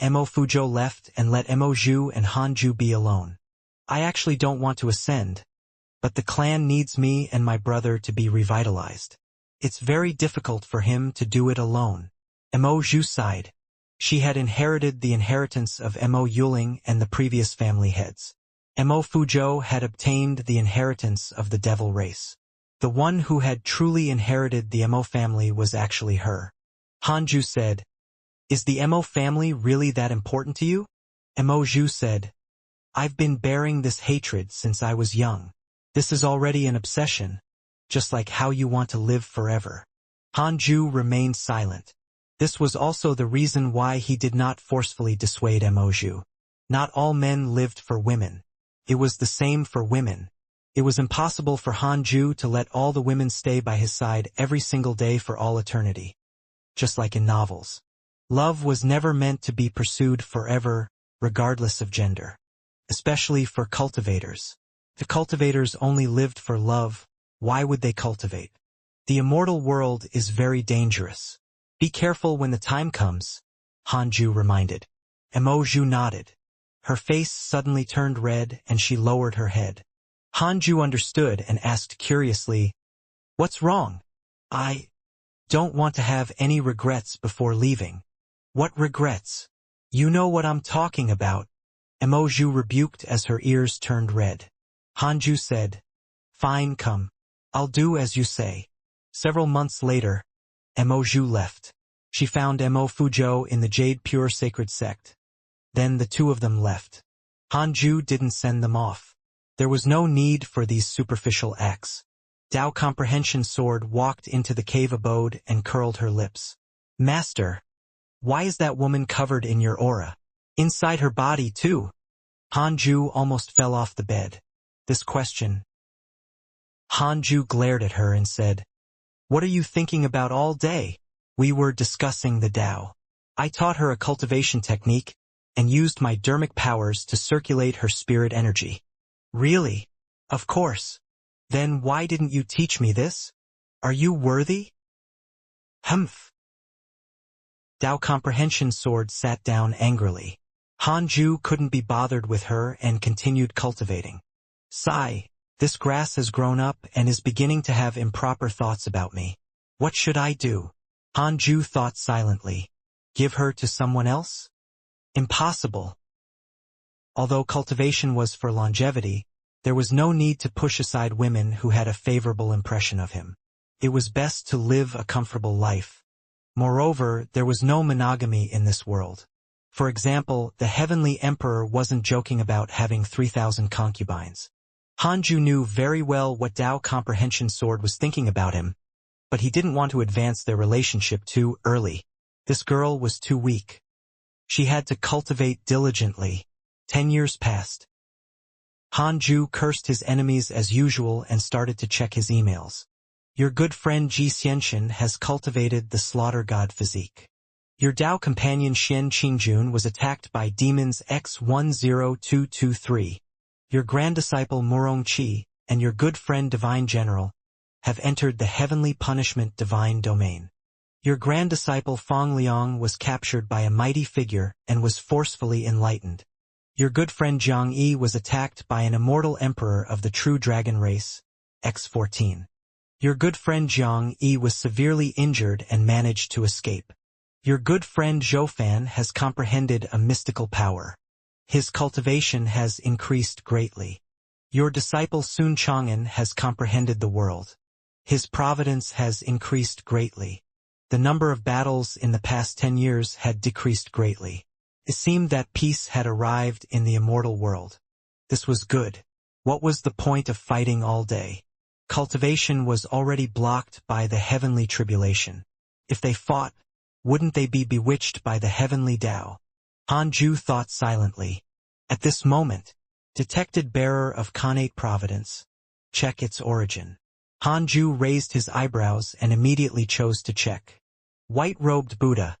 Mo Fujo left and let Mo Zhu and Hanju be alone. "I actually don't want to ascend, but the clan needs me and my brother to be revitalized. It's very difficult for him to do it alone." Mo Zhu sighed. She had inherited the inheritance of Mo Yuling and the previous family heads. Mo Fujo had obtained the inheritance of the devil race. The one who had truly inherited the Mo family was actually her. Hanju said, "Is the Mo family really that important to you?" Mo Zhu said, "I've been bearing this hatred since I was young. This is already an obsession, just like how you want to live forever." Hanju remained silent. This was also the reason why he did not forcefully dissuade Emoju. Not all men lived for women. It was the same for women. It was impossible for Hanju to let all the women stay by his side every single day for all eternity. Just like in novels. Love was never meant to be pursued forever, regardless of gender. Especially for cultivators. If cultivators only lived for love, why would they cultivate? The immortal world is very dangerous. Be careful when the time comes, Hanju reminded. Emoju nodded. Her face suddenly turned red and she lowered her head. Hanju understood and asked curiously, "What's wrong?" "I don't want to have any regrets before leaving." "What regrets?" "You know what I'm talking about." Emoju rebuked as her ears turned red. Hanju said, "Fine, come. I'll do as you say." Several months later, Emoju left. She found Emo Fujo in the Jade Pure Sacred Sect. Then the two of them left. Hanju didn't send them off. There was no need for these superficial acts. Dao Comprehension Sword walked into the cave abode and curled her lips. "Master, why is that woman covered in your aura? Inside her body, too?" Hanju almost fell off the bed. This question. Hanju glared at her and said, "What are you thinking about all day?" "We were discussing the Tao. I taught her a cultivation technique and used my dermic powers to circulate her spirit energy." "Really?" "Of course. Then why didn't you teach me this? Are you worthy?" "Humph." Dao Comprehension Sword sat down angrily. Hanju couldn't be bothered with her and continued cultivating. "Sigh. This grass has grown up and is beginning to have improper thoughts about me. What should I do?" Hanju thought silently. Give her to someone else? Impossible. Although cultivation was for longevity, there was no need to push aside women who had a favorable impression of him. It was best to live a comfortable life. Moreover, there was no monogamy in this world. For example, the Heavenly Emperor wasn't joking about having 3,000 concubines. Hanju knew very well what Dao Comprehension Sword was thinking about him, but he didn't want to advance their relationship too early. This girl was too weak. She had to cultivate diligently. 10 years passed. Hanju cursed his enemies as usual and started to check his emails. Your good friend Xianxia has cultivated the slaughter god physique. Your Dao companion Xian Qingjun was attacked by demons X10223. Your grand disciple Murong Qi and your good friend Divine General have entered the heavenly punishment divine domain. Your grand disciple Fong Liang was captured by a mighty figure and was forcefully enlightened. Your good friend Jiang Yi was attacked by an immortal emperor of the true dragon race, X14. Your good friend Jiang Yi was severely injured and managed to escape. Your good friend Zhou Fan has comprehended a mystical power. His cultivation has increased greatly. Your disciple Sun Chang'an has comprehended the world. His providence has increased greatly. The number of battles in the past 10 years had decreased greatly. It seemed that peace had arrived in the immortal world. This was good. What was the point of fighting all day? Cultivation was already blocked by the heavenly tribulation. If they fought, wouldn't they be bewitched by the heavenly Tao? Hanju thought silently. At this moment, detected bearer of connate providence. Check its origin. Hanju raised his eyebrows and immediately chose to check. White-robed Buddha.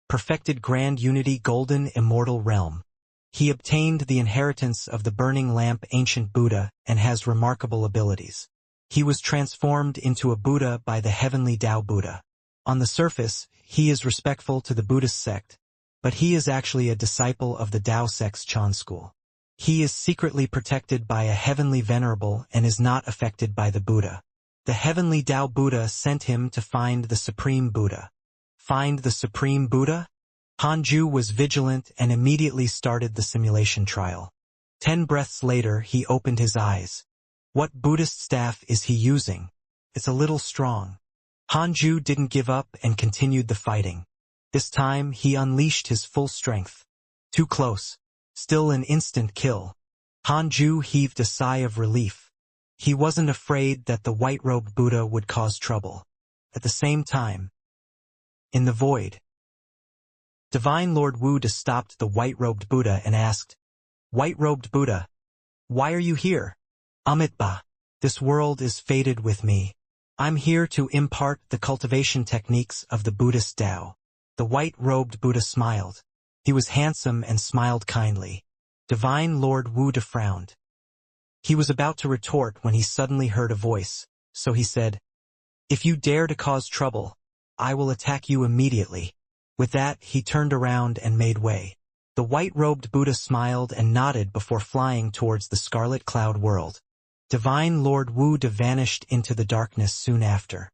Perfected grand unity golden immortal realm. He obtained the inheritance of the burning lamp ancient Buddha and has remarkable abilities. He was transformed into a Buddha by the heavenly Tao Buddha. On the surface, he is respectful to the Buddhist sect, but he is actually a disciple of the Tao sect's Chan school. He is secretly protected by a heavenly venerable and is not affected by the Buddha. The heavenly Tao Buddha sent him to find the Supreme Buddha. Find the Supreme Buddha? Hanju was vigilant and immediately started the simulation trial. 10 breaths later, he opened his eyes. What Buddhist staff is he using? It's a little strong. Hanju didn't give up and continued the fighting. This time, he unleashed his full strength. Too close. Still an instant kill. Hanju heaved a sigh of relief. He wasn't afraid that the white-robed Buddha would cause trouble. At the same time, in the void, Divine Lord Wu stopped the white-robed Buddha and asked, "White-robed Buddha, why are you here?" "Amitabha, this world is fated with me. I'm here to impart the cultivation techniques of the Buddhist Tao." The white-robed Buddha smiled. He was handsome and smiled kindly. Divine Lord Wu frowned. He was about to retort when he suddenly heard a voice, so he said, "If you dare to cause trouble, I will attack you immediately." With that, he turned around and made way. The white-robed Buddha smiled and nodded before flying towards the scarlet cloud world. Divine Lord Wu vanished into the darkness soon after.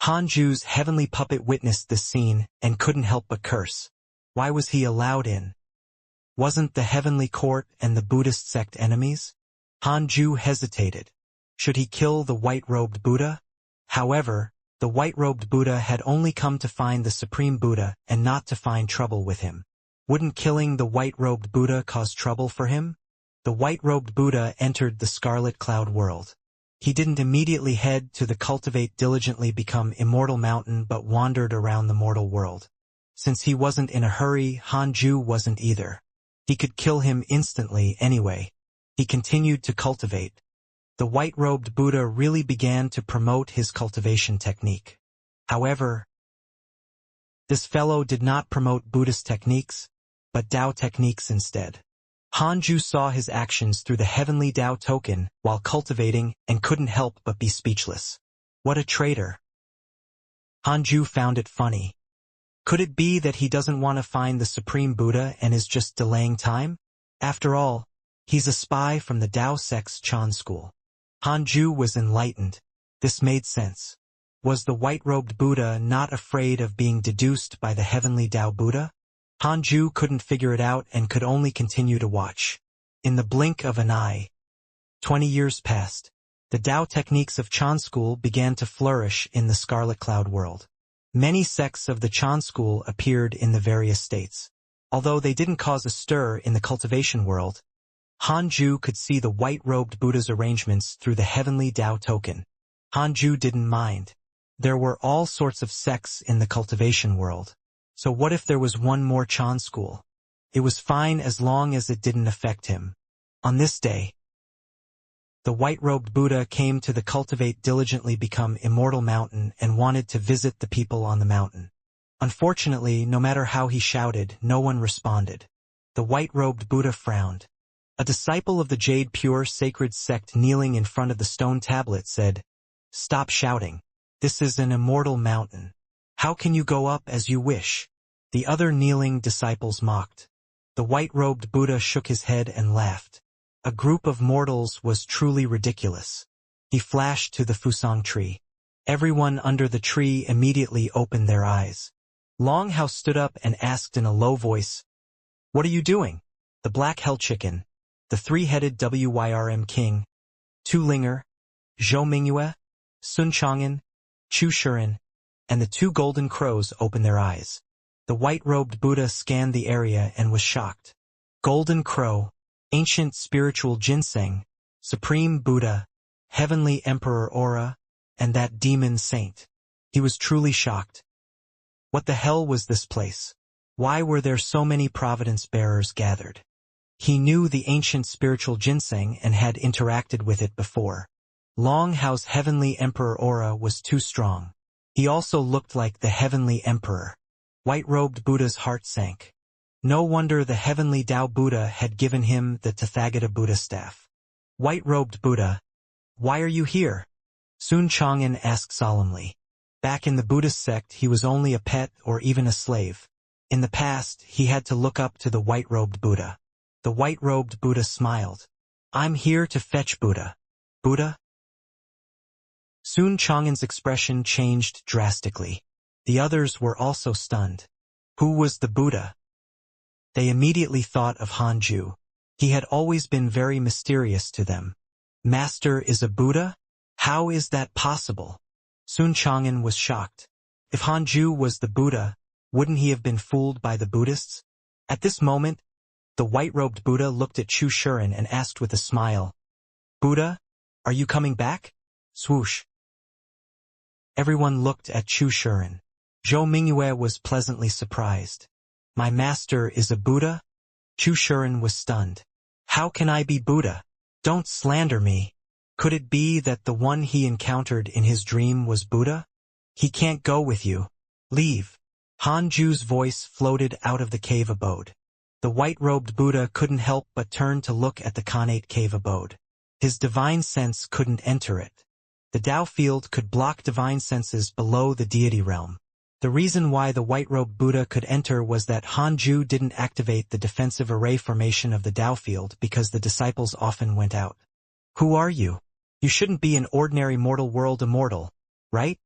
Hanju's heavenly puppet witnessed this scene and couldn't help but curse. Why was he allowed in? Wasn't the heavenly court and the Buddhist sect enemies? Hanju hesitated. Should he kill the white-robed Buddha? However, the white-robed Buddha had only come to find the Supreme Buddha and not to find trouble with him. Wouldn't killing the white-robed Buddha cause trouble for him? The white-robed Buddha entered the scarlet cloud world. He didn't immediately head to the Cultivate diligently become Immortal mountain but wandered around the mortal world. Since he wasn't in a hurry, Hanju wasn't either. He could kill him instantly anyway. He continued to cultivate. The white-robed Buddha really began to promote his cultivation technique. However, this fellow did not promote Buddhist techniques, but Tao techniques instead. Hanju saw his actions through the heavenly Tao token while cultivating and couldn't help but be speechless. What a traitor. Hanju found it funny. Could it be that he doesn't want to find the Supreme Buddha and is just delaying time? After all, he's a spy from the Tao sect's Chan school. Hanju was enlightened. This made sense. Was the white-robed Buddha not afraid of being deduced by the heavenly Tao Buddha? Hanju couldn't figure it out and could only continue to watch. In the blink of an eye, 20 years passed. The Tao techniques of Chan school began to flourish in the Scarlet Cloud world. Many sects of the Chan school appeared in the various states. Although they didn't cause a stir in the cultivation world, Hanju could see the white-robed Buddha's arrangements through the heavenly Tao token. Hanju didn't mind. There were all sorts of sects in the cultivation world. So what if there was one more Chan school? It was fine as long as it didn't affect him. On this day, the white-robed Buddha came to the Cultivate diligently become Immortal mountain and wanted to visit the people on the mountain. Unfortunately, no matter how he shouted, no one responded. The white-robed Buddha frowned. A disciple of the Jade Pure Sacred sect kneeling in front of the stone tablet said, "Stop shouting. This is an immortal mountain. How can you go up as you wish?" The other kneeling disciples mocked. The white-robed Buddha shook his head and laughed. A group of mortals was truly ridiculous. He flashed to the Fusang tree. Everyone under the tree immediately opened their eyes. Longhouse stood up and asked in a low voice, "What are you doing?" The Black Hell Chicken, the three-headed Wyrm King, Tu Linger, Zhou Mingyue, Sun Chang'an, Chu Shuren, and the two golden crows opened their eyes. The white-robed Buddha scanned the area and was shocked. Golden Crow, Ancient Spiritual Ginseng, Supreme Buddha, Heavenly Emperor Aura, and that demon saint. He was truly shocked. What the hell was this place? Why were there so many providence bearers gathered? He knew the ancient spiritual ginseng and had interacted with it before. Longhouse Heavenly Emperor Aura was too strong. He also looked like the Heavenly Emperor. White-robed Buddha's heart sank. No wonder the Heavenly Tao Buddha had given him the Tathagata Buddha staff. White-robed Buddha, why are you here? Sun Chang'an asked solemnly. Back in the Buddhist sect, he was only a pet or even a slave. In the past, he had to look up to the white-robed Buddha. The white-robed Buddha smiled. "I'm here to fetch Buddha." "Buddha?" Sun Chang'an's expression changed drastically. The others were also stunned. Who was the Buddha? They immediately thought of Hanju. He had always been very mysterious to them. Master is a Buddha? How is that possible? Sun Chang'an was shocked. If Hanju was the Buddha, wouldn't he have been fooled by the Buddhists? At this moment, the white-robed Buddha looked at Chu Shuren and asked with a smile, "Buddha, are you coming back?" Swoosh. Everyone looked at Chu Shiren. Zhou Mingyue was pleasantly surprised. My master is a Buddha? Chu Shiren was stunned. How can I be Buddha? Don't slander me. Could it be that the one he encountered in his dream was Buddha? He can't go with you. Leave. Han Ju's voice floated out of the cave abode. The white-robed Buddha couldn't help but turn to look at the Khanate cave abode. His divine sense couldn't enter it. The Tao field could block divine senses below the deity realm. The reason why the white-robed Buddha could enter was that Han Ju didn't activate the defensive array formation of the Tao field because the disciples often went out. Who are you? You shouldn't be an ordinary mortal world immortal, right?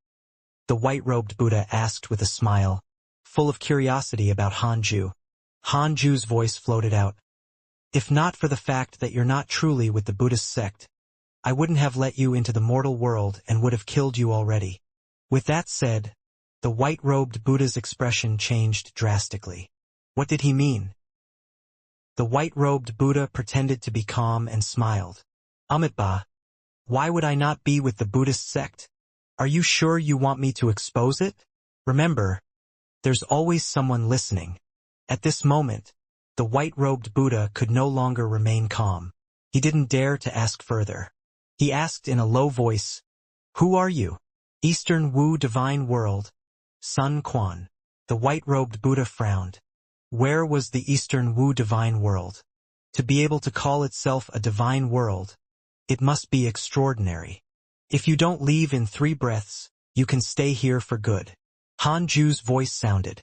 The white-robed Buddha asked with a smile, full of curiosity about Han Ju. Han Ju's voice floated out. If not for the fact that you're not truly with the Buddhist sect, I wouldn't have let you into the mortal world and would have killed you already. With that said, the white-robed Buddha's expression changed drastically. What did he mean? The white-robed Buddha pretended to be calm and smiled. Amitabha, why would I not be with the Buddhist sect? Are you sure you want me to expose it? Remember, there's always someone listening. At this moment, the white-robed Buddha could no longer remain calm. He didn't dare to ask further. He asked in a low voice, Who are you? Eastern Wu Divine World. Sun Quan. The white-robed Buddha frowned. Where was the Eastern Wu Divine World? To be able to call itself a divine world, it must be extraordinary. If you don't leave in 3 breaths, you can stay here for good. Han Ju's voice sounded.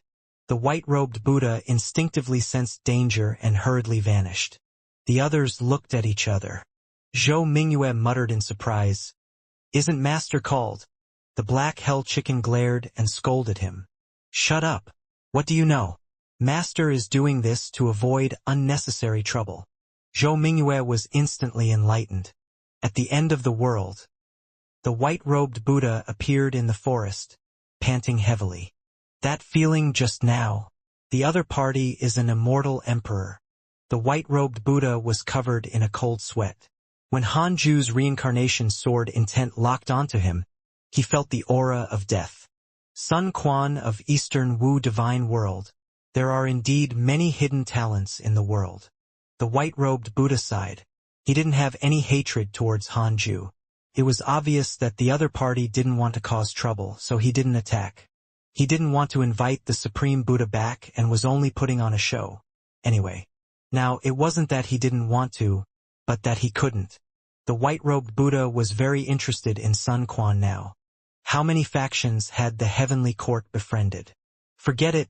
The white-robed Buddha instinctively sensed danger and hurriedly vanished. The others looked at each other. Zhou Mingyue muttered in surprise. Isn't Master called? The black hell chicken glared and scolded him. Shut up. What do you know? Master is doing this to avoid unnecessary trouble. Zhou Mingyue was instantly enlightened. At the end of the world, the white-robed Buddha appeared in the forest, panting heavily. That feeling just now. The other party is an immortal emperor. The white-robed Buddha was covered in a cold sweat. When Han Ju's reincarnation sword intent locked onto him, he felt the aura of death. Sun Quan of Eastern Wu Divine World. There are indeed many hidden talents in the world. The white-robed Buddha sighed. He didn't have any hatred towards Han Ju. It was obvious that the other party didn't want to cause trouble, so he didn't attack. He didn't want to invite the Supreme Buddha back and was only putting on a show. Anyway. Now, it wasn't that he didn't want to, but that he couldn't. The white-robed Buddha was very interested in Sun Quan now. How many factions had the heavenly court befriended? Forget it.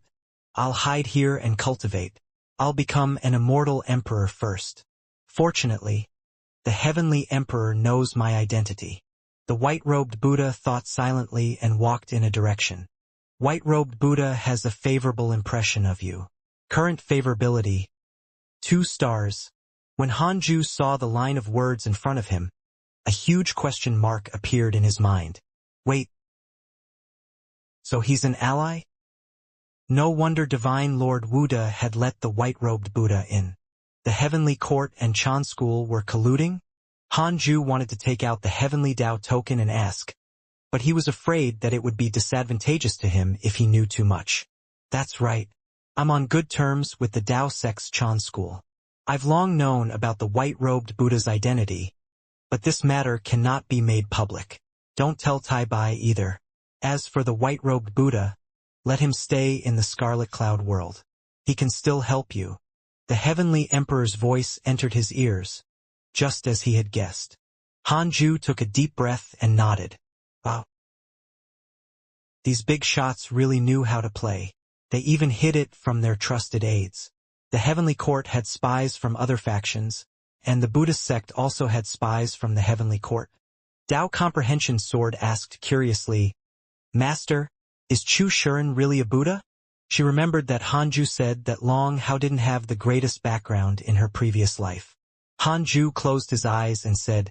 I'll hide here and cultivate. I'll become an immortal emperor first. Fortunately, the heavenly emperor knows my identity. The white-robed Buddha thought silently and walked in a direction. White-robed Buddha has a favorable impression of you. Current favorability, 2 stars. When Han Ju saw the line of words in front of him, a huge question mark appeared in his mind. Wait. So he's an ally? No wonder Divine Lord Wuda had let the white-robed Buddha in. The Heavenly Court and Chan School were colluding? Han Ju wanted to take out the Heavenly Tao token and ask, but he was afraid that it would be disadvantageous to him if he knew too much. That's right. I'm on good terms with the Tao sect's Chan School. I've long known about the white-robed Buddha's identity, but this matter cannot be made public. Don't tell Tai Bai either. As for the white-robed Buddha, let him stay in the Scarlet Cloud world. He can still help you. The Heavenly Emperor's voice entered his ears, just as he had guessed. Han Ju took a deep breath and nodded. Wow. These big shots really knew how to play. They even hid it from their trusted aides. The Heavenly Court had spies from other factions, and the Buddhist sect also had spies from the Heavenly Court. Tao Comprehension Sword asked curiously, Master, is Chu Shiren really a Buddha? She remembered that Han Ju said that Long Hao didn't have the greatest background in her previous life. Han Ju closed his eyes and said,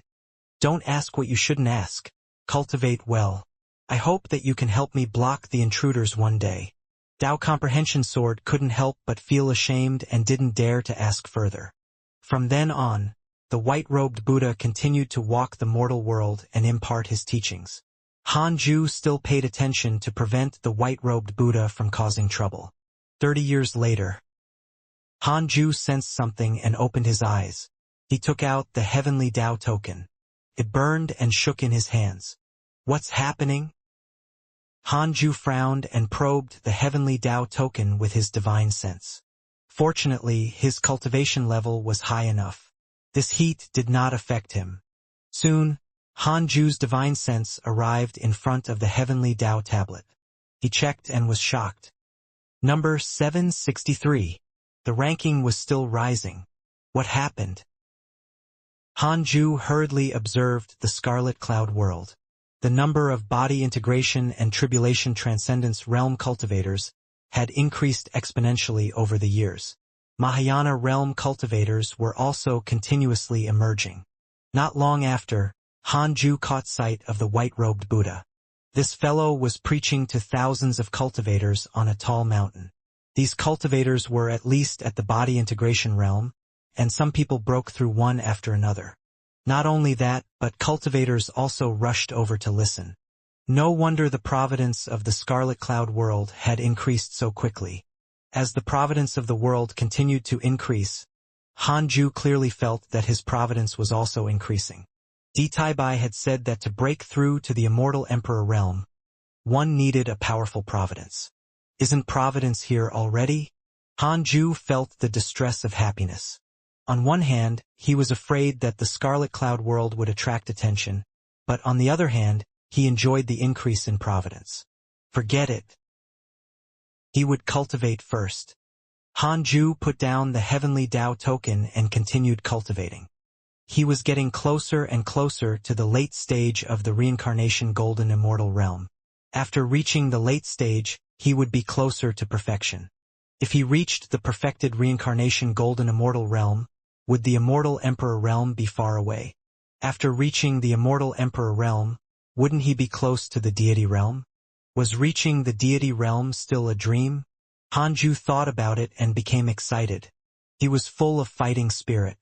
Don't ask what you shouldn't ask. Cultivate well. I hope that you can help me block the intruders one day. Tao Comprehension Sword couldn't help but feel ashamed and didn't dare to ask further. From then on, the white-robed Buddha continued to walk the mortal world and impart his teachings. Hanju still paid attention to prevent the white-robed Buddha from causing trouble. 30 years later, Hanju sensed something and opened his eyes. He took out the heavenly Tao token. It burned and shook in his hands. What's happening? Hanju frowned and probed the heavenly Tao token with his divine sense. Fortunately, his cultivation level was high enough. This heat did not affect him. Soon, Hanju's divine sense arrived in front of the heavenly Tao tablet. He checked and was shocked. Number 763. The ranking was still rising. What happened? Hanju hurriedly observed the Scarlet Cloud world. The number of body integration and tribulation transcendence realm cultivators had increased exponentially over the years. Mahayana realm cultivators were also continuously emerging. Not long after, Hanju caught sight of the white-robed Buddha. This fellow was preaching to thousands of cultivators on a tall mountain. These cultivators were at least at the body integration realm, and some people broke through one after another. Not only that, but cultivators also rushed over to listen. No wonder the providence of the Scarlet Cloud world had increased so quickly. As the providence of the world continued to increase, Hanju clearly felt that his providence was also increasing. Taibai had said that to break through to the immortal emperor realm, one needed a powerful providence. Isn't providence here already? Hanju felt the distress of happiness. On one hand, he was afraid that the Scarlet Cloud world would attract attention, but on the other hand, he enjoyed the increase in providence. Forget it. He would cultivate first. Hanju put down the heavenly Tao token and continued cultivating. He was getting closer and closer to the late stage of the Reincarnation Golden Immortal realm. After reaching the late stage, he would be closer to perfection. If he reached the perfected Reincarnation Golden Immortal realm, would the Immortal Emperor realm be far away? After reaching the Immortal Emperor realm, wouldn't he be close to the deity realm? Was reaching the deity realm still a dream? Hanju thought about it and became excited. He was full of fighting spirit.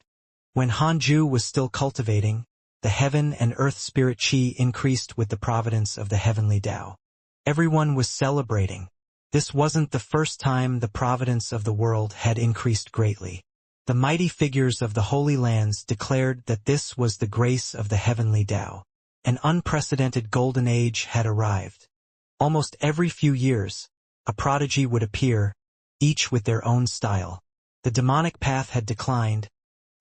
When Hanju was still cultivating, the heaven and earth spirit chi increased with the providence of the heavenly Tao. Everyone was celebrating. This wasn't the first time the providence of the world had increased greatly. The mighty figures of the Holy Lands declared that this was the grace of the heavenly Tao. An unprecedented golden age had arrived. Almost every few years, a prodigy would appear, each with their own style. The demonic path had declined,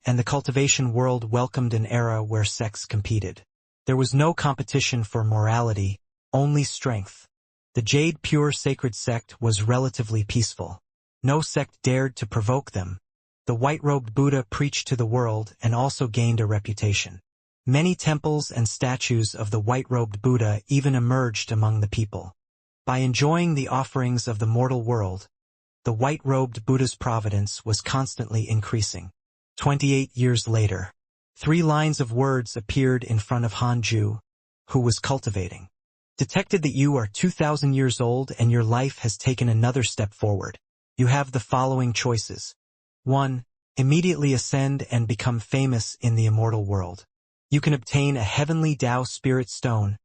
and the cultivation world welcomed an era where sects competed. There was no competition for morality, only strength. The Jade Pure Sacred Sect was relatively peaceful. No sect dared to provoke them. The white-robed Buddha preached to the world and also gained a reputation. Many temples and statues of the white-robed Buddha even emerged among the people. By enjoying the offerings of the mortal world, the white-robed Buddha's providence was constantly increasing. 28 years later, 3 lines of words appeared in front of Hanju, who was cultivating. Detected that you are 2,000 years old and your life has taken another step forward. You have the following choices. 1. Immediately ascend and become famous in the immortal world. You can obtain a heavenly Tao spirit stone,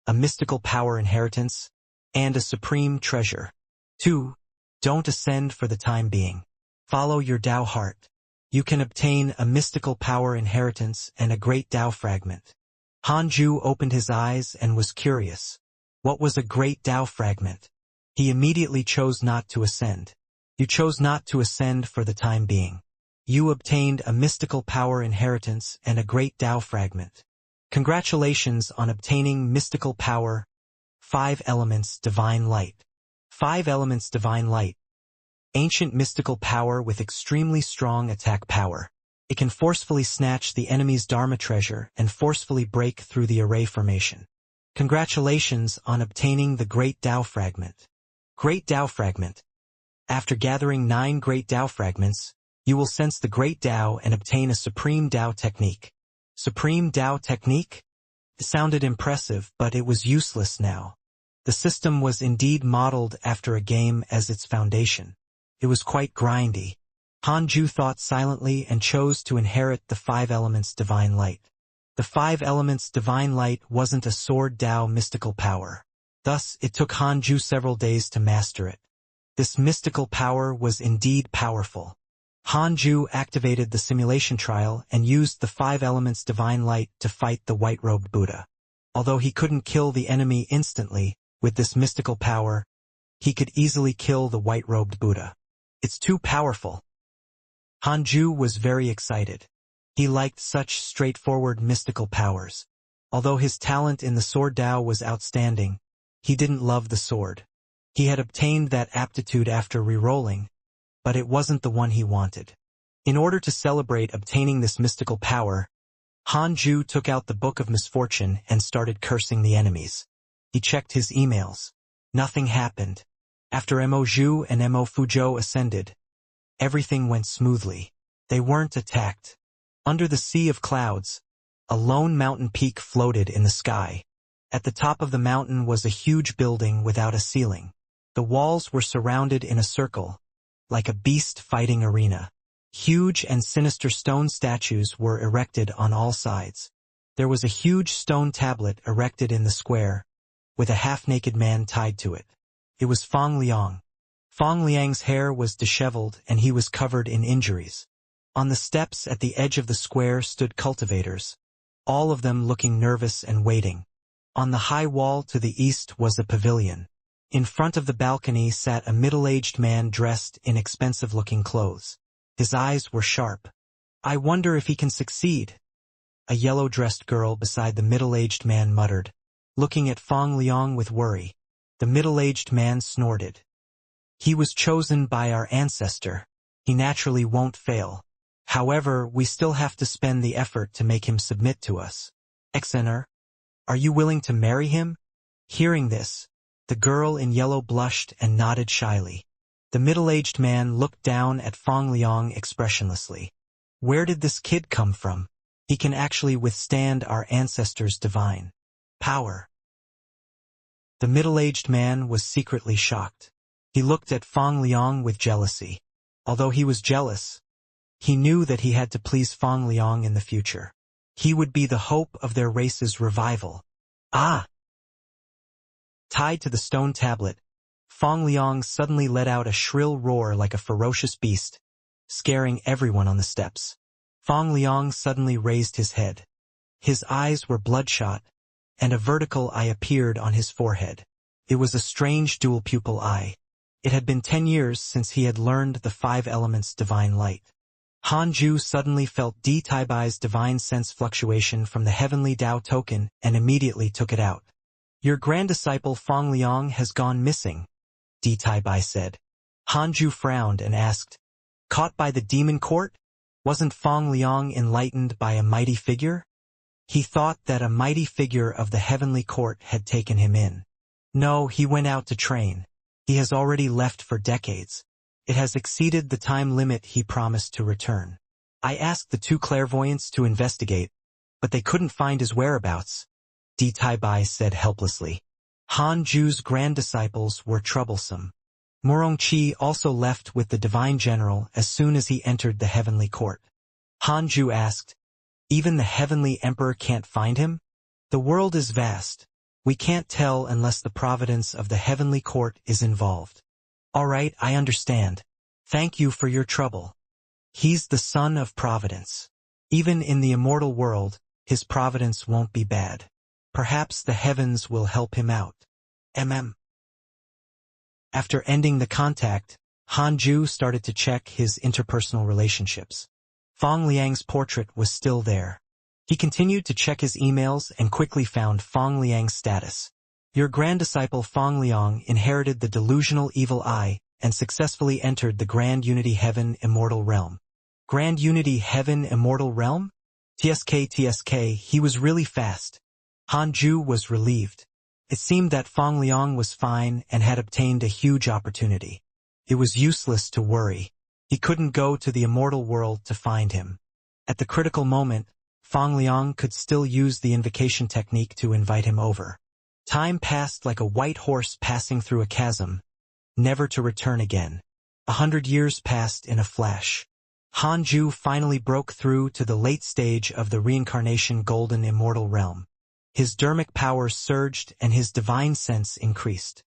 a mystical power inheritance, and a supreme treasure. 2. Don't ascend for the time being. Follow your Tao heart. You can obtain a mystical power inheritance and a great Tao fragment. Hanju opened his eyes and was curious. What was a great Tao fragment? He immediately chose not to ascend. You chose not to ascend for the time being. You obtained a mystical power inheritance and a great Tao fragment. Congratulations on obtaining mystical power. 5 elements divine light. 5 elements divine light. Ancient mystical power with extremely strong attack power. It can forcefully snatch the enemy's Dharma treasure and forcefully break through the array formation. Congratulations on obtaining the Great Tao Fragment. Great Tao Fragment. After gathering 9 Great Tao Fragments, you will sense the Great Tao and obtain a Supreme Tao Technique. Supreme Tao Technique? It sounded impressive, but it was useless now. The system was indeed modeled after a game as its foundation. It was quite grindy. Hanju thought silently and chose to inherit the 5 elements divine light. The 5 elements divine light wasn't a sword Dao mystical power. Thus, it took Hanju several days to master it. This mystical power was indeed powerful. Hanju activated the simulation trial and used the 5 elements divine light to fight the white-robed Buddha. Although he couldn't kill the enemy instantly, with this mystical power, he could easily kill the white-robed Buddha. It's too powerful. Hanju was very excited. He liked such straightforward mystical powers. Although his talent in the sword Dao was outstanding, he didn't love the sword. He had obtained that aptitude after re-rolling, but it wasn't the one he wanted. In order to celebrate obtaining this mystical power, Hanju took out the Book of Misfortune and started cursing the enemies. He checked his emails. Nothing happened. After Mo Zhu and Mo Fuzhou ascended, everything went smoothly. They weren't attacked. Under the sea of clouds, a lone mountain peak floated in the sky. At the top of the mountain was a huge building without a ceiling. The walls were surrounded in a circle, like a beast-fighting arena. Huge and sinister stone statues were erected on all sides. There was a huge stone tablet erected in the square, with a half-naked man tied to it. It was Fang Liang. Fang Liang's hair was disheveled and he was covered in injuries. On the steps at the edge of the square stood cultivators, all of them looking nervous and waiting. On the high wall to the east was a pavilion. In front of the balcony sat a middle-aged man dressed in expensive-looking clothes. His eyes were sharp. "I wonder if he can succeed," a yellow-dressed girl beside the middle-aged man muttered, looking at Fang Liang with worry. The middle-aged man snorted. "He was chosen by our ancestor. He naturally won't fail. However, we still have to spend the effort to make him submit to us. Exener, are you willing to marry him?" Hearing this, the girl in yellow blushed and nodded shyly. The middle-aged man looked down at Fang Liang expressionlessly. "Where did this kid come from? He can actually withstand our ancestors' divine power." The middle-aged man was secretly shocked. He looked at Fang Liang with jealousy. Although he was jealous, he knew that he had to please Fang Liang in the future. He would be the hope of their race's revival. Ah! Tied to the stone tablet, Fang Liang suddenly let out a shrill roar like a ferocious beast, scaring everyone on the steps. Fang Liang suddenly raised his head. His eyes were bloodshot, and a vertical eye appeared on his forehead. It was a strange dual-pupil eye. It had been 10 years since he had learned the 5 elements divine light. Hanju suddenly felt D. Taibai's divine sense fluctuation from the heavenly Dao token and immediately took it out. "Your grand disciple Fang Liang has gone missing," D. Taibai said. Hanju frowned and asked, "Caught by the demon court? Wasn't Fang Liang enlightened by a mighty figure?" He thought that a mighty figure of the heavenly court had taken him in. "No, he went out to train. He has already left for decades. It has exceeded the time limit he promised to return. I asked the 2 clairvoyants to investigate, but they couldn't find his whereabouts," D. Taibai said helplessly. Hanju's grand disciples were troublesome. Murongqi also left with the divine general as soon as he entered the heavenly court. Hanju asked, "Even the heavenly emperor can't find him? The world is vast. We can't tell unless the providence of the heavenly court is involved." "All right, I understand. Thank you for your trouble. He's the son of providence. Even in the immortal world, his providence won't be bad. Perhaps the heavens will help him out. After ending the contact, Hanju started to check his interpersonal relationships. Fang Liang's portrait was still there. He continued to check his emails and quickly found Fang Liang's status. "Your grand disciple Fang Liang inherited the delusional evil eye and successfully entered the Grand Unity Heaven Immortal Realm." Grand Unity Heaven Immortal Realm? TSK, he was really fast. Hanju was relieved. It seemed that Fang Liang was fine and had obtained a huge opportunity. It was useless to worry. He couldn't go to the immortal world to find him. At the critical moment, Fang Liang could still use the invocation technique to invite him over. Time passed like a white horse passing through a chasm, never to return again. 100 years passed in a flash. Hanju finally broke through to the late stage of the Reincarnation golden immortal realm. His dermic powers surged and his divine sense increased.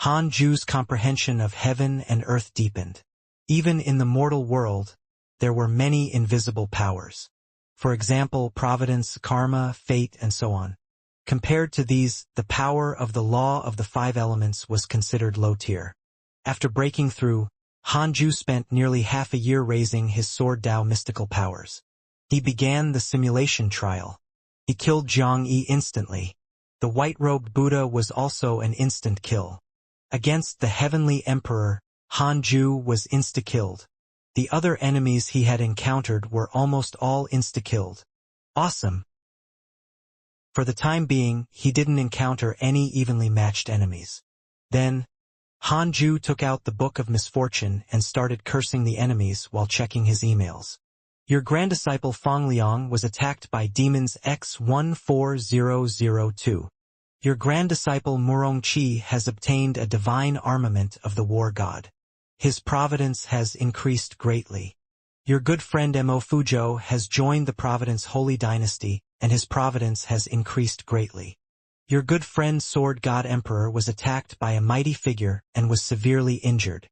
Hanju's comprehension of heaven and earth deepened. Even in the mortal world, there were many invisible powers. For example, providence, karma, fate, and so on. Compared to these, the power of the law of the 5 elements was considered low tier. After breaking through, Hanju spent nearly half a year raising his sword Dao mystical powers. He began the simulation trial. He killed Xianxia instantly. The white-robed Buddha was also an instant kill. Against the heavenly emperor, Hanju was insta-killed. The other enemies he had encountered were almost all insta-killed. Awesome! For the time being, he didn't encounter any evenly matched enemies. Then, Hanju took out the Book of Misfortune and started cursing the enemies while checking his emails. Your granddisciple Fangliang was attacked by demons X14002. Your granddisciple Murongqi has obtained a divine armament of the war god. His providence has increased greatly. Your good friend Mo Fuzhou has joined the Providence Holy Dynasty, and his providence has increased greatly. Your good friend Sword God Emperor was attacked by a mighty figure and was severely injured.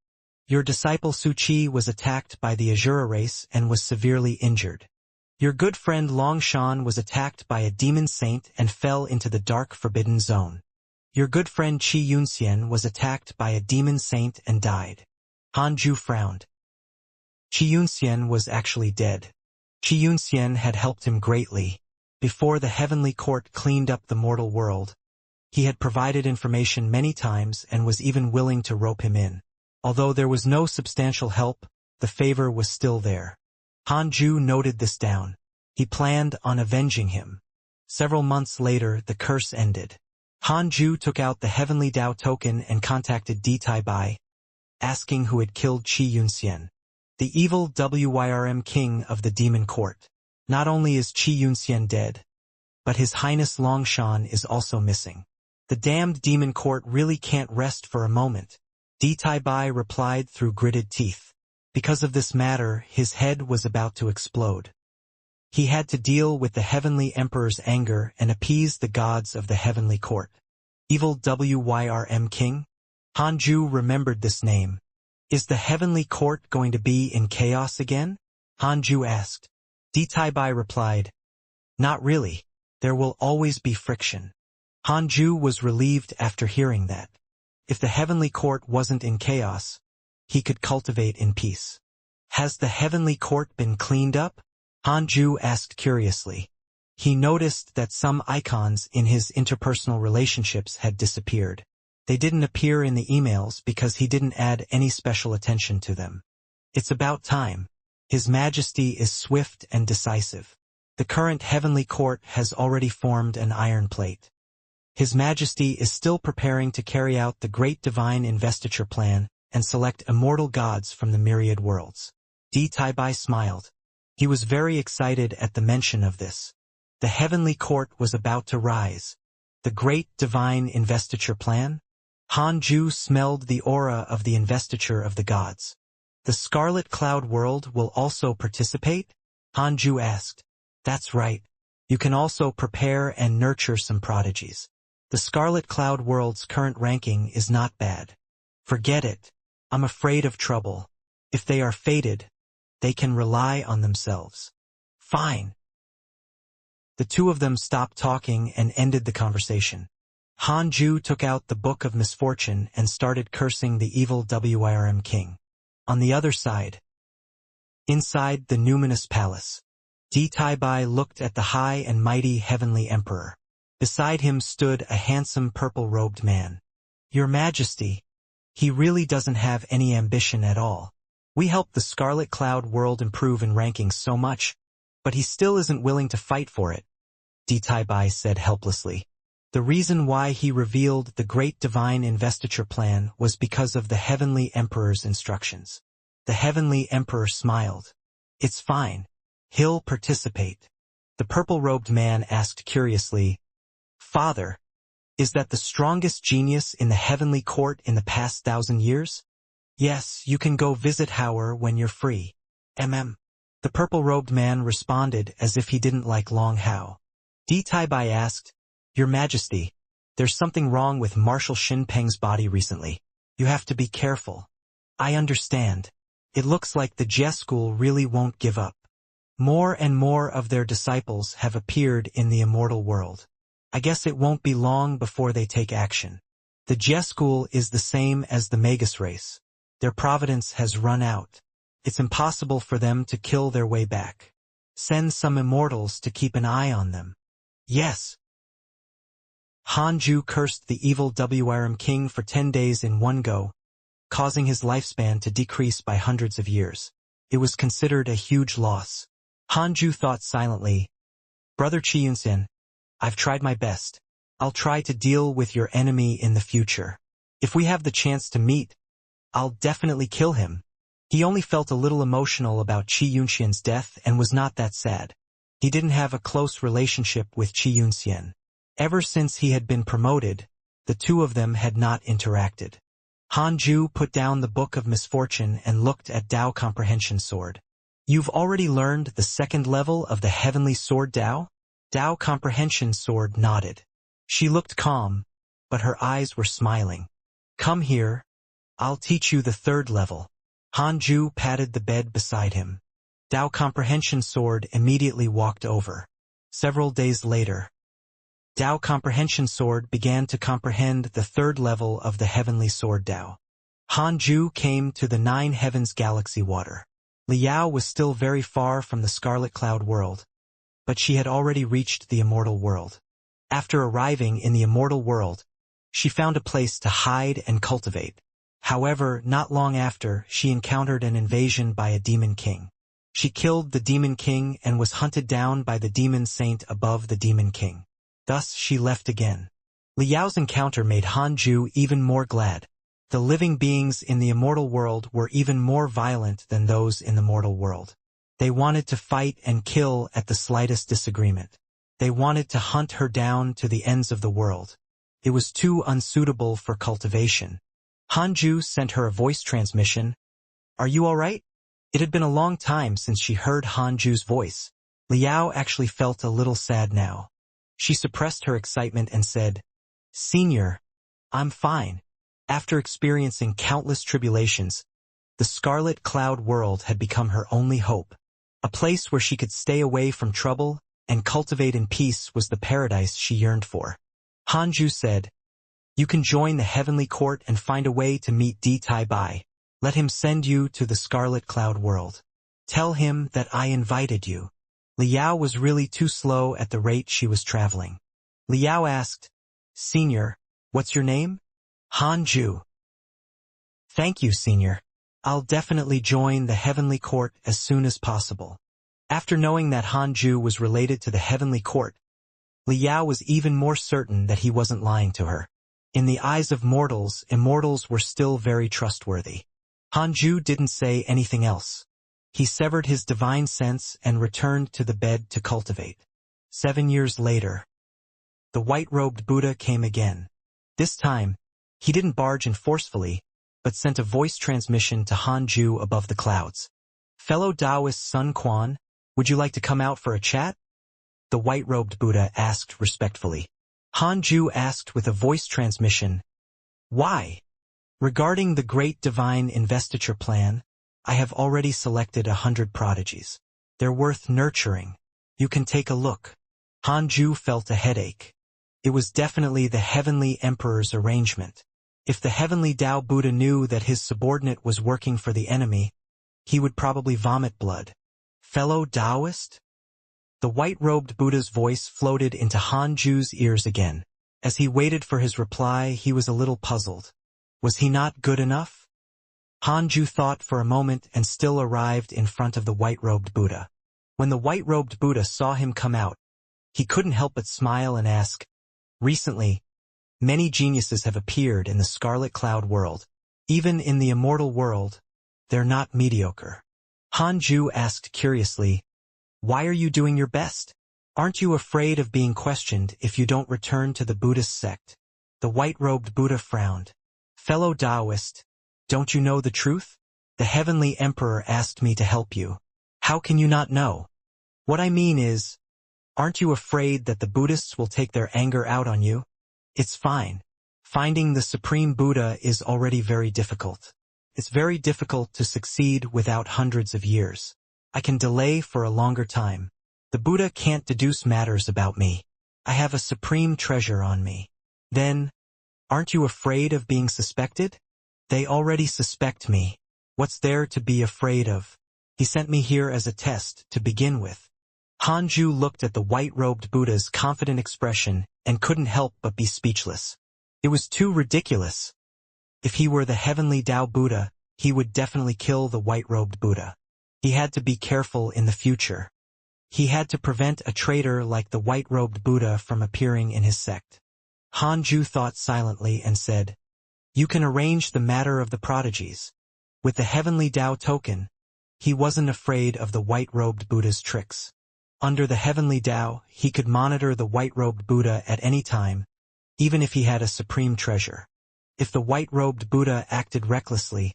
Your disciple Su Qi was attacked by the Azura race and was severely injured. Your good friend Longshan was attacked by a demon saint and fell into the dark forbidden zone. Your good friend Qi Yunxian was attacked by a demon saint and died. Hanju frowned. Qi Yunxian was actually dead. Qi Yunxian had helped him greatly. Before the heavenly court cleaned up the mortal world, he had provided information many times and was even willing to rope him in. Although there was no substantial help, the favor was still there. Hanju noted this down. He planned on avenging him. Several months later, the curse ended. Hanju took out the heavenly Dao token and contacted Di Taibai, asking who had killed Qi Yunxian, the evil Wyrm king of the demon court. Not only is Qi Yunxian dead, but His Highness Longshan is also missing. The damned demon court really can't rest for a moment. Di Taibai replied through gritted teeth. Because of this matter, his head was about to explode. He had to deal with the heavenly emperor's anger and appease the gods of the heavenly court. Evil Wyrm king? Hanju remembered this name. Is the heavenly court going to be in chaos again? Hanju asked. Di Taibai replied, not really. There will always be friction. Hanju was relieved after hearing that. If the heavenly court wasn't in chaos, he could cultivate in peace. Has the heavenly court been cleaned up? Hanju asked curiously. He noticed that some icons in his interpersonal relationships had disappeared. They didn't appear in the emails because he didn't add any special attention to them. It's about time. His Majesty is swift and decisive. The current heavenly court has already formed an iron plate. His Majesty is still preparing to carry out the great divine investiture plan and select immortal gods from the myriad worlds. Di Taibai smiled. He was very excited at the mention of this. The heavenly court was about to rise. The great divine investiture plan? Hanju smelled the aura of the investiture of the gods. The Scarlet Cloud world will also participate? Hanju asked. That's right. You can also prepare and nurture some prodigies. The Scarlet Cloud world's current ranking is not bad. Forget it. I'm afraid of trouble. If they are fated, they can rely on themselves. Fine. The two of them stopped talking and ended the conversation. Hanju took out the Book of Misfortune and started cursing the evil Wyrm king. On the other side, inside the numinous palace, Di Taibai looked at the high and mighty heavenly emperor. Beside him stood a handsome purple-robed man. Your Majesty, he really doesn't have any ambition at all. We helped the Scarlet Cloud world improve in rankings so much, but he still isn't willing to fight for it, Di Taibai said helplessly. The reason why he revealed the great divine investiture plan was because of the heavenly emperor's instructions. The heavenly emperor smiled. It's fine. He'll participate. The purple-robed man asked curiously, Father, is that the strongest genius in the heavenly court in the past 1,000 years? Yes, you can go visit Hauer when you're free. The purple-robed man responded as if he didn't like long how. Di Taibai asked, Your Majesty, there's something wrong with Marshal Xinpeng's body recently. You have to be careful. I understand. It looks like the Jie school really won't give up. More and more of their disciples have appeared in the immortal world. I guess it won't be long before they take action. The Jie school is the same as the Magus race. Their providence has run out. It's impossible for them to kill their way back. Send some immortals to keep an eye on them. Yes. Han Ju cursed the evil Wrm king for 10 days in one go, causing his lifespan to decrease by hundreds of years. It was considered a huge loss. Han Ju thought silently, Brother Xianxia, I've tried my best. I'll try to deal with your enemy in the future. If we have the chance to meet, I'll definitely kill him. He only felt a little emotional about Xianxia's death and was not that sad. He didn't have a close relationship with Xianxia. Ever since he had been promoted, the two of them had not interacted. Han Ju put down the Book of Misfortune and looked at Dao Comprehension Sword. You've already learned the second level of the Heavenly Sword Dao? Dao Comprehension Sword nodded. She looked calm, but her eyes were smiling. Come here. I'll teach you the third level. Han Ju patted the bed beside him. Dao Comprehension Sword immediately walked over. Several days later, Dao Comprehension Sword began to comprehend the third level of the Heavenly Sword Dao. Han Ju came to the 9 Heavens Galaxy water. Liao was still very far from the Scarlet Cloud world, but she had already reached the Immortal world. After arriving in the Immortal world, she found a place to hide and cultivate. However, not long after, she encountered an invasion by a demon king. She killed the demon king and was hunted down by the demon saint above the demon king. Thus she left again. Liao's encounter made Han Ju even more glad. The living beings in the immortal world were even more violent than those in the mortal world. They wanted to fight and kill at the slightest disagreement. They wanted to hunt her down to the ends of the world. It was too unsuitable for cultivation. Han Ju sent her a voice transmission. Are you all right? It had been a long time since she heard Han Ju's voice. Liao actually felt a little sad now. She suppressed her excitement and said, Senior, I'm fine. After experiencing countless tribulations, the Scarlet Cloud world had become her only hope. A place where she could stay away from trouble and cultivate in peace was the paradise she yearned for. Han Ju said, You can join the Heavenly Court and find a way to meet Di Taibai. Let him send you to the Scarlet Cloud world. Tell him that I invited you. Liao was really too slow at the rate she was traveling. Liao asked, Senior, what's your name? Han Ju. Thank you, Senior. I'll definitely join the Heavenly Court as soon as possible. After knowing that Han Ju was related to the Heavenly Court, Liao was even more certain that he wasn't lying to her. In the eyes of mortals, immortals were still very trustworthy. Han Ju didn't say anything else. He severed his divine sense and returned to the bed to cultivate. 7 years later, the white-robed Buddha came again. This time, he didn't barge in forcefully, but sent a voice transmission to Han Ju above the clouds. Fellow Taoist Sun Quan, would you like to come out for a chat? The white-robed Buddha asked respectfully. Han Ju asked with a voice transmission, Why? Regarding the Great Divine Investiture Plan, I have already selected 100 prodigies. They're worth nurturing. You can take a look. Han Ju felt a headache. It was definitely the Heavenly Emperor's arrangement. If the Heavenly Tao Buddha knew that his subordinate was working for the enemy, he would probably vomit blood. Fellow Taoist? The white-robed Buddha's voice floated into Han Ju's ears again. As he waited for his reply, he was a little puzzled. Was he not good enough? Han Ju thought for a moment and still arrived in front of the white-robed Buddha. When the white-robed Buddha saw him come out, he couldn't help but smile and ask, Recently, many geniuses have appeared in the Scarlet Cloud world. Even in the immortal world, they're not mediocre. Han Ju asked curiously, Why are you doing your best? Aren't you afraid of being questioned if you don't return to the Buddhist sect? The white-robed Buddha frowned. Fellow Taoist, don't you know the truth? The Heavenly Emperor asked me to help you. How can you not know? What I mean is, aren't you afraid that the Buddhists will take their anger out on you? It's fine. Finding the Supreme Buddha is already very difficult. It's very difficult to succeed without hundreds of years. I can delay for a longer time. The Buddha can't deduce matters about me. I have a supreme treasure on me. Then, aren't you afraid of being suspected? They already suspect me. What's there to be afraid of? He sent me here as a test to begin with. Hanju looked at the white-robed Buddha's confident expression and couldn't help but be speechless. It was too ridiculous. If he were the heavenly Tao Buddha, he would definitely kill the white-robed Buddha. He had to be careful in the future. He had to prevent a traitor like the white-robed Buddha from appearing in his sect. Hanju thought silently and said, "You can arrange the matter of the prodigies." With the heavenly Tao token, he wasn't afraid of the white-robed Buddha's tricks. Under the heavenly Tao, he could monitor the white-robed Buddha at any time, even if he had a supreme treasure. If the white-robed Buddha acted recklessly,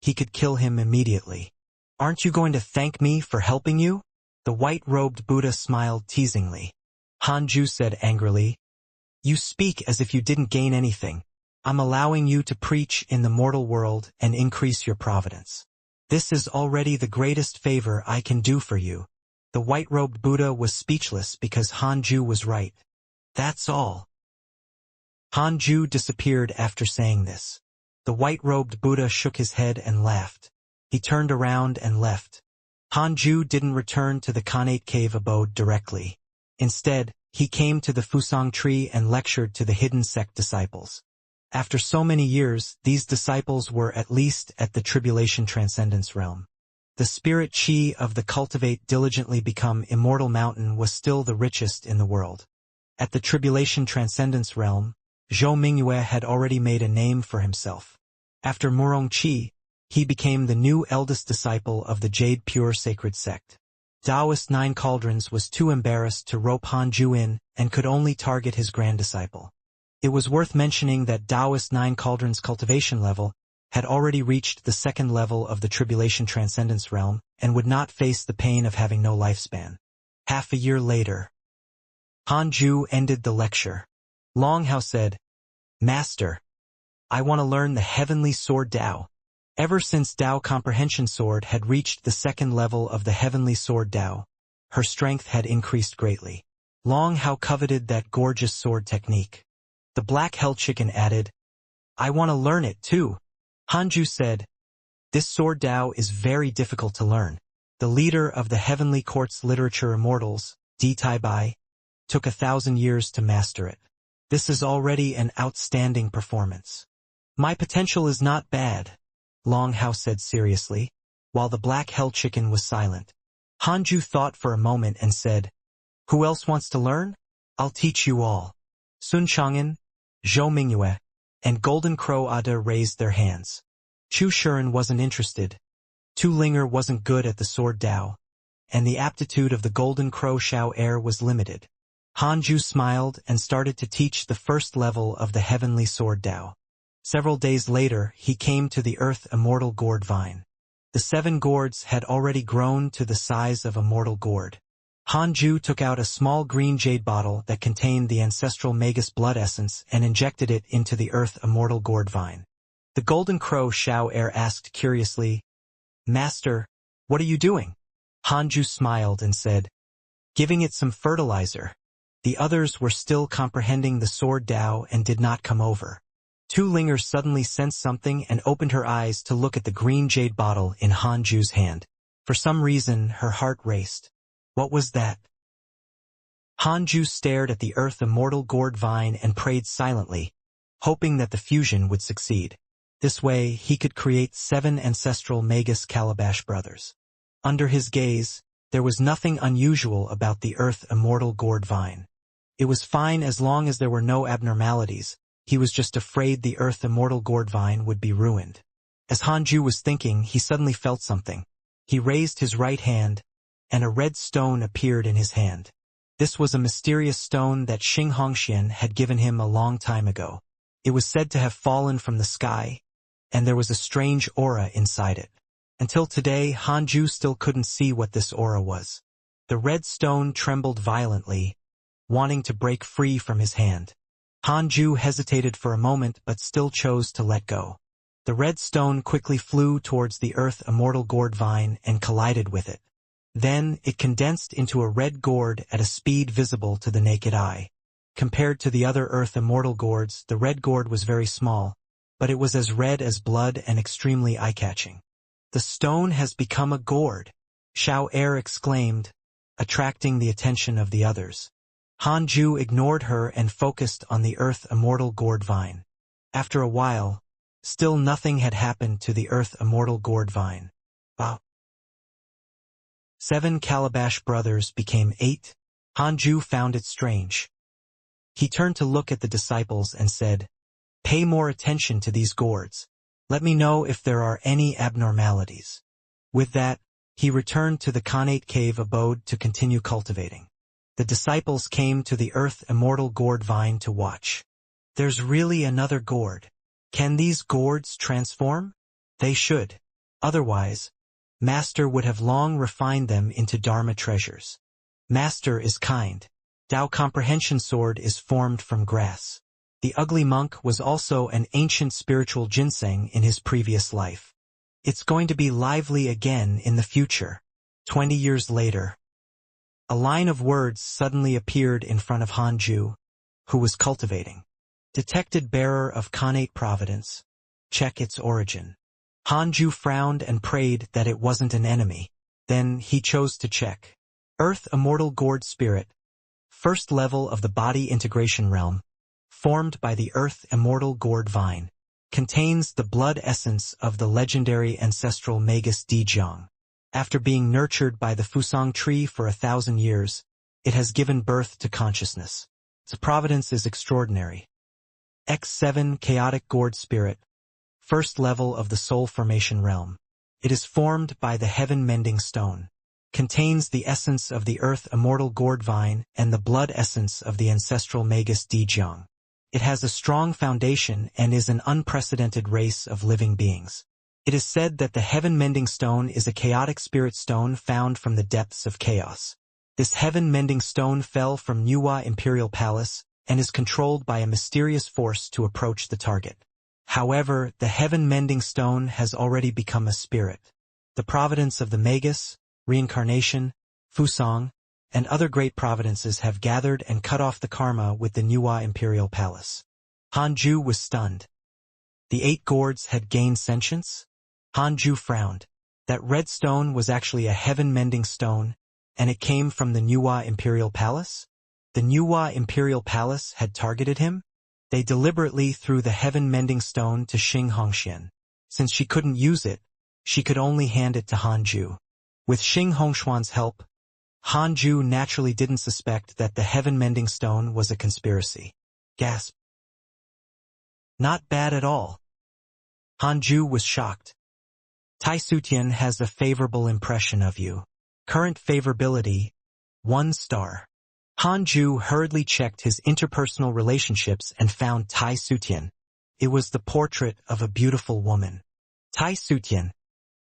he could kill him immediately. "Aren't you going to thank me for helping you?" The white-robed Buddha smiled teasingly. Hanju said angrily, "You speak as if you didn't gain anything. I'm allowing you to preach in the mortal world and increase your providence. This is already the greatest favor I can do for you." The white-robed Buddha was speechless because Hanju was right. That's all. Hanju disappeared after saying this. The white-robed Buddha shook his head and laughed. He turned around and left. Hanju didn't return to the Khanate cave abode directly. Instead, he came to the Fusang tree and lectured to the hidden sect disciples. After so many years, these disciples were at least at the Tribulation Transcendence realm. The spirit chi of the Cultivate diligently become Immortal mountain was still the richest in the world. At the Tribulation Transcendence realm, Zhou Mingyue had already made a name for himself. After Murong Qi, he became the new eldest disciple of the Jade Pure Sacred Sect. Taoist Nine Cauldrons was too embarrassed to rope Hanju in and could only target his grand disciple. It was worth mentioning that Taoist Nine Cauldrons' cultivation level had already reached the second level of the Tribulation Transcendence realm and would not face the pain of having no lifespan. Half a year later, Hanju ended the lecture. Long Hao said, "Master, I want to learn the heavenly sword Tao." Ever since Tao Comprehension Sword had reached the second level of the heavenly sword Tao, her strength had increased greatly. Long Hao coveted that gorgeous sword technique. The Black Hell Chicken added, "I want to learn it too." Hanju said, "This sword Tao is very difficult to learn. The leader of the Heavenly Court's literature Immortals, Di Tai Bai, took 1,000 years to master it. This is already an outstanding performance. My potential is not bad," Long Hao said seriously, while the Black Hell Chicken was silent. Hanju thought for a moment and said, "Who else wants to learn? I'll teach you all." Sun Chang'an, Zhou Mingyue, and Golden Crow Ada raised their hands. Chu Shuren wasn't interested. Tu Linger wasn't good at the sword Tao, and the aptitude of the Golden Crow Shao Air was limited. Hanju smiled and started to teach the first level of the heavenly sword Tao. Several days later, he came to the Earth Immortal Gourd Vine. The 7 gourds had already grown to the size of a mortal gourd. Hanju took out a small green jade bottle that contained the ancestral Magus blood essence and injected it into the Earth Immortal Gourd Vine. The Golden Crow Shao Air asked curiously, "Master, what are you doing?" Hanju smiled and said, "Giving it some fertilizer." The others were still comprehending the sword Tao and did not come over. Tu Linger suddenly sensed something and opened her eyes to look at the green jade bottle in Hanju's hand. For some reason, her heart raced. What was that? Hanju stared at the Earth Immortal Gourd Vine and prayed silently, hoping that the fusion would succeed. This way, he could create 7 ancestral Magus Calabash brothers. Under his gaze, there was nothing unusual about the Earth Immortal Gourd Vine. It was fine as long as there were no abnormalities. He was just afraid the Earth Immortal Gourd Vine would be ruined. As Hanju was thinking, he suddenly felt something. He raised his right hand, and a red stone appeared in his hand. This was a mysterious stone that Xianxia had given him a long time ago. It was said to have fallen from the sky, and there was a strange aura inside it. Until today, Hanju still couldn't see what this aura was. The red stone trembled violently, wanting to break free from his hand. Hanju hesitated for a moment but still chose to let go. The red stone quickly flew towards the earth immortal gourd vine and collided with it. Then, it condensed into a red gourd at a speed visible to the naked eye. Compared to the other earth immortal gourds, the red gourd was very small, but it was as red as blood and extremely eye-catching. "The stone has become a gourd," Xiao Er exclaimed, attracting the attention of the others. Hanju ignored her and focused on the earth immortal gourd vine. After a while, still nothing had happened to the earth immortal gourd vine. 7 Calabash brothers became 8. Hanju found it strange. He turned to look at the disciples and said, "Pay more attention to these gourds. Let me know if there are any abnormalities." With that, he returned to the Khanate cave abode to continue cultivating. The disciples came to the earth immortal gourd vine to watch. "There's really another gourd. Can these gourds transform?" "They should. Otherwise, Master would have long refined them into Dharma treasures. Master is kind. Tao comprehension sword is formed from grass." The ugly monk was also an ancient spiritual ginseng in his previous life. It's going to be lively again in the future. 20 years later. A line of words suddenly appeared in front of Hanju, who was cultivating. "Detected bearer of Khanate providence. Check its origin." Hanju frowned and prayed that it wasn't an enemy. Then he chose to check. Earth immortal gourd spirit. First level of the body integration realm. Formed by the earth immortal gourd vine. Contains the blood essence of the legendary ancestral Magus Dijiang. After being nurtured by the Fusang tree for 1,000 years, it has given birth to consciousness. Its providence is extraordinary. X7 chaotic gourd spirit. First level of the soul formation realm. It is formed by the heaven-mending stone. Contains the essence of the earth immortal gourd vine and the blood essence of the ancestral Magus Dijiang. It has a strong foundation and is an unprecedented race of living beings. It is said that the heaven-mending stone is a chaotic spirit stone found from the depths of chaos. This heaven-mending stone fell from Nuwa Imperial Palace and is controlled by a mysterious force to approach the target. However, the heaven-mending stone has already become a spirit. The providence of the Magus, Reincarnation, Fusang, and other great providences have gathered and cut off the karma with the Nuwa Imperial Palace. Hanju was stunned. The 8 gourds had gained sentience? Hanju frowned. That red stone was actually a heaven-mending stone, and it came from the Nuwa Imperial Palace? The Nuwa Imperial Palace had targeted him? They deliberately threw the heaven-mending stone to Xianxia. Since she couldn't use it, she could only hand it to Hanju. With Xianxuan's help, Hanju naturally didn't suspect that the heaven-mending stone was a conspiracy. Gasp. "Not bad at all." Hanju was shocked. "Tai Sutian has a favorable impression of you. Current favorability, 1 star. Hanju hurriedly checked his interpersonal relationships and found Tai Sutian. It was the portrait of a beautiful woman. Tai Sutian,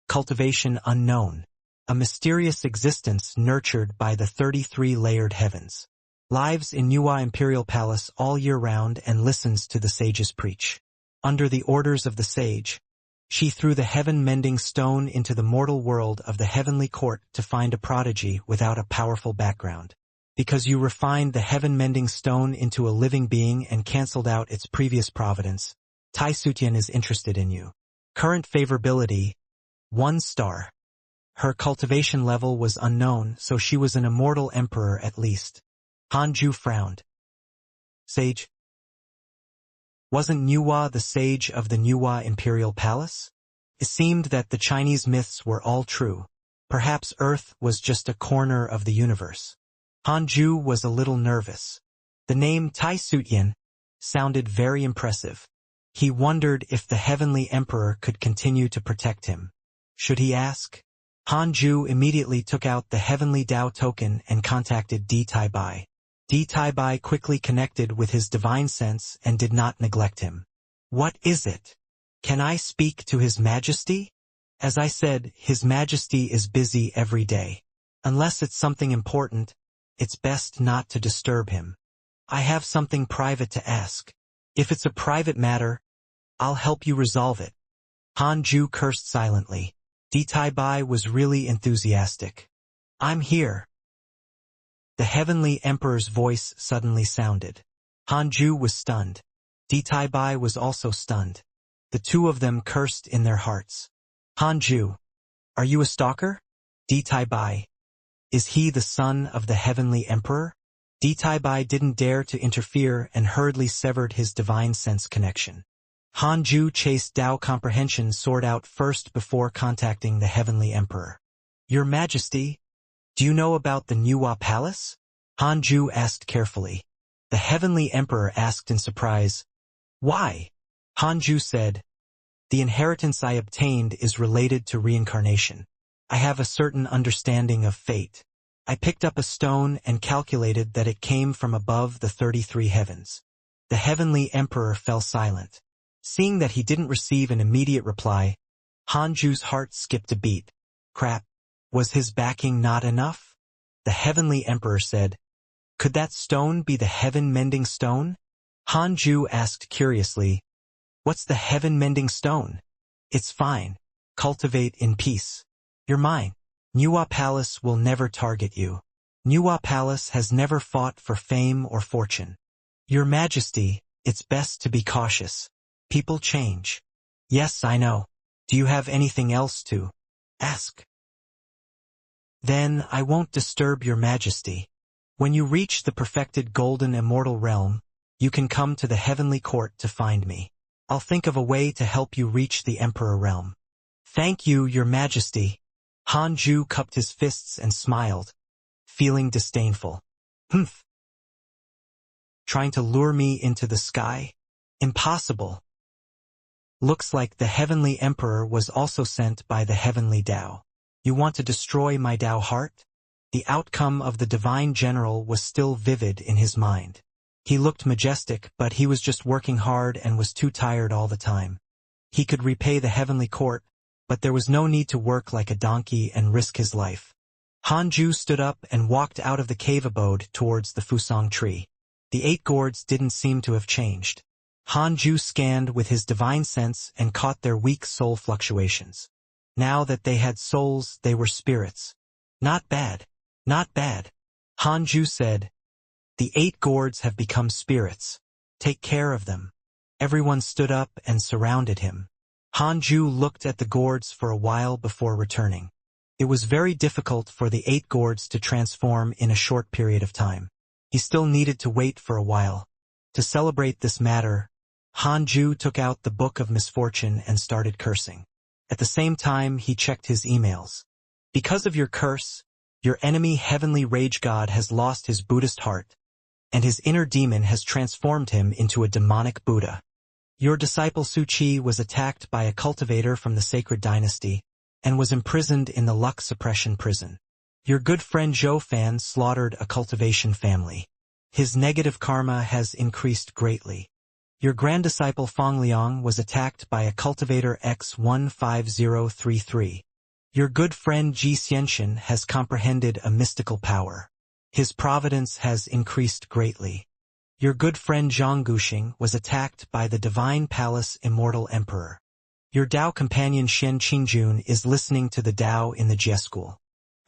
cultivation unknown. A mysterious existence nurtured by the 33-layered heavens. Lives in Nuwa Imperial Palace all year round and listens to the sages preach. Under the orders of the sage, she threw the heaven-mending stone into the mortal world of the heavenly court to find a prodigy without a powerful background. Because you refined the heaven-mending stone into a living being and cancelled out its previous providence, Tai Sutian is interested in you. Current favorability, 1 star. Her cultivation level was unknown, so she was an immortal emperor at least. Hanju frowned. Sage? Wasn't Nuwa the sage of the Nuwa Imperial Palace? It seemed that the Chinese myths were all true. Perhaps Earth was just a corner of the universe. Hanju was a little nervous. The name Tai Sutian sounded very impressive. He wondered if the heavenly emperor could continue to protect him. Should he ask? Hanju immediately took out the heavenly Dao token and contacted Di Tai Bai. Di Tai Bai quickly connected with his divine sense and did not neglect him. "What is it? Can I speak to His Majesty?" As I said, His Majesty is busy every day. Unless it's something important, it's best not to disturb him. I have something private to ask. If it's a private matter, I'll help you resolve it. Han Ju cursed silently. Ditai Bai was really enthusiastic. I'm here. The Heavenly Emperor's voice suddenly sounded. Han Ju was stunned. Ditai Bai was also stunned. The two of them cursed in their hearts. Han Ju, are you a stalker? Ditai Bai, is he the son of the Heavenly Emperor? Ditai Bai didn't dare to interfere and hurriedly severed his divine sense connection. Han Ju chased Dao comprehension sword out first before contacting the Heavenly Emperor. Your Majesty, do you know about the Nuwa Palace? Han Ju asked carefully. The Heavenly Emperor asked in surprise. Why? Han Ju said, the inheritance I obtained is related to reincarnation. I have a certain understanding of fate. I picked up a stone and calculated that it came from above the 33 heavens. The Heavenly Emperor fell silent. Seeing that he didn't receive an immediate reply, Han Ju's heart skipped a beat. Crap. Was his backing not enough? The Heavenly Emperor said, could that stone be the heaven-mending stone? Han Ju asked curiously, what's the heaven-mending stone? It's fine. Cultivate in peace. You're mine. Nuwa Palace will never target you. Nuwa Palace has never fought for fame or fortune. Your Majesty, it's best to be cautious. People change. Yes, I know. Do you have anything else to ask? Then I won't disturb your Majesty. When you reach the perfected golden immortal realm, you can come to the heavenly court to find me. I'll think of a way to help you reach the Emperor realm. Thank you, your Majesty. Han Ju cupped his fists and smiled, feeling disdainful. Humph. Trying to lure me into the sky? Impossible. Looks like the Heavenly Emperor was also sent by the Heavenly Tao. You want to destroy my Tao heart? The outcome of the Divine General was still vivid in his mind. He looked majestic, but he was just working hard and was too tired all the time. He could repay the Heavenly Court, but there was no need to work like a donkey and risk his life. Han Ju stood up and walked out of the cave abode towards the Fusang tree. The 8 gourds didn't seem to have changed. Han Ju scanned with his divine sense and caught their weak soul fluctuations. Now that they had souls, they were spirits. Not bad. Not bad. Han Ju said, the 8 gourds have become spirits. Take care of them. Everyone stood up and surrounded him. Han Ju looked at the gourds for a while before returning. It was very difficult for the 8 gourds to transform in a short period of time. He still needed to wait for a while. To celebrate this matter, Han Ju took out the Book of Misfortune and started cursing. At the same time, he checked his emails. Because of your curse, your enemy Heavenly Rage God has lost his Buddhist heart, and his inner demon has transformed him into a demonic Buddha. Your disciple Su Qi was attacked by a cultivator from the Sacred Dynasty, and was imprisoned in the Luck Suppression Prison. Your good friend Zhou Fan slaughtered a cultivation family. His negative karma has increased greatly. Your grand disciple Fang Liang was attacked by a cultivator X15033. Your good friend Ji Xianxia has comprehended a mystical power. His providence has increased greatly. Your good friend Zhang Guxing was attacked by the Divine Palace Immortal Emperor. Your Tao companion Shen Qingjun is listening to the Tao in the Jie school.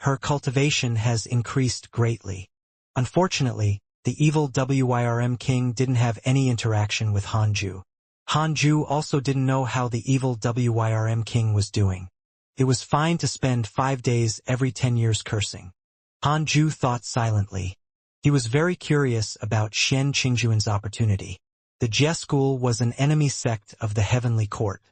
Her cultivation has increased greatly. Unfortunately, the evil Wirm king didn't have any interaction with Han Ju. Han Ju also didn't know how the evil Wirm king was doing. It was fine to spend 5 days every 10 years cursing. Han Ju thought silently. He was very curious about Shen Qingjun's opportunity. The Jie school was an enemy sect of the Heavenly Court.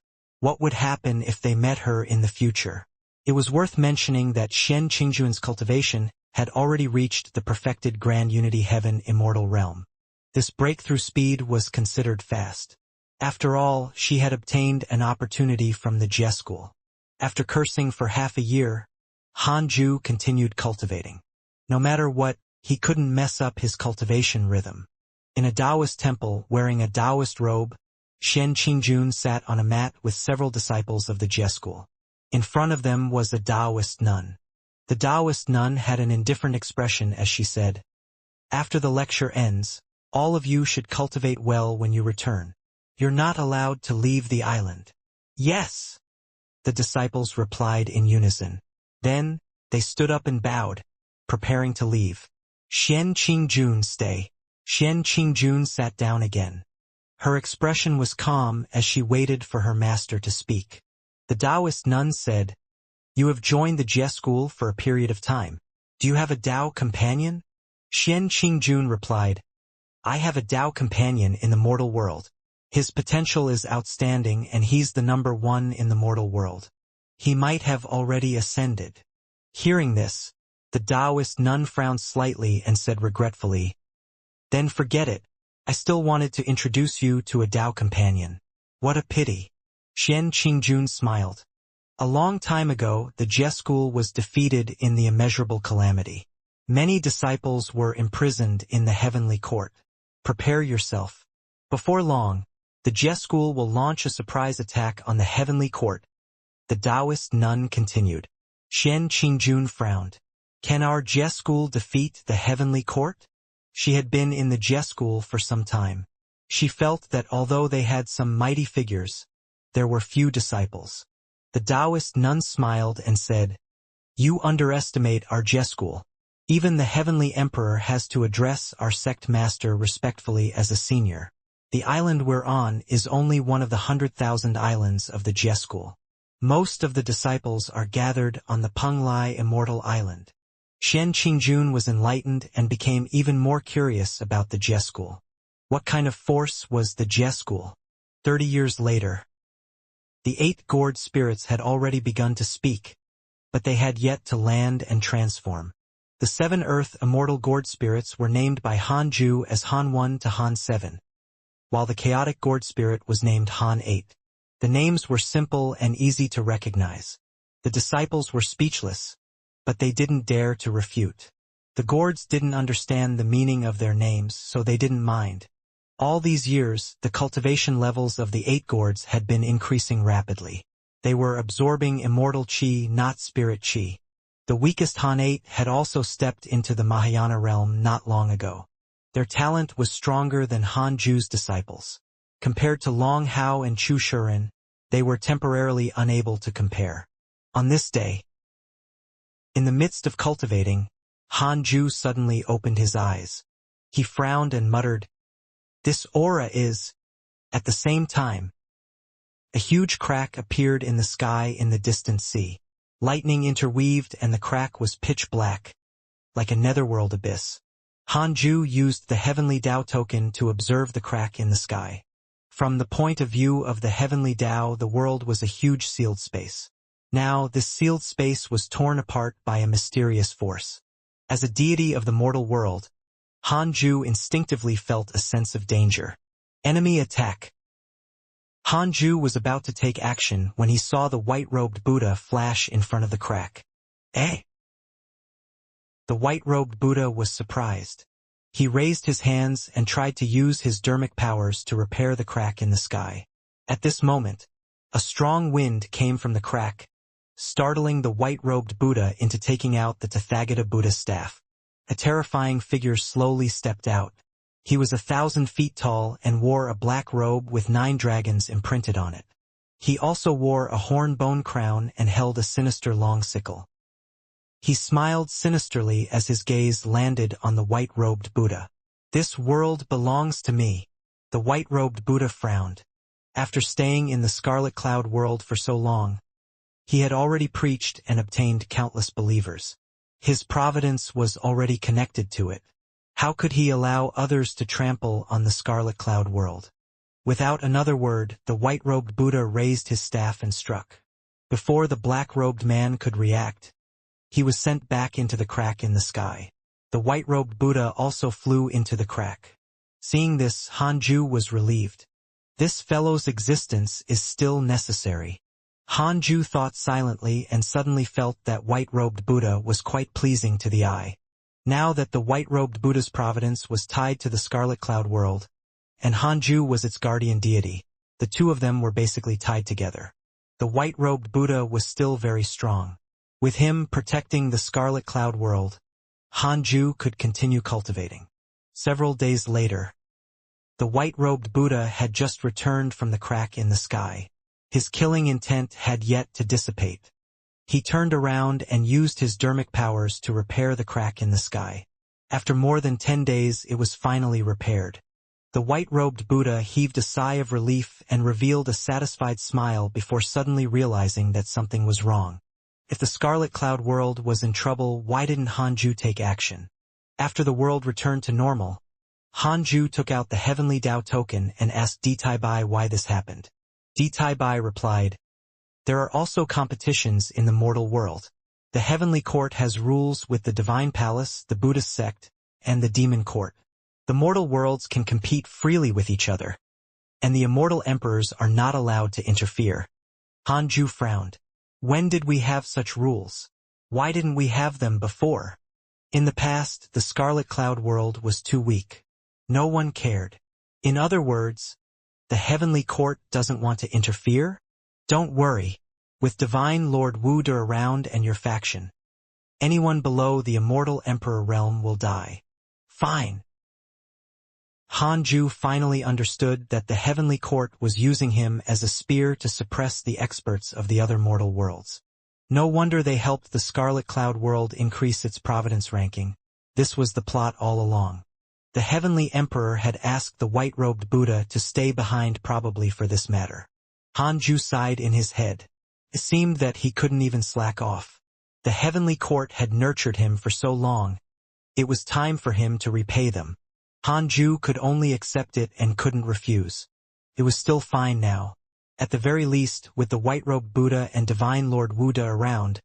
What would happen if they met her in the future? It was worth mentioning that Shen Qingjun's cultivation had already reached the perfected Grand Unity Heaven Immortal realm. This breakthrough speed was considered fast. After all, she had obtained an opportunity from the Jie school. After cursing for half a year, Han Ju continued cultivating. No matter what, he couldn't mess up his cultivation rhythm. In a Taoist temple, wearing a Taoist robe, Shen Qingjun sat on a mat with several disciples of the Jie school. In front of them was a Taoist nun. The Taoist nun had an indifferent expression as she said, "After the lecture ends, all of you should cultivate well when you return. You're not allowed to leave the island." "Yes," the disciples replied in unison. Then, they stood up and bowed, preparing to leave. Xian Qingjun stay. Xian Qingjun sat down again. Her expression was calm as she waited for her master to speak. The Taoist nun said, "You have joined the Jie school for a period of time. Do you have a Tao companion?" Xian Qingjun replied, "I have a Tao companion in the mortal world. His potential is outstanding and he's the number one in the mortal world. He might have already ascended." Hearing this, the Taoist nun frowned slightly and said regretfully, "Then forget it. I still wanted to introduce you to a Tao companion. What a pity." Xian Qingjun smiled. A long time ago, the Jie school was defeated in the immeasurable calamity. Many disciples were imprisoned in the heavenly court. Prepare yourself. Before long, the Jie school will launch a surprise attack on the heavenly court. The Taoist nun continued. Xian Qingjun frowned. Can our Jie school defeat the heavenly court? She had been in the Jie school for some time. She felt that although they had some mighty figures, there were few disciples. The Taoist nun smiled and said, "You underestimate our Jie school. Even the heavenly emperor has to address our sect master respectfully as a senior. The island we're on is only one of the 100,000 islands of the Jie school. Most of the disciples are gathered on the Penglai Immortal Island." Xian Qingjun was enlightened and became even more curious about the Jie school. What kind of force was the Jie school? 30 years later, the 8 gourd spirits had already begun to speak, but they had yet to land and transform. The 7 earth immortal gourd spirits were named by Han Ju as Han 1 to Han 7, while the chaotic gourd spirit was named Han 8. The names were simple and easy to recognize. The disciples were speechless, but they didn't dare to refute. The gourds didn't understand the meaning of their names, so they didn't mind. All these years, the cultivation levels of the 8 gourds had been increasing rapidly. They were absorbing immortal qi, not spirit qi. The weakest Han 8 had also stepped into the Mahayana realm not long ago. Their talent was stronger than Han Ju's disciples. Compared to Long Hao and Chu Shuren, they were temporarily unable to compare. On this day, in the midst of cultivating, Han Ju suddenly opened his eyes. He frowned and muttered, "This aura is..." At the same time, a huge crack appeared in the sky in the distant sea. Lightning interweaved and the crack was pitch black, like a netherworld abyss. Han Ju used the heavenly Tao token to observe the crack in the sky. From the point of view of the heavenly Tao, the world was a huge sealed space. Now, this sealed space was torn apart by a mysterious force. As a deity of the mortal world, Han Ju instinctively felt a sense of danger. Enemy attack. Han Ju was about to take action when he saw the white-robed Buddha flash in front of the crack. Eh? The white-robed Buddha was surprised. He raised his hands and tried to use his dharmic powers to repair the crack in the sky. At this moment, a strong wind came from the crack, startling the white-robed Buddha into taking out the Tathagata Buddha staff. A terrifying figure slowly stepped out. He was 1,000 feet tall and wore a black robe with 9 dragons imprinted on it. He also wore a horn-bone crown and held a sinister long sickle. He smiled sinisterly as his gaze landed on the white-robed Buddha. "This world belongs to me." The white-robed Buddha frowned. After staying in the Scarlet Cloud world for so long, he had already preached and obtained countless believers. His providence was already connected to it. How could he allow others to trample on the Scarlet Cloud world? Without another word, the white-robed Buddha raised his staff and struck. Before the black-robed man could react, he was sent back into the crack in the sky. The white-robed Buddha also flew into the crack. Seeing this, Han Ju was relieved. This fellow's existence is still necessary. Han Ju thought silently and suddenly felt that white-robed Buddha was quite pleasing to the eye. Now that the white-robed Buddha's providence was tied to the Scarlet Cloud world, and Han Ju was its guardian deity, the two of them were basically tied together. The white-robed Buddha was still very strong. With him protecting the Scarlet Cloud world, Hanju could continue cultivating. Several days later, the white-robed Buddha had just returned from the crack in the sky. His killing intent had yet to dissipate. He turned around and used his dermic powers to repair the crack in the sky. After more than 10 days, it was finally repaired. The white-robed Buddha heaved a sigh of relief and revealed a satisfied smile before suddenly realizing that something was wrong. If the Scarlet Cloud world was in trouble, why didn't Hanju take action? After the world returned to normal, Hanju took out the Heavenly Dao token and asked Ditaibai why this happened. Ditaibai replied, "There are also competitions in the mortal world. The Heavenly Court has rules with the Divine Palace, the Buddhist sect, and the Demon Court. The mortal worlds can compete freely with each other, and the immortal emperors are not allowed to interfere." Hanju frowned. When did we have such rules? Why didn't we have them before? In the past, the Scarlet Cloud world was too weak. No one cared. In other words, the Heavenly Court doesn't want to interfere? Don't worry. With Divine Lord Wu around and your faction, anyone below the Immortal Emperor realm will die. Fine. Hanju finally understood that the Heavenly Court was using him as a spear to suppress the experts of the other mortal worlds. No wonder they helped the Scarlet Cloud world increase its providence ranking. This was the plot all along. The Heavenly Emperor had asked the white-robed Buddha to stay behind probably for this matter. Hanju sighed in his head. It seemed that he couldn't even slack off. The Heavenly Court had nurtured him for so long. It was time for him to repay them. Hanju could only accept it and couldn't refuse. It was still fine now. At the very least, with the white-robed Buddha and Divine Lord Wu around,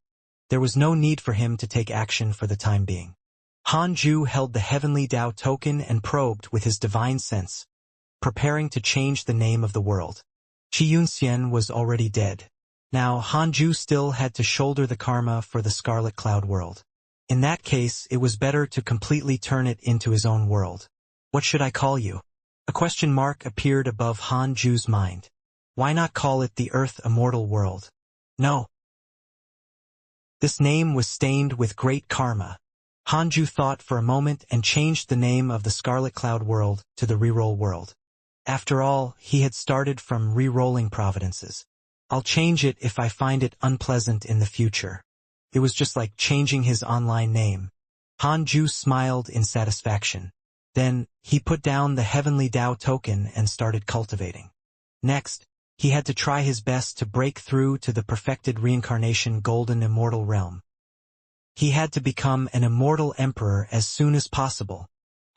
there was no need for him to take action for the time being. Hanju held the Heavenly Dao token and probed with his divine sense, preparing to change the name of the world. Xianxia was already dead. Now Hanju still had to shoulder the karma for the Scarlet Cloud world. In that case, it was better to completely turn it into his own world. What should I call you? A question mark appeared above Hanju's mind. Why not call it the Earth Immortal World? No. This name was stained with great karma. Hanju thought for a moment and changed the name of the Scarlet Cloud world to the Reroll world. After all, he had started from re-rolling providences. I'll change it if I find it unpleasant in the future. It was just like changing his online name. Hanju smiled in satisfaction. Then, he put down the Heavenly Dao token and started cultivating. Next, he had to try his best to break through to the perfected Reincarnation Golden Immortal realm. He had to become an Immortal Emperor as soon as possible.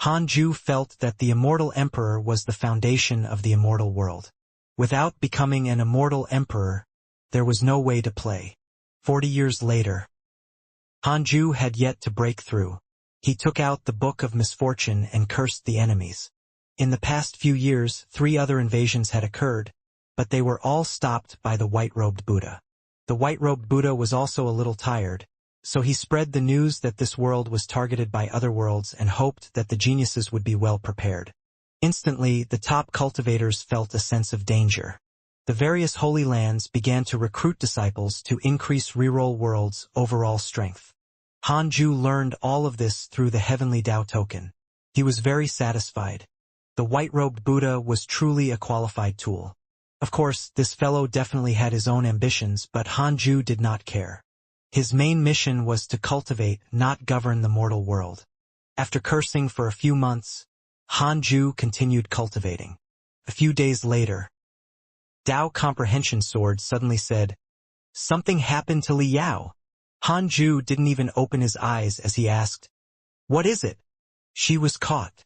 Hanju felt that the Immortal Emperor was the foundation of the immortal world. Without becoming an Immortal Emperor, there was no way to play. 40 years later, Hanju had yet to break through. He took out the Book of Misfortune and cursed the enemies. In the past few years, 3 other invasions had occurred, but they were all stopped by the white-robed Buddha. The white-robed Buddha was also a little tired, so he spread the news that this world was targeted by other worlds and hoped that the geniuses would be well prepared. Instantly, the top cultivators felt a sense of danger. The various holy lands began to recruit disciples to increase Reroll World's overall strength. Hanju learned all of this through the Heavenly Dao token. He was very satisfied. The white-robed Buddha was truly a qualified tool. Of course, this fellow definitely had his own ambitions, but Hanju did not care. His main mission was to cultivate, not govern the mortal world. After cursing for a few months, Hanju continued cultivating. A few days later, Dao Comprehension Sword suddenly said, "Something happened to Liao." Hanju didn't even open his eyes as he asked, "What is it?" She was caught.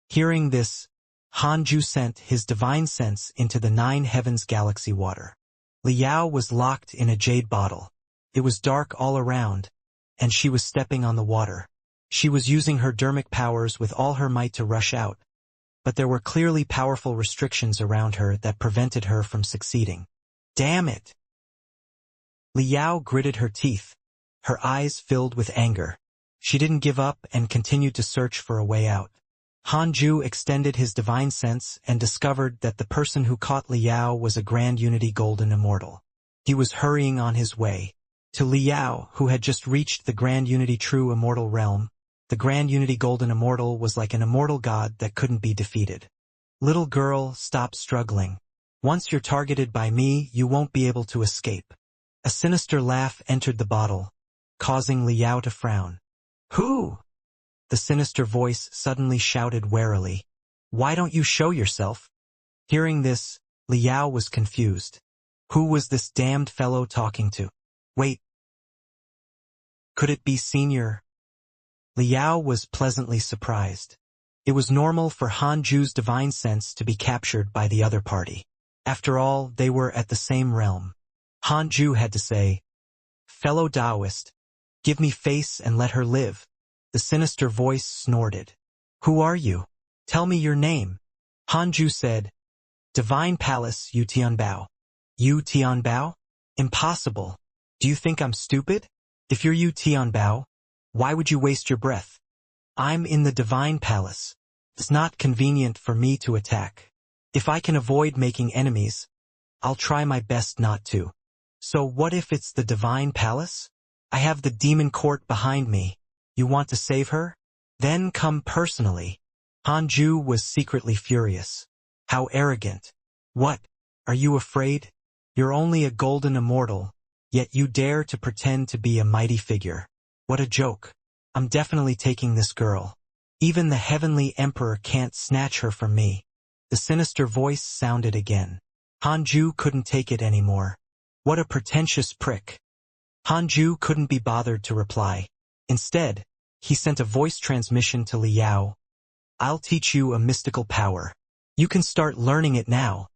Hearing this, Hanju sent his divine sense into the 9 heavens galaxy water. Liao was locked in a jade bottle. It was dark all around, and she was stepping on the water. She was using her dermic powers with all her might to rush out, but there were clearly powerful restrictions around her that prevented her from succeeding. Damn it! Liao gritted her teeth, her eyes filled with anger. She didn't give up and continued to search for a way out. Hanju extended his divine sense and discovered that the person who caught Liao was a Grand Unity Golden Immortal. He was hurrying on his way. To Liao, who had just reached the Grand Unity True Immortal realm, the Grand Unity Golden Immortal was like an immortal god that couldn't be defeated. Little girl, stop struggling. Once you're targeted by me, you won't be able to escape. A sinister laugh entered the bottle, causing Liao to frown. Who? The sinister voice suddenly shouted warily. Why don't you show yourself? Hearing this, Liao was confused. Who was this damned fellow talking to? Wait. Could it be Senior? Liao was pleasantly surprised. It was normal for Han Ju's divine sense to be captured by the other party. After all, they were at the same realm. Han Ju had to say, Fellow Taoist, give me face and let her live. The sinister voice snorted. Who are you? Tell me your name. Han Ju said, Divine Palace, Yu Tianbao. Yu Tianbao? Impossible. Do you think I'm stupid? If you're Yu Tianbao, why would you waste your breath? I'm in the Divine Palace. It's not convenient for me to attack. If I can avoid making enemies, I'll try my best not to. So what if it's the Divine Palace? I have the demon court behind me. You want to save her? Then come personally. Han Ju was secretly furious. How arrogant. What? Are you afraid? You're only a golden immortal, yet you dare to pretend to be a mighty figure. What a joke. I'm definitely taking this girl. Even the heavenly emperor can't snatch her from me. The sinister voice sounded again. Han Ju couldn't take it anymore. What a pretentious prick. Han Ju couldn't be bothered to reply. Instead, he sent a voice transmission to Liao. I'll teach you a mystical power. You can start learning it now.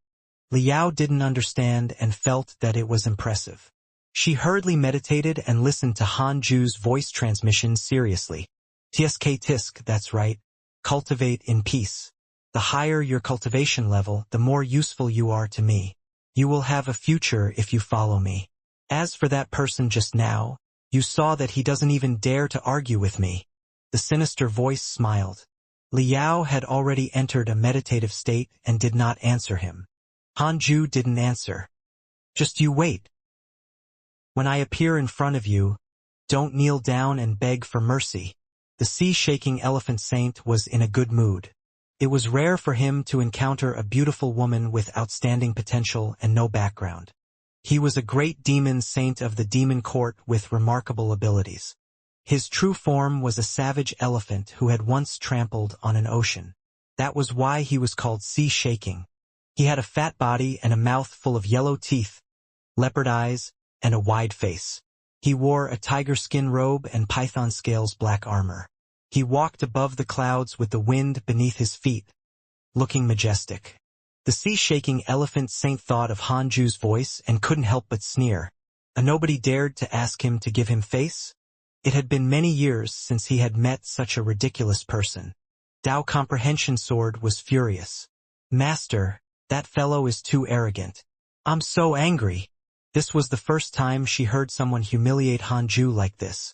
Liao didn't understand and felt that it was impressive. She hurriedly meditated and listened to Han Ju's voice transmission seriously. Tisk, that's right. Cultivate in peace. The higher your cultivation level, the more useful you are to me. You will have a future if you follow me. As for that person just now, you saw that he doesn't even dare to argue with me. The sinister voice smiled. Liao had already entered a meditative state and did not answer him. Han Ju didn't answer. Just you wait. When I appear in front of you, don't kneel down and beg for mercy. The sea-shaking elephant saint was in a good mood. It was rare for him to encounter a beautiful woman with outstanding potential and no background. He was a great demon saint of the demon court with remarkable abilities. His true form was a savage elephant who had once trampled on an ocean. That was why he was called sea-shaking. He had a fat body and a mouth full of yellow teeth, leopard eyes, and a wide face. He wore a tiger skin robe and python scales black armor. He walked above the clouds with the wind beneath his feet, looking majestic. The sea-shaking elephant saint thought of Han Ju's voice and couldn't help but sneer. Nobody dared to ask him to give him face? It had been many years since he had met such a ridiculous person. Dao Comprehension Sword was furious. Master, that fellow is too arrogant. I'm so angry. This was the first time she heard someone humiliate Han Ju like this.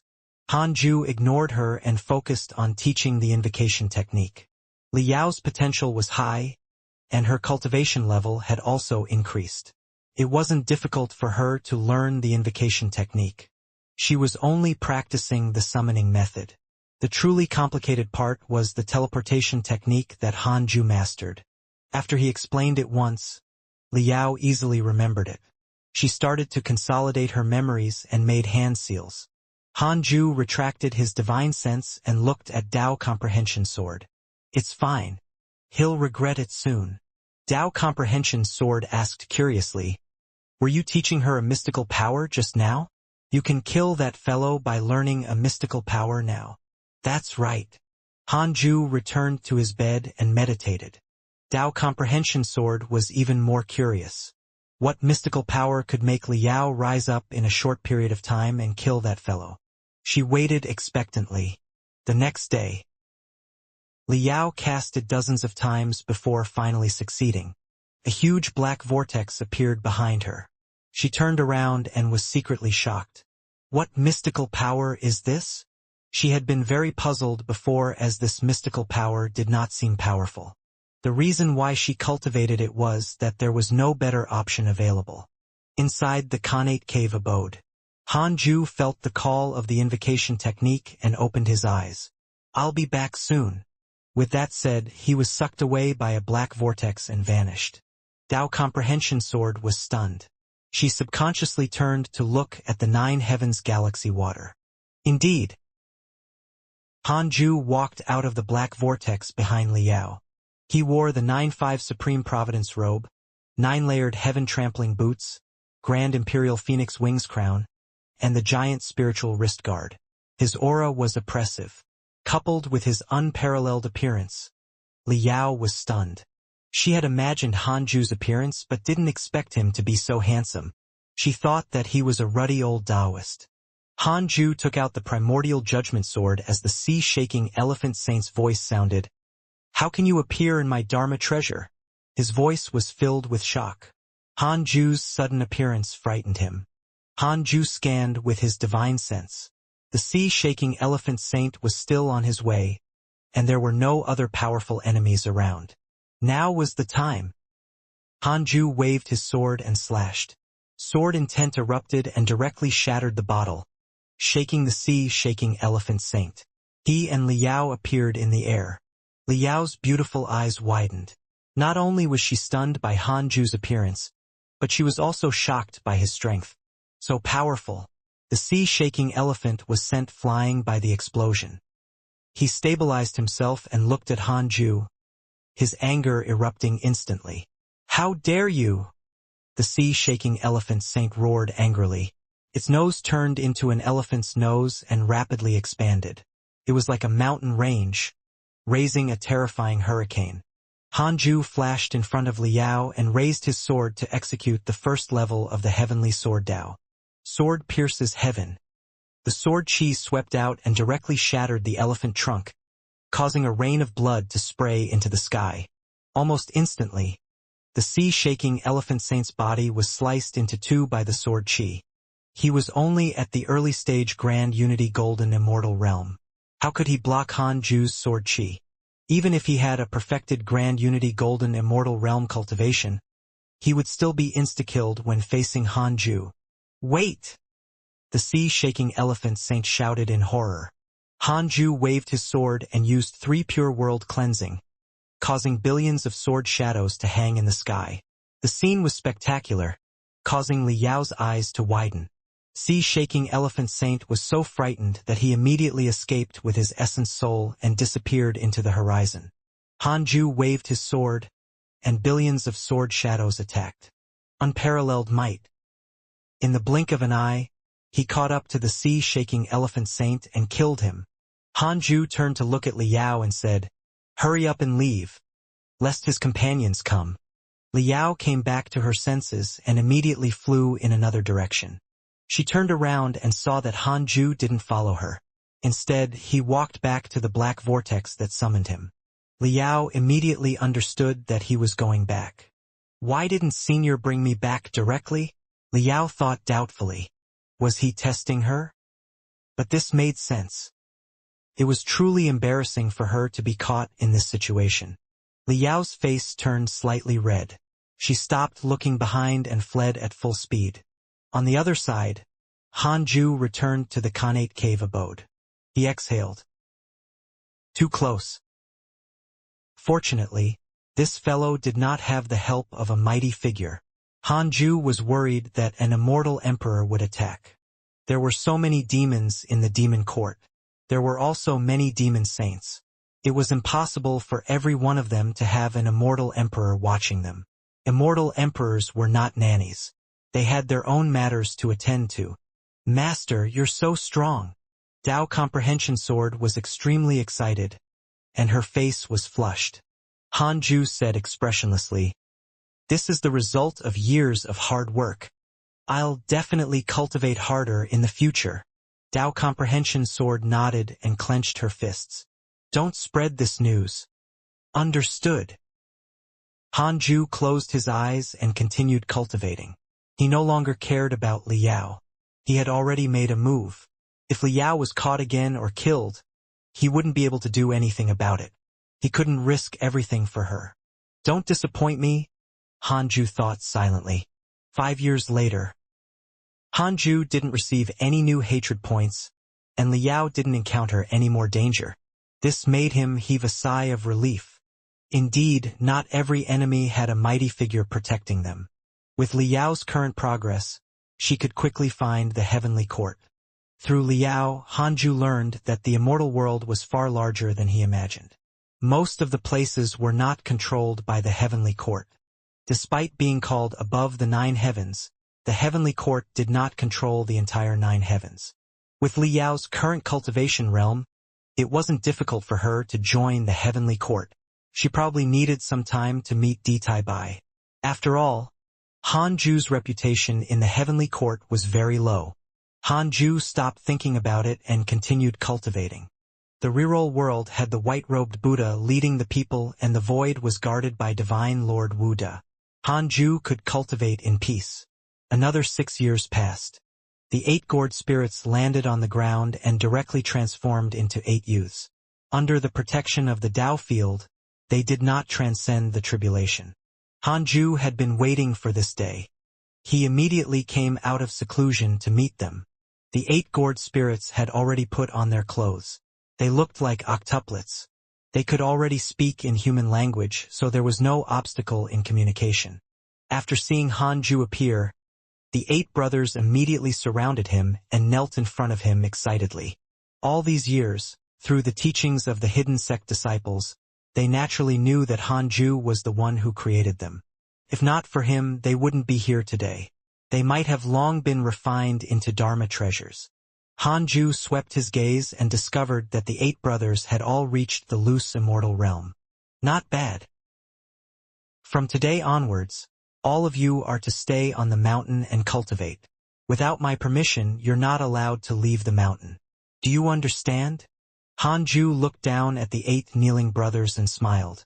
Han Ju ignored her and focused on teaching the invocation technique. Liao's potential was high, and her cultivation level had also increased. It wasn't difficult for her to learn the invocation technique. She was only practicing the summoning method. The truly complicated part was the teleportation technique that Han Ju mastered. After he explained it once, Liao easily remembered it. She started to consolidate her memories and made hand seals. Han Ju retracted his divine sense and looked at Dao Comprehension Sword. It's fine. He'll regret it soon. Dao Comprehension Sword asked curiously, were you teaching her a mystical power just now? You can kill that fellow by learning a mystical power now. That's right. Han Ju returned to his bed and meditated. Dao Comprehension Sword was even more curious. What mystical power could make Liao rise up in a short period of time and kill that fellow? She waited expectantly. The next day, Liao cast it dozens of times before finally succeeding. A huge black vortex appeared behind her. She turned around and was secretly shocked. What mystical power is this? She had been very puzzled before, as this mystical power did not seem powerful. The reason why she cultivated it was that there was no better option available. inside the Khanate cave abode. Hanju felt the call of the invocation technique and opened his eyes. "I'll be back soon." With that said, he was sucked away by a black vortex and vanished. Dao Comprehension Sword was stunned. She subconsciously turned to look at the 9 heavens galaxy water. Indeed, Hanju walked out of the black vortex behind Liao. He wore the 9-5 Supreme Providence robe, 9-layered heaven-trampling boots, Grand Imperial Phoenix Wings crown, and the giant spiritual wrist guard. His aura was oppressive. Coupled with his unparalleled appearance, Liao was stunned. She had imagined Hanju's appearance but didn't expect him to be so handsome. She thought that he was a ruddy old Taoist. Hanju took out the primordial judgment sword as the sea-shaking elephant saint's voice sounded. "How can you appear in my Dharma treasure?" His voice was filled with shock. Hanju's sudden appearance frightened him. Hanju scanned with his divine sense. The sea-shaking elephant saint was still on his way, and there were no other powerful enemies around. Now was the time. Hanju waved his sword and slashed. Sword intent erupted and directly shattered the bottle, shaking the sea-shaking elephant saint. He and Liao appeared in the air. Liao's beautiful eyes widened. Not only was she stunned by Hanju's appearance, but she was also shocked by his strength. So powerful. The sea-shaking elephant was sent flying by the explosion. He stabilized himself and looked at Hanju, his anger erupting instantly. "How dare you!" The sea-shaking elephant saint roared angrily. Its nose turned into an elephant's nose and rapidly expanded. It was like a mountain range, raising a terrifying hurricane. Hanju flashed in front of Liao and raised his sword to execute the first level of the heavenly sword Dao. Sword pierces heaven. The sword chi swept out and directly shattered the elephant trunk, causing a rain of blood to spray into the sky. Almost instantly, the sea-shaking elephant saint's body was sliced into 2 by the sword chi. He was only at the early stage Grand Unity Golden Immortal realm. How could he block Hanju's sword chi? Even if he had a perfected Grand Unity Golden Immortal realm cultivation, he would still be insta-killed when facing Hanju. "Wait!" The sea-shaking elephant saint shouted in horror. Hanju waved his sword and used 3 pure world cleansing, causing billions of sword shadows to hang in the sky. The scene was spectacular, causing Liao's eyes to widen. Sea-shaking elephant saint was so frightened that he immediately escaped with his essence soul and disappeared into the horizon. Hanju waved his sword, and billions of sword shadows attacked. Unparalleled might. In the blink of an eye, he caught up to the sea-shaking elephant saint and killed him. Hanju turned to look at Liao and said, "Hurry up and leave, lest his companions come." Liao came back to her senses and immediately flew in another direction. She turned around and saw that Hanju didn't follow her. Instead, he walked back to the black vortex that summoned him. Liao immediately understood that he was going back. Why didn't Senior bring me back directly? Liao thought doubtfully. Was he testing her? But this made sense. It was truly embarrassing for her to be caught in this situation. Liao's face turned slightly red. She stopped looking behind and fled at full speed. On the other side, Hanju returned to the Khanate cave abode. He exhaled. Too close. Fortunately, this fellow did not have the help of a mighty figure. Hanju was worried that an immortal emperor would attack. There were so many demons in the demon court. There were also many demon saints. It was impossible for every one of them to have an immortal emperor watching them. Immortal emperors were not nannies. They had their own matters to attend to. "Master, you're so strong." Dao Comprehension Sword was extremely excited, and her face was flushed. Hanju said expressionlessly, "This is the result of years of hard work. I'll definitely cultivate harder in the future." Dao Comprehension Sword nodded and clenched her fists. "Don't spread this news." "Understood." Hanju closed his eyes and continued cultivating. He no longer cared about Liao. He had already made a move. If Liao was caught again or killed, he wouldn't be able to do anything about it. He couldn't risk everything for her. "Don't disappoint me," Hanju thought silently. 5 years later, Hanju didn't receive any new hatred points, and Liao didn't encounter any more danger. This made him heave a sigh of relief. Indeed, not every enemy had a mighty figure protecting them. With Liao's current progress, she could quickly find the heavenly court. Through Liao, Hanju learned that the immortal world was far larger than he imagined. Most of the places were not controlled by the heavenly court. Despite being called above the 9 heavens, the heavenly court did not control the entire 9 heavens. With Liao's current cultivation realm, it wasn't difficult for her to join the heavenly court. She probably needed some time to meet Ditai Bai. After all, Hanju's reputation in the heavenly court was very low. Hanju stopped thinking about it and continued cultivating. The reroll world had the white-robed Buddha leading the people, and the void was guarded by divine Lord Wuda. Hanju could cultivate in peace. Another 6 years passed. The 8 gourd spirits landed on the ground and directly transformed into 8 youths. Under the protection of the Tao field, they did not transcend the tribulation. Hanju had been waiting for this day. He immediately came out of seclusion to meet them. The 8 gourd spirits had already put on their clothes. They looked like octuplets. They could already speak in human language, so there was no obstacle in communication. After seeing Hanju appear, the 8 brothers immediately surrounded him and knelt in front of him excitedly. All these years, through the teachings of the hidden sect disciples, they naturally knew that Hanju was the one who created them. If not for him, they wouldn't be here today. They might have long been refined into Dharma treasures. Hanju swept his gaze and discovered that the 8 brothers had all reached the loose immortal realm. Not bad. From today onwards, all of you are to stay on the mountain and cultivate. Without my permission, you're not allowed to leave the mountain. Do you understand? Hanju looked down at the 8 kneeling brothers and smiled.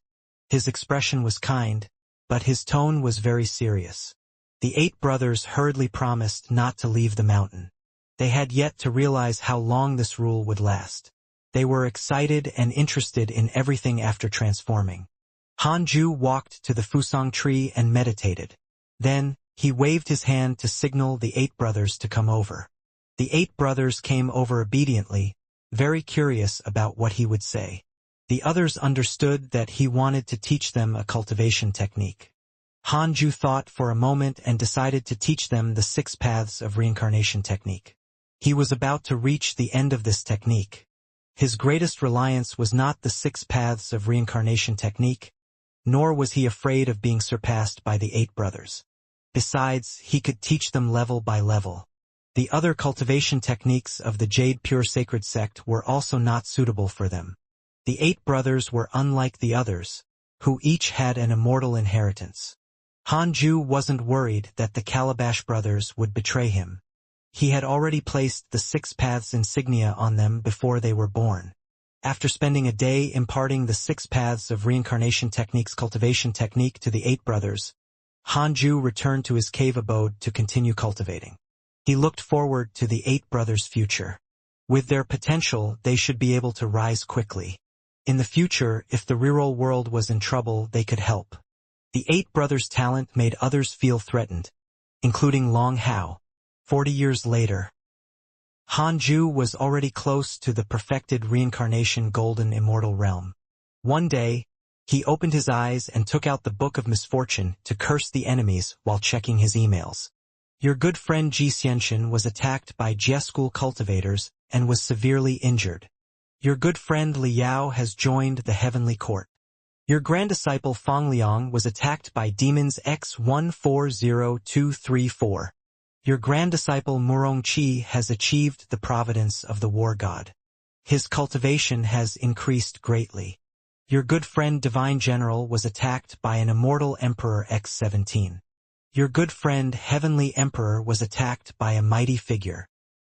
His expression was kind, but his tone was very serious. The 8 brothers hurriedly promised not to leave the mountain. They had yet to realize how long this rule would last. They were excited and interested in everything after transforming. Hanju walked to the Fusang tree and meditated. Then, he waved his hand to signal the 8 brothers to come over. The 8 brothers came over obediently, very curious about what he would say. The others understood that he wanted to teach them a cultivation technique. Hanju thought for a moment and decided to teach them the 6 paths of reincarnation technique. He was about to reach the end of this technique. His greatest reliance was not the 6 paths of reincarnation technique, nor was he afraid of being surpassed by the 8 brothers. Besides, he could teach them level by level. The other cultivation techniques of the Jade Pure Sacred Sect were also not suitable for them. The 8 brothers were unlike the others, who each had an immortal inheritance. Hanju wasn't worried that the Calabash brothers would betray him. He had already placed the 6 paths insignia on them before they were born. After spending a day imparting the 6 paths of reincarnation technique's cultivation technique to the 8 brothers, Hanju returned to his cave abode to continue cultivating. He looked forward to the 8 brothers' future. With their potential, they should be able to rise quickly. In the future, if the reroll world was in trouble, they could help. The 8 brothers' talent made others feel threatened, including Long Hao. 40 years later, Hanju was already close to the perfected reincarnation golden immortal realm. One day, he opened his eyes and took out the Book of Misfortune to curse the enemies while checking his emails. Your good friend Xianxia was attacked by Jie school cultivators and was severely injured. Your good friend Liao has joined the heavenly court. Your grand disciple Fang Liang was attacked by demons X140234. Your grand disciple Murong Qi has achieved the providence of the war god. His cultivation has increased greatly. Your good friend Divine General was attacked by an immortal Emperor X17. Your good friend Heavenly Emperor was attacked by a mighty figure.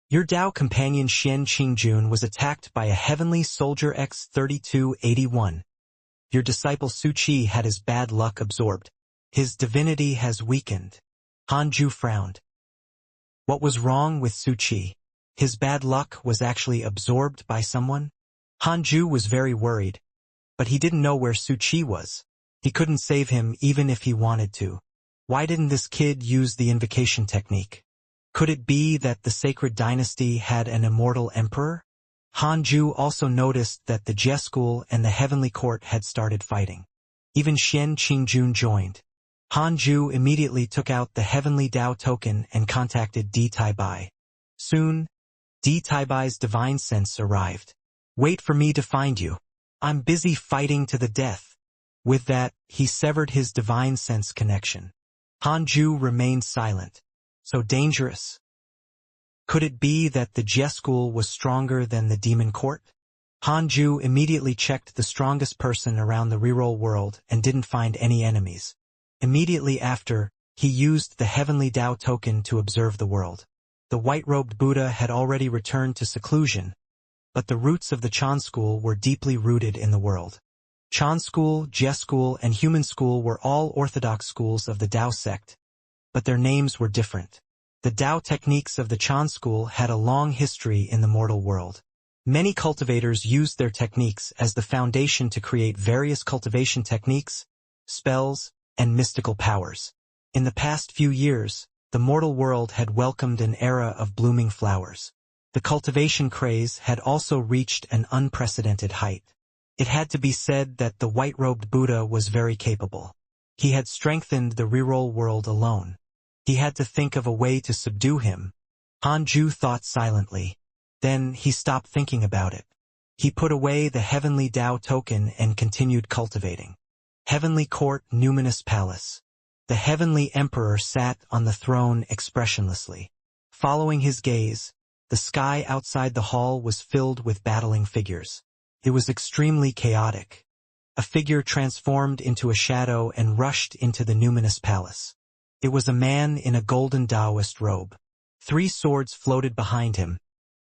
Your Tao companion Xian Qingjun was attacked by a heavenly soldier X3281. Your disciple Su Qi had his bad luck absorbed. His divinity has weakened. Hanju frowned. What was wrong with Su Qi? His bad luck was actually absorbed by someone? Hanju was very worried, but he didn't know where Su Qi was. He couldn't save him even if he wanted to. Why didn't this kid use the invocation technique? Could it be that the sacred dynasty had an immortal emperor? Hanju also noticed that the Jie school and the heavenly court had started fighting. Even Xian Qingjun joined. Hanju immediately took out the heavenly Dao token and contacted Di Taibai. Soon, Di Taibai's divine sense arrived. Wait for me to find you. I'm busy fighting to the death. With that, he severed his divine sense connection. Hanju remained silent. So dangerous. Could it be that the Jie school was stronger than the demon court? Hanju immediately checked the strongest person around the reroll world and didn't find any enemies. Immediately after, he used the heavenly Dao token to observe the world. The white-robed Buddha had already returned to seclusion, but the roots of the Chan school were deeply rooted in the world. Chan school, Jie school, and human school were all orthodox schools of the Dao sect, but their names were different. The Dao techniques of the Chan school had a long history in the mortal world. Many cultivators used their techniques as the foundation to create various cultivation techniques, spells, and mystical powers. In the past few years, the mortal world had welcomed an era of blooming flowers. The cultivation craze had also reached an unprecedented height. It had to be said that the white-robed Buddha was very capable. He had strengthened the reroll world alone. He had to think of a way to subdue him. Hanju thought silently. Then he stopped thinking about it. He put away the heavenly Dao token and continued cultivating. Heavenly Court, Numinous Palace. The heavenly emperor sat on the throne expressionlessly. Following his gaze, the sky outside the hall was filled with battling figures. It was extremely chaotic. A figure transformed into a shadow and rushed into the Numinous Palace. It was a man in a golden Taoist robe. 3 swords floated behind him,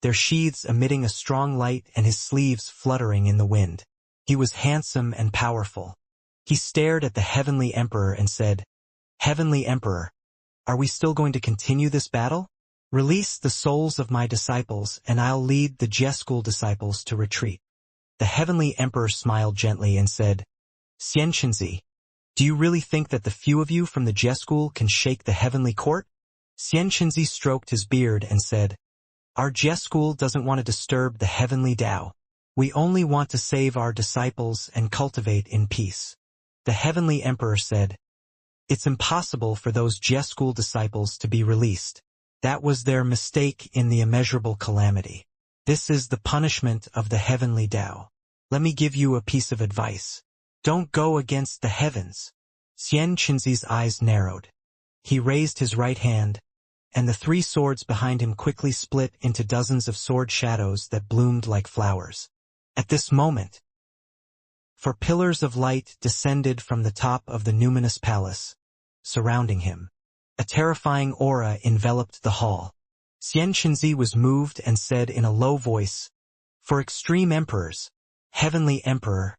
their sheaths emitting a strong light and his sleeves fluttering in the wind. He was handsome and powerful. He stared at the Heavenly Emperor and said, "Heavenly Emperor, are we still going to continue this battle? Release the souls of my disciples and I'll lead the Jie school disciples to retreat." The Heavenly Emperor smiled gently and said, "Xianxia, do you really think that the few of you from the Jie school can shake the heavenly court?" Xianxia stroked his beard and said, "Our Jie school doesn't want to disturb the heavenly Tao. We only want to save our disciples and cultivate in peace." The Heavenly Emperor said, "It's impossible for those Jie school disciples to be released. That was their mistake in the immeasurable calamity. This is the punishment of the heavenly Tao. Let me give you a piece of advice. Don't go against the heavens." Xianxia's eyes narrowed. He raised his right hand, and the 3 swords behind him quickly split into dozens of sword shadows that bloomed like flowers. At this moment, 4 pillars of light descended from the top of the Numinous Palace, surrounding him. A terrifying aura enveloped the hall. Xianxia was moved and said in a low voice, "For extreme emperors, Heavenly Emperor,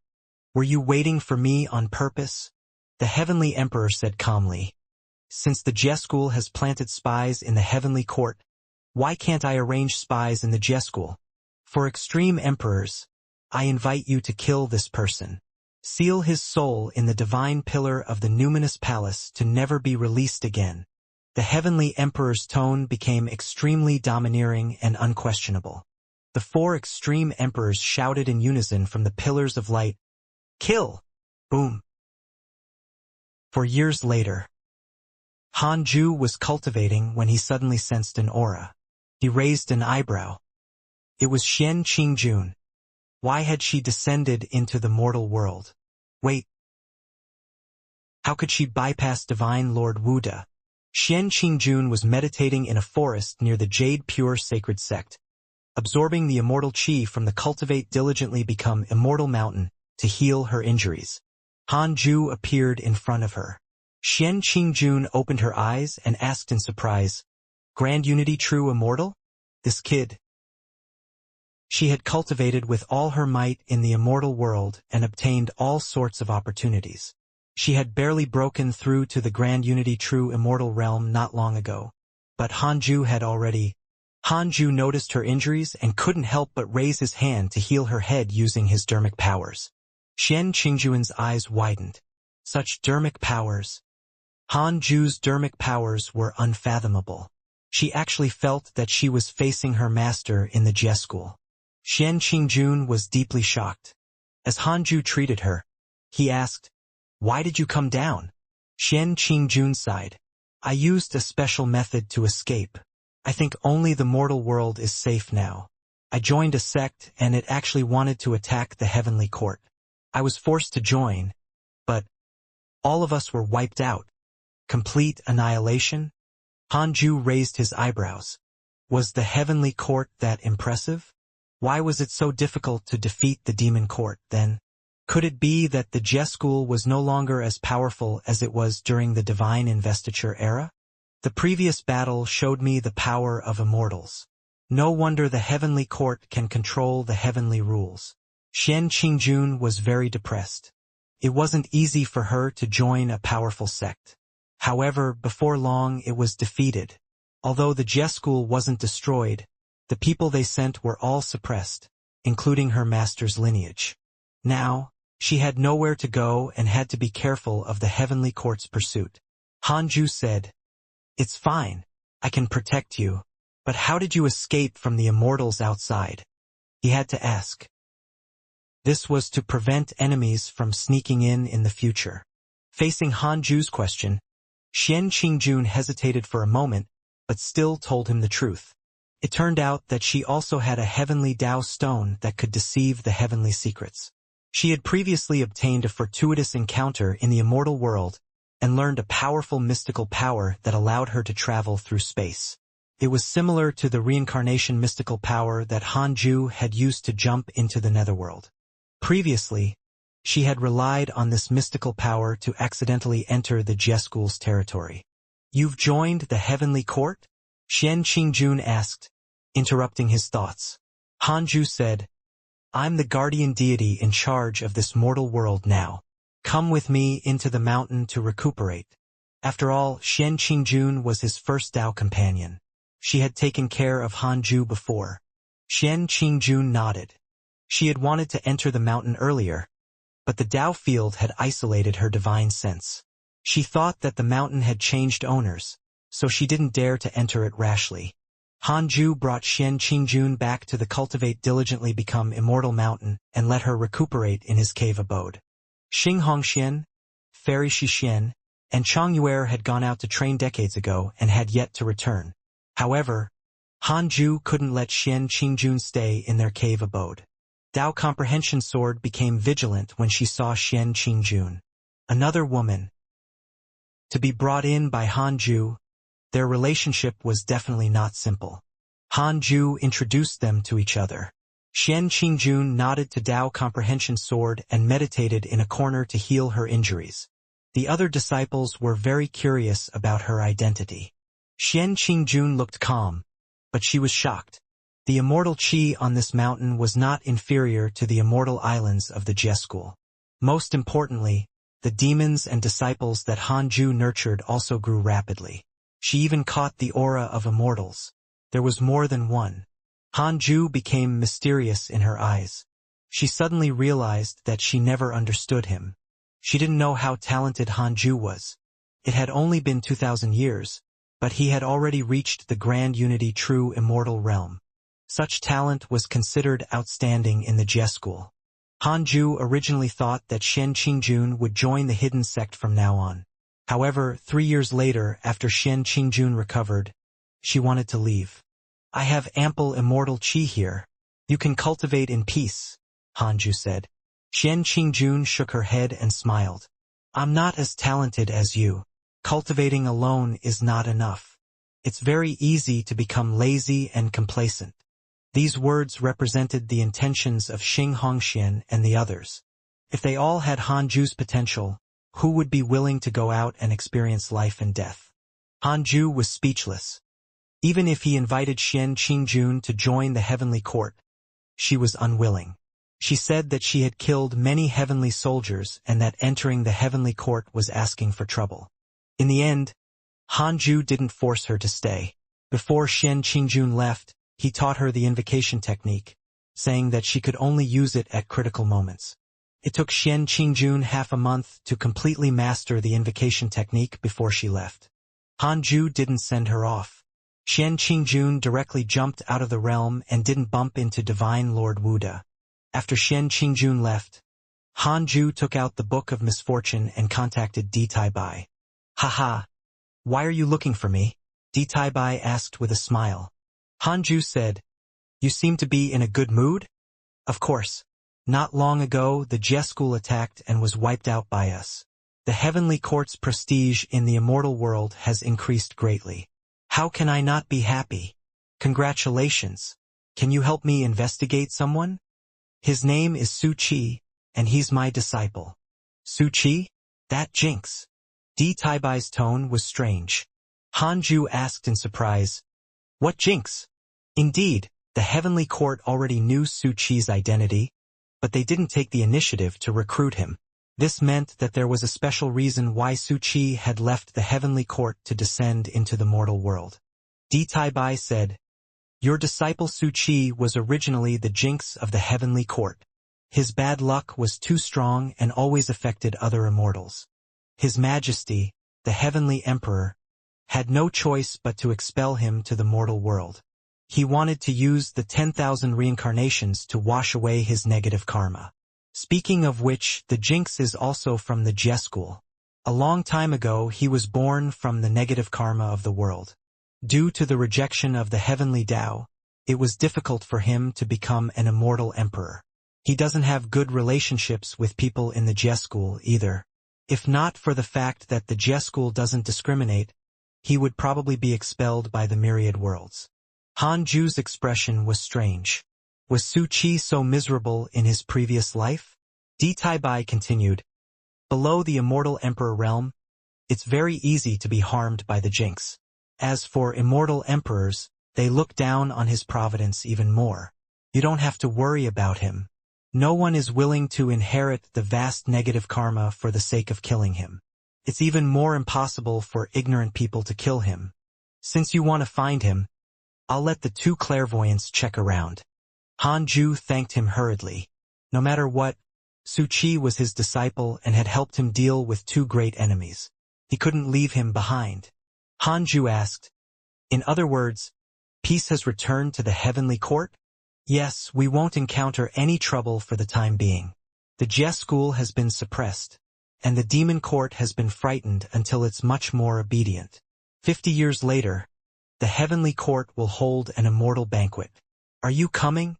were you waiting for me on purpose?" The Heavenly Emperor said calmly, "Since the Jie school has planted spies in the heavenly court, why can't I arrange spies in the Jie school? For extreme emperors, I invite you to kill this person. Seal his soul in the divine pillar of the Numinous Palace to never be released again." The Heavenly Emperor's tone became extremely domineering and unquestionable. The 4 extreme emperors shouted in unison from the pillars of light, "Kill!" Boom. 4 years later, Hanju was cultivating when he suddenly sensed an aura. He raised an eyebrow. It was Xian Qingjun. Why had she descended into the mortal world? Wait. How could she bypass Divine Lord Wuda? Xian Qingjun was meditating in a forest near the Jade Pure Sacred Sect, absorbing the immortal qi from the Cultivate Diligently Become Immortal Mountain to heal her injuries. Hanju appeared in front of her. Xian Qingjun opened her eyes and asked in surprise, "Grand Unity True Immortal? This kid?" She had cultivated with all her might in the immortal world and obtained all sorts of opportunities. She had barely broken through to the Grand Unity True Immortal realm not long ago. But Hanju had already. Hanju noticed her injuries and couldn't help but raise his hand to heal her head using his dermic powers. Xian Qingjun's eyes widened. Such dermic powers. Han Ju's dermic powers were unfathomable. She actually felt that she was facing her master in the Jie school. Xian Qingjun was deeply shocked. As Han Ju treated her, he asked, "Why did you come down?" Xian Qingjun sighed. "I used a special method to escape. I think only the mortal world is safe now. I joined a sect and it actually wanted to attack the heavenly court. I was forced to join, but all of us were wiped out. Complete annihilation?" Han Ju raised his eyebrows. Was the heavenly court that impressive? Why was it so difficult to defeat the demon court, then? Could it be that the Jie school was no longer as powerful as it was during the divine investiture era? The previous battle showed me the power of immortals. No wonder the heavenly court can control the heavenly rules. Xian Qingjun was very depressed. It wasn't easy for her to join a powerful sect. However, before long it was defeated. Although the Jie school wasn't destroyed, the people they sent were all suppressed, including her master's lineage. Now, she had nowhere to go and had to be careful of the heavenly court's pursuit. Han Ju said, "It's fine. I can protect you. But how did you escape from the immortals outside?" He had to ask. This was to prevent enemies from sneaking in the future. Facing Han Ju's question, Xian Qingjun hesitated for a moment, but still told him the truth. It turned out that she also had a heavenly Dao stone that could deceive the heavenly secrets. She had previously obtained a fortuitous encounter in the immortal world and learned a powerful mystical power that allowed her to travel through space. It was similar to the Reincarnation mystical power that Han Ju had used to jump into the netherworld. Previously, she had relied on this mystical power to accidentally enter the Jie school's territory. "You've joined the heavenly court?" Xian Qingjun asked, interrupting his thoughts. Han Ju said, "I'm the guardian deity in charge of this mortal world now. Come with me into the mountain to recuperate." After all, Xian Qingjun was his first Dao companion. She had taken care of Han Ju before. Xian Qingjun nodded. She had wanted to enter the mountain earlier, but the Dao field had isolated her divine sense. She thought that the mountain had changed owners, so she didn't dare to enter it rashly. Han Ju brought Xian Qingjun back to the Cultivate diligently become Immortal mountain and let her recuperate in his cave abode. Xinghongxian, Fairy Shixian, and Chongyuer had gone out to train decades ago and had yet to return. However, Han Ju couldn't let Xian Qingjun stay in their cave abode. Dao Comprehension Sword became vigilant when she saw Xian Qingjun. Another woman. To be brought in by Han Ju, their relationship was definitely not simple. Han Ju introduced them to each other. Xian Qingjun nodded to Dao Comprehension Sword and meditated in a corner to heal her injuries. The other disciples were very curious about her identity. Xian Qingjun looked calm, but she was shocked. The immortal qi on this mountain was not inferior to the immortal islands of the Jie school. Most importantly, the demons and disciples that Han Ju nurtured also grew rapidly. She even caught the aura of immortals. There was more than one. Han Ju became mysterious in her eyes. She suddenly realized that she never understood him. She didn't know how talented Han Ju was. It had only been 2,000 years, but he had already reached the grand unity true immortal realm. Such talent was considered outstanding in the Jie school. Han Ju originally thought that Xian Qingjun would join the hidden sect from now on. However, 3 years later, after Xian Qingjun recovered, she wanted to leave. "I have ample immortal qi here. You can cultivate in peace," Han Ju said. Xian Qingjun shook her head and smiled. "I'm not as talented as you. Cultivating alone is not enough. It's very easy to become lazy and complacent." These words represented the intentions of Xinghongxian and the others. If they all had Han Ju's potential, who would be willing to go out and experience life and death? Han Ju was speechless. Even if he invited Xian Qingjun to join the heavenly court, she was unwilling. She said that she had killed many heavenly soldiers and that entering the heavenly court was asking for trouble. In the end, Han Ju didn't force her to stay. Before Xian Qingjun left, he taught her the invocation technique, saying that she could only use it at critical moments. It took Xian Qingjun half a month to completely master the invocation technique before she left. Hanju didn't send her off. Xian Qingjun directly jumped out of the realm and didn't bump into Divine Lord Wuda. After Xian Qingjun left, Hanju took out the Book of Misfortune and contacted Di Taibai. Haha, why are you looking for me? Di Taibai asked with a smile. Hanju said, you seem to be in a good mood? Of course. Not long ago, the Jie school attacked and was wiped out by us. The Heavenly Court's prestige in the immortal world has increased greatly. How can I not be happy? Congratulations. Can you help me investigate someone? His name is Su Qi, and he's my disciple. Su Qi? That jinx. Di Taibai's tone was strange. Hanju asked in surprise, what jinx? Indeed, the Heavenly Court already knew Su Qi's identity, but they didn't take the initiative to recruit him. This meant that there was a special reason why Su Qi had left the Heavenly Court to descend into the mortal world. Di Taibai said, your disciple Su Qi was originally the jinx of the Heavenly Court. His bad luck was too strong and always affected other immortals. His Majesty, the Heavenly Emperor, had no choice but to expel him to the mortal world. He wanted to use the 10,000 reincarnations to wash away his negative karma. Speaking of which, the jinx is also from the Jie school. A long time ago he was born from the negative karma of the world. Due to the rejection of the heavenly Tao, it was difficult for him to become an immortal emperor. He doesn't have good relationships with people in the Jie school either. If not for the fact that the Jie school doesn't discriminate, he would probably be expelled by the myriad worlds. Hanju's expression was strange. Was Su Qi so miserable in his previous life? Di Taibai continued, below the immortal emperor realm, it's very easy to be harmed by the jinx. As for immortal emperors, they look down on his providence even more. You don't have to worry about him. No one is willing to inherit the vast negative karma for the sake of killing him. It's even more impossible for ignorant people to kill him. Since you want to find him, I'll let the two clairvoyants check around. Hanju thanked him hurriedly. No matter what, Su Qi was his disciple and had helped him deal with two great enemies. He couldn't leave him behind. Hanju asked, in other words, peace has returned to the Heavenly Court? Yes, we won't encounter any trouble for the time being. The Jie school has been suppressed, and the Demon Court has been frightened until it's much more obedient. 50 years later, the Heavenly Court will hold an immortal banquet. Are you coming?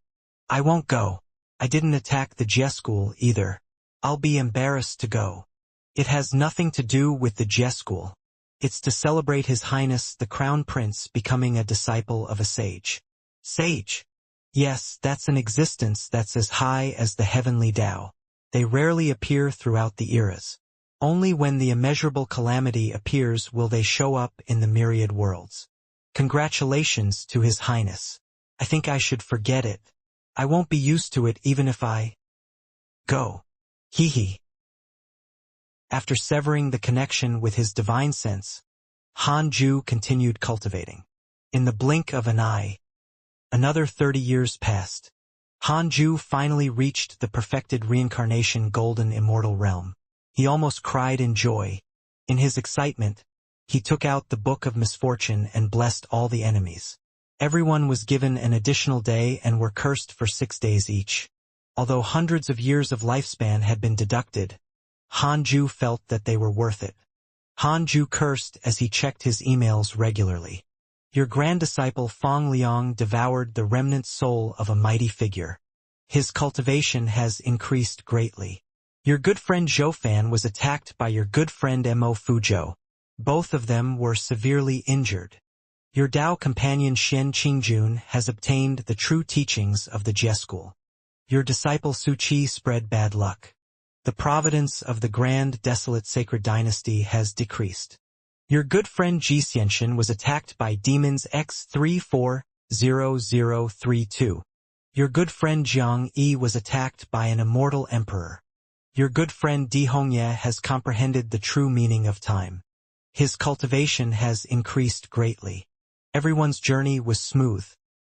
I won't go. I didn't attack the Jie school either. I'll be embarrassed to go. It has nothing to do with the Jie school. It's to celebrate His Highness the Crown Prince becoming a disciple of a sage. Sage? Yes, that's an existence that's as high as the heavenly Tao. They rarely appear throughout the eras. Only when the immeasurable calamity appears will they show up in the myriad worlds. Congratulations to His Highness. I think I should forget it. I won't be used to it even if I go. Hee hee. After severing the connection with his divine sense, Hanju continued cultivating. In the blink of an eye, another 30 years passed. Hanju finally reached the perfected reincarnation golden immortal realm. He almost cried in joy. In his excitement, he took out the Book of Misfortune and blessed all the enemies. Everyone was given an additional day and were cursed for 6 days each. Although hundreds of years of lifespan had been deducted, Hanju felt that they were worth it. Hanju cursed as he checked his emails regularly. Your grand disciple Feng Liang devoured the remnant soul of a mighty figure. His cultivation has increased greatly. Your good friend Zhou Fan was attacked by your good friend Mo Fuzhou. Both of them were severely injured. Your Tao companion Xian Qingjun has obtained the true teachings of the Jie school. Your disciple Su Qi spread bad luck. The providence of the grand desolate sacred dynasty has decreased. Your good friend Xianxia was attacked by demons X340032. Your good friend Jiang Yi was attacked by an immortal emperor. Your good friend Di Hongye has comprehended the true meaning of time. His cultivation has increased greatly. Everyone's journey was smooth.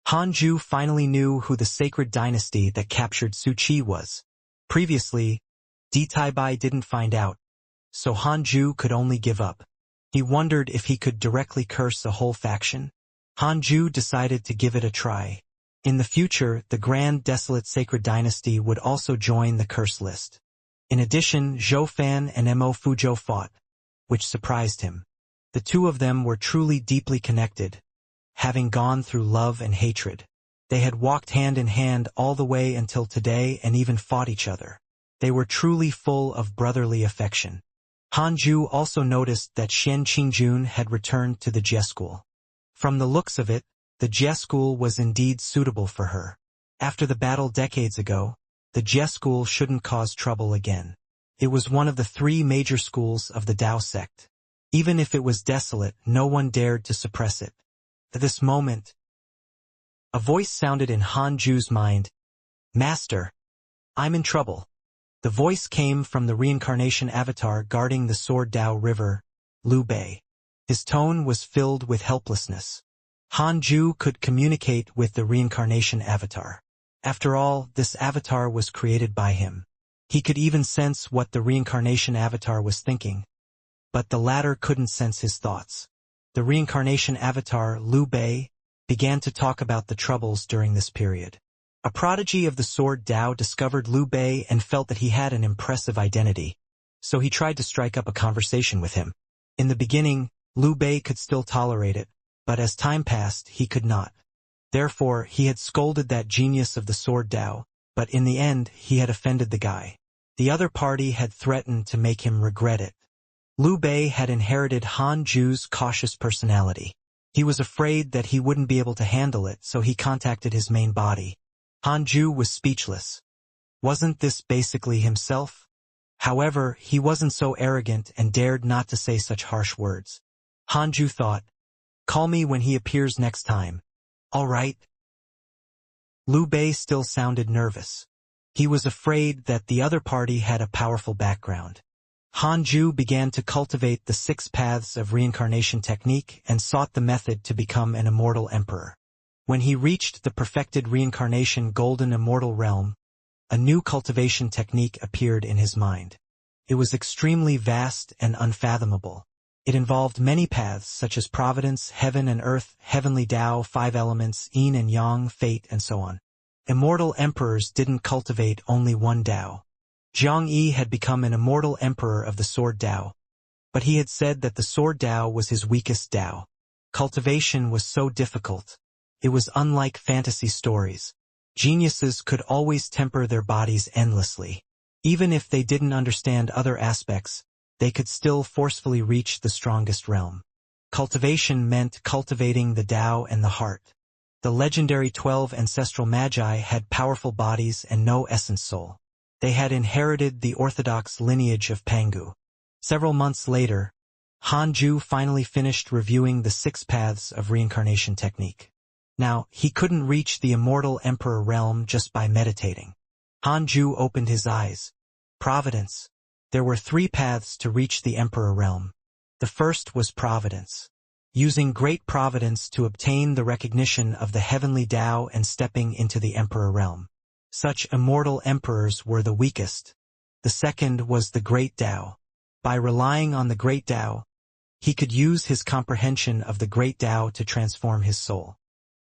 Hanju finally knew who the sacred dynasty that captured Su Qi was. Previously, Taibai didn't find out, so Hanju could only give up. He wondered if he could directly curse a whole faction. Hanju decided to give it a try. In the future, the Grand Desolate Sacred Dynasty would also join the curse list. In addition, Zhou Fan and Mo Fuzhou fought, which surprised him. The two of them were truly deeply connected, having gone through love and hatred. They had walked hand in hand all the way until today and even fought each other. They were truly full of brotherly affection. Hanju also noticed that Xian Qingjun had returned to the Jie school. From the looks of it, the Jie school was indeed suitable for her. After the battle decades ago, the Jie school shouldn't cause trouble again. It was one of the 3 major schools of the Dao sect. Even if it was desolate, no one dared to suppress it. At this moment, a voice sounded in Hanju's mind. "Master, I'm in trouble." The voice came from the Reincarnation avatar guarding the Sword Dao River, Liu Bei. His tone was filled with helplessness. Hanju could communicate with the Reincarnation avatar. After all, this avatar was created by him. He could even sense what the Reincarnation avatar was thinking. But the latter couldn't sense his thoughts. The Reincarnation avatar, Liu Bei, began to talk about the troubles during this period. A prodigy of the Sword Dao discovered Liu Bei and felt that he had an impressive identity, so he tried to strike up a conversation with him. In the beginning, Liu Bei could still tolerate it, but as time passed, he could not. Therefore, he had scolded that genius of the Sword Dao, but in the end, he had offended the guy. The other party had threatened to make him regret it. Liu Bei had inherited Hanju's cautious personality. He was afraid that he wouldn't be able to handle it, so he contacted his main body. Hanju was speechless. Wasn't this basically himself? However, he wasn't so arrogant and dared not to say such harsh words. Hanju thought, "Call me when he appears next time." "All right." Liu Bei still sounded nervous. He was afraid that the other party had a powerful background. Hanju began to cultivate the 6 paths of reincarnation technique and sought the method to become an immortal emperor. When he reached the perfected reincarnation golden immortal realm, a new cultivation technique appeared in his mind. It was extremely vast and unfathomable. It involved many paths such as providence, heaven and earth, heavenly Tao, 5 elements, yin and yang, fate, and so on. Immortal emperors didn't cultivate only one Tao. Zhang Yi had become an immortal emperor of the Sword Dao, but he had said that the Sword Dao was his weakest Dao. Cultivation was so difficult. It was unlike fantasy stories. Geniuses could always temper their bodies endlessly. Even if they didn't understand other aspects, they could still forcefully reach the strongest realm. Cultivation meant cultivating the Tao and the heart. The legendary 12 ancestral magi had powerful bodies and no essence soul. They had inherited the orthodox lineage of Pangu. Several months later, Hanju finally finished reviewing the 6 paths of reincarnation technique. Now, he couldn't reach the immortal emperor realm just by meditating. Hanju opened his eyes. Providence. There were 3 paths to reach the emperor realm. The first was providence. Using great providence to obtain the recognition of the heavenly Tao and stepping into the emperor realm. Such immortal emperors were the weakest. The second was the great Tao. By relying on the great Tao, he could use his comprehension of the great Tao to transform his soul.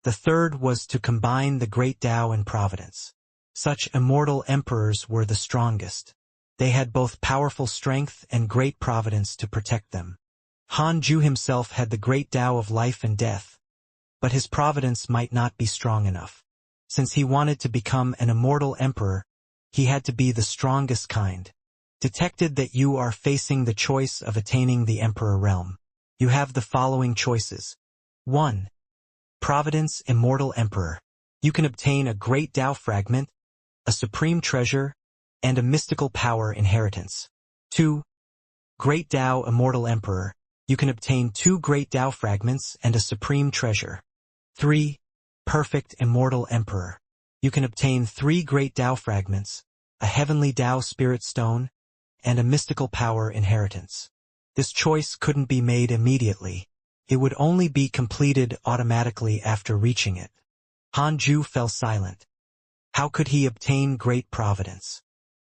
The third was to combine the great Tao and providence. Such immortal emperors were the strongest. They had both powerful strength and great providence to protect them. Hanju himself had the great Tao of life and death, but his providence might not be strong enough. Since he wanted to become an immortal emperor, he had to be the strongest kind. Detected that you are facing the choice of attaining the emperor realm. You have the following choices. 1. Providence Immortal Emperor. You can obtain a great Tao fragment, a supreme treasure, and a mystical power inheritance. 2. Great Tao Immortal Emperor. You can obtain 2 great Tao fragments and a supreme treasure. 3. Perfect Immortal Emperor. You can obtain 3 great Tao fragments, a heavenly Tao spirit stone, and a mystical power inheritance. This choice couldn't be made immediately. It would only be completed automatically after reaching it. Hanju fell silent. How could he obtain great providence?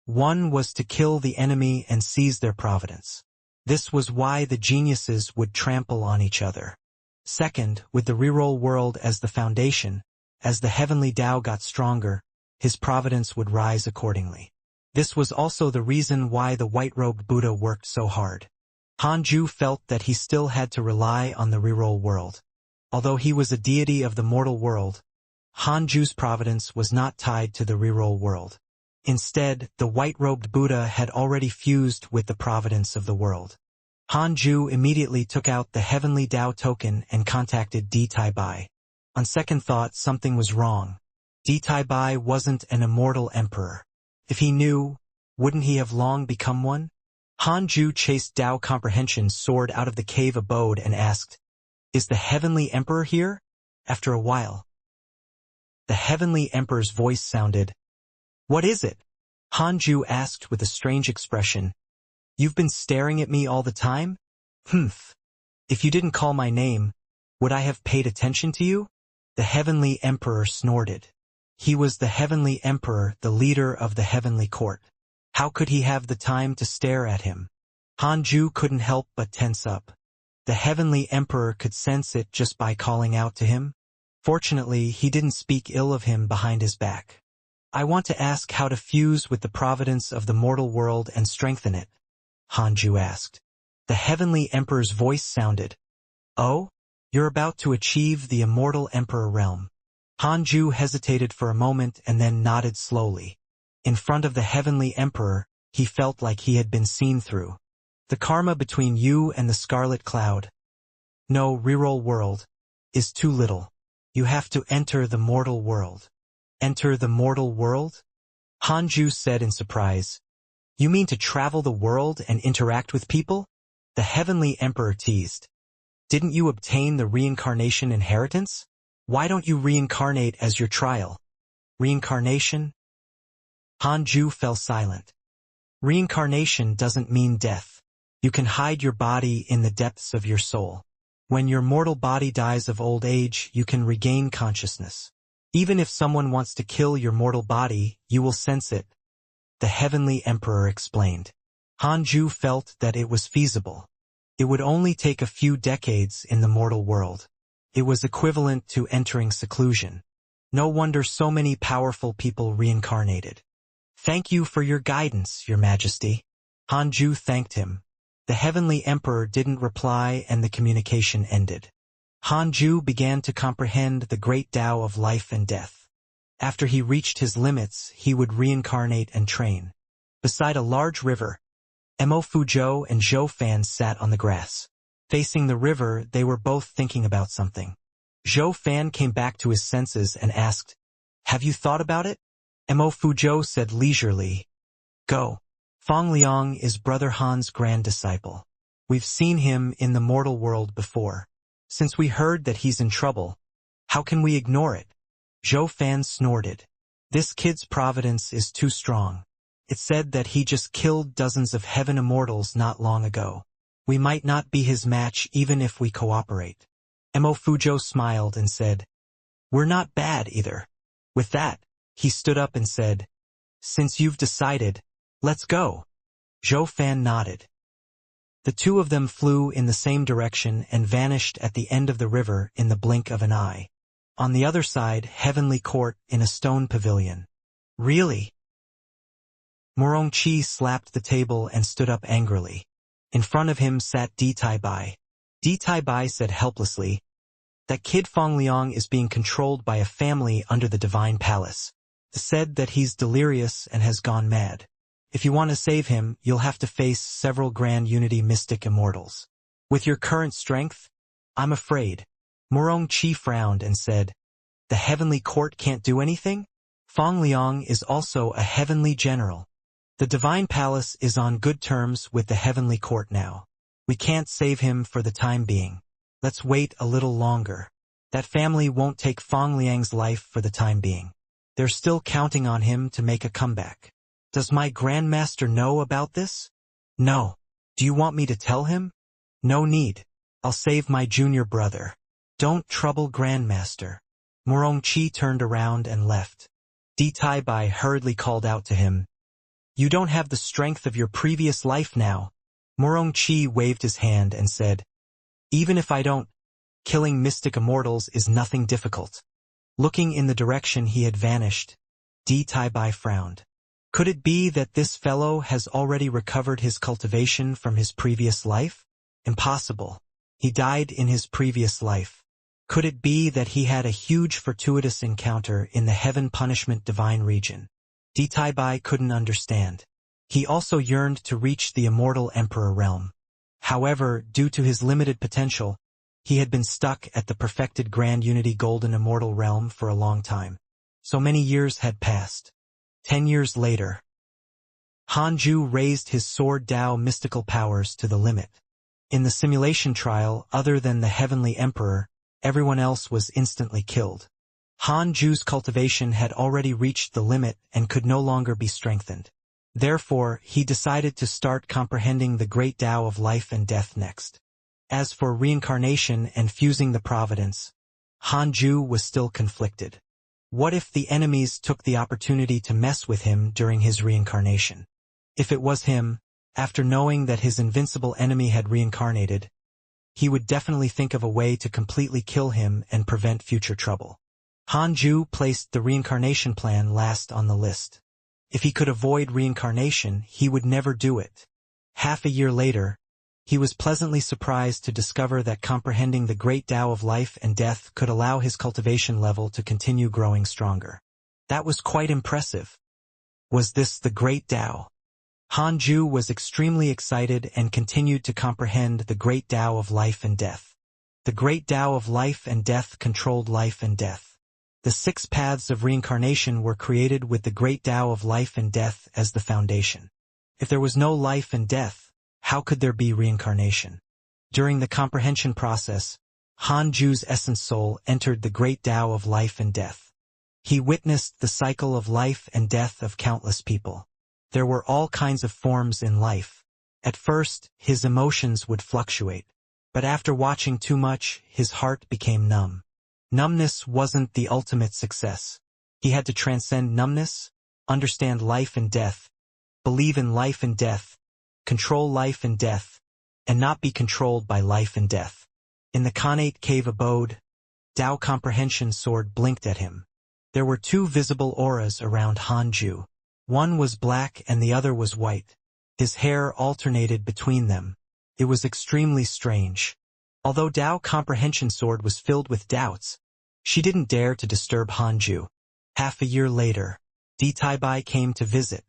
One was to kill the enemy and seize their providence. This was why the geniuses would trample on each other. Second, with the reroll world as the foundation, as the heavenly Tao got stronger, his providence would rise accordingly. This was also the reason why the white-robed Buddha worked so hard. Hanju felt that he still had to rely on the reroll world. Although he was a deity of the mortal world, Hanju's providence was not tied to the reroll world. Instead, the white-robed Buddha had already fused with the providence of the world. Hanju immediately took out the heavenly Tao token and contacted Di Tai Bai. On second thought, something was wrong. Di Tai Bai wasn't an immortal emperor. If he knew, wouldn't he have long become one? Hanju chased Tao Comprehension's sword out of the cave abode and asked, "Is the heavenly emperor here?" After a while, the heavenly emperor's voice sounded, "What is it?" Hanju asked with a strange expression, "You've been staring at me all the time? Humph. If you didn't call my name, would I have paid attention to you?" The heavenly emperor snorted. He was the heavenly emperor, the leader of the heavenly court. How could he have the time to stare at him? Hanju couldn't help but tense up. The heavenly emperor could sense it just by calling out to him. Fortunately, he didn't speak ill of him behind his back. "I want to ask how to fuse with the providence of the mortal world and strengthen it," Hanju asked. The heavenly emperor's voice sounded, "Oh? You're about to achieve the immortal emperor realm." Hanju hesitated for a moment and then nodded slowly. In front of the heavenly emperor, he felt like he had been seen through. "The karma between you and the scarlet cloud, no reroll world, is too little. You have to enter the mortal world." "Enter the mortal world?" Hanju said in surprise. "You mean to travel the world and interact with people?" The heavenly emperor teased. "Didn't you obtain the reincarnation inheritance? Why don't you reincarnate as your trial?" "Reincarnation?" Hanju fell silent. "Reincarnation doesn't mean death. You can hide your body in the depths of your soul. When your mortal body dies of old age, you can regain consciousness. Even if someone wants to kill your mortal body, you will sense it," the heavenly emperor explained. Hanju felt that it was feasible. It would only take a few decades in the mortal world. It was equivalent to entering seclusion. No wonder so many powerful people reincarnated. "Thank you for your guidance, Your Majesty." Hanju thanked him. The heavenly emperor didn't reply and the communication ended. Hanju began to comprehend the great Tao of life and death. After he reached his limits, he would reincarnate and train. Beside a large river, Mo Fuzhou and Zhou Fan sat on the grass. Facing the river, they were both thinking about something. Zhou Fan came back to his senses and asked, "Have you thought about it?" Mo Fuzhou said leisurely, "Go. Fang Liang is Brother Han's grand disciple. We've seen him in the mortal world before. Since we heard that he's in trouble, how can we ignore it?" Zhou Fan snorted. "This kid's providence is too strong. It said that he just killed dozens of heaven immortals not long ago. We might not be his match even if we cooperate." Mo Fuzhou smiled and said, "We're not bad either." With that, he stood up and said, "Since you've decided, let's go." Zhou Fan nodded. The two of them flew in the same direction and vanished at the end of the river in the blink of an eye. On the other side, heavenly court in a stone pavilion. "Really?" Morongqi slapped the table and stood up angrily. In front of him sat Di Tai Bai. Di Tai Bai said helplessly, "That kid Fang Liang is being controlled by a family under the divine palace. They said that he's delirious and has gone mad. If you want to save him, you'll have to face several grand unity mystic immortals. With your current strength, I'm afraid." Morongqi frowned and said, "The heavenly court can't do anything? Fang Liang is also a heavenly general. The divine palace is on good terms with the heavenly court now. We can't save him for the time being. Let's wait a little longer. That family won't take Fang Liang's life for the time being. They're still counting on him to make a comeback. Does my grandmaster know about this?" "No. Do you want me to tell him?" "No need. I'll save my junior brother. Don't trouble grandmaster." Morongqi turned around and left. Di Tai Bai hurriedly called out to him, You don't have the strength of your previous life now. Morongqi waved his hand and said, even if I don't, killing mystic immortals is nothing difficult. Looking in the direction he had vanished, Di Taibai frowned. Could it be that this fellow has already recovered his cultivation from his previous life? Impossible. He died in his previous life. Could it be that he had a huge fortuitous encounter in the heaven punishment divine region? Di Taibai couldn't understand. He also yearned to reach the immortal emperor realm. However, due to his limited potential, he had been stuck at the perfected grand unity golden immortal realm for a long time. So many years had passed. 10 years later, Hanju raised his sword Dao mystical powers to the limit. In the simulation trial, other than the heavenly emperor, everyone else was instantly killed. Hanju's cultivation had already reached the limit and could no longer be strengthened. Therefore, he decided to start comprehending the great Tao of life and death next. As for reincarnation and fusing the providence, Hanju was still conflicted. What if the enemies took the opportunity to mess with him during his reincarnation? If it was him, after knowing that his invincible enemy had reincarnated, he would definitely think of a way to completely kill him and prevent future trouble. Hanju placed the reincarnation plan last on the list. If he could avoid reincarnation, he would never do it. Half a year later, he was pleasantly surprised to discover that comprehending the great Tao of life and death could allow his cultivation level to continue growing stronger. That was quite impressive. Was this the great Tao? Hanju was extremely excited and continued to comprehend the great Tao of life and death. The great Tao of life and death controlled life and death. The 6 paths of reincarnation were created with the great Tao of life and death as the foundation. If there was no life and death, how could there be reincarnation? During the comprehension process, Hanju's essence soul entered the great Tao of life and death. He witnessed the cycle of life and death of countless people. There were all kinds of forms in life. At first, his emotions would fluctuate, but after watching too much, his heart became numb. Numbness wasn't the ultimate success. He had to transcend numbness, understand life and death, believe in life and death, control life and death, and not be controlled by life and death. In the Khanate cave abode, Tao comprehension sword blinked at him. There were 2 visible auras around Hanju. One was black and the other was white. His hair alternated between them. It was extremely strange. Although Tao comprehension sword was filled with doubts, she didn't dare to disturb Hanju. Half a year later, Di Taibai came to visit.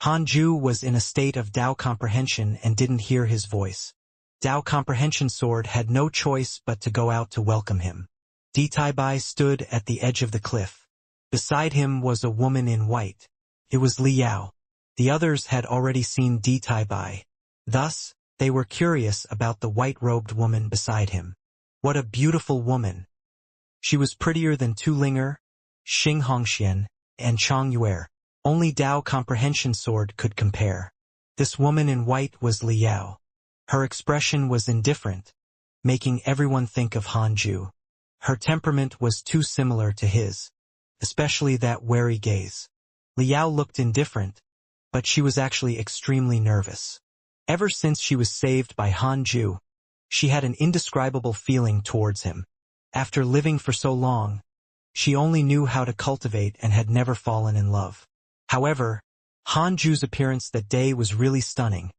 Hanju was in a state of Tao comprehension and didn't hear his voice. Tao comprehension sword had no choice but to go out to welcome him. Di Taibai stood at the edge of the cliff. Beside him was a woman in white. It was Liao. The others had already seen Di Taibai. Thus, they were curious about the white-robed woman beside him. What a beautiful woman! She was prettier than Tu Linger, Xing Hongxian, and Chang Yuer. Only Tao comprehension sword could compare. This woman in white was Liao. Her expression was indifferent, making everyone think of Hanju. Her temperament was too similar to his, especially that wary gaze. Liao looked indifferent, but she was actually extremely nervous. Ever since she was saved by Hanju, she had an indescribable feeling towards him. After living for so long, she only knew how to cultivate and had never fallen in love. However, Hanju's appearance that day was really stunning,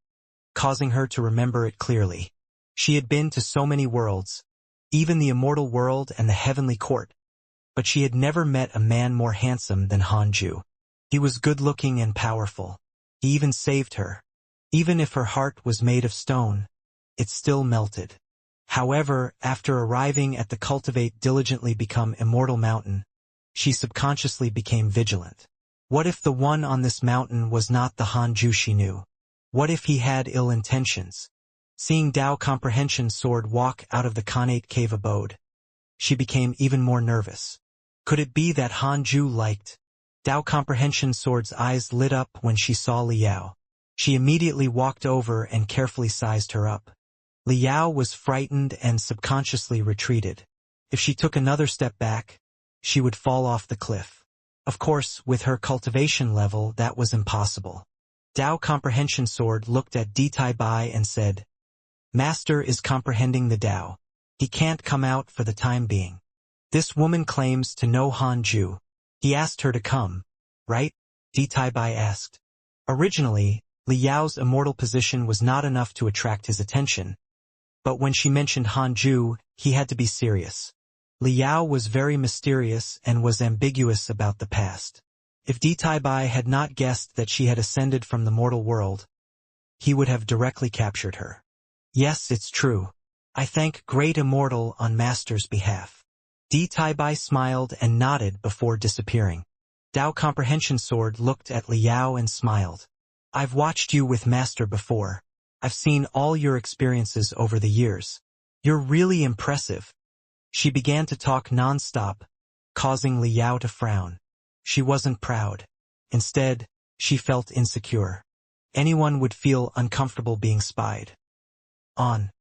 causing her to remember it clearly. She had been to so many worlds, even the immortal world and the heavenly court, but she had never met a man more handsome than Hanju. He was good-looking and powerful. He even saved her. Even if her heart was made of stone, it still melted. However, after arriving at the Cultivate diligently become Immortal Mountain, she subconsciously became vigilant. What if the one on this mountain was not the Hanju she knew? What if he had ill intentions? Seeing Tao Comprehension Sword walk out of the Khanate cave abode, she became even more nervous. Could it be that Hanju liked? Tao Comprehension Sword's eyes lit up when she saw Liao. She immediately walked over and carefully sized her up. Liao was frightened and subconsciously retreated. If she took another step back, she would fall off the cliff. Of course, with her cultivation level, that was impossible. Dao Comprehension Sword looked at Ditai Bai and said, Master is comprehending the Dao. He can't come out for the time being. This woman claims to know Han Ju. He asked her to come, right? Ditai Bai asked. Originally, Li Yao's immortal position was not enough to attract his attention, but when she mentioned Han Ju, he had to be serious. Li Yao was very mysterious and was ambiguous about the past. If Ditai Bai had not guessed that she had ascended from the mortal world, he would have directly captured her. Yes, it's true. I thank Great Immortal on Master's behalf. Ditai Bai smiled and nodded before disappearing. Dao Comprehension Sword looked at Li Yao and smiled. I've watched you with Master before. I've seen all your experiences over the years. You're really impressive. She began to talk non-stop, causing Li Yao to frown. She wasn't proud. Instead, she felt insecure. Anyone would feel uncomfortable being spied on.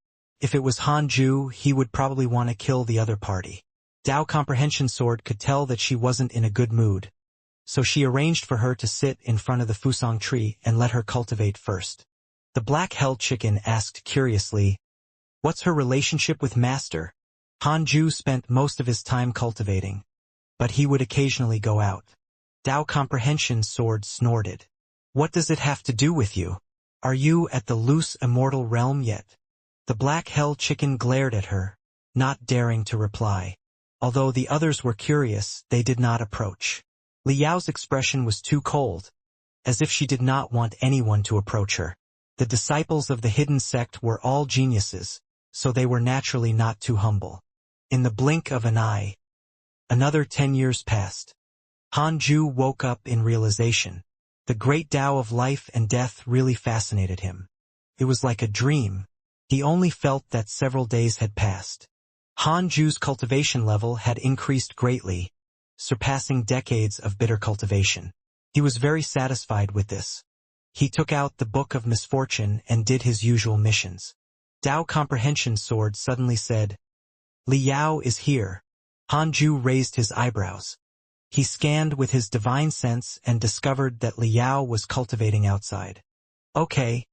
If it was Han Ju, he would probably want to kill the other party. Dao Comprehension Sword could tell that she wasn't in a good mood, so she arranged for her to sit in front of the Fusang tree and let her cultivate first. The black-held chicken asked curiously, What's her relationship with Master? Han Ju spent most of his time cultivating, but he would occasionally go out. Dao Comprehension Sword snorted. What does it have to do with you? Are you at the loose immortal realm yet? The black-held chicken glared at her, not daring to reply. Although the others were curious, they did not approach. Li Yao's expression was too cold, as if she did not want anyone to approach her. The disciples of the hidden sect were all geniuses, so they were naturally not too humble. In the blink of an eye, another 10 years passed. Han Ju woke up in realization. The great Tao of life and death really fascinated him. It was like a dream. He only felt that several days had passed. Han Ju's cultivation level had increased greatly, surpassing decades of bitter cultivation. He was very satisfied with this. He took out the Book of Misfortune and did his usual missions. Dao Comprehension Sword suddenly said, Li Yao is here. Han Ju raised his eyebrows. He scanned with his divine sense and discovered that Li Yao was cultivating outside. Okay,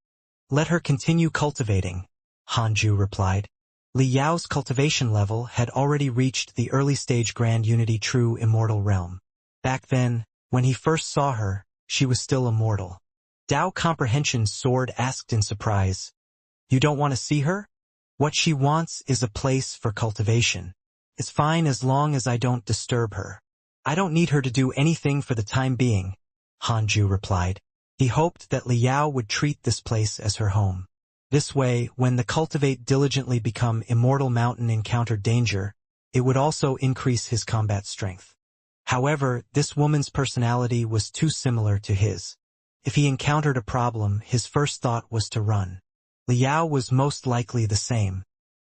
let her continue cultivating, Han Ju replied. Li Yao's cultivation level had already reached the early stage Grand Unity True Immortal realm. Back then, when he first saw her, she was still immortal. Dao Comprehension Sword asked in surprise, You don't want to see her? What she wants is a place for cultivation. It's fine as long as I don't disturb her. I don't need her to do anything for the time being, Han Ju replied. He hoped that Li Yao would treat this place as her home. This way, when the Cultivate diligently become Immortal Mountain encountered danger, it would also increase his combat strength. However, this woman's personality was too similar to his. If he encountered a problem, his first thought was to run. Li Yao was most likely the same.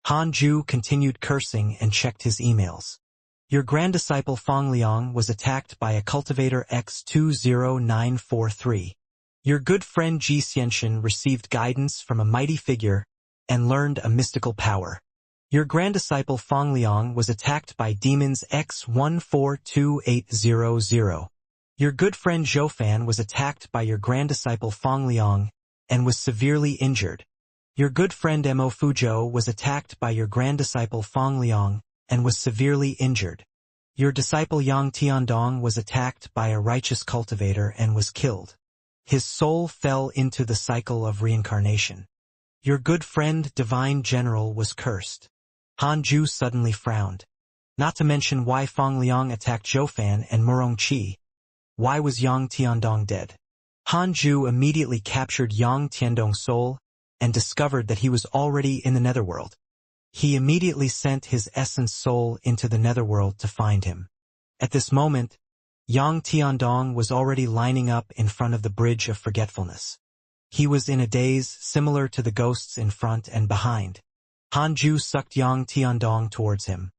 Han Ju continued cursing and checked his emails. Your grand disciple Fang Liang was attacked by a cultivator X20943. Your good friend Ji Xianxia received guidance from a mighty figure and learned a mystical power. Your grand disciple Fang Liang was attacked by demons X142800. Your good friend Zhou Fan was attacked by your grand disciple Fang Liang and was severely injured. Your good friend Mo Fuzhou was attacked by your grand disciple Fang Liang and was severely injured. Your disciple Yang Tiandong was attacked by a righteous cultivator and was killed. His soul fell into the cycle of reincarnation. Your good friend Divine General was cursed. Han Ju suddenly frowned. Not to mention why Fang Liang attacked Zhou Fan and Murong Qi. Why was Yang Tiandong dead? Han Ju immediately captured Yang Tiandong's soul and discovered that he was already in the netherworld. He immediately sent his essence soul into the netherworld to find him. At this moment, Yang Tiandong was already lining up in front of the Bridge of Forgetfulness. He was in a daze similar to the ghosts in front and behind. Han Ju sucked Yang Tiandong towards him.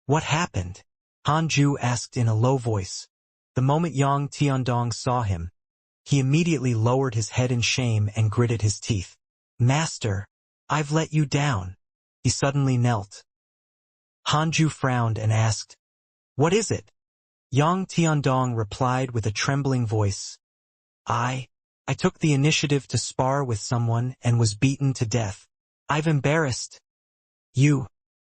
What happened? Han Ju asked in a low voice. The moment Yang Tiandong saw him, he immediately lowered his head in shame and gritted his teeth. Master, I've let you down. He suddenly knelt. Han Ju frowned and asked, What is it? Yang Tiandong replied with a trembling voice. I I took the initiative to spar with someone and was beaten to death. I've embarrassed you.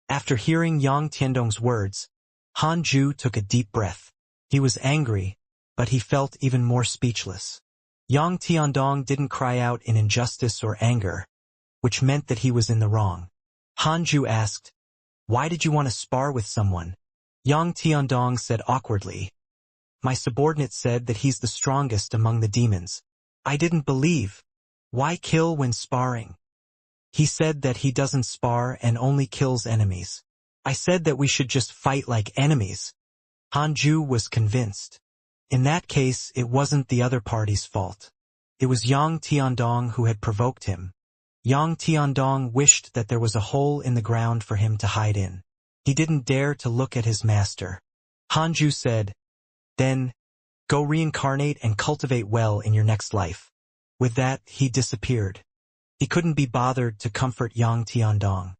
After hearing Yang Tiandong's words, Han Ju took a deep breath. He was angry, but he felt even more speechless. Yang Tiandong didn't cry out in injustice or anger, which meant that he was in the wrong. Han Ju asked, "Why did you want to spar with someone?" Yang Tiandong said awkwardly, "My subordinate said that he's the strongest among the demons. I didn't believe. Why kill when sparring? He said that he doesn't spar and only kills enemies. I said that we should just fight like enemies." Han Ju was convinced. In that case, it wasn't the other party's fault. It was Yang Tiandong who had provoked him. Yang Tiandong wished that there was a hole in the ground for him to hide in. He didn't dare to look at his master. Han Ju said, "Then, go reincarnate and cultivate well in your next life." With that, he disappeared. He couldn't be bothered to comfort Yang Tiandong.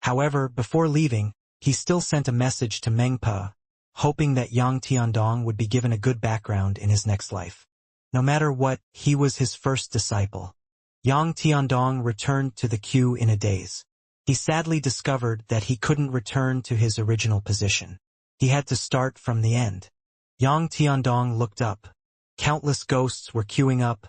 However, before leaving, he still sent a message to Mengpa, hoping that Yang Tiandong would be given a good background in his next life. No matter what, he was his first disciple. Yang Tiandong returned to the queue in a daze. He sadly discovered that he couldn't return to his original position. He had to start from the end. Yang Tiandong looked up. Countless ghosts were queuing up,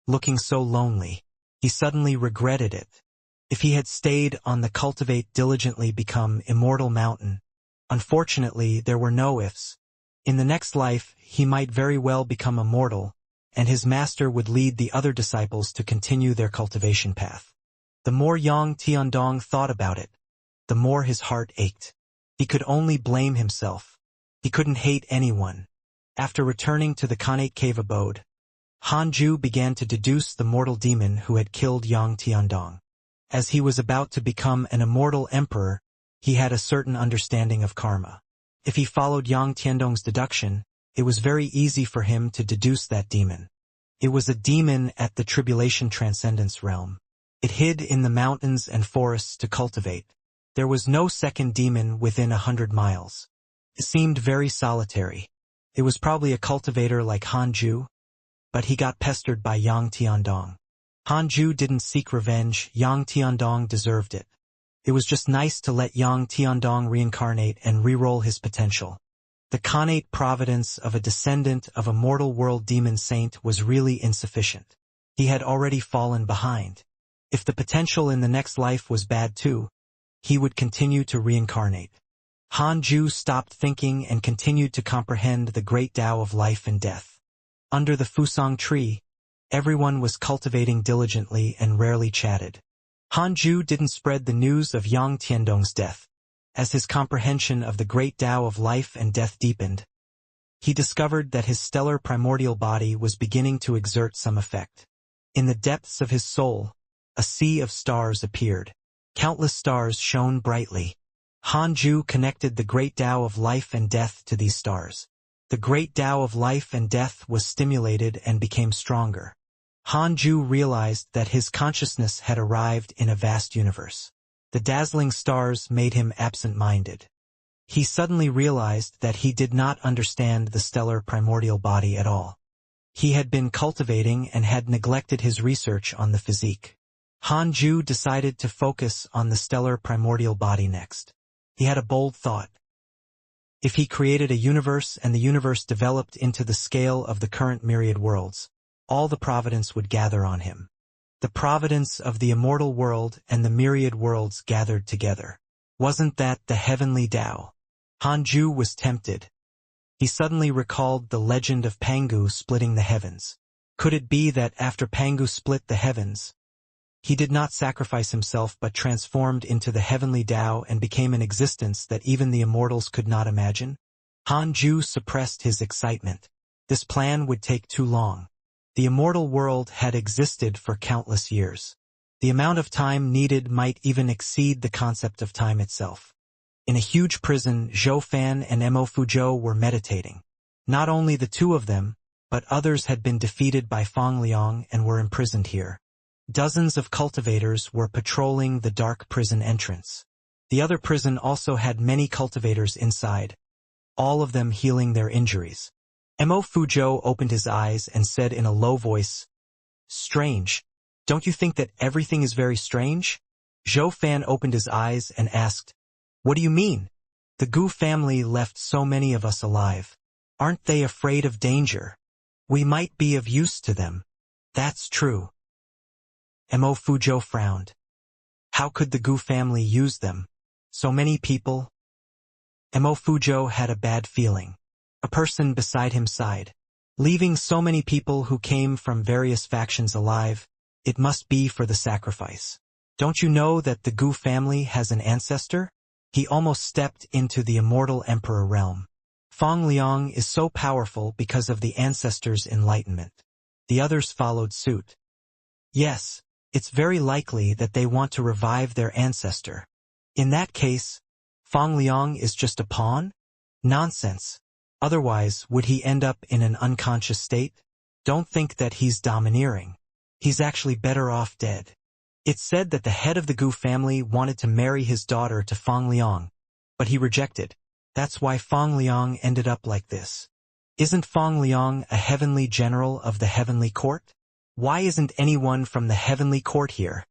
looking so lonely. He suddenly regretted it. If he had stayed on the Cultivate diligently become Immortal mountain. Unfortunately, there were no ifs. In the next life, he might very well become immortal, and his master would lead the other disciples to continue their cultivation path. The more Yang Tiandong thought about it, the more his heart ached. He could only blame himself. He couldn't hate anyone. After returning to the Khanate cave abode, Han Ju began to deduce the mortal demon who had killed Yang Tiandong. As he was about to become an immortal emperor, he had a certain understanding of karma. If he followed Yang Tiandong's deduction, it was very easy for him to deduce that demon. It was a demon at the tribulation transcendence realm. It hid in the mountains and forests to cultivate. There was no second demon within 100 miles. It seemed very solitary. It was probably a cultivator like Han Ju, but he got pestered by Yang Tiandong. Han Ju didn't seek revenge. Yang Tiandong deserved it. It was just nice to let Yang Tiandong reincarnate and re-roll his potential. The Khanate providence of a descendant of a mortal world demon saint was really insufficient. He had already fallen behind. If the potential in the next life was bad too, he would continue to reincarnate. Han Ju stopped thinking and continued to comprehend the great Tao of life and death. Under the Fusang tree, everyone was cultivating diligently and rarely chatted. Han Ju didn't spread the news of Yang Tiandong's death. As his comprehension of the great Tao of life and death deepened, he discovered that his stellar primordial body was beginning to exert some effect. In the depths of his soul, a sea of stars appeared. Countless stars shone brightly. Han Ju connected the great Tao of life and death to these stars. The great Tao of life and death was stimulated and became stronger. Han Ju realized that his consciousness had arrived in a vast universe. The dazzling stars made him absent-minded. He suddenly realized that he did not understand the stellar primordial body at all. He had been cultivating and had neglected his research on the physique. Han Ju decided to focus on the stellar primordial body next. He had a bold thought. If he created a universe and the universe developed into the scale of the current myriad worlds, all the providence would gather on him. The providence of the immortal world and the myriad worlds gathered together. Wasn't that the heavenly Tao? Han Ju was tempted. He suddenly recalled the legend of Pangu splitting the heavens. Could it be that after Pangu split the heavens, he did not sacrifice himself but transformed into the heavenly Tao and became an existence that even the immortals could not imagine? Han Ju suppressed his excitement. This plan would take too long. The immortal world had existed for countless years. The amount of time needed might even exceed the concept of time itself. In a huge prison, Zhou Fan and Mo Fuzhou were meditating. Not only the two of them, but others had been defeated by Fang Liang and were imprisoned here. Dozens of cultivators were patrolling the dark prison entrance. The other prison also had many cultivators inside, all of them healing their injuries. Mo Fuzhou opened his eyes and said in a low voice, Strange. Don't you think that everything is very strange? Zhou Fan opened his eyes and asked, What do you mean? The Gu family left so many of us alive. Aren't they afraid of danger? We might be of use to them. That's true. Mo Fuzhou frowned. How could the Gu family use them? So many people? Mo Fuzhou had a bad feeling. A person beside him sighed. Leaving so many people who came from various factions alive, it must be for the sacrifice. Don't you know that the Gu family has an ancestor? He almost stepped into the immortal emperor realm. Fang Liang is so powerful because of the ancestor's enlightenment. The others followed suit. Yes, it's very likely that they want to revive their ancestor. In that case, Fang Liang is just a pawn? Nonsense. Otherwise, would he end up in an unconscious state? Don't think that he's domineering. He's actually better off dead. It's said that the head of the Gu family wanted to marry his daughter to Fang Liang, but he rejected. That's why Fang Liang ended up like this. Isn't Fang Liang a heavenly general of the heavenly court? Why isn't anyone from the heavenly court here?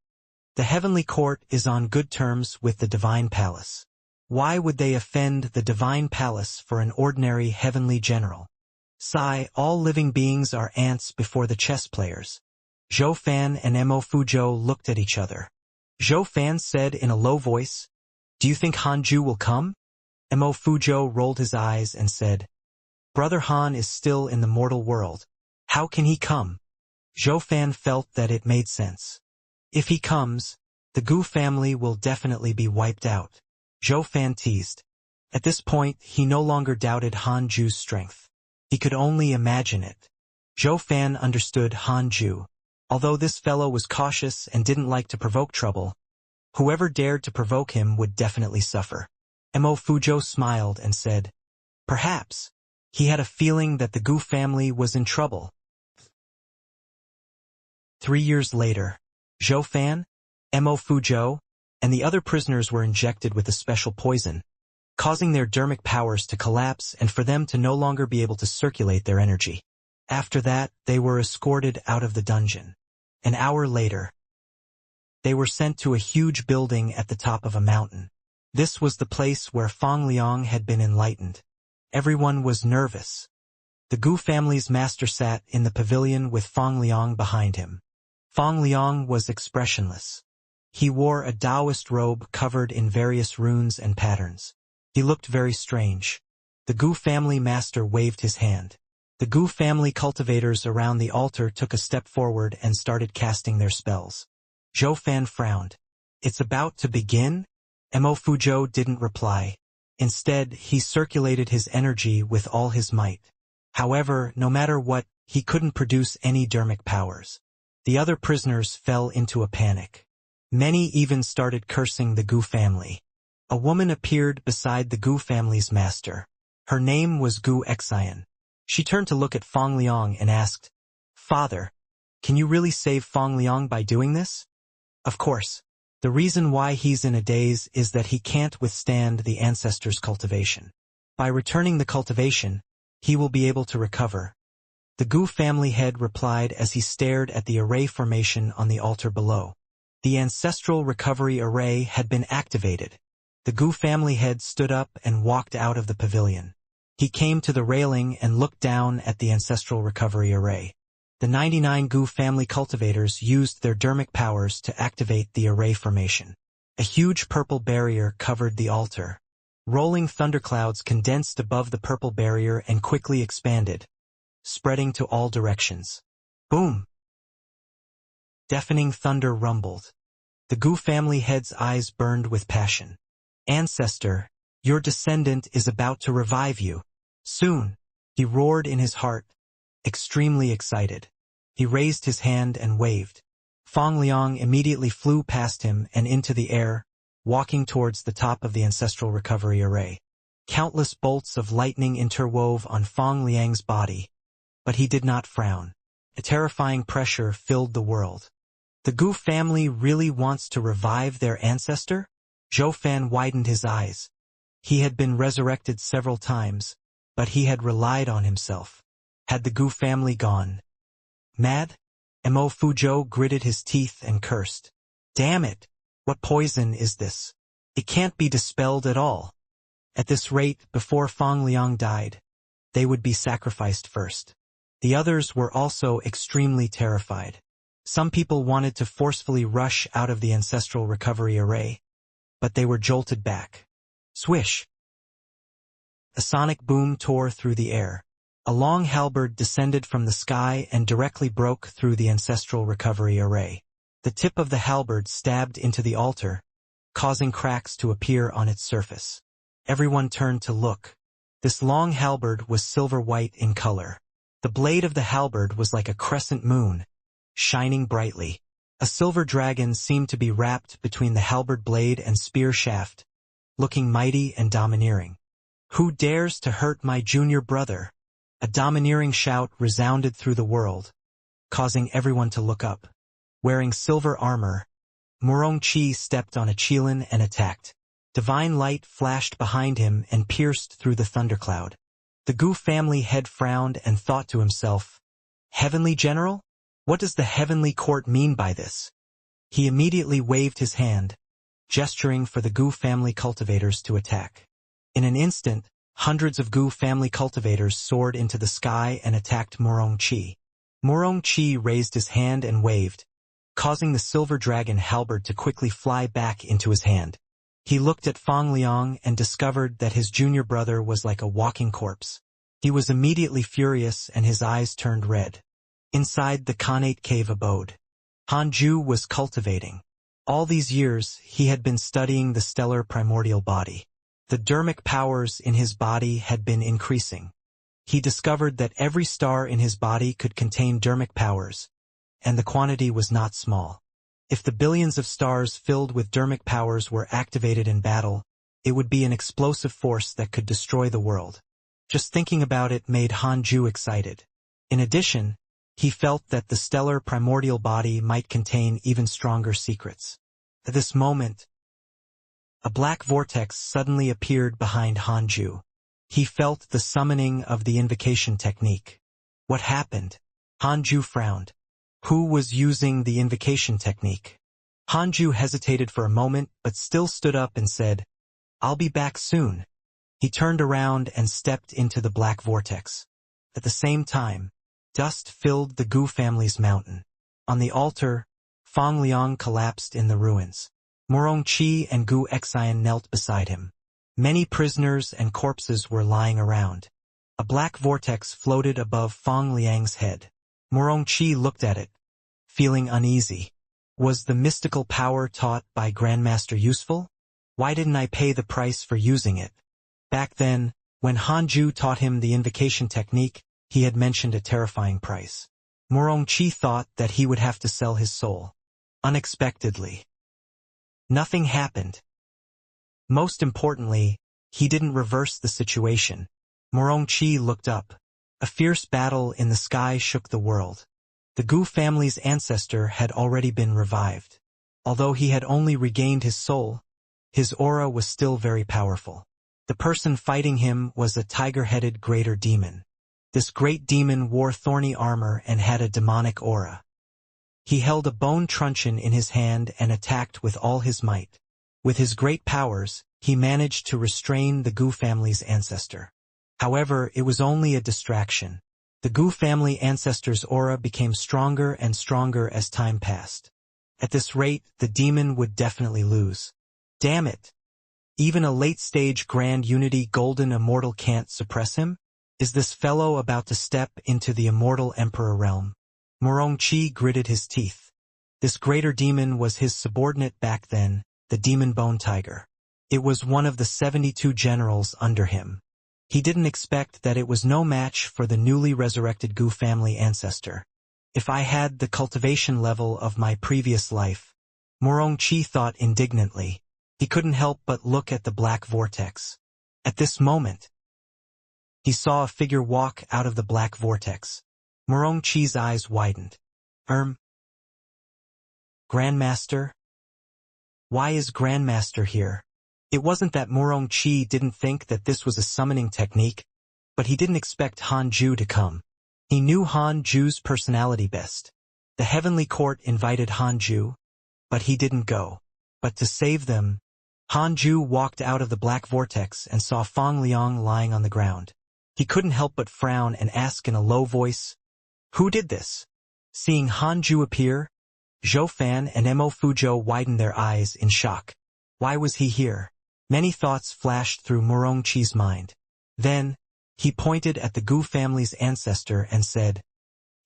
The heavenly court is on good terms with the divine palace. Why would they offend the divine palace for an ordinary heavenly general? All living beings are ants before the chess players. Zhou Fan and Mo Fuzhou looked at each other. Zhou Fan said in a low voice, Do you think Hanju will come? Mo Fuzhou rolled his eyes and said, Brother Han is still in the mortal world. How can he come? Zhou Fan felt that it made sense. If he comes, the Gu family will definitely be wiped out. Zhou Fan teased. At this point, he no longer doubted Hanju's strength. He could only imagine it. Zhou Fan understood Hanju. Although this fellow was cautious and didn't like to provoke trouble, whoever dared to provoke him would definitely suffer. Mo Fuzhou smiled and said, Perhaps. He had a feeling that the Gu family was in trouble. 3 years later, Zhou Fan, Mo Fuzhou, and the other prisoners were injected with a special poison, causing their dermic powers to collapse and for them to no longer be able to circulate their energy. After that, they were escorted out of the dungeon. An hour later, they were sent to a huge building at the top of a mountain. This was the place where Fang Liang had been enlightened. Everyone was nervous. The Gu family's master sat in the pavilion with Fang Liang behind him. Fang Liang was expressionless. He wore a Taoist robe covered in various runes and patterns. He looked very strange. The Gu family master waved his hand. The Gu family cultivators around the altar took a step forward and started casting their spells. Zhou Fan frowned. It's about to begin? Mo Fuzhou didn't reply. Instead, he circulated his energy with all his might. However, no matter what, he couldn't produce any dermic powers. The other prisoners fell into a panic. Many even started cursing the Gu family. A woman appeared beside the Gu family's master. Her name was Gu Xian. She turned to look at Fang Liang and asked, Father, can you really save Fang Liang by doing this? Of course. The reason why he's in a daze is that he can't withstand the ancestors' cultivation. By returning the cultivation, he will be able to recover. The Gu family head replied as he stared at the array formation on the altar below. The ancestral recovery array had been activated. The Gu family head stood up and walked out of the pavilion. He came to the railing and looked down at the ancestral recovery array. The 99 Gu family cultivators used their dermic powers to activate the array formation. A huge purple barrier covered the altar. Rolling thunderclouds condensed above the purple barrier and quickly expanded, spreading to all directions. Boom! Deafening thunder rumbled. The Gu family head's eyes burned with passion. Ancestor, your descendant is about to revive you. Soon, he roared in his heart, extremely excited. He raised his hand and waved. Fang Liang immediately flew past him and into the air, walking towards the top of the ancestral recovery array. Countless bolts of lightning interwove on Fang Liang's body, but he did not frown. A terrifying pressure filled the world. The Gu family really wants to revive their ancestor? Zhou Fan widened his eyes. He had been resurrected several times, but he had relied on himself. Had the Gu family gone mad? Mo Fuzhou gritted his teeth and cursed. Damn it! What poison is this? It can't be dispelled at all. At this rate, before Fang Liang died, they would be sacrificed first. The others were also extremely terrified. Some people wanted to forcefully rush out of the ancestral recovery array, but they were jolted back. Swish! A sonic boom tore through the air. A long halberd descended from the sky and directly broke through the ancestral recovery array. The tip of the halberd stabbed into the altar, causing cracks to appear on its surface. Everyone turned to look. This long halberd was silver-white in color. The blade of the halberd was like a crescent moon, shining brightly. A silver dragon seemed to be wrapped between the halberd blade and spear shaft, looking mighty and domineering. Who dares to hurt my junior brother? A domineering shout resounded through the world, causing everyone to look up. Wearing silver armor, Murongqi stepped on a Qilin and attacked. Divine light flashed behind him and pierced through the thundercloud. The Gu family head frowned and thought to himself, Heavenly General? What does the Heavenly Court mean by this? He immediately waved his hand, gesturing for the Gu family cultivators to attack. In an instant, hundreds of Gu family cultivators soared into the sky and attacked Murongqi. Murongqi raised his hand and waved, causing the silver dragon halberd to quickly fly back into his hand. He looked at Fang Liang and discovered that his junior brother was like a walking corpse. He was immediately furious and his eyes turned red. Inside the Khanate cave abode, Hanju was cultivating. All these years, he had been studying the stellar primordial body. The dermic powers in his body had been increasing. He discovered that every star in his body could contain dermic powers, and the quantity was not small. If the billions of stars filled with dermic powers were activated in battle, it would be an explosive force that could destroy the world. Just thinking about it made Hanju excited. In addition, he felt that the stellar primordial body might contain even stronger secrets. At this moment, a black vortex suddenly appeared behind Hanju. He felt the summoning of the invocation technique. What happened? Hanju frowned. Who was using the invocation technique? Hanju hesitated for a moment but still stood up and said, I'll be back soon. He turned around and stepped into the black vortex. At the same time, dust filled the Gu family's mountain. On the altar, Fang Liang collapsed in the ruins. Murongqi and Gu Xian knelt beside him. Many prisoners and corpses were lying around. A black vortex floated above Fang Liang's head. Murongqi looked at it, feeling uneasy. Was the mystical power taught by Grandmaster useful? Why didn't I pay the price for using it? Back then, when Hanju taught him the invocation technique, he had mentioned a terrifying price. Murongqi thought that he would have to sell his soul. Unexpectedly, nothing happened. Most importantly, he didn't reverse the situation. Murongqi looked up. A fierce battle in the sky shook the world. The Gu family's ancestor had already been revived. Although he had only regained his soul, his aura was still very powerful. The person fighting him was a tiger-headed greater demon. This great demon wore thorny armor and had a demonic aura. He held a bone truncheon in his hand and attacked with all his might. With his great powers, he managed to restrain the Gu family's ancestor. However, it was only a distraction. The Gu family ancestor's aura became stronger and stronger as time passed. At this rate, the demon would definitely lose. Damn it! Even a late-stage Grand Unity Golden Immortal can't suppress him? Is this fellow about to step into the Immortal Emperor realm? Murongqi gritted his teeth. This greater demon was his subordinate back then, the Demon Bone Tiger. It was one of the 72 generals under him. He didn't expect that it was no match for the newly resurrected Gu family ancestor. If I had the cultivation level of my previous life, Murongqi thought indignantly. He couldn't help but look at the black vortex. At this moment, he saw a figure walk out of the black vortex. Murongqi's eyes widened. Grandmaster? Why is Grandmaster here? It wasn't that Murongqi didn't think that this was a summoning technique, but he didn't expect Hanju to come. He knew Hanju's personality best. The heavenly court invited Hanju, but he didn't go. But to save them, Hanju walked out of the black vortex and saw Fang Liang lying on the ground. He couldn't help but frown and ask in a low voice, "Who did this?" Seeing Hanju appear, Zhou Fan and Mo Fuzhou widened their eyes in shock. Why was he here? Many thoughts flashed through Murongqi's mind. Then, he pointed at the Gu family's ancestor and said,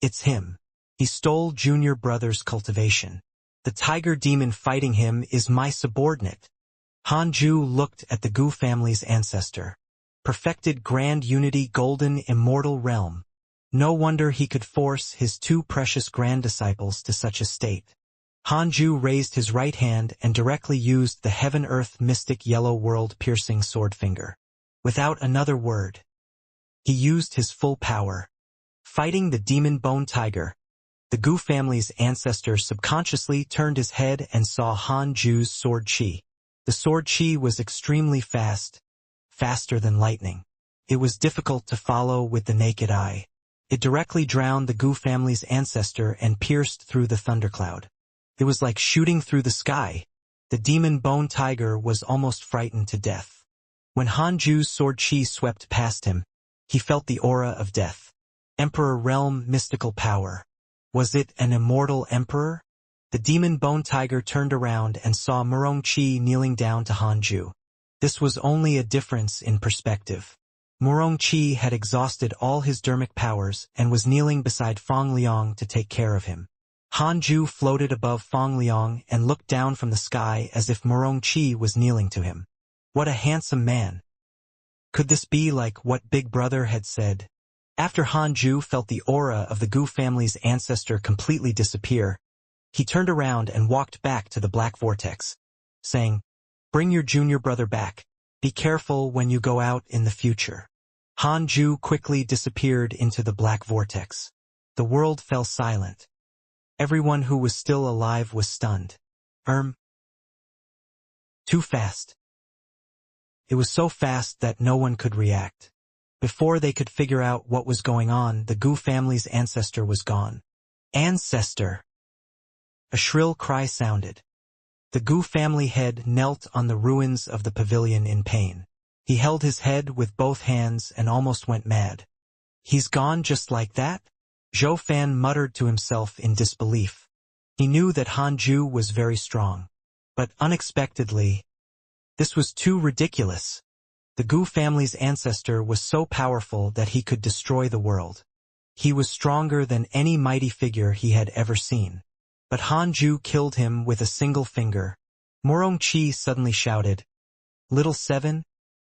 "It's him. He stole junior brother's cultivation. The tiger demon fighting him is my subordinate." Hanju looked at the Gu family's ancestor. Perfected grand unity golden immortal realm. No wonder he could force his two precious grand-disciples to such a state. Hanju raised his right hand and directly used the heaven-earth mystic yellow world-piercing sword finger. Without another word, he used his full power. Fighting the demon bone tiger, the Gu family's ancestor subconsciously turned his head and saw Hanju's sword chi. The sword chi was extremely fast, faster than lightning. It was difficult to follow with the naked eye. It directly drowned the Gu family's ancestor and pierced through the thundercloud. It was like shooting through the sky. The demon bone tiger was almost frightened to death. When Hanju's sword chi swept past him, he felt the aura of death. Emperor realm mystical power. Was it an immortal emperor? The demon bone tiger turned around and saw Murongqi kneeling down to Hanju. This was only a difference in perspective. Murongqi had exhausted all his dermic powers and was kneeling beside Fang Liang to take care of him. Hanju floated above Fang Liang and looked down from the sky as if Murongqi was kneeling to him. What a handsome man! Could this be like what Big Brother had said? After Hanju felt the aura of the Gu family's ancestor completely disappear, he turned around and walked back to the black vortex, saying, "Bring your junior brother back. Be careful when you go out in the future." Hanju quickly disappeared into the black vortex. The world fell silent. Everyone who was still alive was stunned. Too fast. It was so fast that no one could react. Before they could figure out what was going on, the Gu family's ancestor was gone. Ancestor! A shrill cry sounded. The Gu family head knelt on the ruins of the pavilion in pain. He held his head with both hands and almost went mad. He's gone just like that? Zhou Fan muttered to himself in disbelief. He knew that Hanju was very strong. But unexpectedly, this was too ridiculous. The Gu family's ancestor was so powerful that he could destroy the world. He was stronger than any mighty figure he had ever seen. But Hanju killed him with a single finger. Murongqi suddenly shouted, "Little Seven,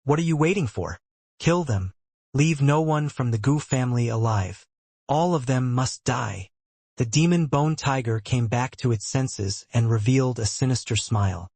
what are you waiting for? Kill them. Leave no one from the Gu family alive. All of them must die." The demon bone tiger came back to its senses and revealed a sinister smile.